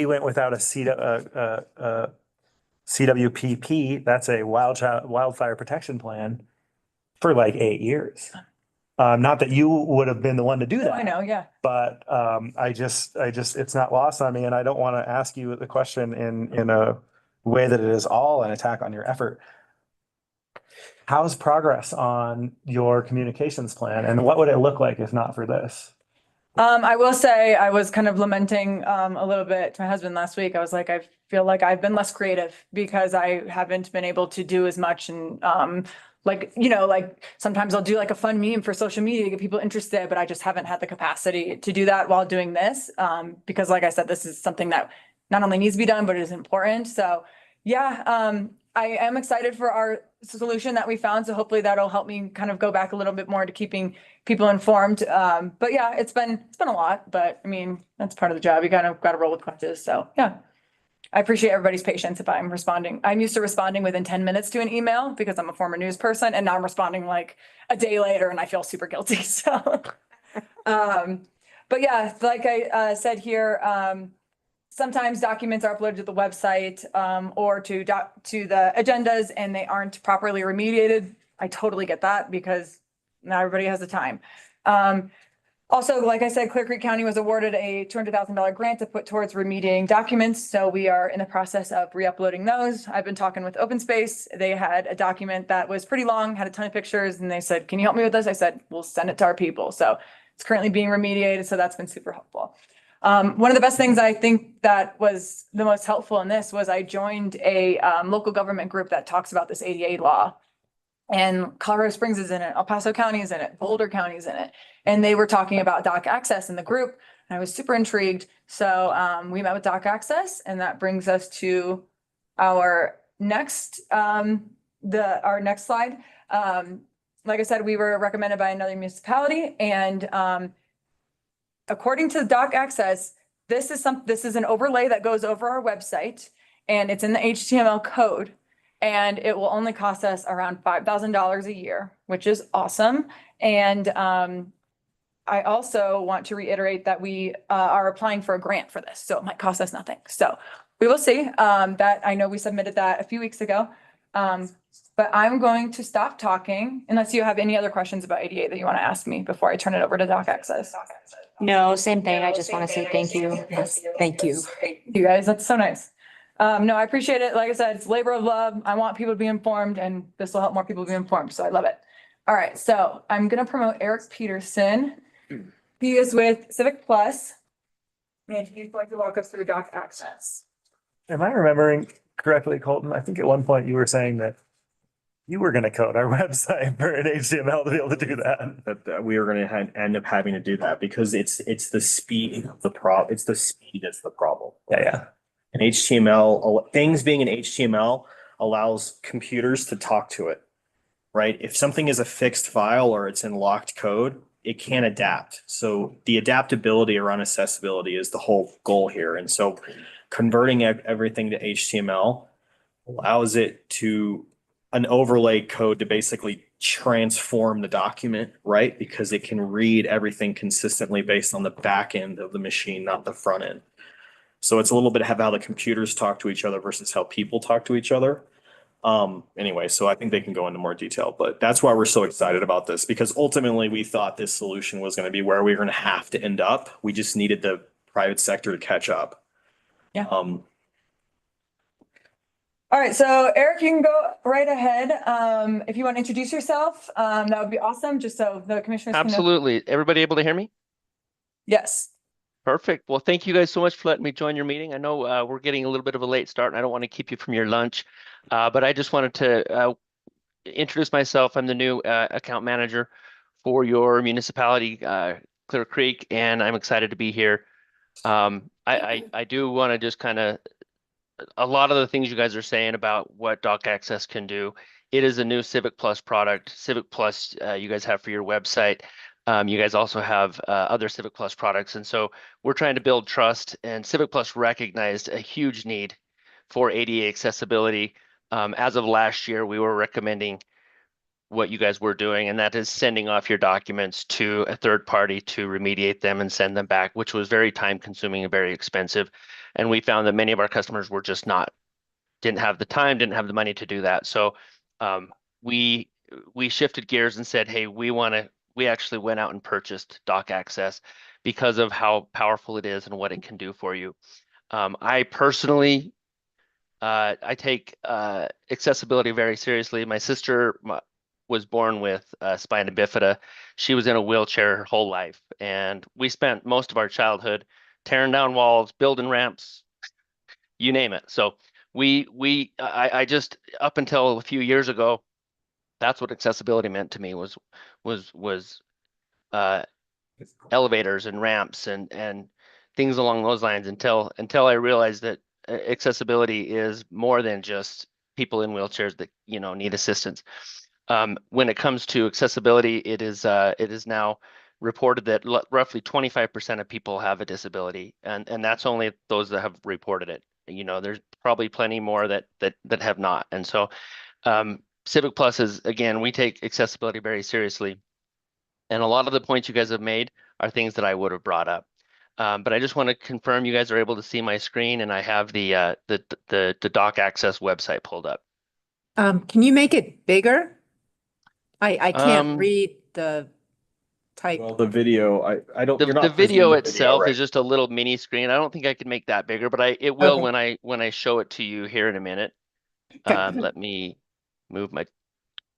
went without a CWPP, that's a wildfire protection plan, for like 8 years. Not that you would have been the one to do that. I know, yeah. But I just, it's not lost on me, and I don't want to ask you the question in a way that it is all an attack on your effort. How's progress on your communications plan, and what would it look like if not for this? I will say I was kind of lamenting a little bit to my husband last week. I was like, I feel like I've been less creative because I haven't been able to do as much and like, you know, like sometimes I'll do like a fun meme for social media to get people interested, but I just haven't had the capacity to do that while doing this. Because like I said, this is something that not only needs to be done, but it is important. So yeah, I am excited for our solution that we found. So hopefully that'll help me kind of go back a little bit more to keeping people informed. But yeah, it's been a lot, but I mean, that's part of the job. You kind of got to roll with punches. So yeah. I appreciate everybody's patience if I'm responding. I'm used to responding within 10 minutes to an email because I'm a former news person, and now I'm responding like a day later and I feel super guilty. So, but yeah, like I said here, sometimes documents are uploaded to the website or to the agendas and they aren't properly remediated. I totally get that because not everybody has the time. Also, like I said, Clear Creek County was awarded a $200,000 grant to put towards remediating documents. So we are in the process of re-uploading those. I've been talking with Open Space. They had a document that was pretty long, had a ton of pictures, and they said, can you help me with this? I said, we'll send it to our people. So it's currently being remediated. So that's been super helpful. One of the best things I think that was the most helpful in this was I joined a local government group that talks about this ADA law. And Colorado Springs is in it, El Paso County is in it, Boulder County is in it. And they were talking about doc access in the group. And I was super intrigued. So we met with doc access, and that brings us to our next our next slide. Like I said, we were recommended by another municipality, and according to doc access, this is an overlay that goes over our website, and it's in the HTML code. And it will only cost us around $5,000 a year, which is awesome. And I also want to reiterate that we are applying for a grant for this, so it might cost us nothing. So we will see. That I know we submitted that a few weeks ago. But I'm going to stop talking unless you have any other questions about ADA that you want to ask me before I turn it over to Doc Access. No, same thing. I just want to say thank you. Yes, thank you. You guys, that's so nice. No, I appreciate it. Like I said, it's labor of love. I want people to be informed, and this will help more people be informed. So I love it. All right. So I'm going to promote Eric Peterson. He is with Civic Plus, and he's going to walk us through doc access. Am I remembering correctly, Colton? I think at one point you were saying that you were going to code our website for an HTML to be able to do that. That we are going to end up having to do that because it's the speed of the it's the speed that's the problem. Yeah. And HTML, things being in HTML allows computers to talk to it, right? If something is a fixed file or it's in locked code, it can't adapt. So the adaptability around accessibility is the whole goal here. And so converting everything to HTML allows it to an overlay code to basically transform the document, right? Because it can read everything consistently based on the back end of the machine, not the front end. So it's a little bit of how the computers talk to each other versus how people talk to each other. Anyway, so I think they can go into more detail, but that's why we're so excited about this, because ultimately we thought this solution was going to be where we were going to have to end up. We just needed the private sector to catch up. Yeah. All right, so Eric, you can go right ahead. If you want to introduce yourself, that would be awesome, just so the commissioners can know. Absolutely. Everybody able to hear me? Yes. Perfect. Well, thank you guys so much for letting me join your meeting. I know we're getting a little bit of a late start, and I don't want to keep you from your lunch, but I just wanted to introduce myself. I'm the new account manager for your municipality, Clear Creek, and I'm excited to be here. I do want to just kind of, a lot of the things you guys are saying about what Doc Access can do. It is a new Civic Plus product. Civic Plus you guys have for your website. You guys also have other Civic Plus products. And so we're trying to build trust, and Civic Plus recognized a huge need for ADA accessibility. As of last year, we were recommending what you guys were doing, and that is sending off your documents to a third party to remediate them and send them back, which was very time consuming and very expensive. And we found that many of our customers were just didn't have the time, didn't have the money to do that. So we shifted gears and said, hey, we actually went out and purchased Doc Access because of how powerful it is and what it can do for you. I personally, I take accessibility very seriously. My sister was born with spina bifida. She was in a wheelchair her whole life, and we spent most of our childhood tearing down walls, building ramps, you name it. So I just, up until a few years ago, That's what accessibility meant to me was uh, elevators and ramps and things along those lines until I realized that accessibility is more than just people in wheelchairs that, you know, need assistance. When it comes to accessibility, it is now reported that roughly 25% of people have a disability, and that's only those that have reported it. You know, there's probably plenty more that have not. And so Civic Plus is, again, we take accessibility very seriously. And a lot of the points you guys have made are things that I would have brought up. But I just want to confirm you guys are able to see my screen, and I have the Doc Access website pulled up. Can you make it bigger? I can't Um, read the type. Well, the video, I don't, you're The not video presenting the itself right? is just a little mini screen. I don't think I can make that bigger, but it will Okay. when I show it to you here in a minute. Let me move my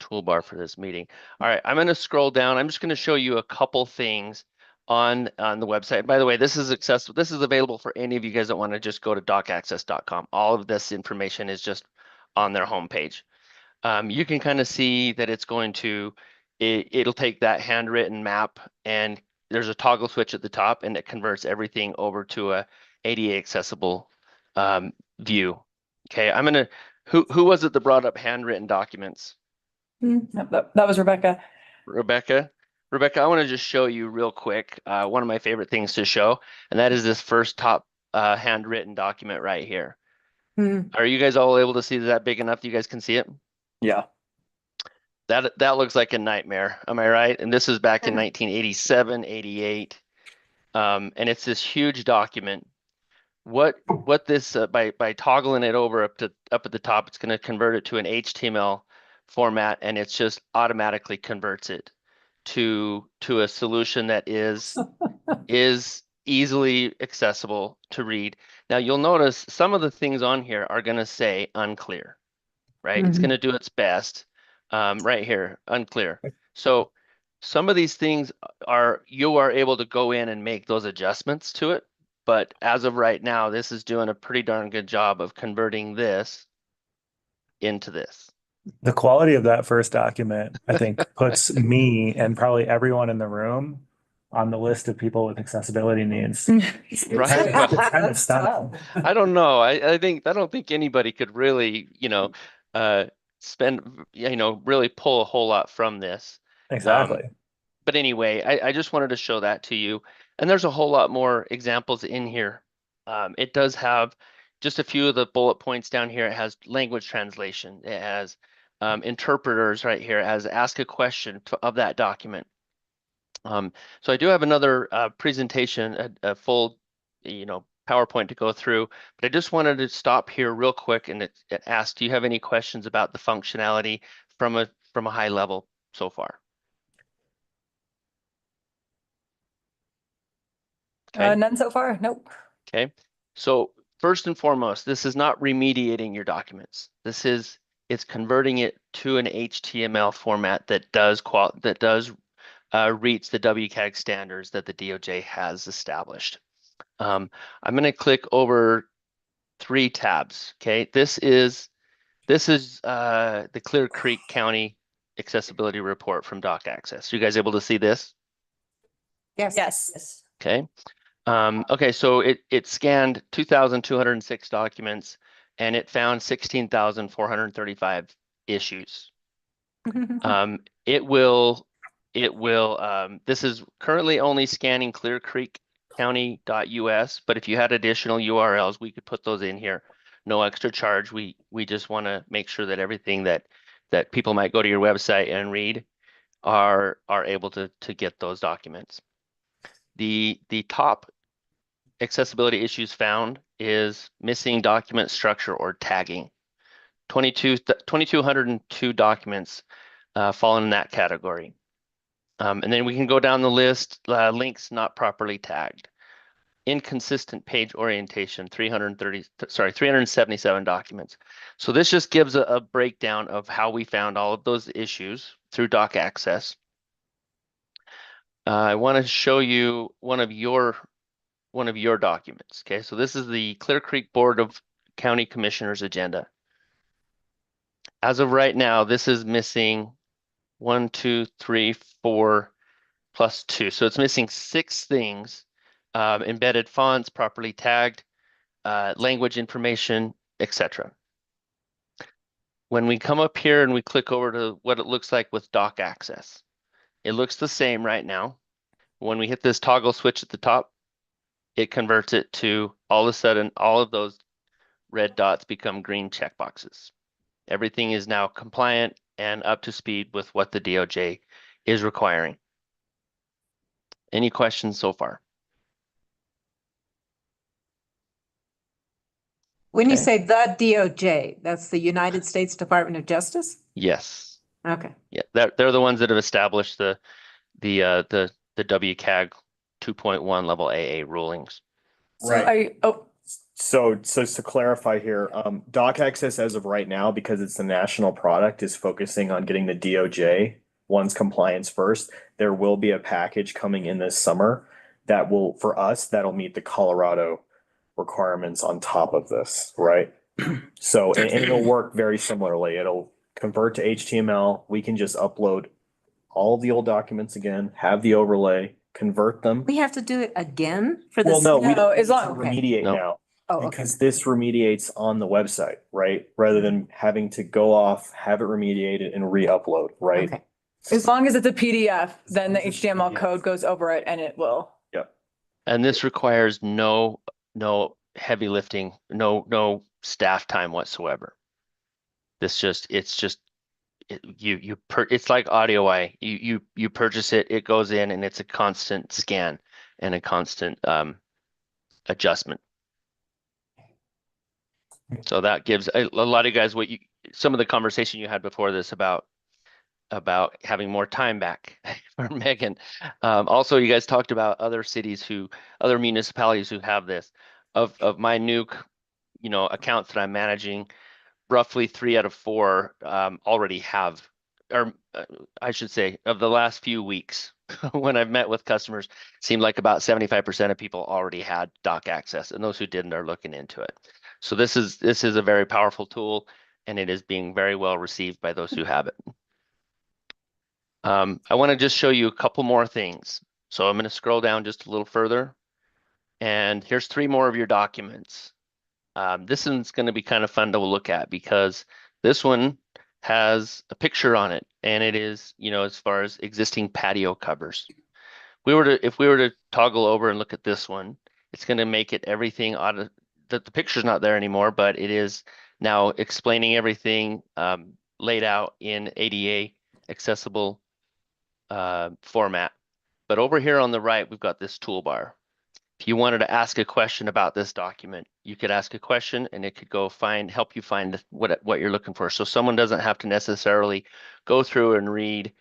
toolbar for this meeting. All right, I'm going to scroll down. I'm just going to show you a couple things on the website. By the way, this is accessible. This is available for any of you guys that want to just go to docaccess.com. All of this information is just on their homepage. You can kind of see that it's going to, it'll take that handwritten map, and there's a toggle switch at the top, and it converts everything over to a ADA accessible view. Okay, I'm gonna, who was it that brought up handwritten documents? That was Rebecca. Rebecca, I want to just show you real quick one of my favorite things to show, and that is this first top handwritten document right here. Are you guys all able to see that big enough that you guys can see it? Yeah. That looks like a nightmare. Am I right? And this is back in 1987, 88. And it's this huge document. What this by toggling it over up at the top, it's going to convert it to an HTML format, and it's just automatically converts it to a solution that is easily accessible to read. Now you'll notice some of the things on here are going to say unclear, right? It's going to do its best. Right here, unclear. So some of these things you are able to go in and make those adjustments to it. But as of right now, this is doing a pretty darn good job of converting this into this. The quality of that first document, I think, puts me and probably everyone in the room on the list of people with accessibility needs. Right. It's kind of stunning. I don't know. I don't think anybody could really, spend, really pull a whole lot from this. Exactly. But anyway, I just wanted to show that to you. And there's a whole lot more examples in here. It does have just a few of the bullet points down here. It has language translation. It has interpreters right here. It has ask a question of that document. So I do have another presentation, a full, PowerPoint to go through, but I just wanted to stop here real quick and it ask, do you have any questions about the functionality from a high level so far? Okay. None so far. Nope. Okay. So first and foremost, this is not remediating your documents. It's converting it to an HTML format that does reach the WCAG standards that the DOJ has established. I'm going to click over 3 tabs. Okay. This is the Clear Creek County Accessibility Report from Doc Access. You guys able to see this? Yes. Okay. Okay, so it scanned 2,206 documents and it found 16,435 issues. This is currently only scanning clearcreekcounty.us, but if you had additional URLs, we could put those in here. No extra charge. We just want to make sure that everything that people might go to your website and read are able to get those documents. The top accessibility issues found is missing document structure or tagging. 2,202 documents fall in that category. And then we can go down the list, links not properly tagged. Inconsistent page orientation, 377 documents. So this just gives a breakdown of how we found all of those issues through Doc Access. I want to show you one of your documents. Okay, so this is the Clear Creek Board of County Commissioners agenda. As of right now, this is missing 1, 2, 3, 4 plus 2. So it's missing 6 things. Embedded fonts, properly tagged, language information, etc. When we come up here and we click over to what it looks like with dock access, it looks the same right now. When we hit this toggle switch at the top, it converts it to all of a sudden, all of those red dots become green checkboxes. Everything is now compliant and up to speed with what the DOJ is requiring. Any questions so far? When you Okay. say the DOJ, that's the United States Department of Justice? Yes. Okay. Yeah, they're the ones that have established the WCAG 2.1 level AA rulings. So are you, oh, So to clarify here, dock access as of right now, because it's a national product, is focusing on getting the DOJ one's compliance first. There will be a package coming in this summer that will, for us, that'll meet the Colorado requirements on top of this, right? So, and it'll work very similarly. It'll convert to HTML. We can just upload all of the old documents again, have the overlay, convert them. We have to do it again for Well, this? no, we No, don't as need to long- okay. remediate No. now. Oh, okay. Because this remediates on the website, right? Rather than having to go off, have it remediated and re-upload, right? Okay. as long as it's a PDF, then the HTML code goes over it and it will. Yep. And this requires no heavy lifting, no staff time whatsoever. It's like AudioEye. You purchase it, it goes in, and it's a constant scan and a constant adjustment. So that gives a lot of you guys some of the conversation you had before this about having more time back for Megan. Also, you guys talked about other municipalities who have this. Of my new, accounts that I'm managing, roughly 3 out of 4 already have, or I should say, of the last few weeks when I've met with customers, seemed like about 75% of people already had dock access, and those who didn't are looking into it. So this is a very powerful tool, and it is being very well received by those who have it. I want to just show you a couple more things. So I'm going to scroll down just a little further, and here's 3 more of your documents. This one's going to be kind of fun to look at because this one has a picture on it, and it is, as far as existing patio covers. If we were to toggle over and look at this one, it's going to make it everything the picture's not there anymore, but it is now explaining everything laid out in ADA accessible format. But over here on the right, we've got this toolbar. If you wanted to ask a question about this document, you could ask a question and it could help you find what you're looking for. So someone doesn't have to necessarily go through and read,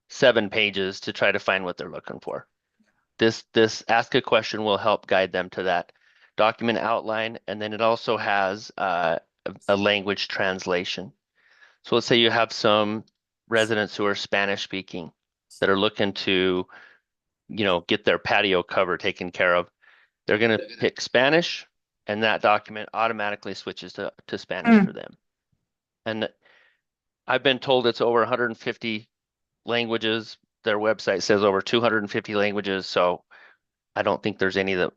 7 pages to try to find what they're looking for. This ask a question will help guide them to that document outline. And then it also has a language translation. So let's say you have some residents who are Spanish speaking that are looking to get their patio cover taken care of. They're going to pick Spanish, and that document automatically switches to Spanish for them. And I've been told it's over 150 languages. Their website says over 250 languages. So I don't think there's any that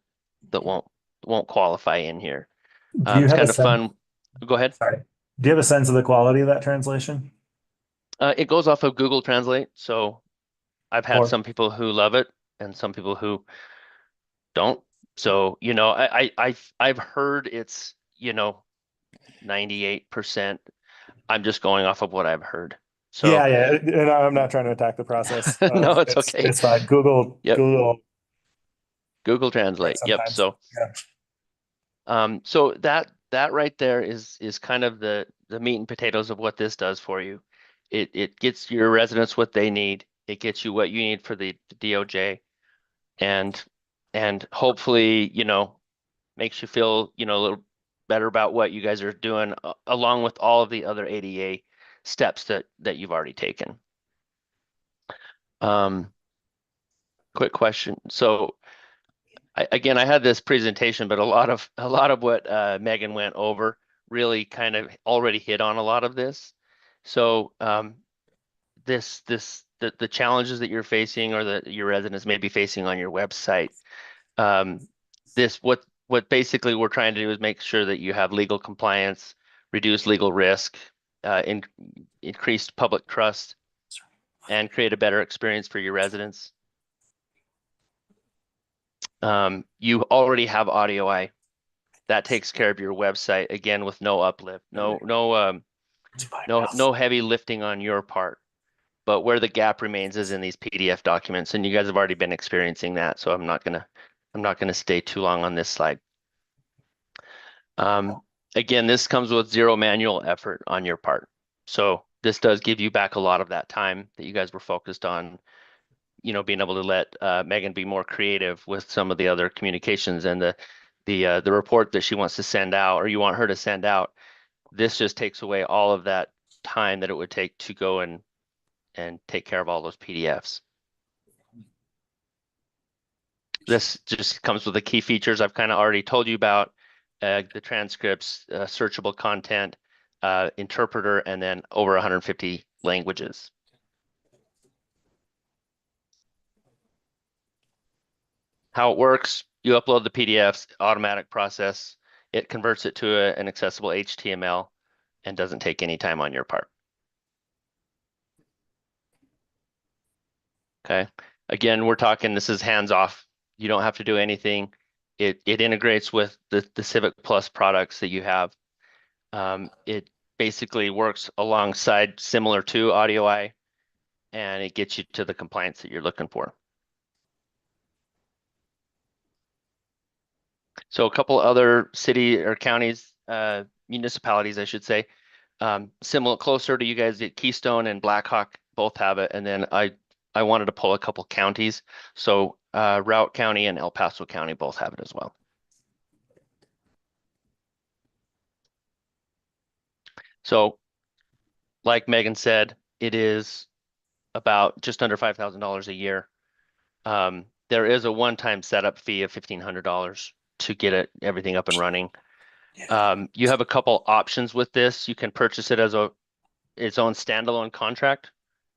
won't qualify in here. Do you It's have kind a of sense? fun. Go ahead. Sorry. Do you have a sense of the quality of that translation? It goes off of Google Translate. So I've had Or- some people who love it and some people who don't. So, I've heard it's, 98%. I'm just going off of what I've heard. So yeah. And I'm not trying to attack the process. No, it's okay. It's fine. Google. Yep. Google Translate. Yep. sometimes. So, Yeah. so that right there is kind of the meat and potatoes of what this does for you. It gets your residents what they need. It gets you what you need for the DOJ, and hopefully, makes you feel, a little better about what you guys are doing, along with all of the other ADA steps that you've already taken. Quick question. So I had this presentation, but a lot of what Megan went over really kind of already hit on a lot of this. So the challenges that you're facing or that your residents may be facing on your website. What basically we're trying to do is make sure that you have legal compliance, reduce legal risk, increased public trust, and create a better experience for your residents. You already have AudioEye. That takes care of your website, again, with no uplift, no heavy lifting on your part. But where the gap remains is in these PDF documents, and you guys have already been experiencing that, so I'm not gonna stay too long on this slide. Again, this comes with zero manual effort on your part. So this does give you back a lot of that time that you guys were focused on, being able to let Megan be more creative with some of the other communications and the report that she wants to send out, or you want her to send out. This just takes away all of that time that it would take to go and take care of all those PDFs. This just comes with the key features I've kind of already told you about, the transcripts, searchable content, interpreter, and then over 150 languages. How it works, you upload the PDFs, automatic process. It converts it to an accessible HTML and doesn't take any time on your part. Okay. Again, we're talking, this is hands off. You don't have to do anything. It integrates with the Civic Plus products that you have. It basically works alongside, similar to AudioEye, and it gets you to the compliance that you're looking for. So a couple other city or counties, municipalities, I should say, similar, closer to you guys, Keystone and Blackhawk both have it. And then I wanted to pull a couple counties. So Routt County and El Paso County both have it as well. So like Megan said, it is about just under $5,000 a year. There is a one-time setup fee of $1,500 to get everything up and running. You have a couple options with this. You can purchase it as its own standalone contract,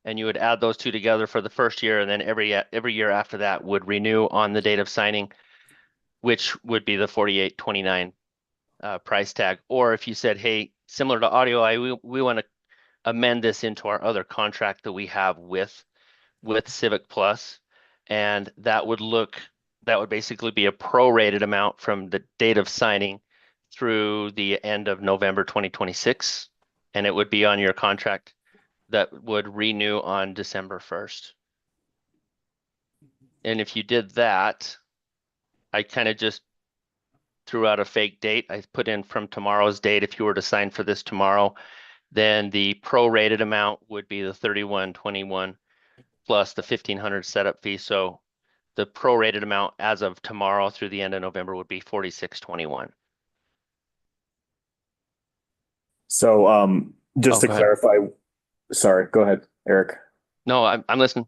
and you would add those two together for the first year, and then every year after that would renew on the date of signing, which would be the $48.29 price tag. Or if you said, hey, similar to AudioEye, we want to amend this into our other contract that we have with Civic Plus, and that would basically be a prorated amount from the date of signing through the end of November 2026, and it would be on your contract that would renew on December 1st. And if you did that, I kind of just threw out a fake date. I put in from tomorrow's date. If you were to sign for this tomorrow, then the prorated amount would be the $31.21 plus the $1,500 setup fee. So the prorated amount as of tomorrow through the end of November would be $46.21. So just to clarify, sorry, go ahead, Eric. No, I'm listening.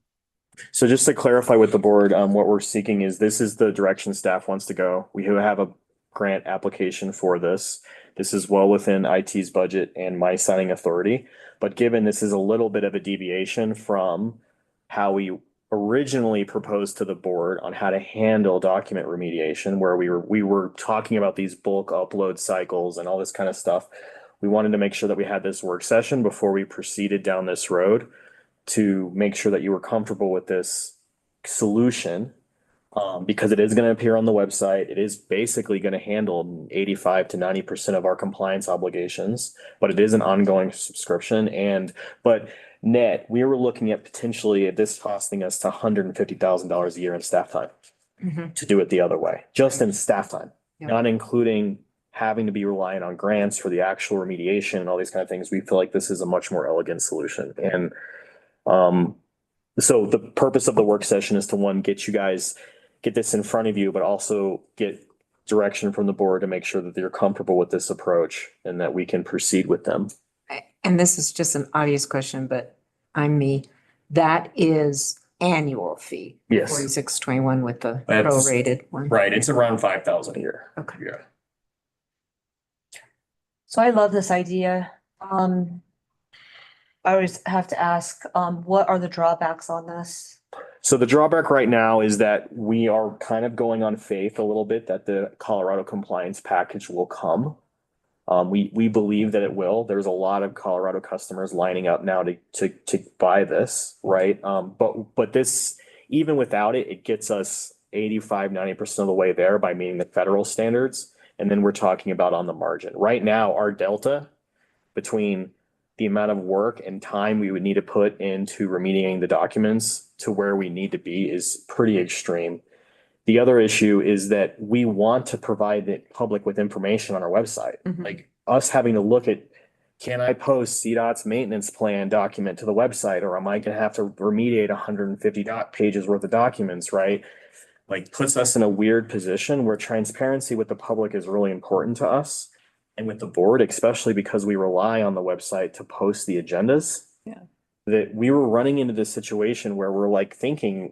So just to clarify with the board, what we're seeking is this is the direction staff wants to go. We have a grant application for this. This is well within IT's budget and my signing authority. But given this is a little bit of a deviation from how we originally proposed to the board on how to handle document remediation, where we were talking about these bulk upload cycles and all this kind of stuff, we wanted to make sure that we had this work session before we proceeded down this road to make sure that you were comfortable with this solution, because it is going to appear on the website. It is basically going to handle 85 to 90% of our compliance obligations, but it is an ongoing subscription. But net, we were looking at potentially this costing us to $150,000 a year in staff time to do it the other way, just in staff time, not including having to be reliant on grants for the actual remediation and all these kind of things. We feel like this is a much more elegant solution. And so the purpose of the work session is to, get this in front of you, but also get direction from the board to make sure that they're comfortable with this approach and that we can proceed with them. And this is just an obvious question, but I'm me. That is annual fee. Yes. $46.21 with the That's prorated one. Right. It's around 5,000 a year. Okay. Yeah. So I love this idea. I always have to ask, what are the drawbacks on this? So the drawback right now is that we are kind of going on faith a little bit that the Colorado compliance package will come. We believe that it will. There's a lot of Colorado customers lining up now to buy this, right? But this, even without it, it gets us 85-90% of the way there by meeting the federal standards. And then we're talking about on the margin. Right now, our delta between the amount of work and time we would need to put into remediating the documents to where we need to be is pretty extreme. The other issue is that we want to provide the public with information on our website. Like us having to look at, can I post CDOT's maintenance plan document to the website, or am I gonna have to remediate 150 pages worth of documents, right? Like puts us in a weird position where transparency with the public is really important to us. And with the board, especially because we rely on the website to post the agendas. Yeah. That we were running into this situation where we're like thinking,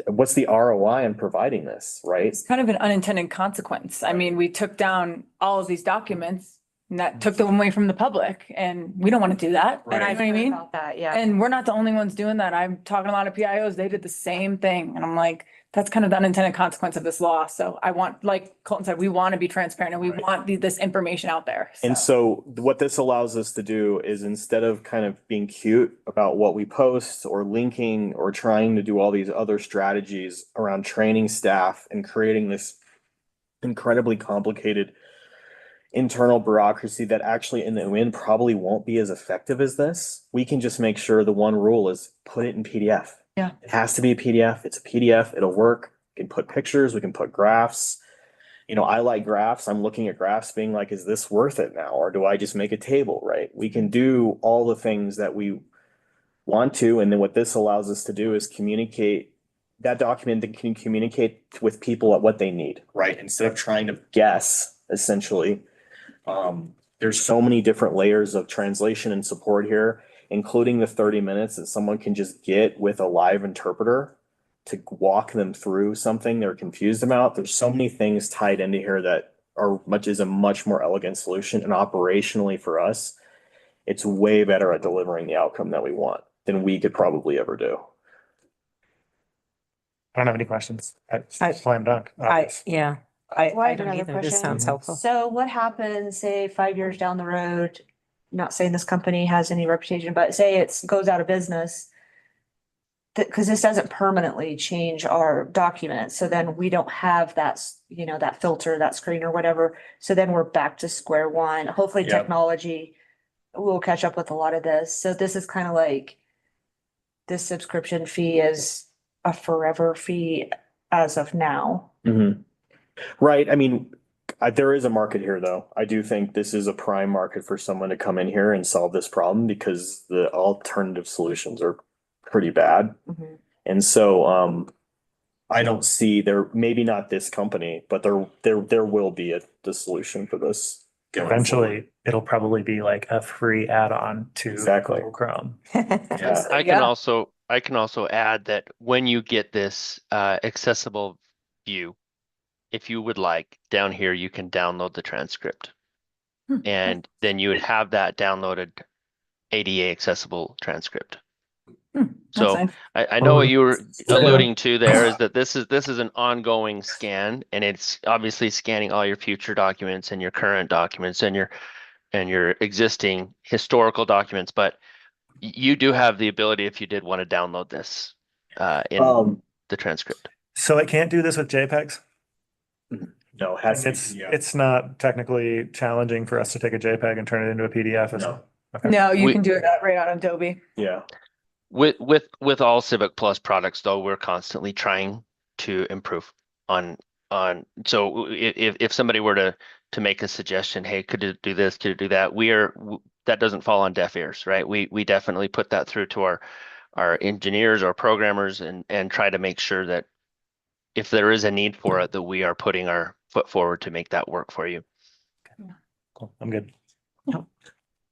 what's the ROI on providing this, right? It's kind of an unintended consequence. I mean, we took down all of these documents and that took them away from the public, and we don't want to do that. Right. And I, I've know what I heard mean? about that, yeah. And we're not the only ones doing that. I'm talking to a lot of PIOs, they did the same thing. And I'm like, that's kind of the unintended consequence of this law. So I want, like Colton said, we want to be transparent and we Right. want this information out there. And so what this allows us to do is instead of kind of being cute about what we post or linking or trying to do all these other strategies around training staff and creating this incredibly complicated internal bureaucracy that actually in the end probably won't be as effective as this, we can just make sure the one rule is put it in PDF. Yeah. It has to be a PDF. It's a PDF. It'll work. We can put pictures. We can put graphs. You know, I like graphs. I'm looking at graphs being like, is this worth it now? Or do I just make a table, right? We can do all the things that we want to. And then what this allows us to do is communicate that document that can communicate with people at what they need, right? Instead of trying to guess, essentially. There's so many different layers of translation and support here, including the 30 minutes that someone can just get with a live interpreter to walk them through something they're confused about. There's so many things tied into here that is a much more elegant solution, and operationally for us, it's way better at delivering the outcome that we want than we could probably ever do. I don't have any questions. Slam dunk. Well, I I have don't another either. This question. sounds helpful. So what happens, say, 5 years down the road? Not saying this company has any reputation, but say it goes out of business. Because this doesn't permanently change our documents, so then we don't have that, that filter, that screen or whatever. So then we're back to square one. Hopefully Yep. technology will catch up with a lot of this. So this is kind of like this subscription fee is a forever fee as of now. Mm-hmm. Right. I mean, there is a market here, though. I do think this is a prime market for someone to come in here and solve this problem because the alternative solutions are pretty bad. Mhm. And so I don't see maybe not this company, but there will be the solution for this. going forward. Eventually, it'll probably be like a free add-on to Exactly. Google Chrome. Yeah. I can also add that when you get this accessible view, if you would like, down here, you can download the transcript. And then you would have that downloaded ADA accessible transcript. So I know what you were alluding to there is that this is an ongoing scan, and it's obviously scanning all your future documents and your current documents and your existing historical documents, but you do have the ability, if you did want to download this in the transcript. So it can't do this with JPEGs? No, It's not technically challenging for us to take a JPEG and turn it into a PDF. No. Okay. No, you can do it right on Adobe. Yeah. With all Civic Plus products, though, we're constantly trying to improve on. So if somebody were to make a suggestion, hey, could it do this, could it do that? That doesn't fall on deaf ears, right? We definitely put that through to our engineers, our programmers, and try to make sure that if there is a need for it, that we are putting our foot forward to make that work for you. Cool. I'm good.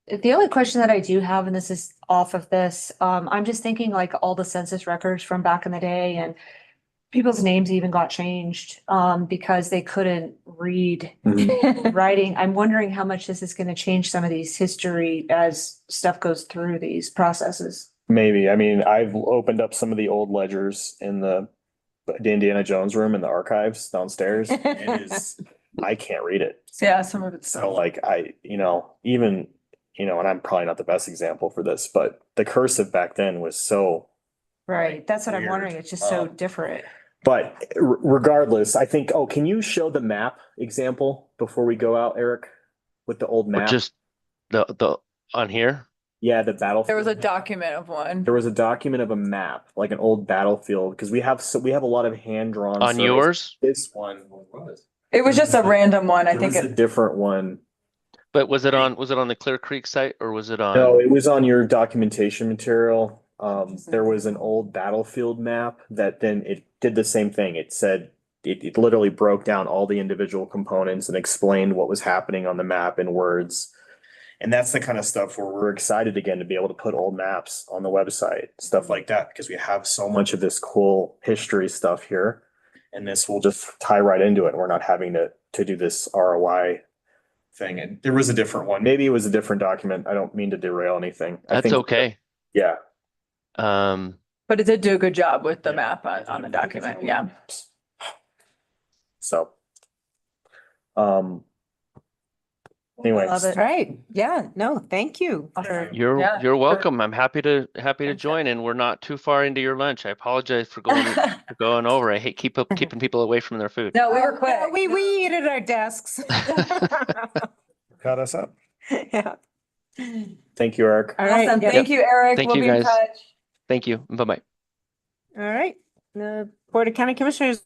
The only question that I do have, and this is off of this, I'm just thinking like all the census records from back in the day and people's names even got changed, because they couldn't read Mhm. writing. I'm wondering how much this is gonna change some of these history as stuff goes through these processes. Maybe. I mean, I've opened up some of the old ledgers in the Indiana Jones room in the archives downstairs. It is, I can't read it. Yeah, some of it's. So like even, and I'm probably not the best example for this, but the cursive back then was so, Right, that's what I'm Weird. wondering. It's just so different. but regardless, I think, oh, can you show the map example before we go out, Eric? With the old map? Just the, on here? Yeah, the battlefield. There was a document of one. There was a document of a map, like an old battlefield, because we have a lot of hand-drawn. On surveys. yours? This one was. It was just a random one. I There think was a different one. But was it on the Clear Creek site or was it on? No, it was on your documentation material. There was an old battlefield map that then it did the same thing. It said it literally broke down all the individual components and explained what was happening on the map in words. And that's the kind of stuff where we're excited again to be able to put old maps on the website, stuff like that, because we have so much of this cool history stuff here. And this will just tie right into it. We're not having to do this ROI thing. And there was a different one. Maybe it was a different document. I don't mean to derail anything. I That's think, okay. yeah. But it did do a good job with the map on the document. Yeah. So. Anyways. Love it. Right, yeah, no, thank you. Yeah. You're welcome. I'm happy to join, and we're not too far into your lunch. I apologize for going over. I hate keeping people away from their food. No, we were quick. We eat at our desks. Cut us up. Yeah. Thank you, Eric. All right, Awesome. yeah. Thank you, Eric. Thank We'll you, be in guys. touch. Thank you. Bye-bye. All right, the Board of County Commissioners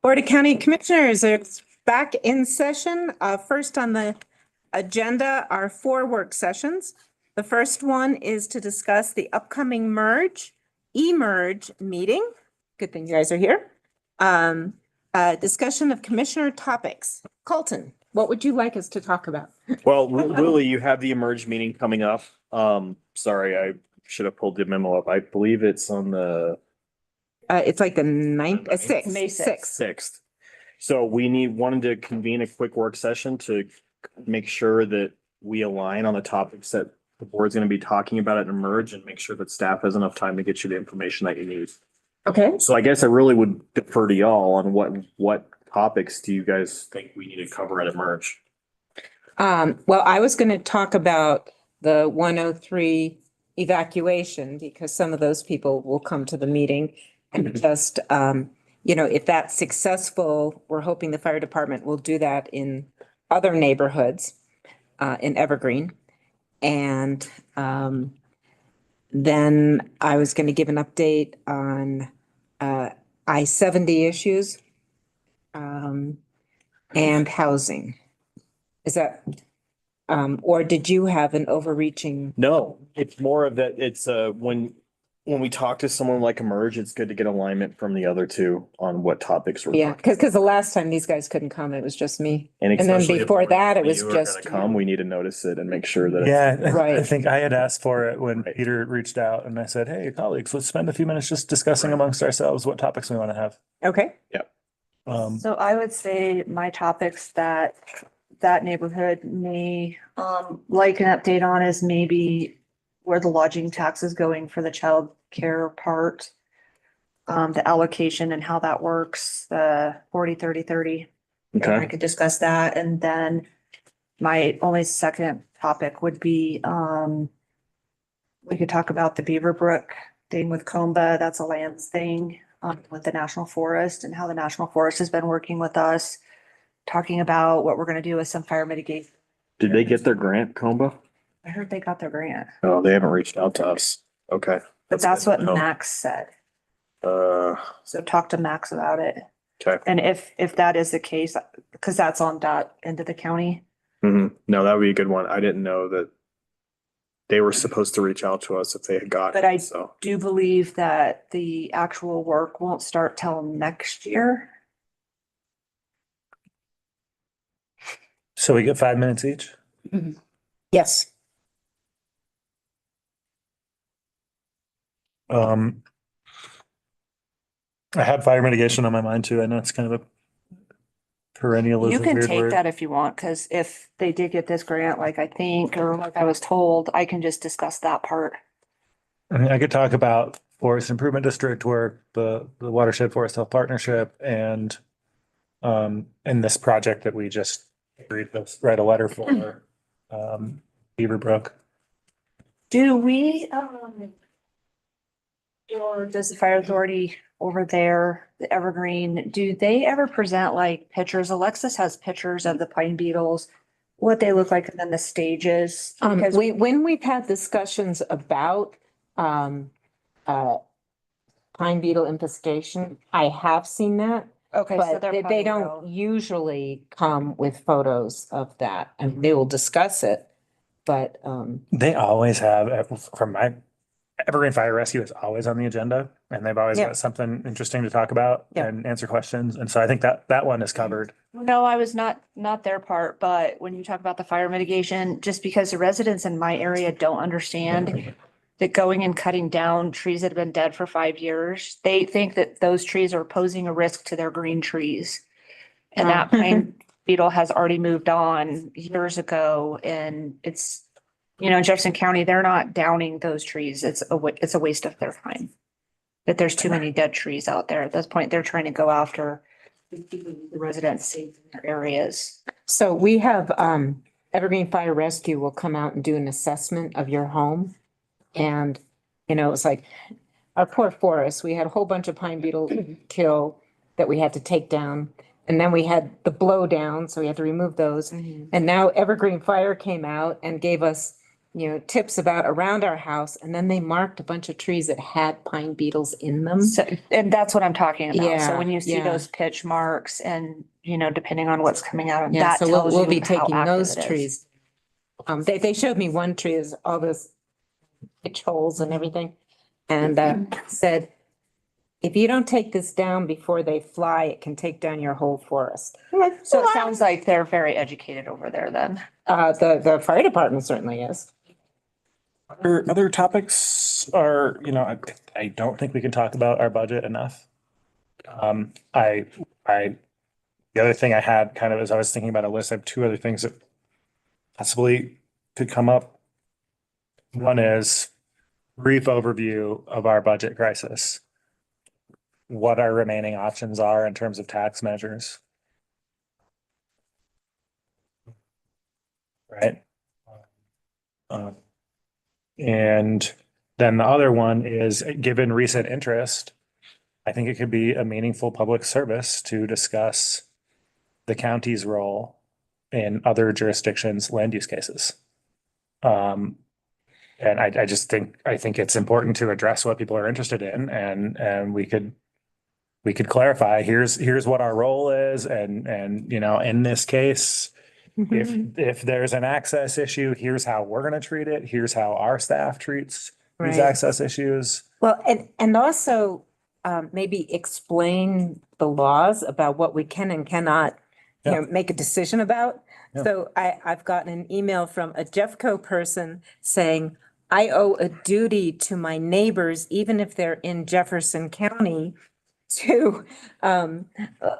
Board of County Commissioners is back in session. First on the agenda are 4 work sessions. The first one is to discuss the upcoming emerge meeting. Good thing you guys are here. Discussion of commissioner topics. Colton, what would you like us to talk about? Well, Lily, you have the Emerge meeting coming up. Sorry, I should have pulled the memo up. I believe it's on the It's like the 9th, May 6th. 6th. So wanted to convene a quick work session to make sure that we align on the topics that the board's going to be talking about at Emerge and make sure that staff has enough time to get you the information that you need. Okay. So I guess I really would defer to y'all on what topics do you guys think we need to cover at Emerge? Well, I was going to talk about the 103 evacuation because some of those people will come to the meeting and just, if that's successful, we're hoping the fire department will do that in other neighborhoods in Evergreen. And then I was going to give an update on I-70 issues and housing. Is that, or did you have an overreaching? No, it's more of that. It's when we talk to someone like Emerge, it's good to get alignment from the other two on what topics we're. Yeah, because the last time these guys couldn't come, it was just me. And And then especially if before that, it was you are gonna just come, you. we need to notice it and make sure that. Yeah, I Right. think I had asked for it when Right. Peter reached out and I said, hey, colleagues, let's spend a few minutes just discussing amongst ourselves what topics we want to have. Okay. So I would say my topics that neighborhood may like an update on is maybe where the lodging tax is going for the child care part. The allocation and how that works, the 40-30-30. I Okay, could discuss that. And then my only second topic would be, we could talk about the Beaverbrook thing with Comba. That's a lands thing, with the National Forest and how the National Forest has been working with us, talking about what we're gonna do with some fire mitigation. did they get their grant, Comba? I heard they got their grant, Oh, they haven't reached out to us. Okay. but that's what good to know. Max said. So talk to Max about it. okay. And if that is the case, because that's on that end of the county. No, that would be a good one. I didn't know that they were supposed to reach out to us if they had gotten But I it, so. do believe that the actual work won't start till next year. So we get 5 minutes each. Yes. I had fire mitigation on my mind too. I know it's kind of a perennial is You a can weird take word. that if you want, because if they did get this grant, like I think, or like I was told, I can just discuss that part. I mean, I could talk about forest improvement district work, the watershed forest health partnership and this project that we just agreed to write a letter for, Beaverbrook. Do we, or does the fire authority over there, the Evergreen, do they ever present like pictures? Alexis has pictures of the pine beetles, what they look like and then the stages. Because When we've had discussions about pine beetle infestation, I have seen that. okay, so But they're they probably don't real. usually come with photos of that and they will discuss it. But They always have, from my, Evergreen Fire Rescue is always on the agenda and they've always Yeah. got something interesting to talk about Yeah. and answer questions. And so I think that one is covered. No, I was not their part, but when you talk about the fire mitigation, just because the residents in my area don't understand that going and cutting down trees that have been dead for 5 years, they think that those trees are posing a risk to their green trees. And that pine beetle has already moved on years ago and it's, in Jefferson County, they're not downing those trees. It's a waste of their time. That there's too many dead trees out there. At this point, they're trying to go after the residents safe in their areas. so we have Evergreen Fire Rescue will come out and do an assessment of your home. And, it's like our poor forest, we had a whole bunch of pine beetle kill that we had to take down. And then we had the blow down, so we had to remove those. And now Evergreen Fire came out and gave us tips about around our house, and then they marked a bunch of trees that had pine beetles in them. So, and that's what I'm talking about. So Yeah, when you see yeah. those pitch marks and, depending on what's coming out of Yeah, that so we'll tells you be how taking active those it is. trees. They showed me one tree is all those pitch holes and everything. And said, if you don't take this down before they fly, it can take down your whole forest. So it sounds like they're very educated over there then. The fire department certainly is. Other topics are, I don't think we can talk about our budget enough. The other thing I had kind of as I was thinking about a list, I have two other things that possibly could come up. One is brief overview of our budget crisis. What our remaining options are in terms of tax measures. Right? And then the other one is, given recent interest, I think it could be a meaningful public service to discuss the county's role in other jurisdictions' land use cases. And I just think, it's important to address what people are interested in, and we could clarify, here's what our role is, and in this case, if there's an access issue, here's how we're gonna treat it, here's how our staff treats these Right. access issues. Well, and also maybe explain the laws about what we can and cannot, make a decision about. Yeah. So I've gotten an email from a Jeffco person saying, I owe a duty to my neighbors, even if they're in Jefferson County, to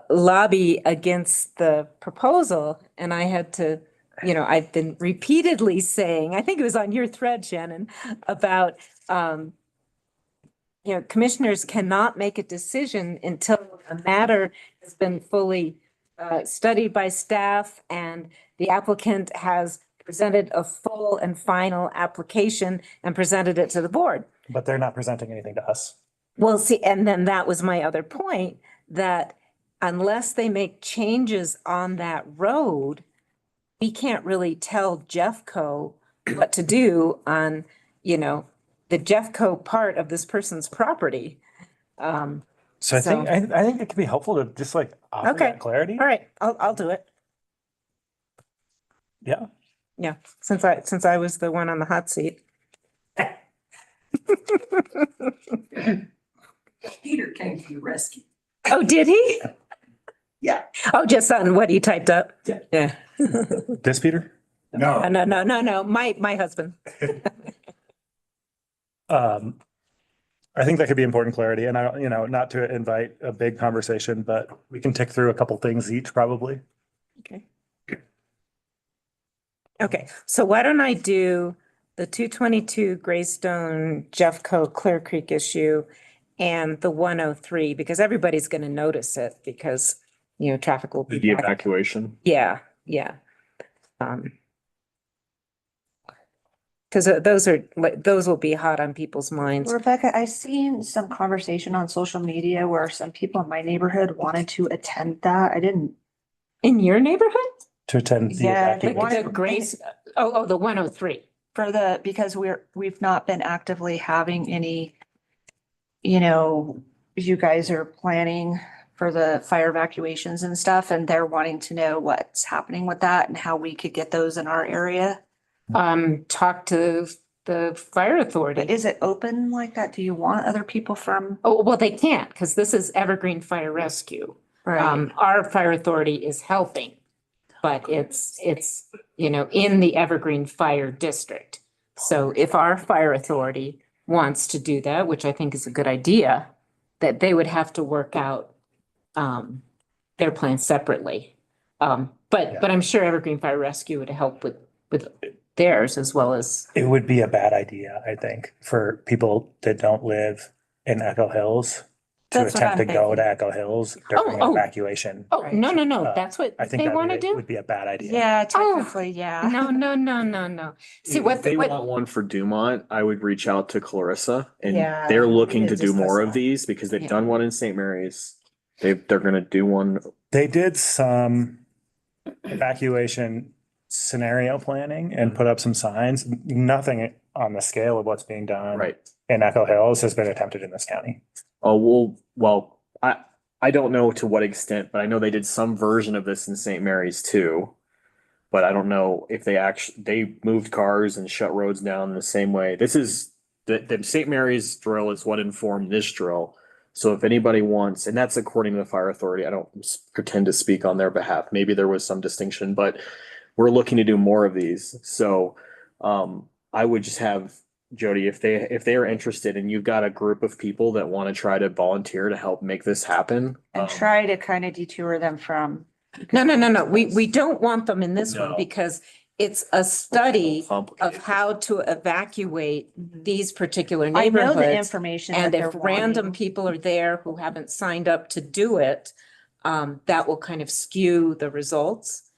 lobby against the proposal. And I had to, I've been repeatedly saying, I think it was on your thread, Shannon, about, commissioners cannot make a decision until a matter has been fully studied by staff and the applicant has presented a full and final application and presented it to the board. But they're not presenting anything to us. Well, see, and then that was my other point, that unless they make changes on that road, we can't really tell Jeffco what to do on, the Jeffco part of this person's property. So I think it could be helpful to just like offer Okay. that clarity. All right, I'll do it. Yeah. Yeah, since I was the one on the hot seat. Peter came to the rescue. Oh, did he? Yeah. Oh, just on what he typed up? Yeah. Yeah. This Peter? No. No, my husband. I think that could be important clarity, and not to invite a big conversation, but we can tick through a couple things each probably. Okay, so why don't I do the 222 Greystone Jeffco Clear Creek issue and the 103, because everybody's gonna notice it because, traffic will be. The back. evacuation. Yeah. Because those will be hot on people's minds. Rebecca, I seen some conversation on social media where some people in my neighborhood wanted to attend that. I didn't. In your neighborhood? To attend the Yeah, they evacuation. wanted- The Grace, the 103. Because we've not been actively having any, you guys are planning for the fire evacuations and stuff, and they're wanting to know what's happening with that and how we could get those in our area. Talk to the fire authority. But is it open like that? Do you want other people from? Oh, well, they can't, because this is Evergreen Fire Rescue. Our fire authority is helping, but it's, in the Evergreen Fire District. So if our fire authority wants to do that, which I think is a good idea, that they would have to work out their plan separately. But I'm sure Evergreen Fire Rescue would help with theirs as well as. It would be a bad idea, I think, for people that don't live in Echo Hills to That's what attempt I'm to go to thinking. Echo Hills during an evacuation. Oh, no, Uh, that's what I think they that want to do? would be a bad idea. Yeah, technically, yeah. No. See, If what, they want one for Dumont, I would reach out to Clarissa, and Yeah, they're we looking need to to do more discuss of that. these because they've Yeah. done one in St. Mary's. They're gonna do one. They did some evacuation scenario planning and put up some signs. Nothing on the scale of what's being done Right. in Echo Hills has been attempted in this county. Oh, well, I don't know to what extent, but I know they did some version of this in St. Mary's too. But I don't know if they moved cars and shut roads down the same way. This is, the St. Mary's drill is what informed this drill. So if anybody wants, and that's according to the fire authority, I don't pretend to speak on their behalf. Maybe there was some distinction, but we're looking to do more of these. So I would just have Jody, if they are interested and you've got a group of people that want to try to volunteer to help make this happen. And try to kind of detour them from. No. We don't want them in this one No. because it's a study of Complicated. how to evacuate these particular I know the neighborhoods. information that And they're if random wanting. people are there who haven't signed up to do it, that will kind of skew the results.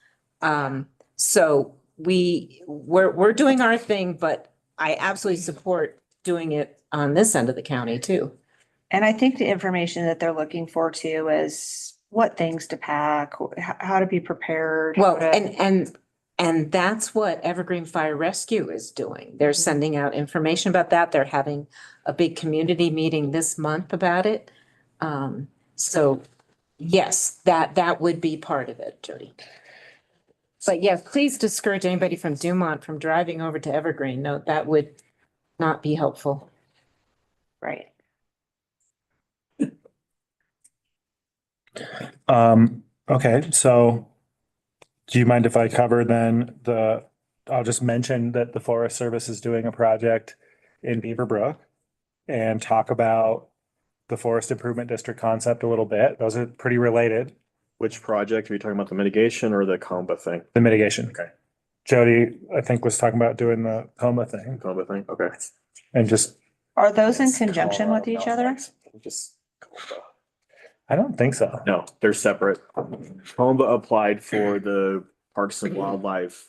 So we're doing our thing, but I absolutely support doing it on this end of the county too. And I think the information that they're looking for too is what things to pack, how to be prepared. Well, how to- and that's what Evergreen Fire Rescue is doing. They're sending out information about that. They're having a big community meeting this month about it. So yes, that would be part of it, Jody. But yes, please discourage anybody from Dumont from driving over to Evergreen. No, that would not be helpful. Right. Okay, so do you mind if I cover then I'll just mention that the Forest Service is doing a project in Beaver Brook and talk about the Forest Improvement District concept a little bit. Those are pretty related. Which project? Are you talking about the mitigation or the COMBA thing? The mitigation. Okay. Jody, I think, was talking about doing the coma thing COMBA thing, okay. and just, Are those in It's conjunction with Colorado each other? Mountain Bikes. Just I don't think so. No, they're separate. COMBA applied for the Parks and Wildlife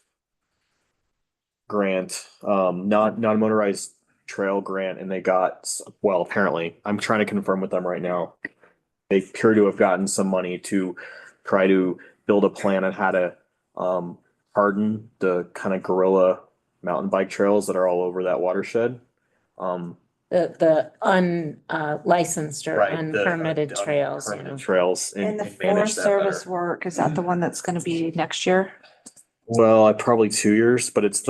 grant, non-motorized trail grant, and they got, well, apparently, I'm trying to confirm with them right now. They appear to have gotten some money to try to build a plan on how to harden the kind of guerrilla mountain bike trails that are all over that watershed. The unlicensed or Right, the unpermitted trails. Permanent trails. And the manage Forest that Service better. work, is that the one that's gonna be next year? Well, probably 2 years, but it's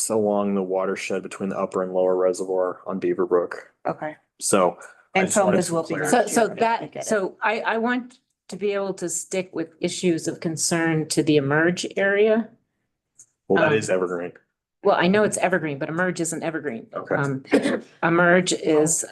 along the watershed between the upper and lower reservoir on Beaver Brook. Okay. So. I And just wanted Combs some will be. clarity. next So year. I get it. I want to be able to stick with issues of concern to the emerge area. Well, that is evergreen. Well, I know it's evergreen, but emerge isn't evergreen. Okay. Emerge is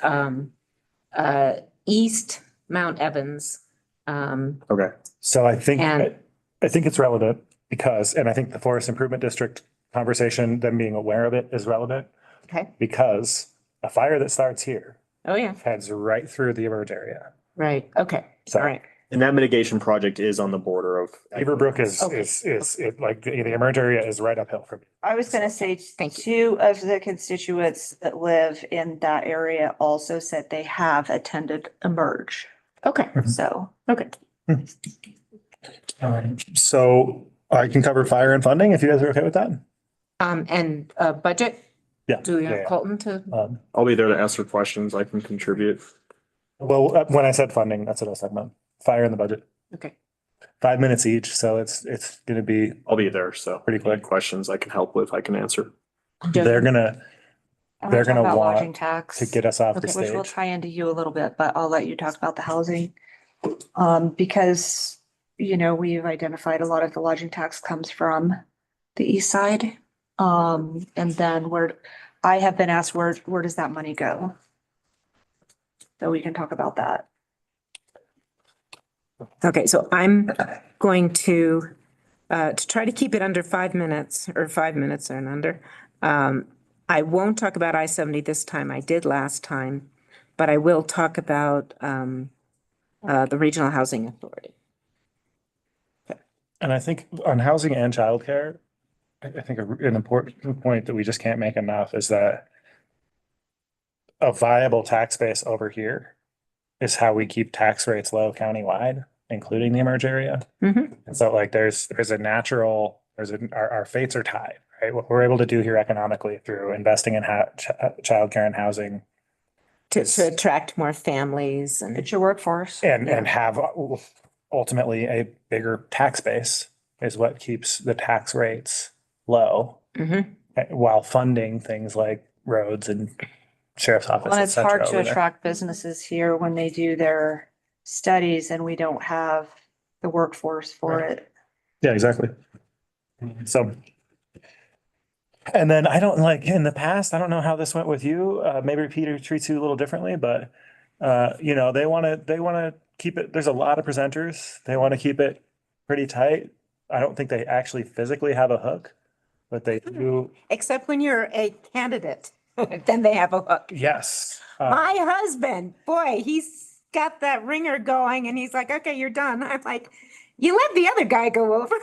east Mount Evans. Okay. So I think And- it's relevant because, and I think the Forest Improvement District conversation, them being aware of it is relevant Okay. because a fire that starts here Oh, yeah. heads right through the emerge area. Right. Okay. So- All right. And that mitigation project is on the border of. Beaver Brook is Okay. like the emerge area is right uphill from. I was gonna say, Thank you. two of the constituents that live in that area also said they have attended Emerge, Okay. so. Okay. So I can cover fire and funding if you guys are okay with that. And budget, Yeah. do we yeah, have yeah. Colton to? I'll be there to answer questions. I can contribute. Well, when I said funding, that's what I was talking about. Fire and the budget. Okay. 5 minutes each, so it's gonna be, I'll be there, so. Pretty quick. Any questions I can help with, I can answer. they're gonna I wanna They're talk gonna about want lodging tax, to get us off the Okay. which will stage. tie into you a little bit, but I'll let you talk about the housing. Because, we've identified a lot of the lodging tax comes from the east side. And then I have been asked, where does that money go? So we can talk about that. Okay, so I'm going to try to keep it under 5 minutes or 5 minutes and under. I won't talk about I-70 this time. I did last time, but I will talk about the Regional Housing Authority. And I think on housing and childcare, I think an important point that we just can't make enough is that a viable tax base over here is how we keep tax rates low countywide, including the emerge area. Mhm. And so like there's a natural our fates are tied, right? What we're able to do here economically through investing in childcare and housing To is- attract more families and. It's your workforce. and have ultimately a bigger tax base is what keeps the tax rates low Mhm. while funding things like roads and sheriff's office, Well, et it's hard cetera, to over there. attract businesses here when they do their studies and we don't have the workforce for Right. it. Yeah, exactly. So. And then I don't like in the past, I don't know how this went with you. Maybe Peter treats you a little differently, but they want to keep it. There's a lot of presenters. They want to keep it pretty tight. I don't think they actually physically have a hook, but they do. Except when you're a candidate, then they have a hook. Yes. My husband, boy, he's got that ringer going and he's like, okay, you're done. I'm like, you let the other guy go over.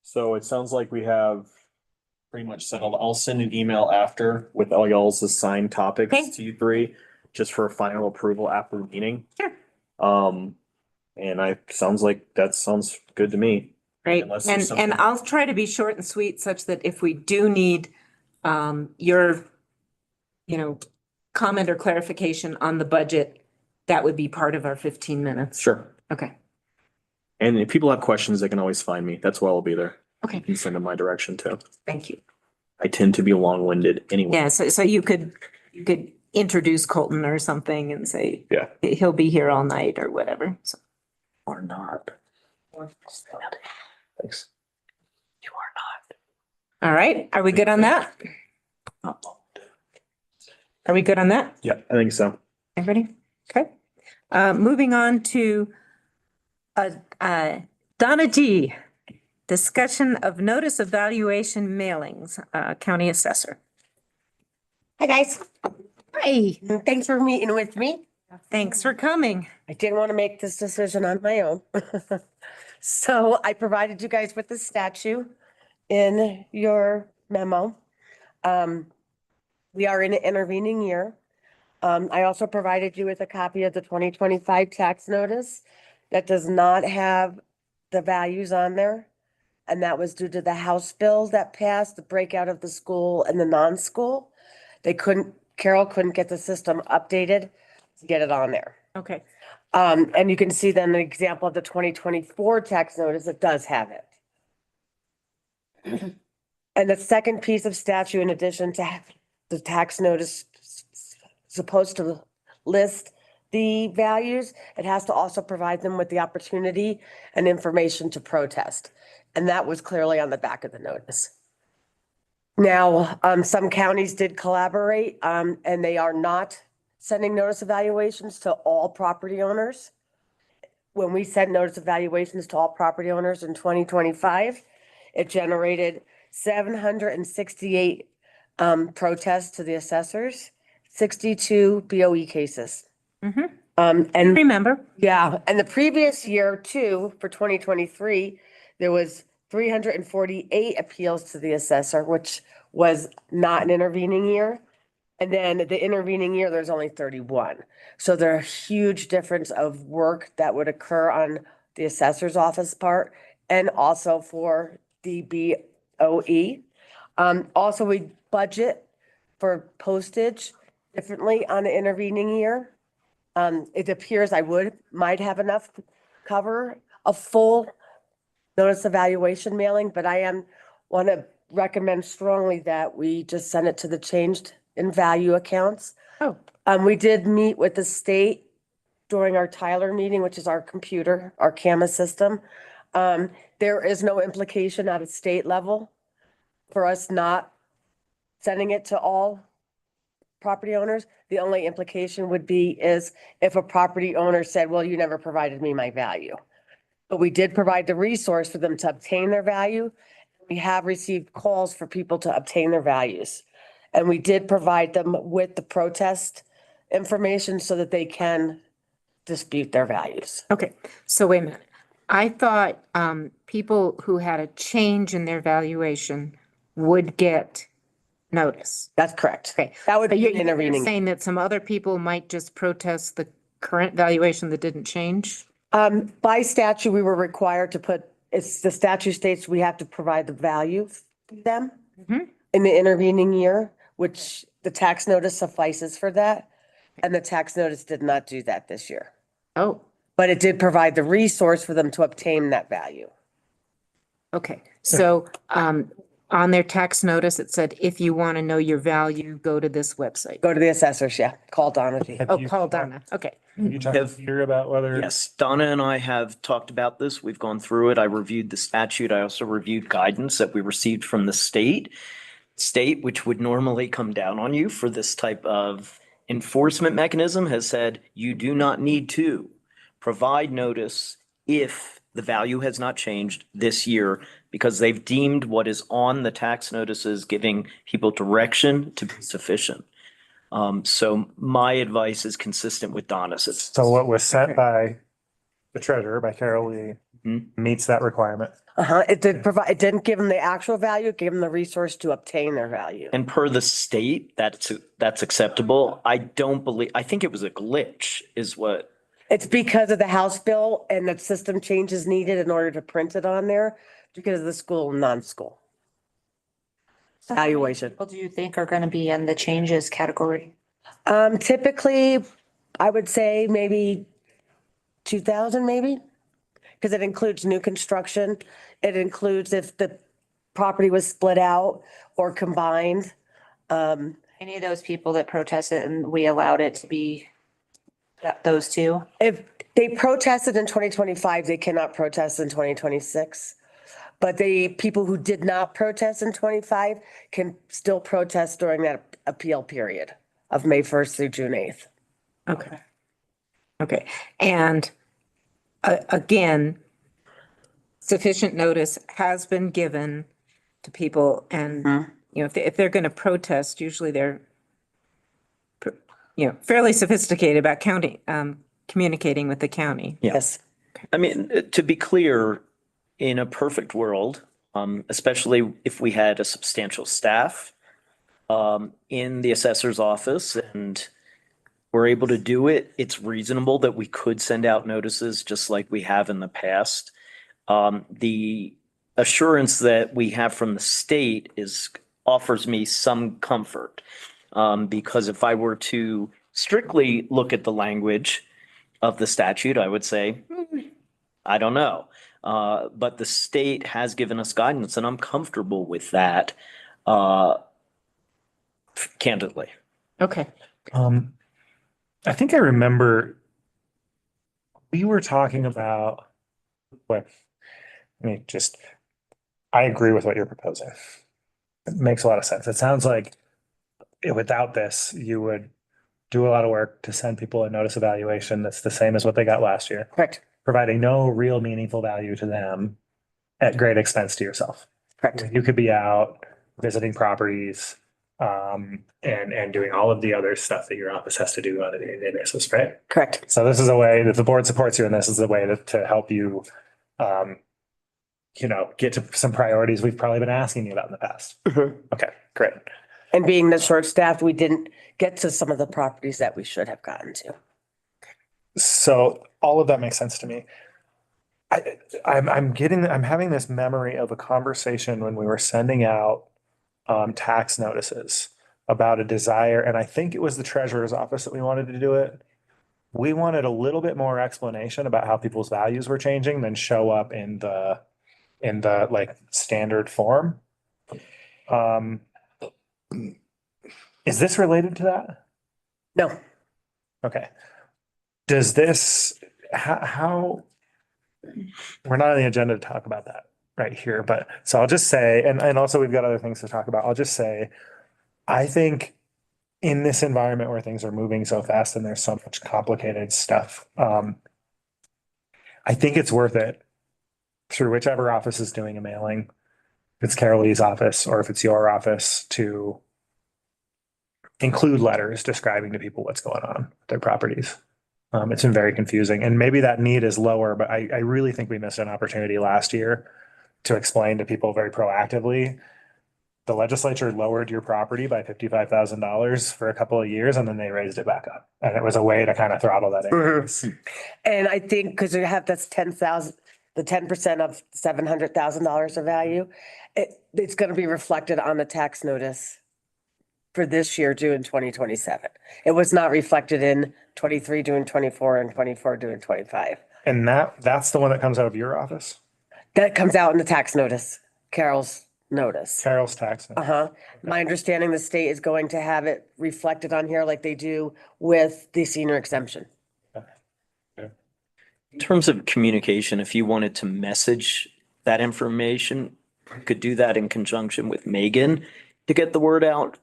So it sounds like we have pretty much settled. I'll send an email after with all y'all's assigned topics Okay. to you three, just for final approval after the meeting. Sure. Sounds like that sounds good to me. Right, Unless there's and something- I'll try to be short and sweet such that if we do need your, comment or clarification on the budget, that would be part of our 15 minutes. Sure. Okay, And if people have questions, they can always find me. That's why I'll be there. Okay. You can send them my direction too. thank you. I tend to be long-winded anyway. Yeah, so you could introduce Colton or something and say Yeah. he'll be here all night or whatever, so. Or not. Thanks. All right, are we good on that? Are we good on that? Yeah, I think so. Everybody? Okay. Moving on to Donna G. Discussion of notice of valuation mailings, county assessor. Hi, guys. Hi, Thanks for meeting with me. thanks for coming. I didn't want to make this decision on my own. So I provided you guys with the statute in your memo. We are in an intervening year. I also provided you with a copy of the 2025 tax notice that does not have the values on there. And that was due to the House bill that passed, the breakout of the school and the non-school. Carol couldn't get the system updated to get it on there. Okay, And you can see then the example of the 2024 tax notice, it does have it. And the second piece of statute, in addition to the tax notice supposed to list the values, it has to also provide them with the opportunity and information to protest. And that was clearly on the back of the notice. Now, some counties did collaborate, and they are not sending notice evaluations to all property owners. When we sent notice evaluations to all property owners in 2025, it generated 768 protests to the assessors, 62 BOE cases. And remember. yeah, and the previous year too, for 2023, there was 348 appeals to the assessor, which was not an intervening year. And then the intervening year, there's only 31. So there's a huge difference of work that would occur on the assessor's office part and also for the BOE. Also, we budget for postage differently on the intervening year. It appears might have enough to cover a full notice evaluation mailing, but I want to recommend strongly that we just send it to the changed in value accounts. Oh. We did meet with the state during our Tyler meeting, which is our computer, our CAMA system. There is no implication at a state level for us not sending it to all property owners. The only implication would be is if a property owner said, well, you never provided me my value. But we did provide the resource for them to obtain their value. We have received calls for people to obtain their values. And we did provide them with the protest information so that they can dispute their values. Okay, so wait a minute. I thought people who had a change in their valuation would get notice. That's correct. Okay. That would But be you're intervening. saying that some other people might just protest current valuation that didn't change? By statute, we were required to put, it's the statute states we have to provide the value to them Mhm. in the intervening year, which the tax notice suffices for that. And the tax notice did not do that this year, Oh, but it did provide the resource for them to obtain that value. okay. So, on their tax notice, it said, if you want to know your value, go to this website. Go to the assessors, yeah, call Donna G. Oh, call Donna. Okay. Have you talked to Peter about whether? Yes, Donna and I have talked about this. We've gone through it. I reviewed the statute. I also reviewed guidance that we received from the state, which would normally come down on you for this type of enforcement mechanism, has said you do not need to provide notice if the value has not changed this year, because they've deemed what is on the tax notices giving people direction to be sufficient. So my advice is consistent with Donna's. So what was sent by the treasurer, by Carol Lee, meets that requirement. It did provide, it didn't give them the actual value, it gave them the resource to obtain their value. And per the state, that's acceptable. I think it was a glitch is what. It's because of the House bill and the system changes needed in order to print it on there because of the school and non-school valuation. What do you think are going to be in the changes category? Typically, I would say maybe 2,000 maybe, because it includes new construction. It includes if the property was split out or combined. Any of those people that protested and we allowed it to be those two? If they protested in 2025, they cannot protest in 2026. But the people who did not protest in 25 can still protest during that appeal period of May 1st through June 8th. Okay. Okay. And again, sufficient notice has been given to people and, you know, if they're going to protest, usually they're, you know, fairly sophisticated about communicating with the county. Yes. I mean, to be clear, in a perfect world, especially if we had a substantial staff in the assessor's office and we're able to do it, it's reasonable that we could send out notices just like we have in the past. The assurance that we have from the state offers me some comfort. Because if I were to strictly look at the language of the statute, I would say, I don't know. But the state has given us guidance and I'm comfortable with that, candidly. Okay. I think I remember we were talking about, I agree with what you're proposing. It makes a lot of sense. It sounds like without this, you would do a lot of work to send people a notice evaluation that's the same as what they got last year. Correct. Providing no real meaningful value to them at great expense to yourself. Correct. You could be out visiting properties, and doing all of the other stuff that your office has to do on a day-to-day basis, right? Correct. So this is a way that the board supports you, and this is a way to help you, get to some priorities we've probably been asking you about in the past. Okay, great. And being the short staffed, we didn't get to some of the properties that we should have gotten to. So all of that makes sense to me. I'm having this memory of a conversation when we were sending out tax notices about a desire, and I think it was the treasurer's office that we wanted to do it. We wanted a little bit more explanation about how people's values were changing than show up in the like standard form. Is this related to that? No. Okay. Does this, how, we're not on the agenda to talk about that right here, but so I'll just say, and also we've got other things to talk about. I'll just say, I think in this environment where things are moving so fast and there's so much complicated stuff, I think it's worth it through whichever office is doing a mailing, if it's Carol Lee's office or if it's your office, to include letters describing to people what's going on with their properties. It's been very confusing, and maybe that need is lower, but I really think we missed an opportunity last year to explain to people very proactively the legislature lowered your property by $55,000 for a couple of years and then they raised it back up. And it was a way to kind of throttle that increase. And I think because you have that's 10,000, the 10% of $700,000 of value, it's going to be reflected on the tax notice for this year due in 2027. It was not reflected in 23 due in 24 and 24 due in 25. And that's the one that comes out of your office? That comes out in the tax notice, Carol's notice. Carol's tax. Uh-huh. My understanding, the state is going to have it reflected on here like they do with the senior exemption. In terms of communication, if you wanted to message that information, you could do that in conjunction with Megan to get the word out.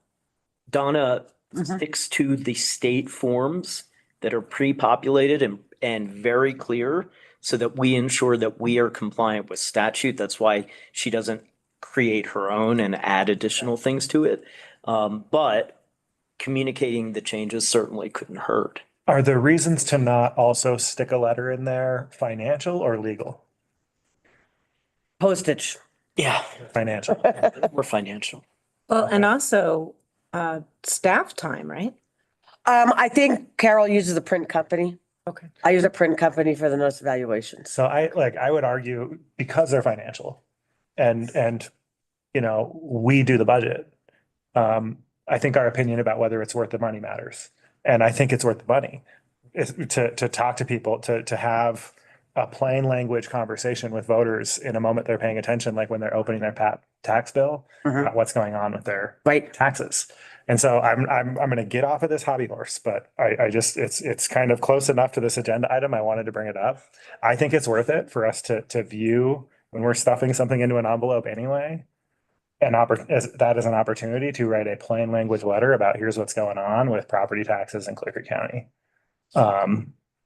Donna sticks to the state forms that are pre-populated and very clear so that we ensure that we are compliant with statute. That's why she doesn't create her own and add additional things to it. But communicating the changes certainly couldn't hurt. Are the reasons to not also stick a letter in there financial or legal? Postage. Yeah. Financial. Or financial. Well, and also staff time, right? I think Carol uses a print company. Okay. I use a print company for the notice evaluations. So I would argue because they're financial and you know, we do the budget. I think our opinion about whether it's worth the money matters. And I think it's worth the money to talk to people, to have a plain language conversation with voters in a moment they're paying attention, like when they're opening their tax bill, about what's going on with their taxes. And so I'm going to get off of this hobby horse, but I just, it's kind of close enough to this agenda item. I wanted to bring it up. I think it's worth it for us to view when we're stuffing something into an envelope anyway. That is an opportunity to write a plain language letter about here's what's going on with property taxes in Clear Creek County.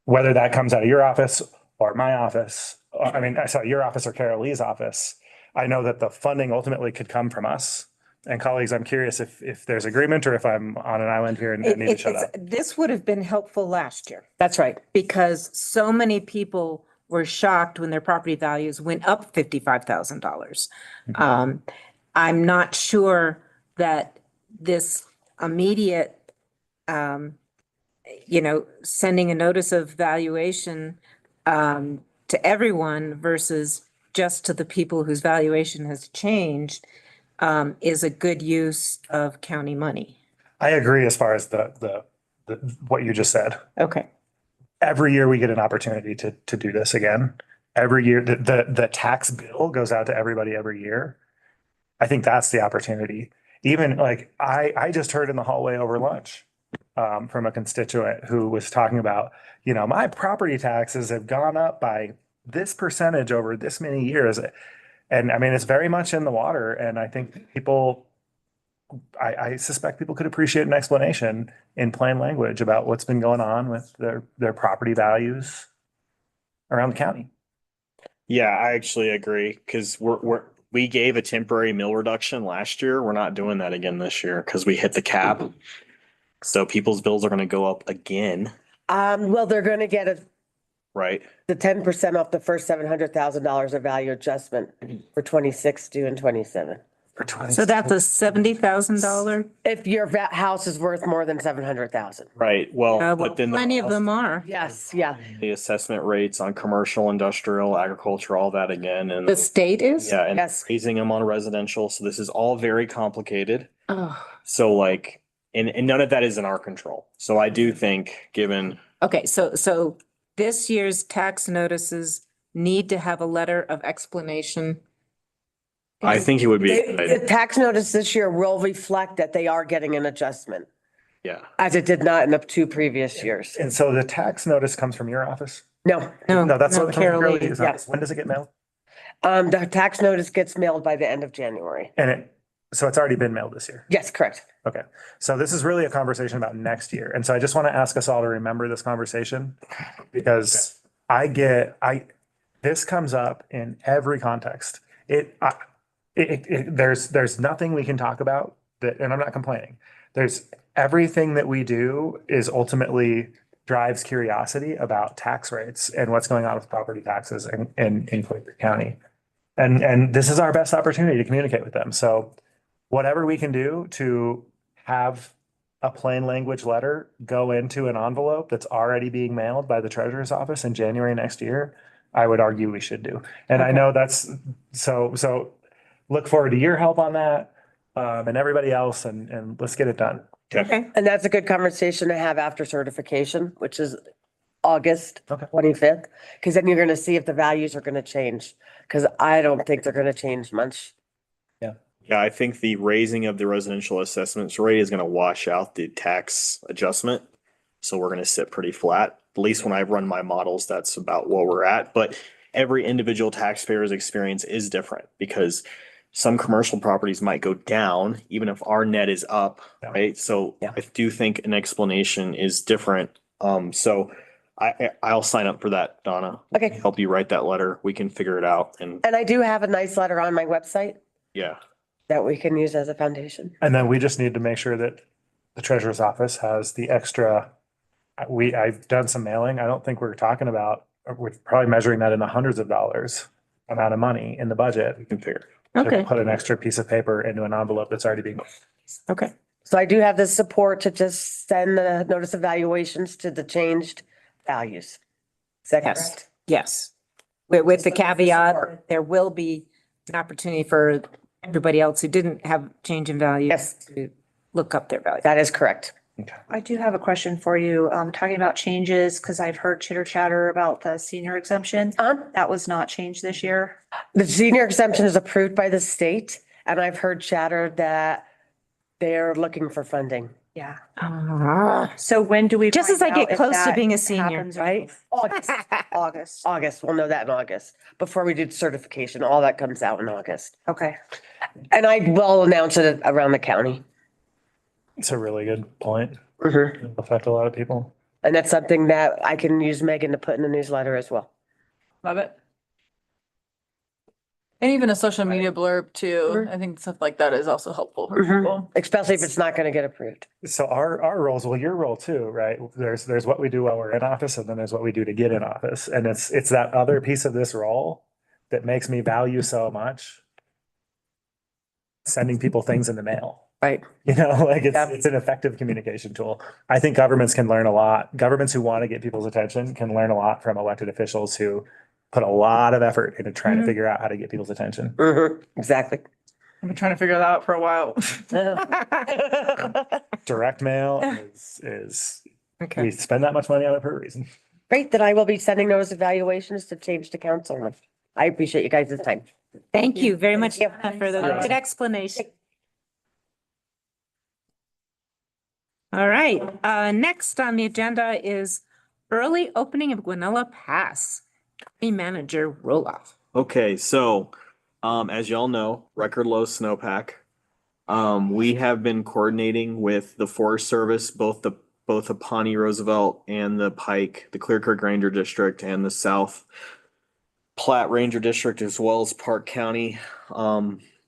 Whether that comes out of your office or my office, your office or Carol Lee's office, I know that the funding ultimately could come from us. And colleagues, I'm curious if there's agreement or if I'm on an island here and need to shut up. This would have been helpful last year. That's right. Because so many people were shocked when their property values went up $55,000. I'm not sure that this immediate, sending a notice of valuation to everyone versus just to the people whose valuation has changed is a good use of county money. I agree as far as the what you just said. Okay. Every year we get an opportunity to do this again. Every year, the tax bill goes out to everybody every year. I think that's the opportunity. Even like I just heard in the hallway over lunch from a constituent who was talking about, my property taxes have gone up by this percentage over this many years. And I mean, it's very much in the water. And I think I suspect people could appreciate an explanation in plain language about what's been going on with their property values around the county. Yeah, I actually agree because we gave a temporary mill reduction last year. We're not doing that again this year because we hit the cap. So people's bills are going to go up again. Well, they're going to get the 10% off the first $700,000 of value adjustment for 26 due and 27. So that's a $70,000. If your house is worth more than 700,000. Right. Well, but then Plenty of them are. Yes. Yeah. the assessment rates on commercial, industrial, agriculture, all that again. And The state is? yeah, and Yes. raising them on residential. So this is all very complicated. Oh. So and none of that is in our control. So I do think given. Okay, so this year's tax notices need to have a letter of explanation. I think it would be. The tax notice this year will reflect that they are getting an adjustment, Yeah. as it did not in the 2 previous years. And so the tax notice comes from your office? No. No, that's what Carol Carol Lee. Lee's Yeah. office. When does it get mailed? The tax notice gets mailed by the end of January. So it's already been mailed this year? Yes, correct. Okay, so this is really a conversation about next year. And so I just want to ask us all to remember this conversation because this comes up in every context. There's nothing we can talk about that, and I'm not complaining. There's everything that we do is ultimately drives curiosity about tax rates and what's going on with property taxes in Clear Creek County. And this is our best opportunity to communicate with them. So whatever we can do to have a plain language letter go into an envelope that's already being mailed by the treasurer's office in January next year, I would argue we should do. And I know that's, so look forward to your help on that, and everybody else, and let's get it done. Okay. And that's a good conversation to have after certification, which is August Okay. 25th, because then you're going to see if the values are going to change, because I don't think they're going to change much. Yeah, I think the raising of the residential assessments rate is gonna wash out the tax adjustment. So we're gonna sit pretty flat. At least when I run my models, that's about where we're at. But every individual taxpayer's experience is different because some commercial properties might go down, even if our net is up, right? So I do think an explanation is different. So I'll sign up for that, Donna. Okay. Help you write that letter. We can figure it out and And I do have a nice letter on my website yeah. that we can use as a foundation. And then we just need to make sure that the treasurer's office has the extra. I've done some mailing. I don't think we're talking about, we're probably measuring that in the hundreds of dollars amount of money in the budget. We can figure. Okay. To put an extra piece of paper into an envelope that's already being. Okay. So I do have the support to just send the notice of valuations to the changed values. Is that Yes. correct? Yes. With the caveat, there will be an opportunity for everybody else who didn't have change in value. Yes. To look up their value. That is correct. I do have a question for you, talking about changes, because I've heard chitter chatter about the senior exemption. That was not changed this year. The senior exemption is approved by the state, and I've heard chatter that they're looking for funding. Yeah. Ah. So when do we? Just as find I get out if close to that being a senior, happens or right? August. August. August, we'll know that in August, before we do certification, all that comes out in August. Okay. And I will announce it around the county. It's a really good point. Mhm. It'll affect a lot of people. And that's something that I can use Megan to put in the newsletter as well. Love it. And even a social media blurb too. I think stuff like that is also helpful for people. Especially if it's not gonna get approved. So our roles, well, your role too, right? There's what we do while we're in office, and then there's what we do to get in office. And it's that other piece of this role that makes me value so much sending people things in the mail. Right. You know, like it's an effective communication tool. I think governments can learn a lot. Governments who want to get people's attention can learn a lot from elected officials who put a lot of effort into trying to figure out how to get people's attention. Exactly. I've been trying to figure that out for a while. Direct mail is Okay. we spend that much money on it for a reason. Great, then I will be sending those evaluations to change to council. I appreciate you guys' time. Thank you very much for the Thanks. good explanation. All right, next on the agenda is early opening of Guanella Pass. County Manager Roloff. Okay, so as y'all know, record low snowpack. We have been coordinating with the Forest Service, both the Pawnee Roosevelt and the Pike, the Clear Creek Ranger District and the South Platte Ranger District, as well as Park County,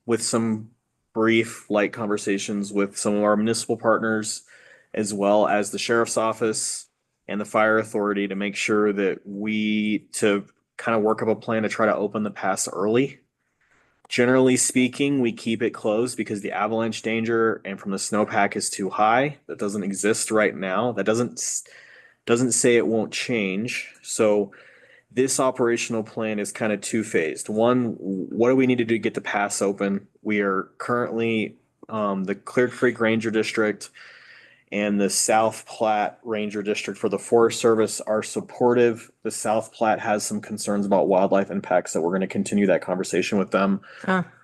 with some brief light conversations with some of our municipal partners, as well as the sheriff's office and the fire authority, to make sure that to kind of work up a plan to try to open the pass early. Generally speaking, we keep it closed because the avalanche danger and from the snowpack is too high. That doesn't exist right now. That doesn't say it won't change. So this operational plan is kind of two-phased. One, what do we need to do to get the pass open? We are currently the Clear Creek Ranger District and the South Platte Ranger District for the Forest Service are supportive. The South Platte has some concerns about wildlife impacts that we're going to continue that conversation with them.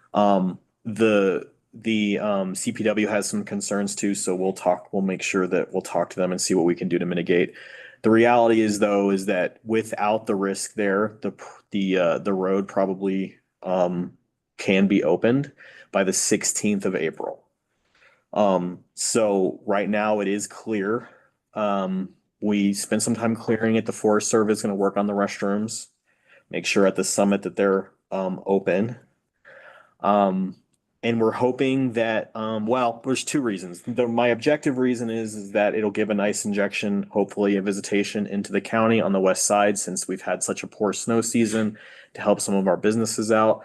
The CPW has some concerns too, so we'll make sure that we'll talk to them and see what we can do to mitigate. The reality is though, is that without the risk there, the road probably can be opened by the 16th of April. So right now it is clear. We spent some time clearing it. The Forest Service is going to work on the restrooms, make sure at the summit that they're open. And we're hoping that, well, there's two reasons. My objective reason is that it'll give a nice injection, hopefully a visitation into the county on the west side, since we've had such a poor snow season, to help some of our businesses out.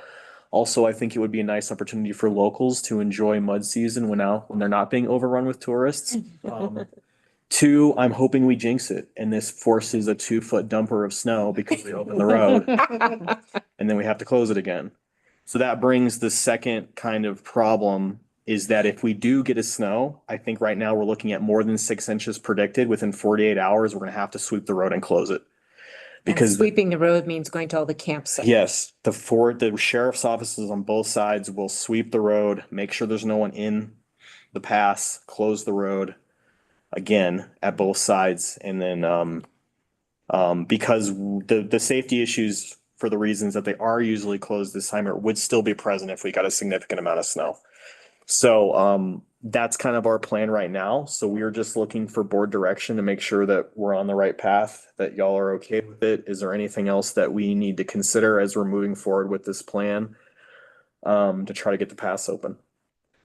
Also, I think it would be a nice opportunity for locals to enjoy mud season when they're not being overrun with tourists. Two, I'm hoping we jinx it and this forces a 2-foot dumper of snow because we open the road and then we have to close it again. So that brings the second kind of problem is that if we do get a snow, I think right now we're looking at more than 6 inches predicted within 48 hours, we're gonna have to sweep the road and close it. And Because sweeping the road means going to all the campsites. yes, the sheriff's offices on both sides will sweep the road, make sure there's no one in the pass, close the road again at both sides. And then, because the safety issues for the reasons that they are usually closed this time would still be present if we got a significant amount of snow. So, that's kind of our plan right now. So we are just looking for board direction to make sure that we're on the right path, that y'all are okay with it. Is there anything else that we need to consider as we're moving forward with this plan? To try to get the pass open.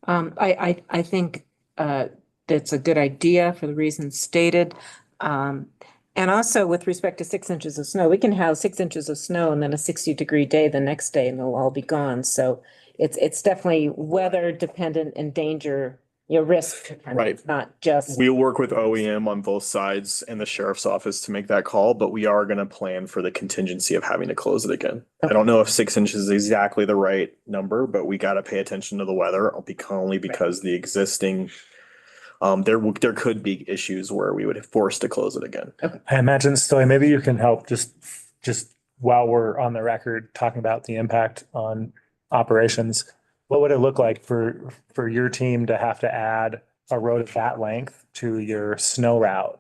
I think that's a good idea for the reasons stated. And also with respect to 6 inches of snow, we can have 6 inches of snow and then a 60-degree day the next day and they'll all be gone. So it's definitely weather dependent and danger, risk. Right. Not just. We'll work with OEM on both sides and the sheriff's office to make that call, but we are going to plan for the contingency of having to close it again. I don't know if 6 inches is exactly the right number, but we got to pay attention to the weather only because the existing, there could be issues where we would have forced to close it again. I imagine, Stoy, maybe you can help just while we're on the record talking about the impact on operations. What would it look like for your team to have to add a road of that length to your snow route?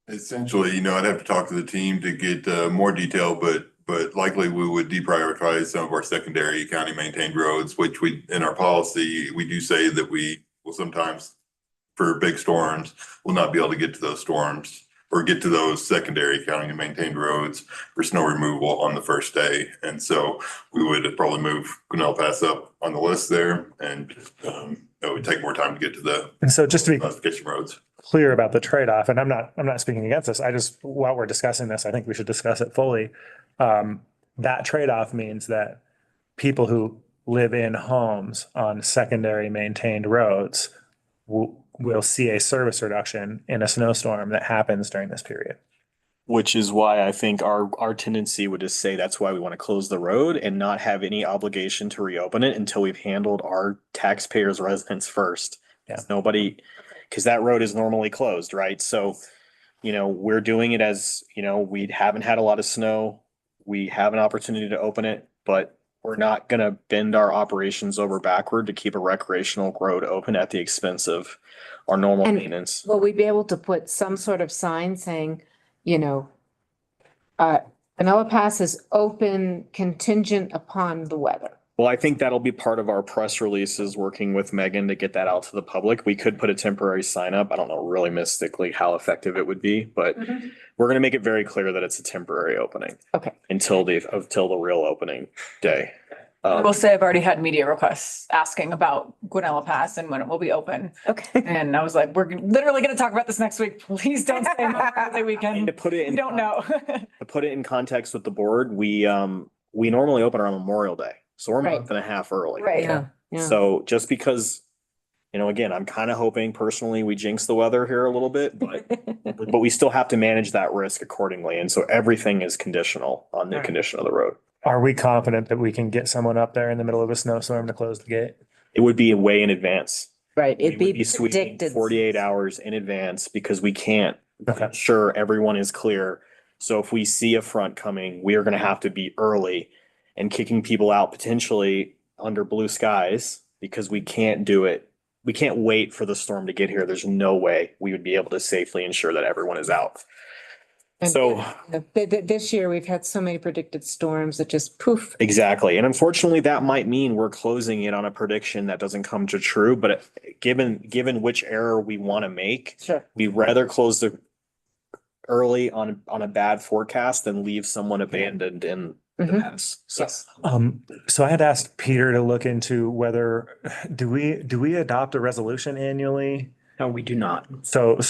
Essentially, I'd have to talk to the team to get more detail, but likely we would deprioritize some of our secondary county maintained roads, which in our policy, we do say that we will sometimes, for big storms, will not be able to get to those storms or get to those secondary county maintained roads for snow removal on the first day. And so we would probably move Grinnell Pass up on the list there, and it would take more time to get to the And so just to be classification roads. clear about the trade-off, and I'm not speaking against this. While we're discussing this, I think we should discuss it fully. That trade-off means that people who live in homes on secondary maintained roads will see a service reduction in a snowstorm that happens during this period. Which is why I think our tendency would just say that's why we want to close the road and not have any obligation to reopen it until we've handled our taxpayers' residents first. Yeah. Because that road is normally closed, right? So, we're doing it as, we haven't had a lot of snow. We have an opportunity to open it, but we're not going to bend our operations over backward to keep a recreational road open at the expense of our normal maintenance. Will we be able to put some sort of sign saying, Vanilla Pass is open contingent upon the weather? Well, I think that'll be part of our press releases, working with Megan to get that out to the public. We could put a temporary sign up. I don't know really mystically how effective it would be, but we're going to make it very clear that it's a temporary opening. Okay. Until the real opening day. I will say I've already had media requests asking about Guanella Pass and when it will be open. Okay. And I was like, we're literally going to talk about this next week. Please don't say Memorial Day weekend. And to put it in, We don't know. to put it in context with the board, we normally open on Memorial Day. So we're a month and a half early. Right. Yeah. So just because, again, I'm kind of hoping personally we jinx the weather here a little bit, but we still have to manage that risk accordingly. And so everything is conditional on the condition of the road. Are we confident that we can get someone up there in the middle of a snowstorm to close the gate? It would be way in advance. Right. We It'd would be sweeping predicted. 48 hours in advance because we can't ensure everyone is clear. So if we see a front coming, we are going to have to be early and kicking people out potentially under blue skies because we can't do it. We can't wait for the storm to get here. There's no way we would be able to safely ensure that everyone is out. And So this year we've had so many predicted storms that just poof. exactly. And unfortunately, that might mean we're closing it on a prediction that doesn't come to true. But given which error we want to make, Sure. we'd rather close the early on a bad forecast than leave someone abandoned in the mess. So, So I had asked Peter to look into whether, do we adopt a resolution annually? No, we do not. So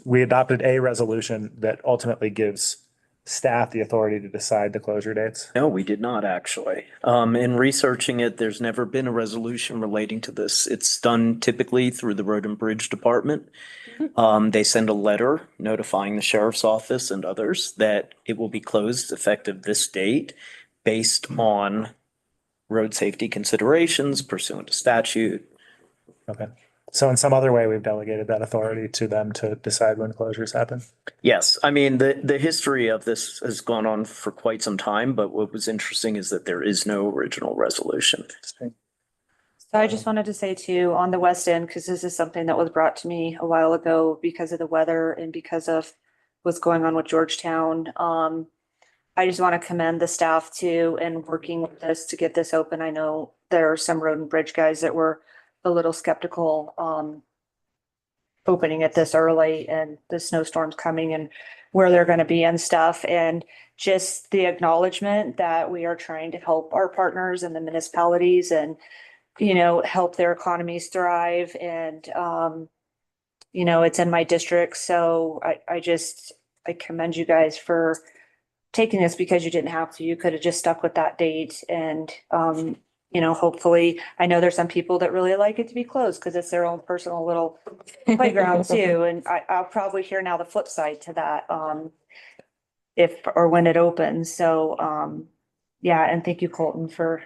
we adopted a resolution that ultimately gives staff the authority to decide the closure dates? No, we did not actually. In researching it, there's never been a resolution relating to this. It's done typically through the Road and Bridge Department. They send a letter notifying the sheriff's office and others that it will be closed effective this date based on road safety considerations pursuant to statute. Okay. So in some other way, we've delegated that authority to them to decide when closures happen. Yes, I mean, the history of this has gone on for quite some time, but what was interesting is that there is no original resolution. So I just wanted to say too, on the West End, because this is something that was brought to me a while ago because of the weather and because of what's going on with Georgetown. I just want to commend the staff too in working with this to get this open. I know there are some road and bridge guys that were a little skeptical, opening it this early and the snowstorms coming and where they're going to be and stuff. And just the acknowledgement that we are trying to help our partners and the municipalities and, you know, help their economies thrive. And, you know, it's in my district. So I commend you guys for taking this because you didn't have to. You could have just stuck with that date and, you know, hopefully, I know there's some people that really like it to be closed because it's their own personal little playground too. And I'll probably hear now the flip side to that, if or when it opens. So, yeah, and thank you, Colton, for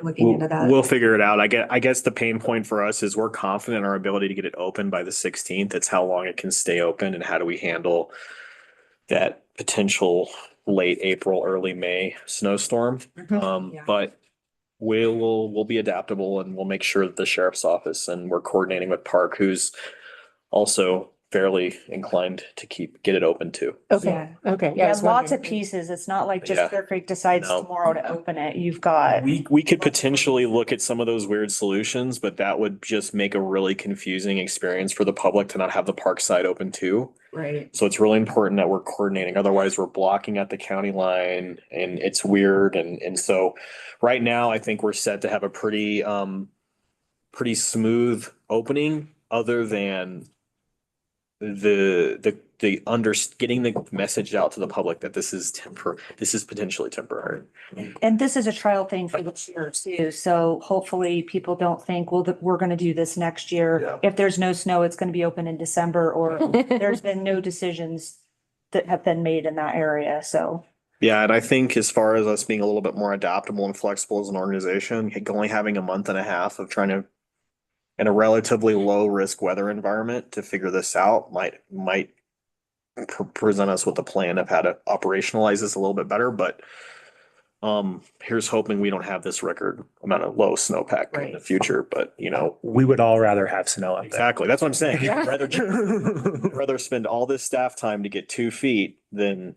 looking into that. We'll figure it out. I guess the pain point for us is we're confident in our ability to get it open by the 16th. It's how long it can stay open and how do we handle that potential late April, early May snowstorm. But we'll be adaptable and we'll make sure that the sheriff's office and we're coordinating with Park, who's also fairly inclined to get it open too. Okay, okay. Yeah, was lots of wondering. pieces. It's not like just Yeah. Clear Creek decides No. tomorrow to open it. You've got. We could potentially look at some of those weird solutions, but that would just make a really confusing experience for the public to not have the park side open too. Right. So it's really important that we're coordinating. Otherwise, we're blocking at the county line and it's weird. And so right now, I think we're set to have a pretty smooth opening other than getting the message out to the public that this is potentially temporary. And this is a trial thing for this year too. So hopefully people don't think, well, that we're gonna do this next year. Yeah. If there's no snow, it's gonna be open in December, or there's been no decisions that have been made in that area. So. Yeah, and I think as far as us being a little bit more adaptable and flexible as an organization, only having a month and a half of trying to, in a relatively low risk weather environment, to figure this out might present us with a plan of how to operationalize this a little bit better. But here's hoping we don't have this record amount of low snowpack in the future. But you know, We would all rather have snow up there. exactly, that's what I'm saying. Rather spend all this staff time to get 2 feet than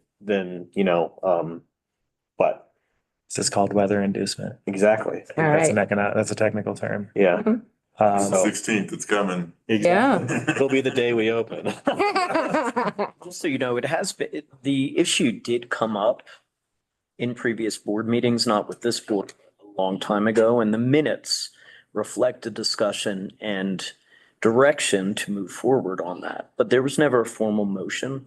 you know, but This is called weather inducement. exactly. All That's right. that's a technical term. Yeah. So 16th, it's coming. Exactly. It'll be the day we open. So, you know, it has been, the issue did come up in previous board meetings, not with this board, a long time ago, and the minutes reflect a discussion and direction to move forward on that. But there was never a formal motion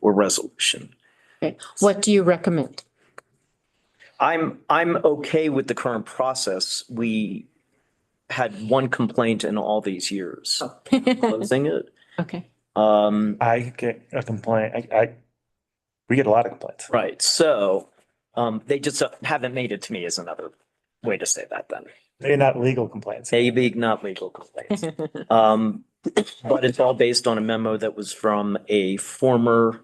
or resolution. Okay. What do you recommend? I'm okay with the current process. We had one complaint in all these years, closing it. Okay. I get a complaint. We get a lot of complaints. Right, so, they just haven't made it to me is another way to say that then. Maybe not legal complaints. Maybe not legal complaints. But it's all based on a memo that was from a former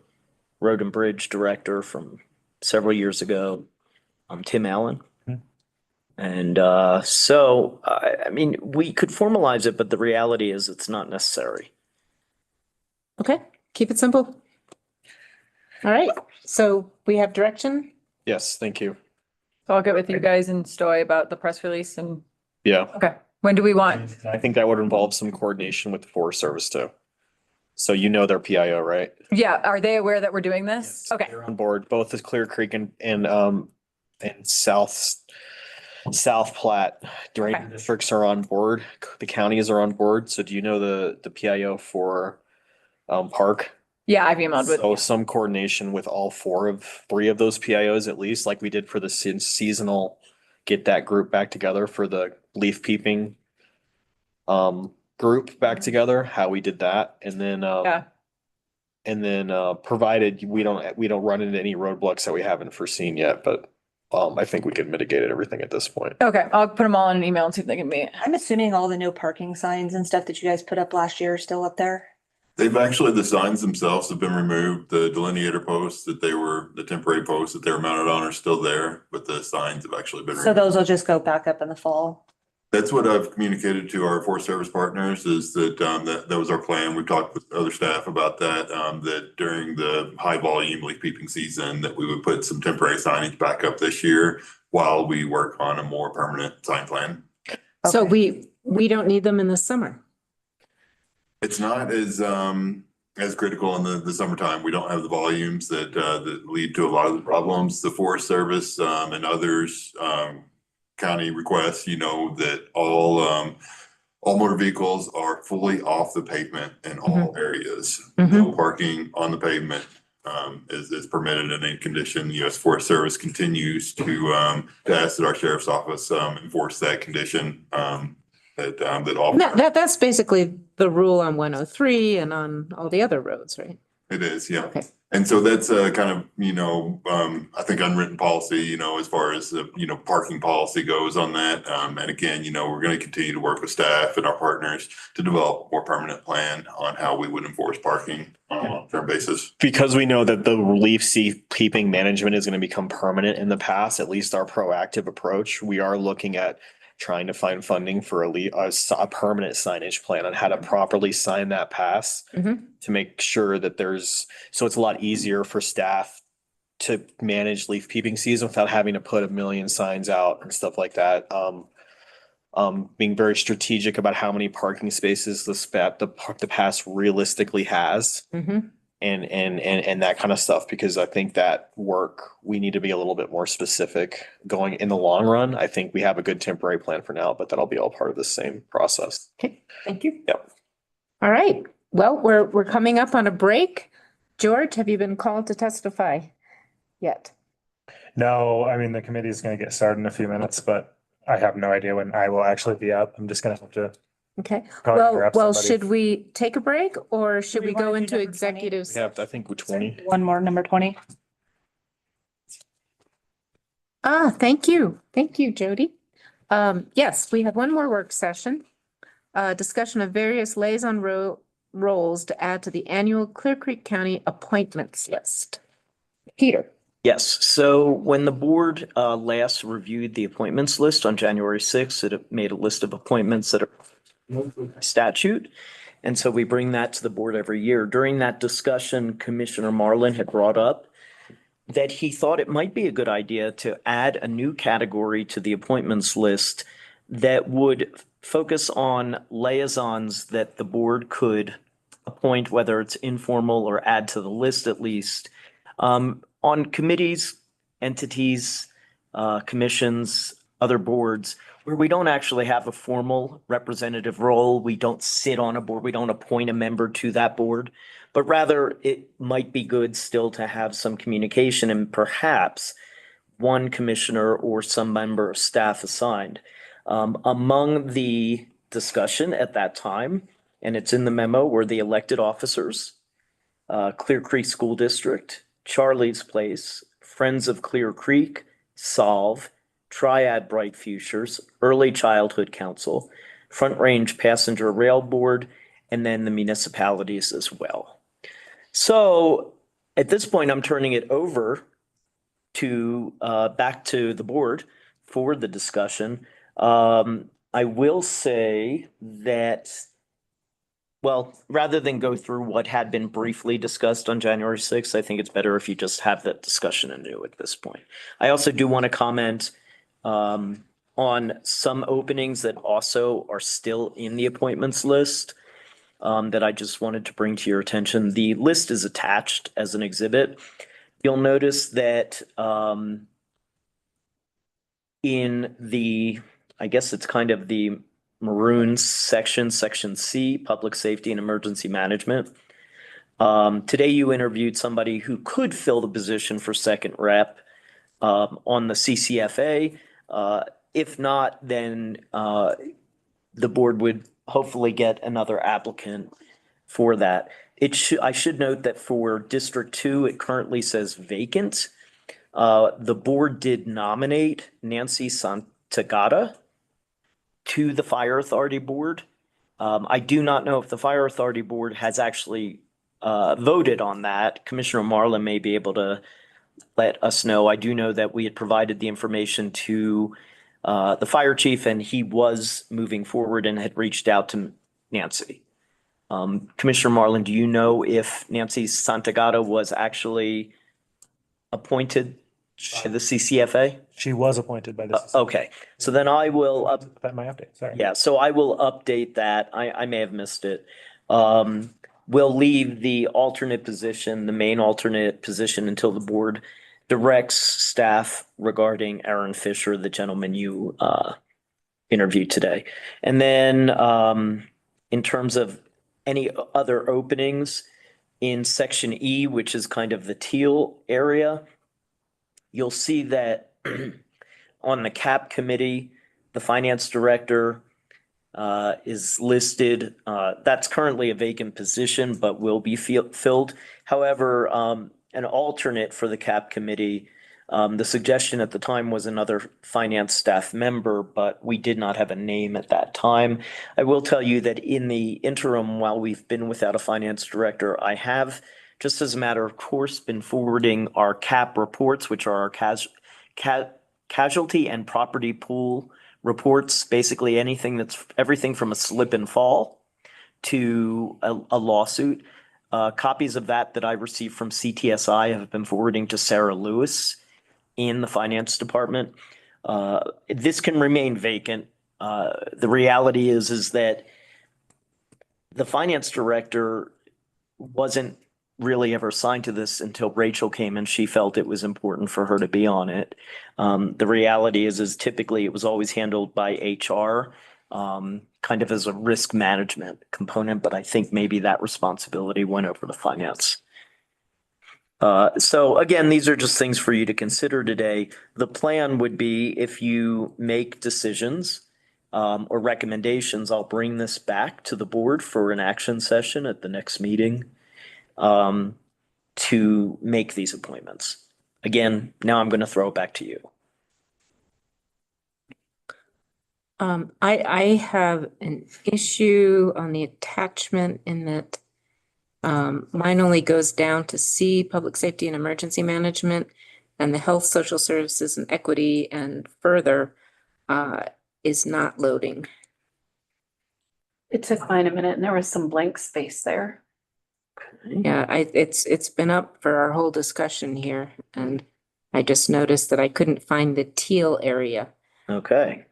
road and bridge director from several years ago, Tim Allen. And so, I mean, we could formalize it, but the reality is it's not necessary. Okay, keep it simple. All right, so we have direction. Yes, thank you. So I'll get with you guys and Stoy about the press release and, Yeah, okay, when do we want? I think that would involve some coordination with the Forest Service too. So you know their PIO, right? Yeah, are they aware that we're doing this? Okay, They're on board, both the Clear Creek and South Platte drainage districts are on board. The counties are on board. So do you know the PIO for Park? Yeah, I've emailed with. So some coordination with all three of those PIOs at least, like we did for the seasonal, get that group back together for the leaf peeping group back together, how we did that. And then, Yeah. Provided we don't run into any roadblocks that we haven't foreseen yet, but I think we can mitigate everything at this point. Okay, I'll put them all in an email and see if they can meet. I'm assuming all the no parking signs and stuff that you guys put up last year are still up there? They've actually, the signs themselves have been removed. The delineator posts the temporary posts that they were mounted on are still there, but the signs have actually been So removed. those will just go back up in the fall? That's what I've communicated to our Forest Service partners is that, that was our plan. We've talked with other staff about that, that during the high volume leaf peeping season, that we would put some temporary signage back up this year while we work on a more permanent sign plan. So we don't need them in the summer. It's not as critical in the summertime. We don't have the volumes that lead to a lot of the problems. The Forest Service and others county requests, that all motor vehicles are fully off the pavement in all areas. No parking on the pavement is permitted in any condition. The U.S. Forest Service continues to ask that our sheriff's office enforce that condition. That's basically the rule on 103 and on all the other roads, right? It is, yeah. Okay. And so that's kind of, I think unwritten policy, as far as, parking policy goes on that. And again, we're going to continue to work with staff and our partners to develop a more permanent plan on how we would enforce parking on a long-term basis. Because we know that the leaf peeping management is going to become permanent in the past, at least our proactive approach, we are looking at trying to find funding for a permanent signage plan on how to properly sign that pass to make sure that so it's a lot easier for staff to manage leaf peeping season without having to put a million signs out and stuff like that. Being very strategic about how many parking spaces the pass realistically has. And that kind of stuff, because I think that we need to be a little bit more specific going in the long run. I think we have a good temporary plan for now, but that'll be all part of the same process. Okay, thank you. Yep. All right. Well, we're coming up on a break. George, have you been called to testify yet? No, I mean, the committee is going to get started in a few minutes, but I have no idea when I will actually be up. I'm just going to have to. Okay, probably well, grab somebody. should we take a break or should we go into executives? We have, I think, 20. One more, number 20. Thank you. Thank you, Jody. Yes, we have one more work session. Discussion of various liaison roles to add to the annual Clear Creek County appointments list. Peter. Yes, so when the board last reviewed the appointments list on January 6th, it made a list of appointments that are statute. And so we bring that to the board every year. During that discussion, Commissioner Marlin had brought up that he thought it might be a good idea to add a new category to the appointments list that would focus on liaisons that the board could appoint, whether it's informal or add to the list at least, on committees, entities, commissions, other boards, where we don't actually have a formal representative role. We don't sit on a board. We don't appoint a member to that board, but rather it might be good still to have some communication and perhaps one commissioner or some member of staff assigned. Among the discussion at that time, and it's in the memo, were the elected officers, Clear Creek School District, Charlie's Place, Friends of Clear Creek, Solve, Triad Bright Futures, Early Childhood Council, Front Range Passenger Rail Board, and then the municipalities as well. So at this point, I'm turning it over to back to the board for the discussion. I will say that, well, rather than go through what had been briefly discussed on January 6th, I think it's better if you just have that discussion anew at this point. I also do want to comment on some openings that also are still in the appointments list that I just wanted to bring to your attention. The list is attached as an exhibit. You'll notice that in the, I guess it's kind of the maroon section, section C, Public Safety and Emergency Management, Today you interviewed somebody who could fill the position for second rep on the CCFA. If not, then the board would hopefully get another applicant for that. I should note that for District 2, it currently says vacant. The board did nominate Nancy Santagata to the Fire Authority Board. I do not know if the Fire Authority Board has actually voted on that. Commissioner Marlin may be able to let us know. I do know that we had provided the information to the fire chief, and he was moving forward and had reached out to Nancy. Commissioner Marlin, do you know if Nancy Santagata was actually appointed to the CCFA? She was appointed by the CCFA. Okay, so then I will That my update, sorry. yeah, so I will update that. I may have missed it. We'll leave the alternate position, the main alternate position, until the board directs staff regarding Aaron Fisher, the gentleman you interviewed today. And then in terms of any other openings in section E, which is kind of the teal area, you'll see that on the CAP committee, the finance director is listed. That's currently a vacant position, but will be filled. However, an alternate for the CAP committee, the suggestion at the time was another finance staff member, but we did not have a name at that time. I will tell you that in the interim, while we've been without a finance director, I have, just as a matter of course, been forwarding our CAP reports, which are our casualty and property pool reports, basically everything from a slip and fall to a lawsuit. Copies of that I received from CTSI have been forwarding to Sarah Lewis in the finance department. This can remain vacant. The reality is that the finance director wasn't really ever assigned to this until Rachel came and she felt it was important for her to be on it. The reality is typically it was always handled by HR, kind of as a risk management component, but I think maybe that responsibility went over to finance. So again, these are just things for you to consider today. The plan would be, if you make decisions or recommendations, I'll bring this back to the board for an action session at the next meeting to make these appointments. Again, now I'm going to throw it back to you. I have an issue on the attachment in that mine only goes down to C, public safety and emergency management, and the health, social services and equity, and further is not loading. It took mine a minute and there was some blank space there. Yeah, it's been up for our whole discussion here, and I just noticed that I couldn't find the teal area. Okay.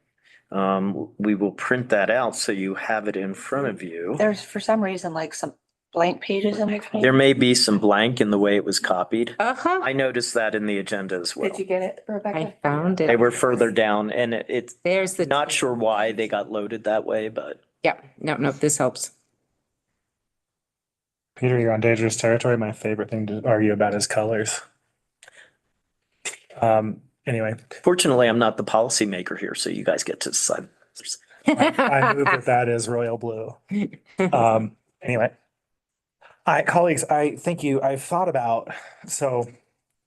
We will print that out so you have it in front of you. There's for some reason like some blank pages in between. There may be some blank in the way it was copied. Uh-huh. I noticed that in the agenda as well. Did you get it, Rebecca? I found it. They were further down, and it's There's the. not sure why they got loaded that way, but Yeah, no, this helps. Peter, you're on dangerous territory. My favorite thing to argue about is colors. Anyway. Fortunately, I'm not the policymaker here, so you guys get to decide. I move that is royal blue. Anyway. Colleagues, I thank you. I've thought about, so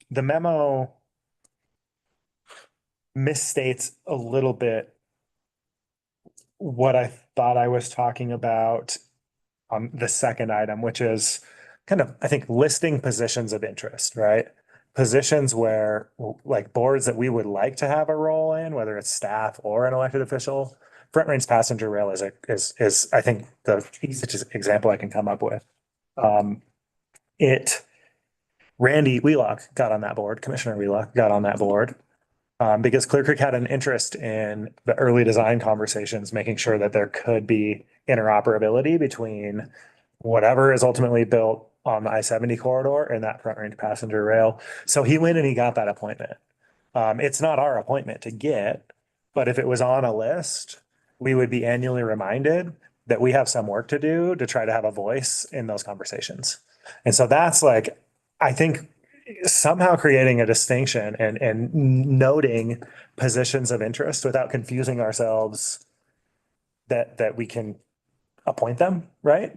the memo misstates a little bit what I thought I was talking about on the second item, which is kind of, I think, listing positions of interest, right? Positions where, like, boards that we would like to have a role in, whether it's staff or an elected official. Front range passenger rail is I think the easiest example I can come up with. Randy Wheelock got on that board, Commissioner Wheelock got on that board, because Clear Creek had an interest in the early design conversations, making sure that there could be interoperability between whatever is ultimately built on the I-70 corridor and that front range passenger rail. So he went and he got that appointment. It's not our appointment to get, but if it was on a list, we would be annually reminded that we have some work to do to try to have a voice in those conversations. And so that's like, I think somehow creating a distinction and noting positions of interest without confusing ourselves that we can appoint them, right?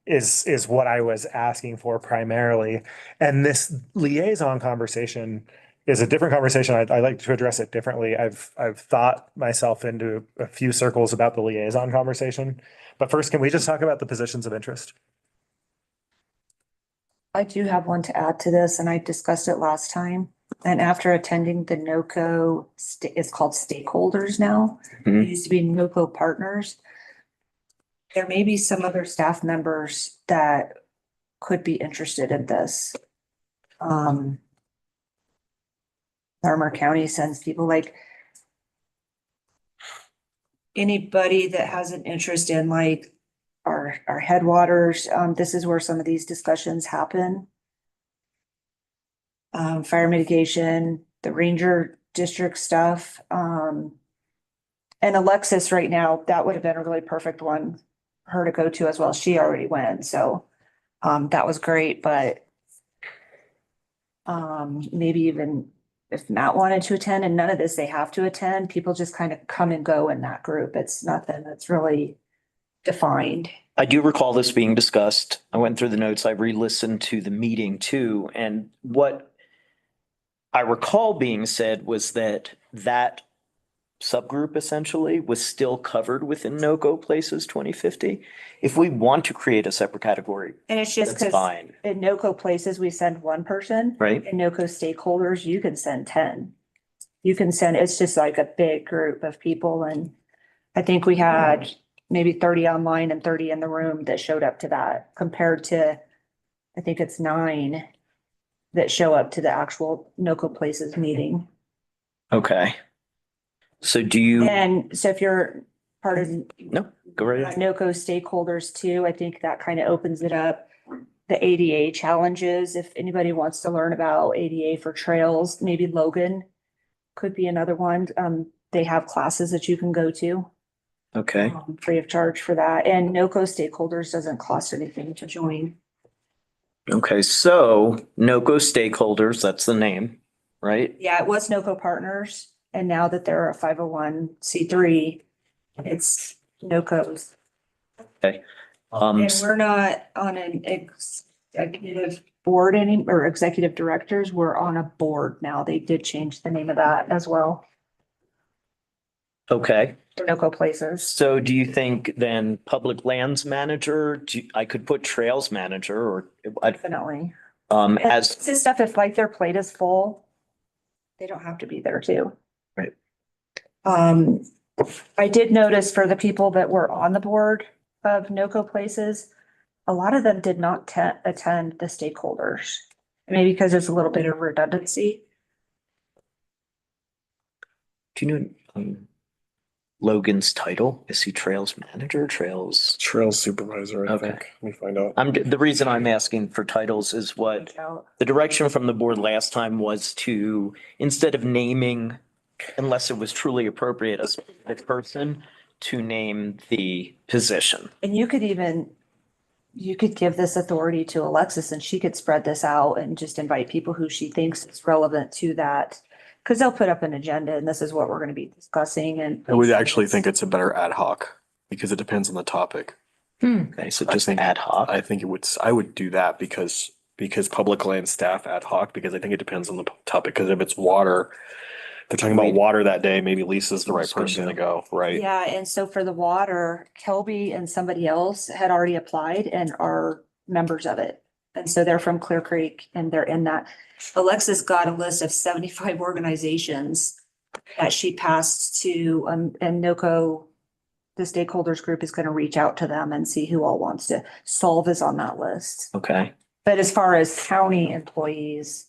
Is what I was asking for primarily. And this liaison conversation is a different conversation. I like to address it differently. I've thought myself into a few circles about the liaison conversation. But first, can we just talk about the positions of interest? I do have one to add to this, and I discussed it last time. And after attending the NOCO, it's called stakeholders now. Mhm. It used to be NOCO partners. There may be some other staff members that could be interested in this. Armor County sends people, like anybody that has an interest in like our headwaters. This is where some of these discussions happen. Fire mitigation, the ranger district stuff. And Alexis right now, that would have been a really perfect one, her to go to as well. She already went, so that was great, but maybe even if Matt wanted to attend, and none of this they have to attend, people just kind of come and go in that group. It's nothing that's really defined. I do recall this being discussed. I went through the notes. I re-listened to the meeting too. And what I recall being said was that that subgroup essentially was still covered within no-go places 2050. If we want to create a separate category, And it's just that's because fine, in NOCO places, we send one person. right? In NOCO stakeholders, you can send 10. You can send, it's just like a big group of people. And I think we had maybe 30 online and 30 in the room that showed up to that, compared to, I think it's 9 that show up to the actual NOCO places meeting. Okay. So do you, And so if you're part of no, go right ahead. NOCO stakeholders too, I think that kind of opens it up. The ADA challenges, if anybody wants to learn about ADA for trails, maybe Logan could be another one. They have classes that you can go to. Okay. Free of charge for that. And NOCO stakeholders doesn't cost anything to join. Okay, so NOCO stakeholders, that's the name, right? Yeah, it was NOCO partners. And now that they're a 501c3, it's NOCOs. Okay. And we're not on an executive board anymore, or executive directors. We're on a board now. They did change the name of that as well. Okay. For NOCO places. So do you think then public lands manager, I could put trails manager or Definitely. as, This stuff, if like their plate is full, they don't have to be there too. right? I did notice for the people that were on the board of NOCO places, a lot of them did not attend the stakeholders. Maybe because there's a little bit of redundancy. Do you know Logan's title? Is he trails manager, trails? Trails supervisor, I Okay. think. Let me find out. The reason I'm asking for titles is what the direction from the board last time was to, instead of naming, unless it was truly appropriate, a specific person, to name the position. And you could give this authority to Alexis and she could spread this out and just invite people who she thinks is relevant to that. Cause they'll put up an agenda and this is what we're gonna be discussing and. I would actually think it's a better ad hoc because it depends on the topic. Okay, so just ad hoc. I think I would do that because public land staff ad hoc, because I think it depends on the topic. Because if it's water, they're talking about water that day, maybe Lisa's the right person to go, right? Yeah, and so for the water, Kelby and somebody else had already applied and are members of it. And so they're from Clear Creek and they're in that. Alexis got a list of 75 organizations that she passed to, and NOCO, the stakeholders group is going to reach out to them and see who all wants to. Solve is on that list. Okay. But as far as county employees,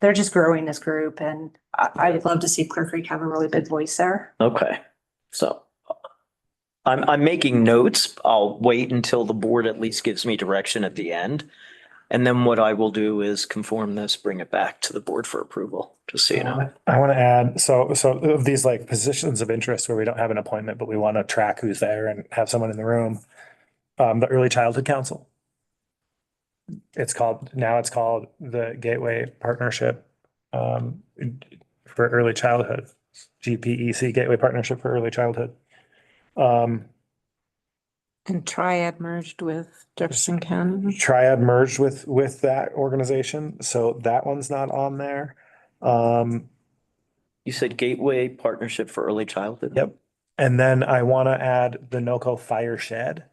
they're just growing this group and I would love to see Clear Creek have a really big voice there. Okay, so I'm making notes. I'll wait until the board at least gives me direction at the end. And then what I will do is conform this, bring it back to the board for approval, just so you know. I want to add, so of these like positions of interest where we don't have an appointment, but we want to track who's there and have someone in the room. The Early Childhood Council. It's called the Gateway Partnership for Early Childhood, GPEC, Gateway Partnership for Early Childhood. And Triad merged with Jefferson County. Triad merged with that organization, so that one's not on there. You said Gateway Partnership for Early Childhood? Yep. And then I want to add the NOCO Fire Shed.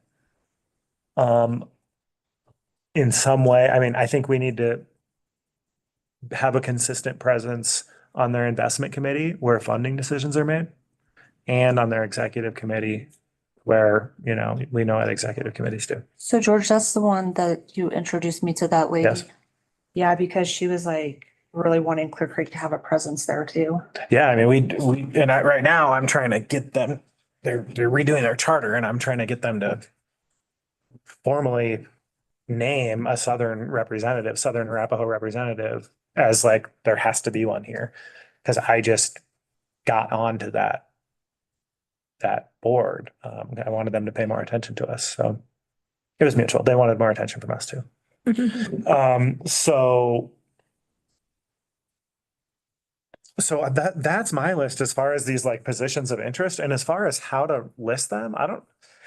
In some way, I mean, I think we need to have a consistent presence on their investment committee where funding decisions are made and on their executive committee where, you know, we know what executive committees do. So George, that's the one that you introduced me to that lady. Yes. Yeah, because she was like really wanting Clear Creek to have a presence there too. Yeah, I mean, right now I'm trying to get them, they're redoing their charter and I'm trying to get them to formally name a Southern Arapaho representative as like, there has to be one here. Cause I just got onto that board. I wanted them to pay more attention to us. So it was mutual. They wanted more attention from us too. So that's my list as far as these like positions of interest. And as far as how to list them,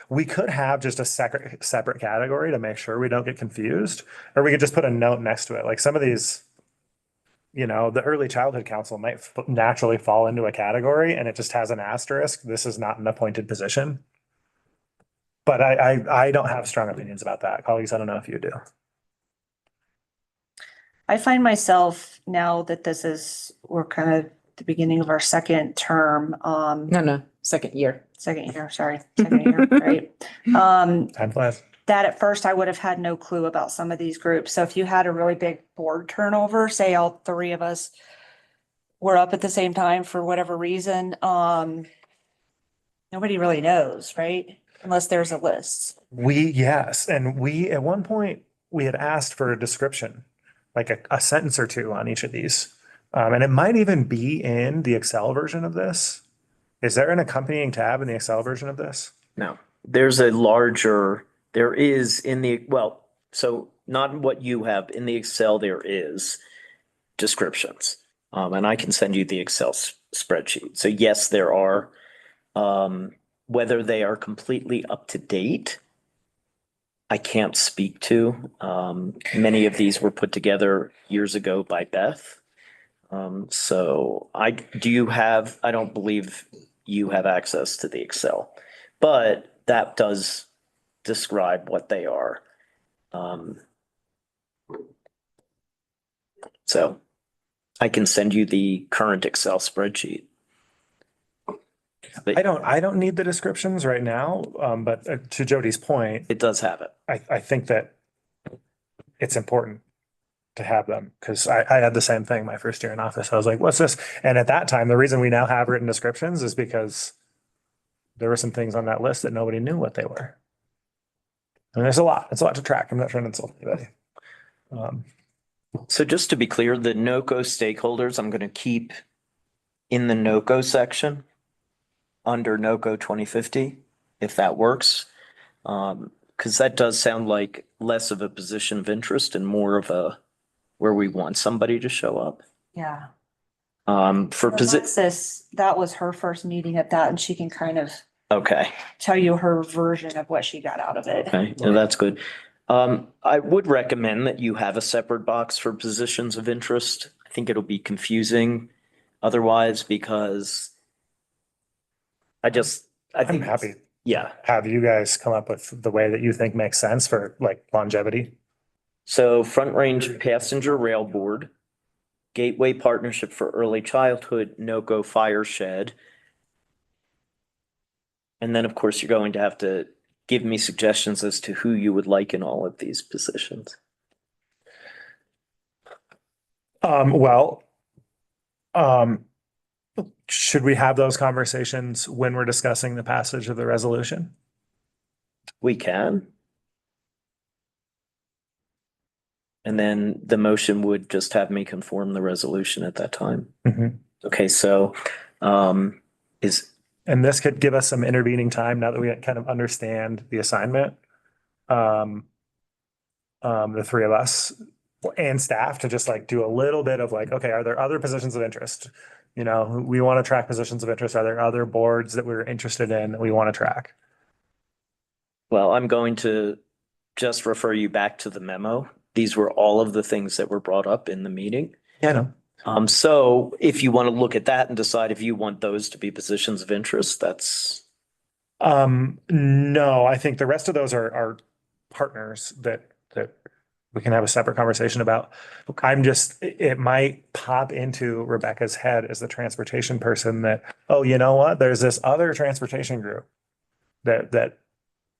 we could have just a separate category to make sure we don't get confused, or we could just put a note next to it. Like some of these, you know, the Early Childhood Council might naturally fall into a category and it just has an asterisk. This is not an appointed position. But I don't have strong opinions about that. Colleagues, I don't know if you do. I find myself now that we're kind of the beginning of our second term. No, second year. Second year, right? Time flies. That at first I would have had no clue about some of these groups. So if you had a really big board turnover, say all three of us were up at the same time for whatever reason, nobody really knows, right? Unless there's a list. Yes. And at one point, we had asked for a description, like a sentence or two on each of these. And it might even be in the Excel version of this. Is there an accompanying tab in the Excel version of this? No, so not what you have in the Excel, there is descriptions. And I can send you the Excel spreadsheet. So yes, there are, whether they are completely up to date, I can't speak to. Many of these were put together years ago by Beth. So I don't believe you have access to the Excel, but that does describe what they are. So I can send you the current Excel spreadsheet. I don't need the descriptions right now, but to Jody's point, it does have it. I think that it's important to have them because I had the same thing my first year in office. I was like, what's this? And at that time, the reason we now have written descriptions is because there were some things on that list that nobody knew what they were. And it's a lot to track. I'm not trying to insult anybody. So just to be clear, the NOCO stakeholders, I'm going to keep in the NOCO section under NOCO 2050, if that works. Because that does sound like less of a position of interest and more of a where we want somebody to show up. Yeah. That was her first meeting at that, and she can kind of okay. tell you her version of what she got out of it. Okay, well, that's good. I would recommend that you have a separate box for positions of interest. I think it'll be confusing otherwise because I'm happy. Yeah. Have you guys come up with the way that you think makes sense for like longevity? So Front Range Passenger Rail Board, Gateway Partnership for Early Childhood, NOCO Fire Shed. And then, of course, you're going to have to give me suggestions as to who you would like in all of these positions. Should we have those conversations when we're discussing the passage of the resolution? We can. And then the motion would just have me conform the resolution at that time. Mhm. Okay, so, is, And this could give us some intervening time now that we kind of understand the assignment. The three of us and staff to just like do a little bit of like, okay, are there other positions of interest? You know, we want to track positions of interest. Are there other boards that we're interested in that we want to track? well, I'm going to just refer you back to the memo. These were all of the things that were brought up in the meeting. Yeah, no. So if you want to look at that and decide if you want those to be positions of interest, that's, No, I think the rest of those are partners that we can have a separate conversation about. I'm just, it might pop into Rebecca's head as the transportation person that, oh, you know what? There's this other transportation group that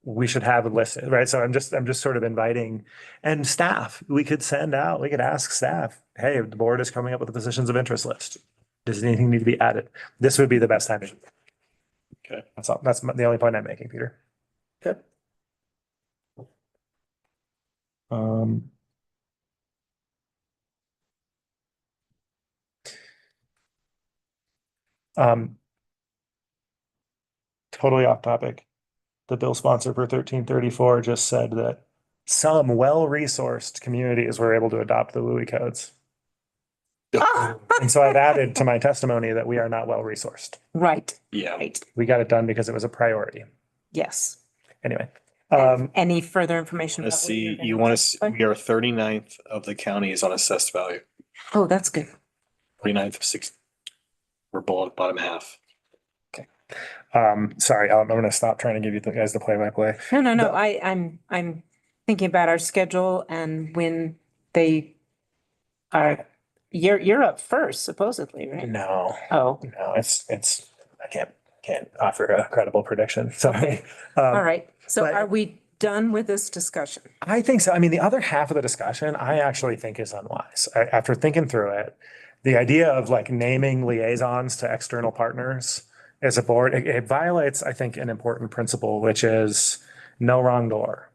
we should have listed, right? So I'm just sort of inviting, and staff, we could ask staff, hey, the board is coming up with a positions of interest list. Does anything need to be added? This would be the best time to. Okay. That's all. That's the only point I'm making, Peter. Okay. Um. Totally off topic. The bill sponsor for 1334 just said that some well-resourced communities were able to adopt the WUI codes. And so I've added to my testimony that we are not well-resourced. Right. Yeah. Right. We got it done because it was a priority. Yes. Anyway. Any further information? Want to about what you're see, gonna you want to, testify? we are 39th of the counties on assessed value, Oh, that's good. 39th of 60. We're below the bottom half. Sorry, I'm gonna stop trying to give you guys the play-by-play. No. I'm thinking about our schedule and when they are, you're up first supposedly, right? No, Oh, no, it's, I can't offer a credible prediction. Sorry. all right. So but- are we done with this discussion? I think so. I mean, the other half of the discussion, I actually think is unwise. After thinking through it, the idea of like naming liaisons to external partners as a board, it violates, I think, an important principle, which is no wrong door.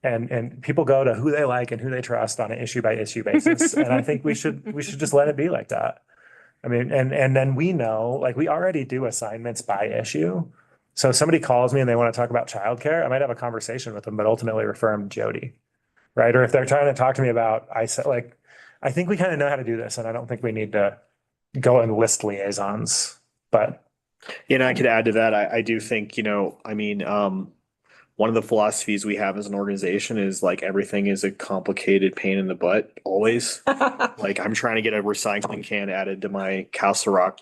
And people go to who they like and who they trust on an issue by issue basis. And I think we should just let it be like that. I mean, and then we know, like, we already do assignments by issue. So if somebody calls me and they want to talk about childcare, I might have a conversation with them, but ultimately refer them to Jody. Right? Or if they're trying to talk to me about, I said, like, I think we kind of know how to do this, and I don't think we need to go and list liaisons. But You know, I could add to that. I do think, one of the philosophies we have as an organization is like everything is a complicated pain in the butt, always. Like I'm trying to get a recycling can added to my Castle Rock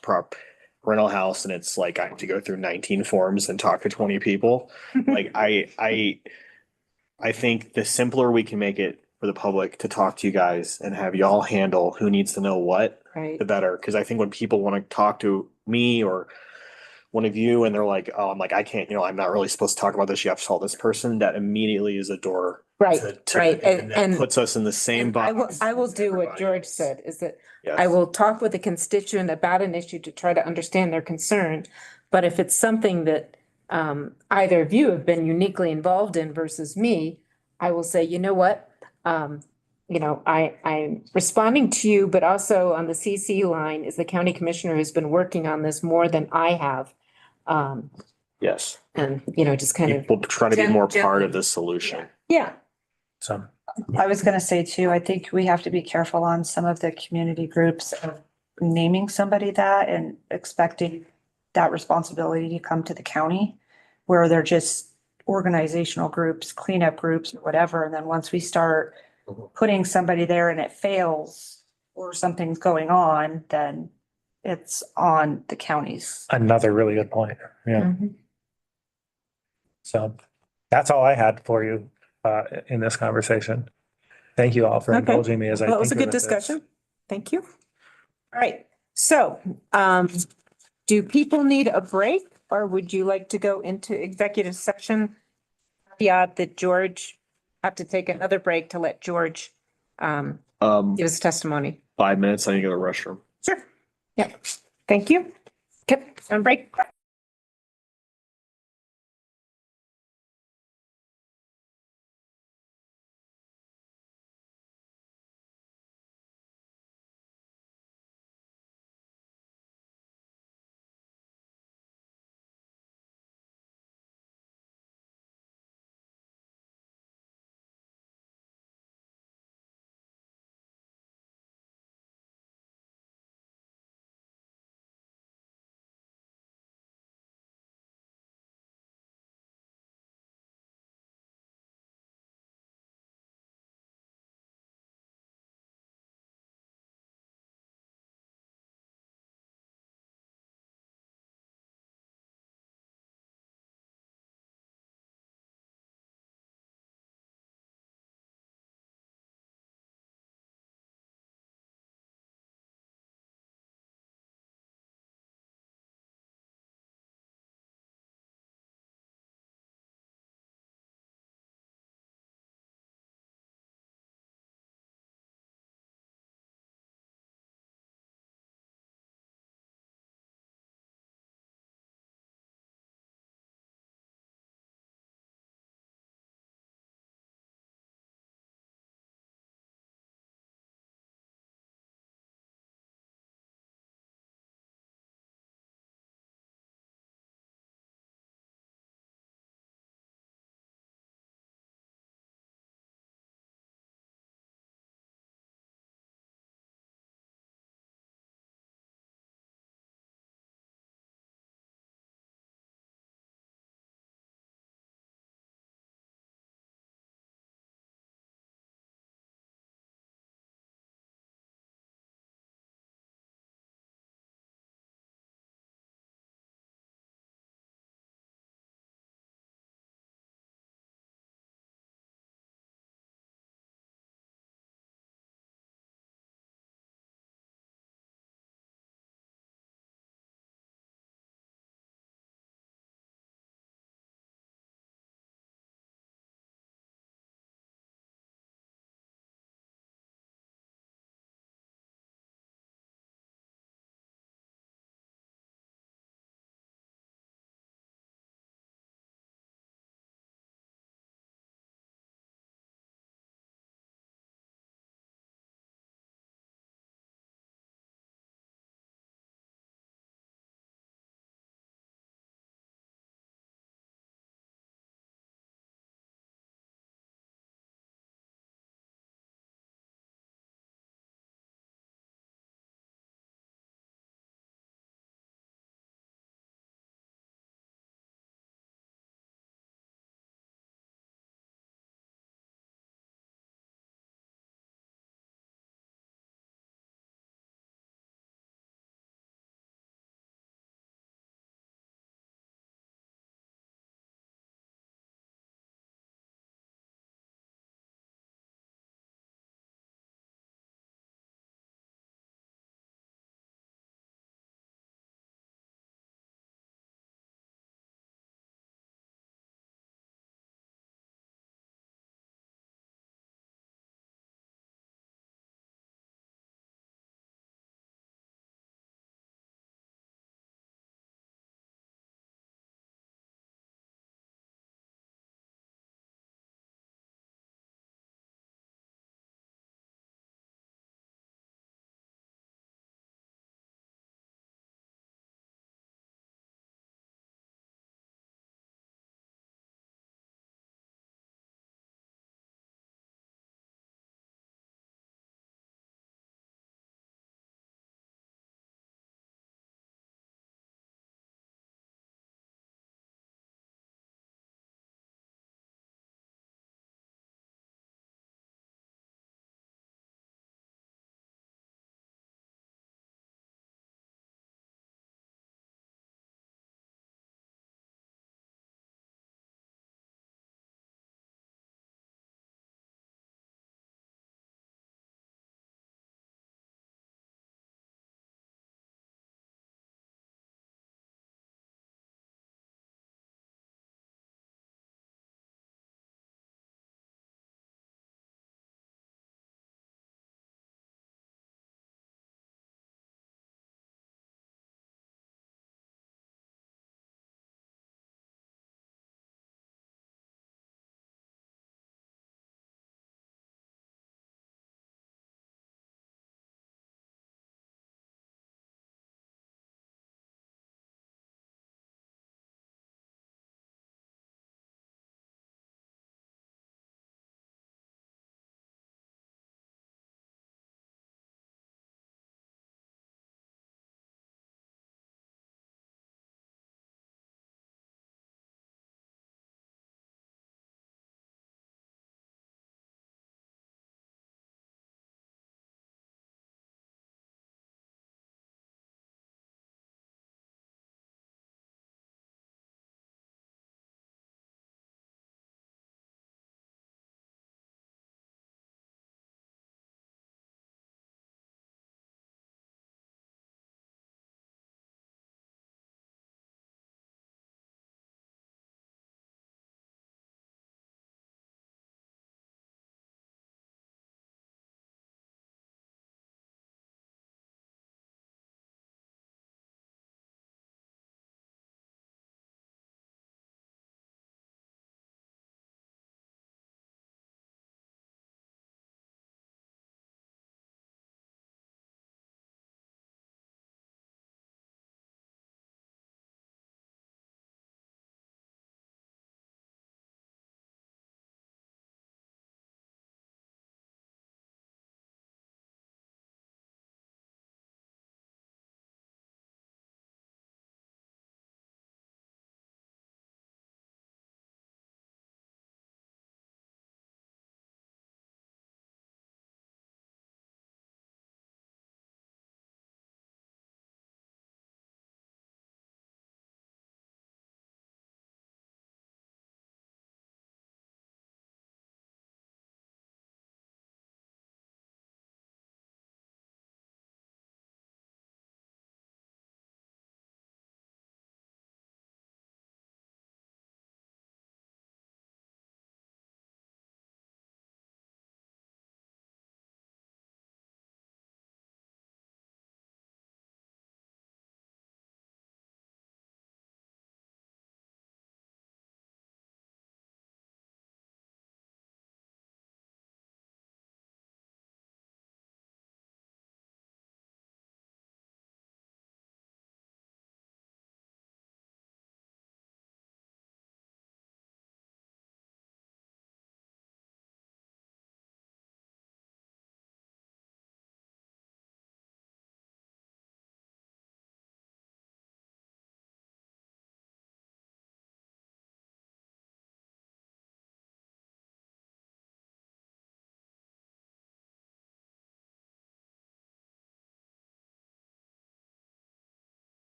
rental house, and it's like I have to go through 19 forms and talk to 20 people. Like I think the simpler we can make it for the public to talk to you guys and have y'all handle who needs to know what, Right. the better. Because I think when people want to talk to me or one of you and they're like, oh, I'm like, I can't, I'm not really supposed to talk about this. You have to call this person. That immediately is a door. Right, right. And that And puts us in the same box. I will do what George said, is that Yes. I will talk with a constituent about an issue to try to understand their concern. But if it's something that either of you have been uniquely involved in versus me, I will say, you know what? I'm responding to you, but also on the CC line is the county commissioner who's been working on this more than I have. Yes. And, just kind of. People try to be more Gently. part of the solution. Yeah. so I was gonna say too, I think we have to be careful on some of the community groups of naming somebody that and expecting that responsibility to come to the county, where they're just organizational groups, cleanup groups, or whatever. And then once we start putting somebody there and it fails or something's going on, then it's on the counties. another really good point. Yeah. Mhm. So that's all I had for you in this conversation. Thank you all for Okay. indulging me as I Well, it was a tinker good with this. discussion. Thank you. All right, so, do people need a break or would you like to go into executive session? Caveat that George have to take another break to let George, give his testimony. 5 minutes. I need to go to the restroom. Sure. Yeah, thank you. Okay, on break.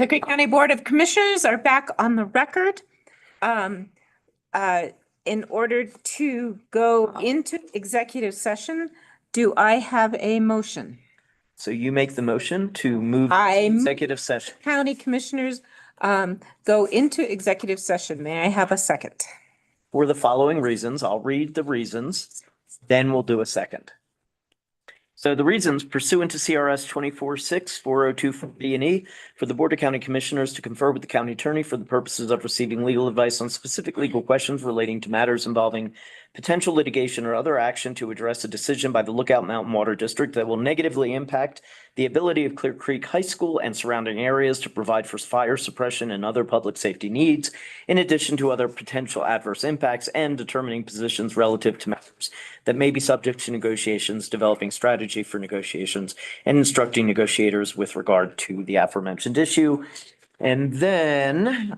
The Creek County Board of Commissioners are back on the record. In order to go into executive session, do I have a motion? So you make the motion to move to I move- executive session. County Commissioners go into executive session. May I have a second? For the following reasons, I'll read the reasons, then we'll do a second. So the reasons pursuant to CRS 24-6-402-B and E for the Board of County Commissioners to confer with the county attorney for the purposes of receiving legal advice on specific legal questions relating to matters involving potential litigation or other action to address a decision by the Lookout Mountain Water District that will negatively impact the ability of Clear Creek High School and surrounding areas to provide for fire suppression and other public safety needs, in addition to other potential adverse impacts, and determining positions relative to matters that may be subject to negotiations, developing strategy for negotiations, and instructing negotiators with regard to the aforementioned issue. And then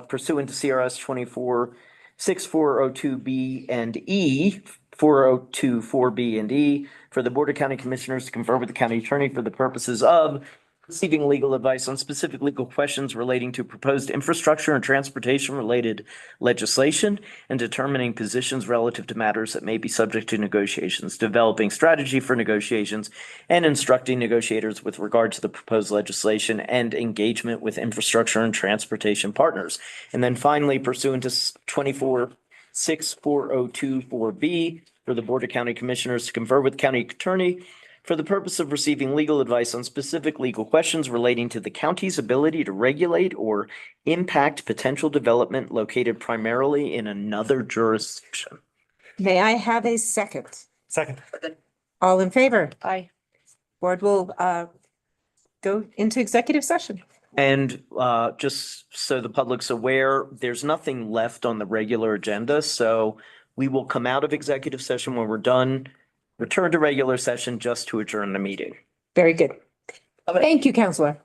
pursuant to CRS 24-6-402-B and E, 402-4B and E, for the Board of County Commissioners to confer with the county attorney for the purposes of receiving legal advice on specific legal questions relating to proposed infrastructure and transportation related legislation, and determining positions relative to matters that may be subject to negotiations, developing strategy for negotiations, and instructing negotiators with regard to the proposed legislation and engagement with infrastructure and transportation partners. And then finally, pursuant to 24-6-402-4B, for the Board of County Commissioners to confer with county attorney for the purpose of receiving legal advice on specific legal questions relating to the county's ability to regulate or impact potential development located primarily in another jurisdiction. May I have a second? Second. All in favor? Aye. Board will go into executive session. And just so the public's aware, there's nothing left on the regular agenda, so we will come out of executive session when we're done, return to regular session just to adjourn the meeting. Very good. Thank you, Counselor.